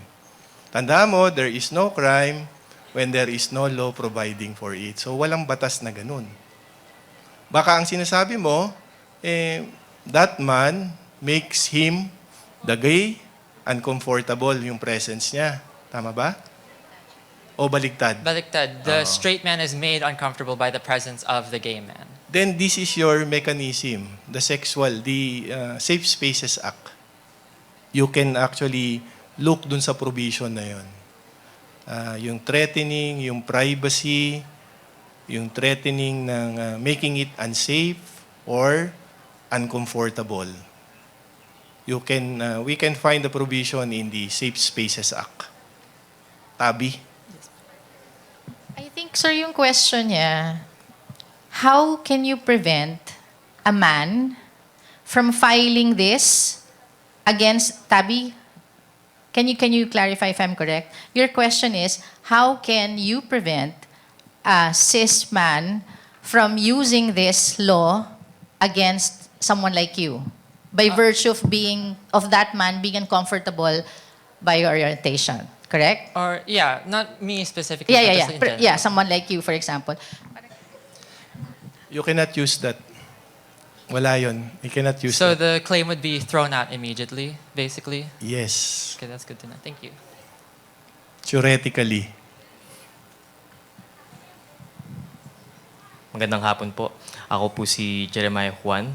Tanda mo, there is no crime when there is no law providing for it. So walang batas na ganun. Baka ang sinasabi mo, that man makes him, the gay, uncomfortable yung presence niya. Tama ba? O baligtad? Baliktad. The straight man is made uncomfortable by the presence of the gay man. Then this is your mechanism, the Safe Spaces Act. You can actually look dun sa provision na yun. Yung threatening, yung privacy, yung threatening ng making it unsafe or uncomfortable. We can find the provision in the Safe Spaces Act. Tabi? I think, sir, yung question niya, how can you prevent a man from filing this against Tabi? Can you clarify if I'm correct? Your question is, how can you prevent a cis man from using this law against someone like you by virtue of that man being uncomfortable by your orientation? Correct? Or, yeah, not me specifically. Yeah, but yeah, just in yeah. general. Yeah, someone like you, for example. You cannot use that. Wala yun. You cannot use So that. the claim would be thrown out immediately, basically? Yes. Okay, that's good to know. Thank you. Theoretically. Magandang hapon po. Ako po si Jeremiah Juan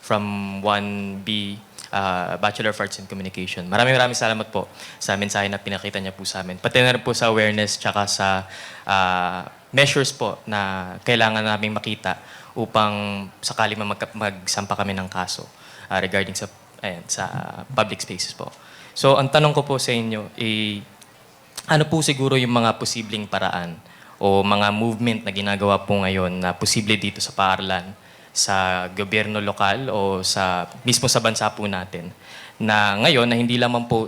from 1B Bachelor of Arts in Communication. Maraming salamat po sa mensahe na pinakita niya po sa amin. Pati na rin po sa awareness tsaka sa measures po na kailangan naming makita upang sakali magsampa kami ng kaso regarding sa public spaces po. So ang tanong ko po sa inyo, ano po siguro yung mga posibleng paraan o mga movement na ginagawa po ngayon na posible dito sa paaralan, sa gobyerno lokal o mismo sa bansa po natin, na ngayon na hindi lamang po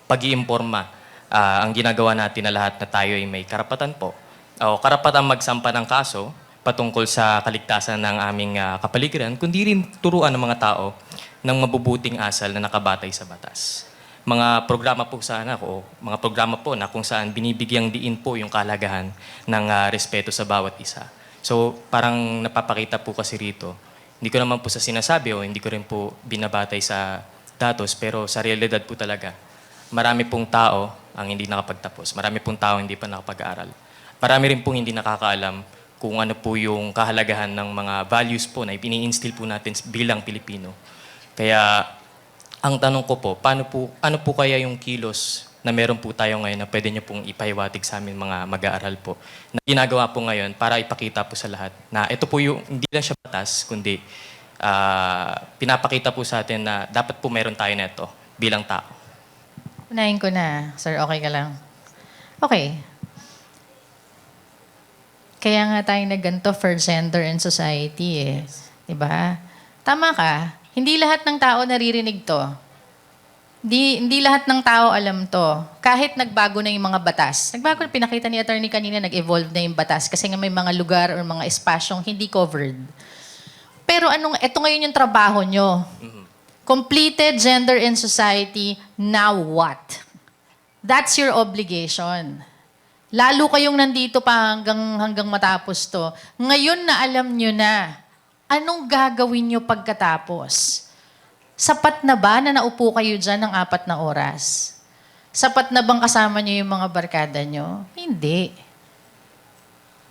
pag-iimporma ang ginagawa natin na lahat na tayo ay may karapatan po o karapatan magsampa ng kaso patungkol sa kaligtasan ng aming kapaligiran, kundi rin turuan ng mga tao ng mabubuting asal na nakabatay sa batas. Mga programa po mga programa po na kung saan binibigyang diin po yung kahalagahan ng respeto sa bawat isa. So parang napapakita po kasi rito, hindi ko naman po sa sinasabi o hindi ko rin po binabatay sa datos, pero sa realidad po talaga, marami pong tao ang hindi nakapagtapos. Marami pong tao hindi pa nakapag-aaral. Marami rin pong hindi nakakaalam kung ano po yung kahalagahan ng mga values po na ini-instill po natin bilang Pilipino. Kaya ang tanong ko po, ano po kaya yung kilos na meron po tayo ngayon na pwede niyo pong ipahiwatig sa amin mga mag-aaral po na ginagawa po ngayon para ipakita po sa lahat na ito po yung hindi lang siya batas, kundi pinapakita po sa atin na dapat po meron tayo na ito bilang tao. Unahin ko na. Sir, okay ka lang? Okay. Kaya nga tayo nagganto for gender and society eh. Diba? Tama ka. Hindi lahat ng tao naririnig to. Hindi lahat ng tao alam to. Kahit nagbago na yung mga batas. Nagbago, pinakita ni attorney kanina, nag-evolve na yung batas kasi nga may mga lugar or mga espasyong hindi covered. Pero ito ngayon yung trabaho nyo. Completed gender and society, now what? That's your obligation. Lalo kayong nandito pa hanggang matapos to. Ngayon na alam nyo na, anong gagawin nyo pagkatapos? Sapat na ba na naupo kayo dyan ng 4 na oras? Sapat na bang kasama nyo yung mga barkada nyo? Hindi.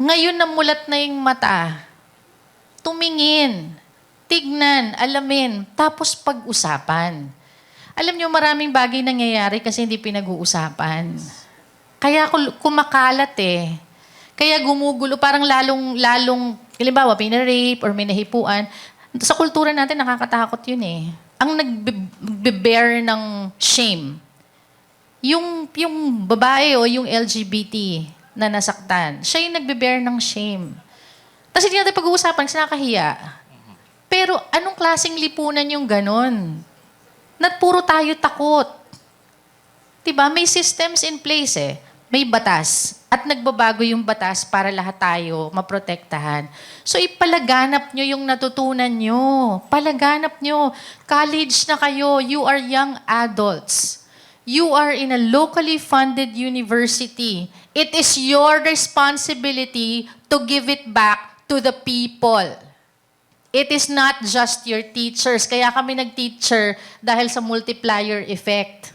Ngayon na mulat na yung mata. Tumingin. Tignan. Alamin. Tapos pag-usapan. Alam nyo, maraming bagay nangyayari kasi hindi pinag-uusapan. Kaya kumakalat eh. Kaya gumugulo. Parang lalong halimbawa, pinarape or may nahipuan. Sa kultura natin, nakakatakot yun eh. Ang nagbe-bear ng shame, yung babae o yung LGBT na nasaktan, siya yung nagbe-bear ng shame. Tapos hindi natin pag-uusapan kasi nakakahiya. Pero anong klaseng lipunan yung ganon? Na puro tayo takot. Diba? May systems in place eh. May batas. At nagbabago yung batas para lahat tayo maprotektahan. So ipalaganap nyo yung natutunan nyo. Palaganap nyo. College na kayo. You are young adults. You are in a locally funded university. It is your responsibility to give it back to the people. It is not just your teachers. Kaya kami nag-teacher dahil sa multiplier effect.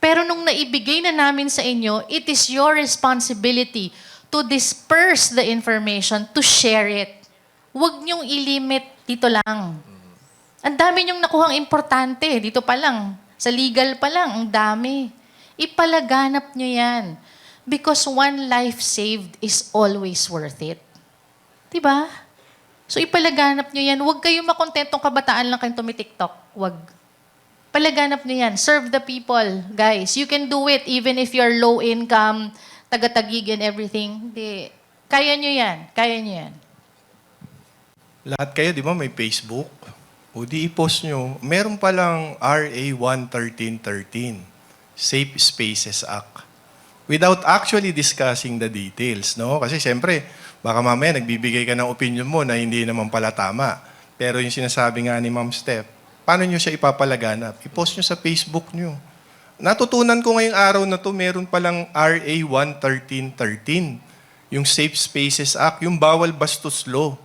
Pero nung naibigay na namin sa inyo, it is your responsibility to disperse the information, to share it. Huwag niyong ilimit dito lang. Ang dami niyong nakuhang importante. Dito pa lang. Sa legal pa lang, ang dami. Ipalaganap niyo yan. Because one life saved is always worth it. Diba? So ipalaganap niyo yan. Huwag kayong makontentong kabataan lang kayong tumitiktok. Huwag. Palaganap niyo yan. Serve the people. Guys, you can do it even if you're low income, taga-tagig and everything. Hindi. Kaya niyo yan. Kaya niyo yan. Lahat kayo, di ba, may Facebook? O di i-post nyo. Meron palang RA 11313, Safe Spaces Act. Without actually discussing the details, no? Kasi siyempre, baka mamaya nagbibigay ka ng opinion mo na hindi naman pala tama. Pero yung sinasabi nga ni Ma'am Steph, paano nyo siya ipapalaganap? I-post nyo sa Facebook nyo. Natutunan ko ngayong araw na to, meron palang RA 11313, yung Safe Spaces Act, yung bawal bastos law.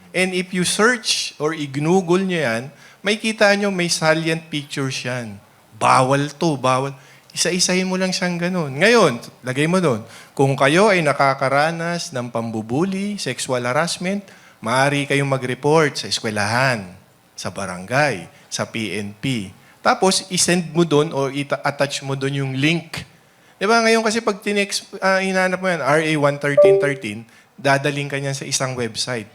And if you search or i-google nyo yan, may kita nyo may salient pictures yan. Bawal to, bawal. Isa-isahin mo lang siyang ganun. Ngayon, lagay mo doon, kung kayo ay nakakaranas ng pambubuli, sexual harassment, maaari kayong mag-report sa eskwelahan, sa barangay, sa PNP. Tapos, isend mo doon o attach mo doon yung link. Diba ngayon kasi pag hinanap mo yan, RA 11313, dadaling ka niyan sa isang website.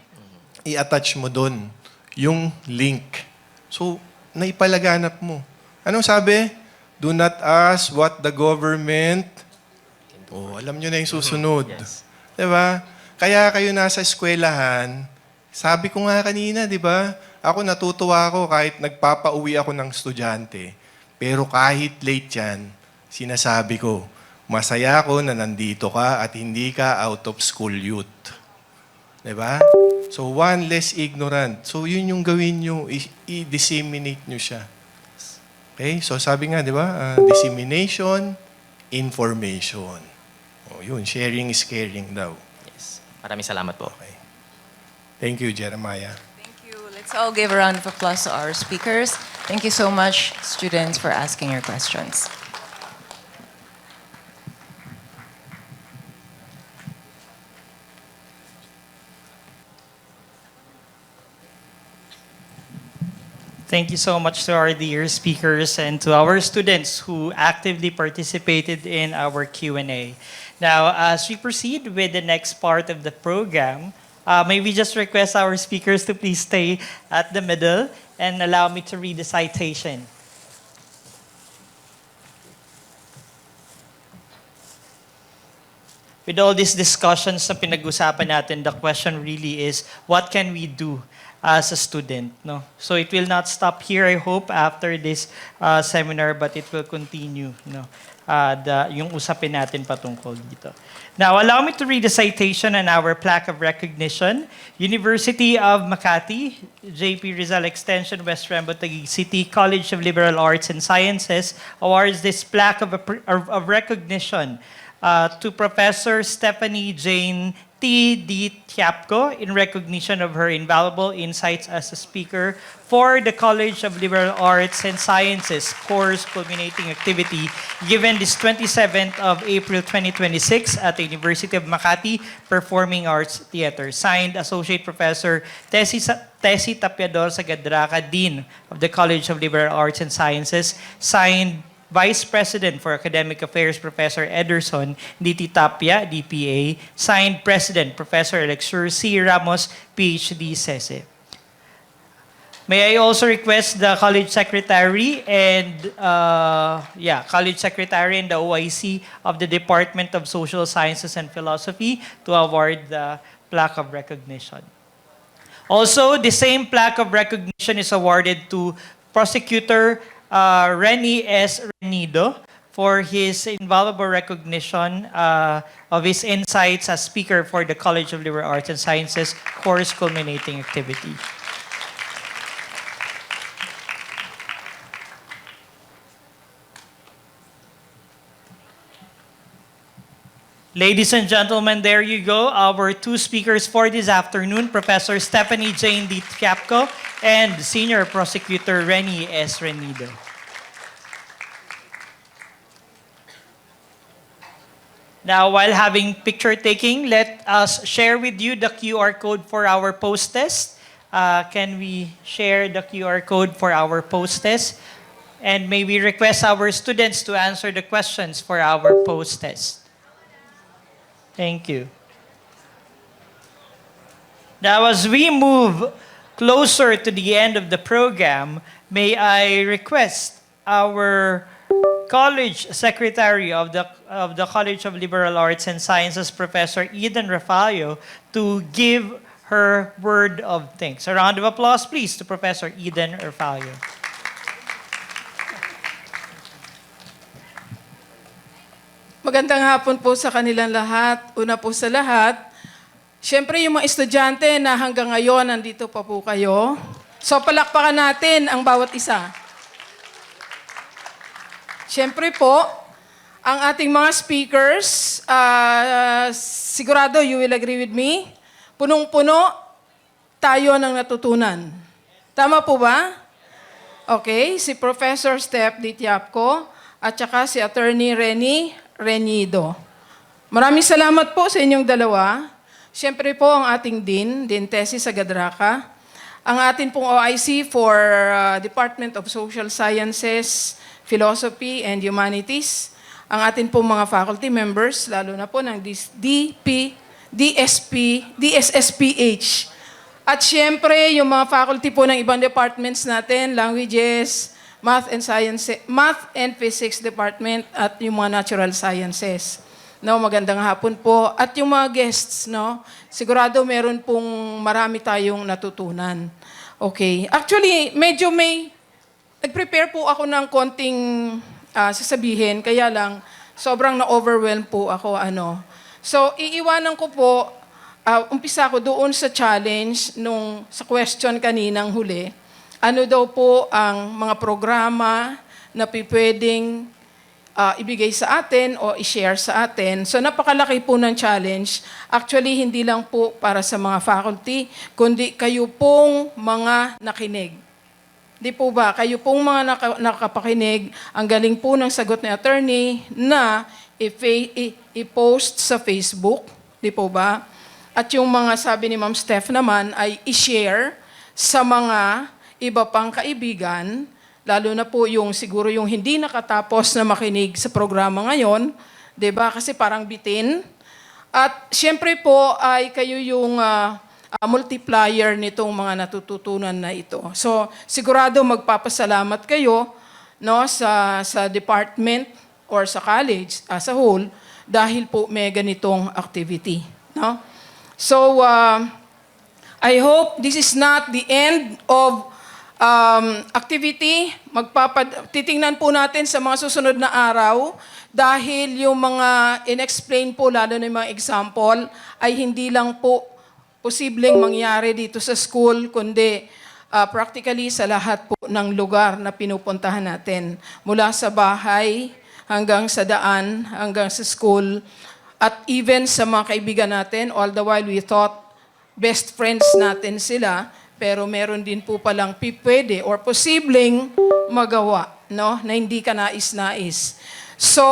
I-attach mo doon yung link. So, naipalaganap mo. Anong sabi? Do not ask what the government... Oh, alam nyo na yung susunod. Yes. Diba? Kaya kayo nasa eskwelahan, sabi ko nga kanina, diba? Ako natutuwa ako kahit nagpapauwi ako ng estudyante. Pero kahit late yan, sinasabi ko, masaya ako na nandito ka at hindi ka out of school youth. Diba? So, one less ignorant. So, yun yung gawin nyo, i-disseminate nyo siya. Okay? So, sabi nga, di ba? Dissemination, information. O, yun. Sharing is caring daw. Yes. Maraming salamat po. Okay. Thank you, Jeremiah. Thank you. Let's all give a round of applause to our speakers. Thank you so much, students, for asking your questions. Thank you so much to our dear speakers and to our students who actively participated in our Q&A. Now, as we proceed with the next part of the program, may we just request our speakers to please stay at the middle and allow me to read the citation. With all these discussions na pinag-usapan natin, the question really is, what can we do as a student? No? So it will not stop here, I hope, after this seminar, but it will continue. No? Yung usapin natin patungkol dito. Now, allow me to read the citation on our plaque of recognition. University of Makati, J.P. Rizal Extension, West Rembo, Taguig City, College of Liberal Arts and Sciences awards this plaque of recognition to Professor Stephanie Jane T.D. Tiapco in recognition of her invaluable insights as a speaker for the College of Liberal Arts and Sciences course culminating activity given this 27th of April 2026 at the University of Makati Performing Arts Theater. Signed, Associate Professor Tessie Tapiador Sagadraca, Dean of the College of Liberal Arts and Sciences. Signed, Vice President for Academic Affairs, Professor Ederson D.T. Tapia, DPA. Signed, President, Professor Alexur C. Ramos, PhD, SESE. May I also request the College Secretary and College Secretary and the OIC of the Department of Social Sciences and Philosophy to award the plaque of recognition. Also, the same plaque of recognition is awarded to Prosecutor Renny S. Renido for his invaluable recognition of his insights as speaker for the College of Liberal Arts and Sciences course culminating activity. Ladies and gentlemen, there you go. Our two speakers for this afternoon, Professor Stephanie Jane D. Tiapco and Senior Prosecutor Renny S. Renido. Now, while having picture taking, let us share with you the QR code for our post-test. Can we share the QR code for our post-test? And may we request our students to answer the questions for our post-test. Thank you. Now, as we move closer to the end of the program, may I request our College Secretary of the College of Liberal Arts and Sciences, Professor Eden Refalio, to give her word of thanks. A round of applause, please, to Professor Eden Refalio. Magandang hapon po sa kanilang lahat. Una po sa lahat, siyempre yung mga estudyante na hanggang ngayon nandito pa po kayo. So palakpakan natin ang bawat isa. Siyempre po, ang ating mga speakers, sigurado you will agree with me, punong-puno tayo ng natutunan. Tama po ba? Okay, si Professor Steph D. Tiapco at saka si Attorney Renny Renido. Maraming salamat po sa inyong dalawa. Siyempre po ang ating Dean Tessie Sagadraca, ang ating pong OIC for Department of Social Sciences, Philosophy and Humanities, ang atin pong mga faculty members, lalo na po ng DSSPH. At siyempre, yung mga faculty po ng ibang departments natin, languages, math and physics department, at yung mga natural sciences. No, magandang hapon po. At yung mga guests, no, sigurado meron pong marami tayong natutunan. Okay. Actually, medyo nag-prepare po ako ng konting sasabihin, kaya lang sobrang na-overwhelm po ako. So, iiwanan ko po, umpisa ko doon sa challenge sa question kaninang huli. Ano daw po ang mga programa na pwedeng ibigay sa atin o i-share sa atin. So, napakalaki po ng challenge. Actually, hindi lang po para sa mga faculty, kundi kayo pong mga nakinig. Di po ba? Kayo pong mga nakapakinig, ang galing po ng sagot ni attorney na i-post sa Facebook. Di po ba? At yung mga sabi ni Ma'am Steph naman ay i-share sa mga iba pang kaibigan, lalo na po yung siguro yung hindi nakatapos na makinig sa programa ngayon. Di ba? Kasi parang bitin. At siyempre po ay kayo yung multiplier nitong mga natututunan na ito. So, sigurado magpapasalamat kayo sa department or sa college as a whole dahil po may ganitong activity. No? So, I hope this is not the end of activity. Titingnan po natin sa mga susunod na araw dahil yung mga in-explain po, lalo na yung mga example, ay hindi lang po posibleng mangyari dito sa school, kundi practically sa lahat po ng lugar na pinupuntahan natin. Mula sa bahay, hanggang sa daan, hanggang sa school, at even sa mga kaibigan natin, all the while we thought best friends natin sila, pero meron din po palang pwede or posibleng magawa, no? Na hindi ka nais-nais. So,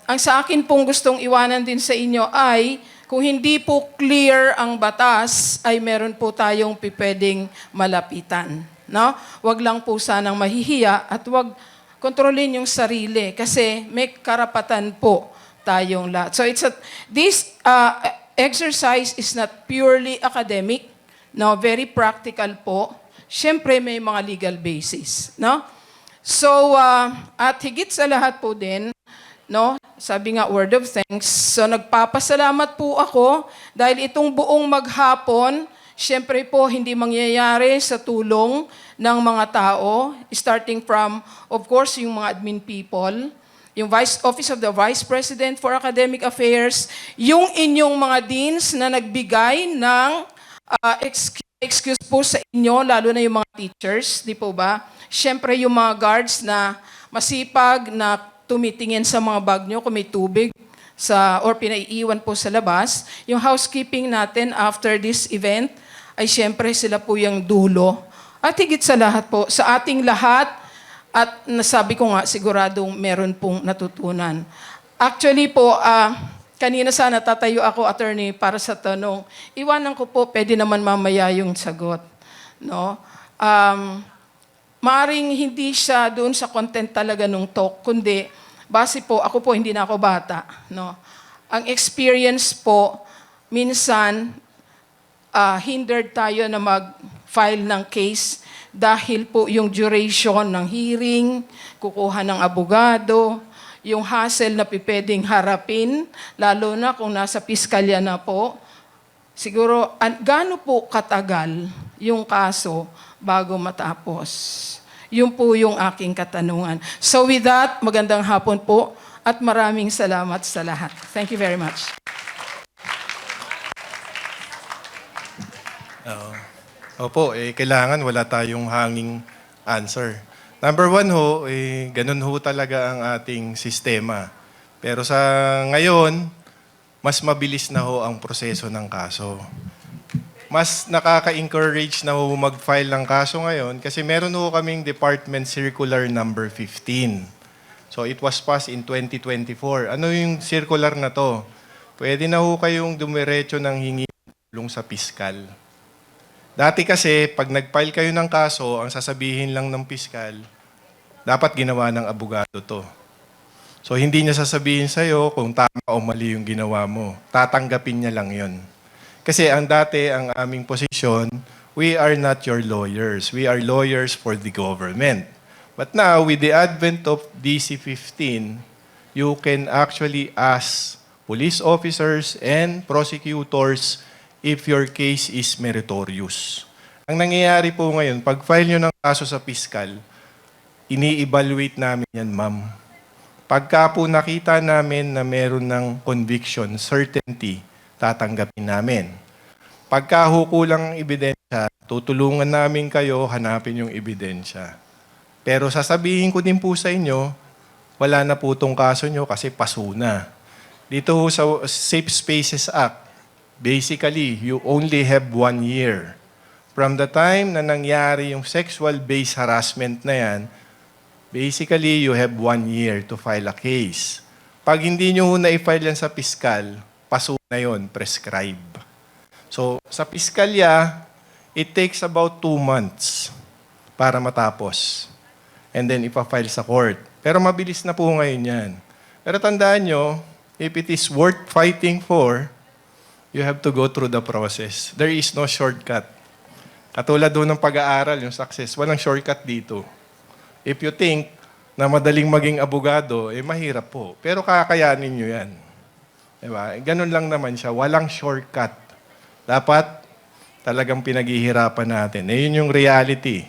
ang sa akin pong gustong iwanan din sa inyo ay, kung hindi po clear ang batas, ay meron po tayong pwedeng malapitan. No? Wag lang po sanang mahihiya at wag kontrolin yung sarili kasi may karapatan po tayong lahat. So this exercise is not purely academic, no? Very practical po. Siyempre may mga legal basis. No? So, at higit sa lahat po din, no? Sabi nga, word of thanks. So, nagpapasalamat po ako dahil itong buong maghapon, syempre po, hindi mangyayari sa tulong ng mga tao, starting from, of course, yung mga admin people, yung Office of the Vice President for Academic Affairs, yung inyong mga deans na nagbigay ng excuse po sa inyo, lalo na yung mga teachers, di po ba? Syempre, yung mga guards na masipag na tumitingin sa mga bag nyo kung may tubig or pinaiiwan po sa labas. Yung housekeeping natin after this event ay siyempre sila po yung dulo. At higit sa lahat po, sa ating lahat, at nasabi ko nga, siguradong meron pong natutunan. Actually po, kanina sana tatayo ako, attorney, para sa tanong. Iwanan ko po, pwede naman mamaya yung sagot. No? Maaring hindi siya doon sa content talaga nung talk, kundi base po, ako po hindi na ako bata. No? Ang experience po, minsan, hindered tayo na mag-file ng case dahil po yung duration ng hearing, kukuha ng abogado, yung hassle na pipeding harapin, lalo na kung nasa piskalya na po, siguro, gaano po katagal yung kaso bago matapos? Yun po yung aking katanungan. So with that, magandang hapon po at maraming salamat sa lahat. Thank you very much. Opo, kailangan wala tayong hanging answer. Number one ho, ganun ho talaga ang ating sistema. Pero sa ngayon, mas mabilis na ho ang proseso ng kaso. Mas nakaka-encourage na ho mag-file ng kaso ngayon kasi meron ho kaming Department Circular number 15. So it was passed in 2024. Ano yung circular na to? Pwede na ho kayong dumiretso ng hingi tulong sa piskal. Dati kasi, pag nag-file kayo ng kaso, ang sasabihin lang ng piskal, dapat ginawa ng abogado to. So hindi niya sasabihin sa'yo kung tama o mali yung ginawa mo. Tatanggapin niya lang yon. Kasi ang aming posisyon, we are not your lawyers. We are lawyers for the government. But now, with the advent of DC-15, you can actually ask police officers and prosecutors if your case is meritorious. Ang nangyayari po ngayon, pag file nyo ng kaso sa piskal, ini-evaluate namin yan, ma'am. Pagka po nakita namin na meron ng conviction, certainty, tatanggapin namin. Pagka kulang ang ebidensya, tutulungan namin kayo hanapin yung ebidensya. Pero sasabihin ko din po sa inyo, wala na po itong kaso nyo kasi paso na. Dito sa Safe Spaces Act, basically, you only have 1 year. From the time na nangyari yung sexual-based harassment na yan, basically, you have 1 year to file a case. Pag hindi nyo na-file yan sa piskal, paso na yon, prescribe. So, sa piskalya, it takes about 2 months para matapos. And then, ipa-file sa court. Pero mabilis na po ngayon yan. Pero tandaan nyo, if it is worth fighting for, you have to go through the process. There is no shortcut. Katulad doon ng pag-aaral, yung success, walang shortcut dito. If you think na madaling maging abogado, mahirap po. Pero kakayanin nyo yan. Diba? Ganun lang naman siya. Walang shortcut. Dapat talagang pinaghihirapan natin. Yun yung reality.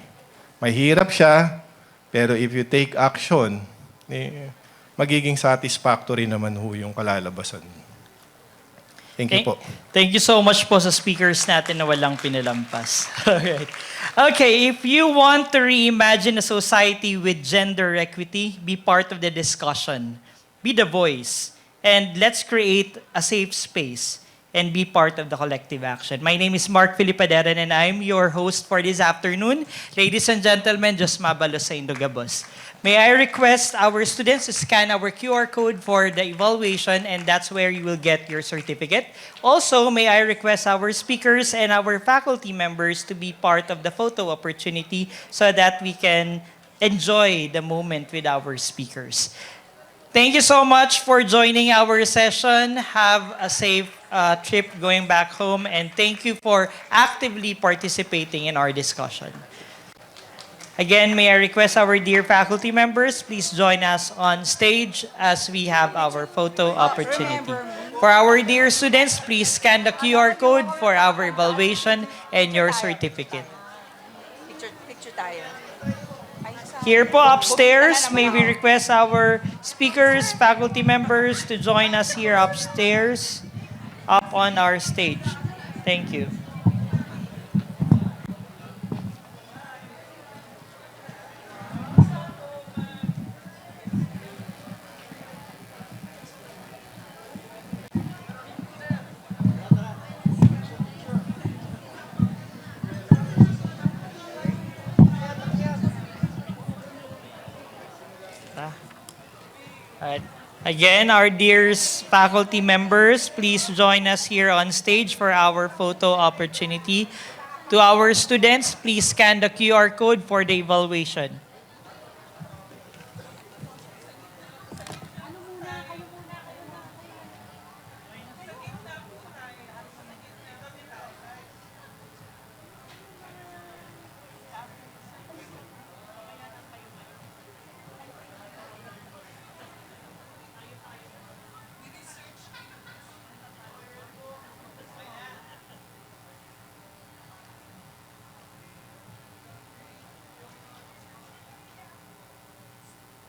Mahirap siya, pero if you take action, magiging satisfactory naman ho yung kalalabasan. Thank you po. Thank you so much po sa speakers natin na walang pinalampas. Alright. Okay, if you want to reimagine a society with gender equity, be part of the discussion. Be the voice. And let's create a safe space and be part of the collective action. My name is Mark Filipaderan and I'm your host for this afternoon. Ladies and gentlemen, just mabalo sa Indogabos. May I request our students to scan our QR code for the evaluation and that's where you will get your certificate. Also, may I request our speakers and our faculty members to be part of the photo opportunity so that we can enjoy the moment with our speakers. Thank you so much for joining our session. Have a safe trip going back home and thank you for actively participating in our discussion. Again, may I request our dear faculty members, please join us on stage as we have our photo opportunity. For our dear students, please scan the QR code for our evaluation and your certificate. Picture tayo. Here po upstairs, may we request our speakers, faculty members to join us here upstairs, up on our stage. Thank you. Again, our dear faculty members, please join us here on stage for our photo opportunity. To our students, please scan the QR code for the evaluation.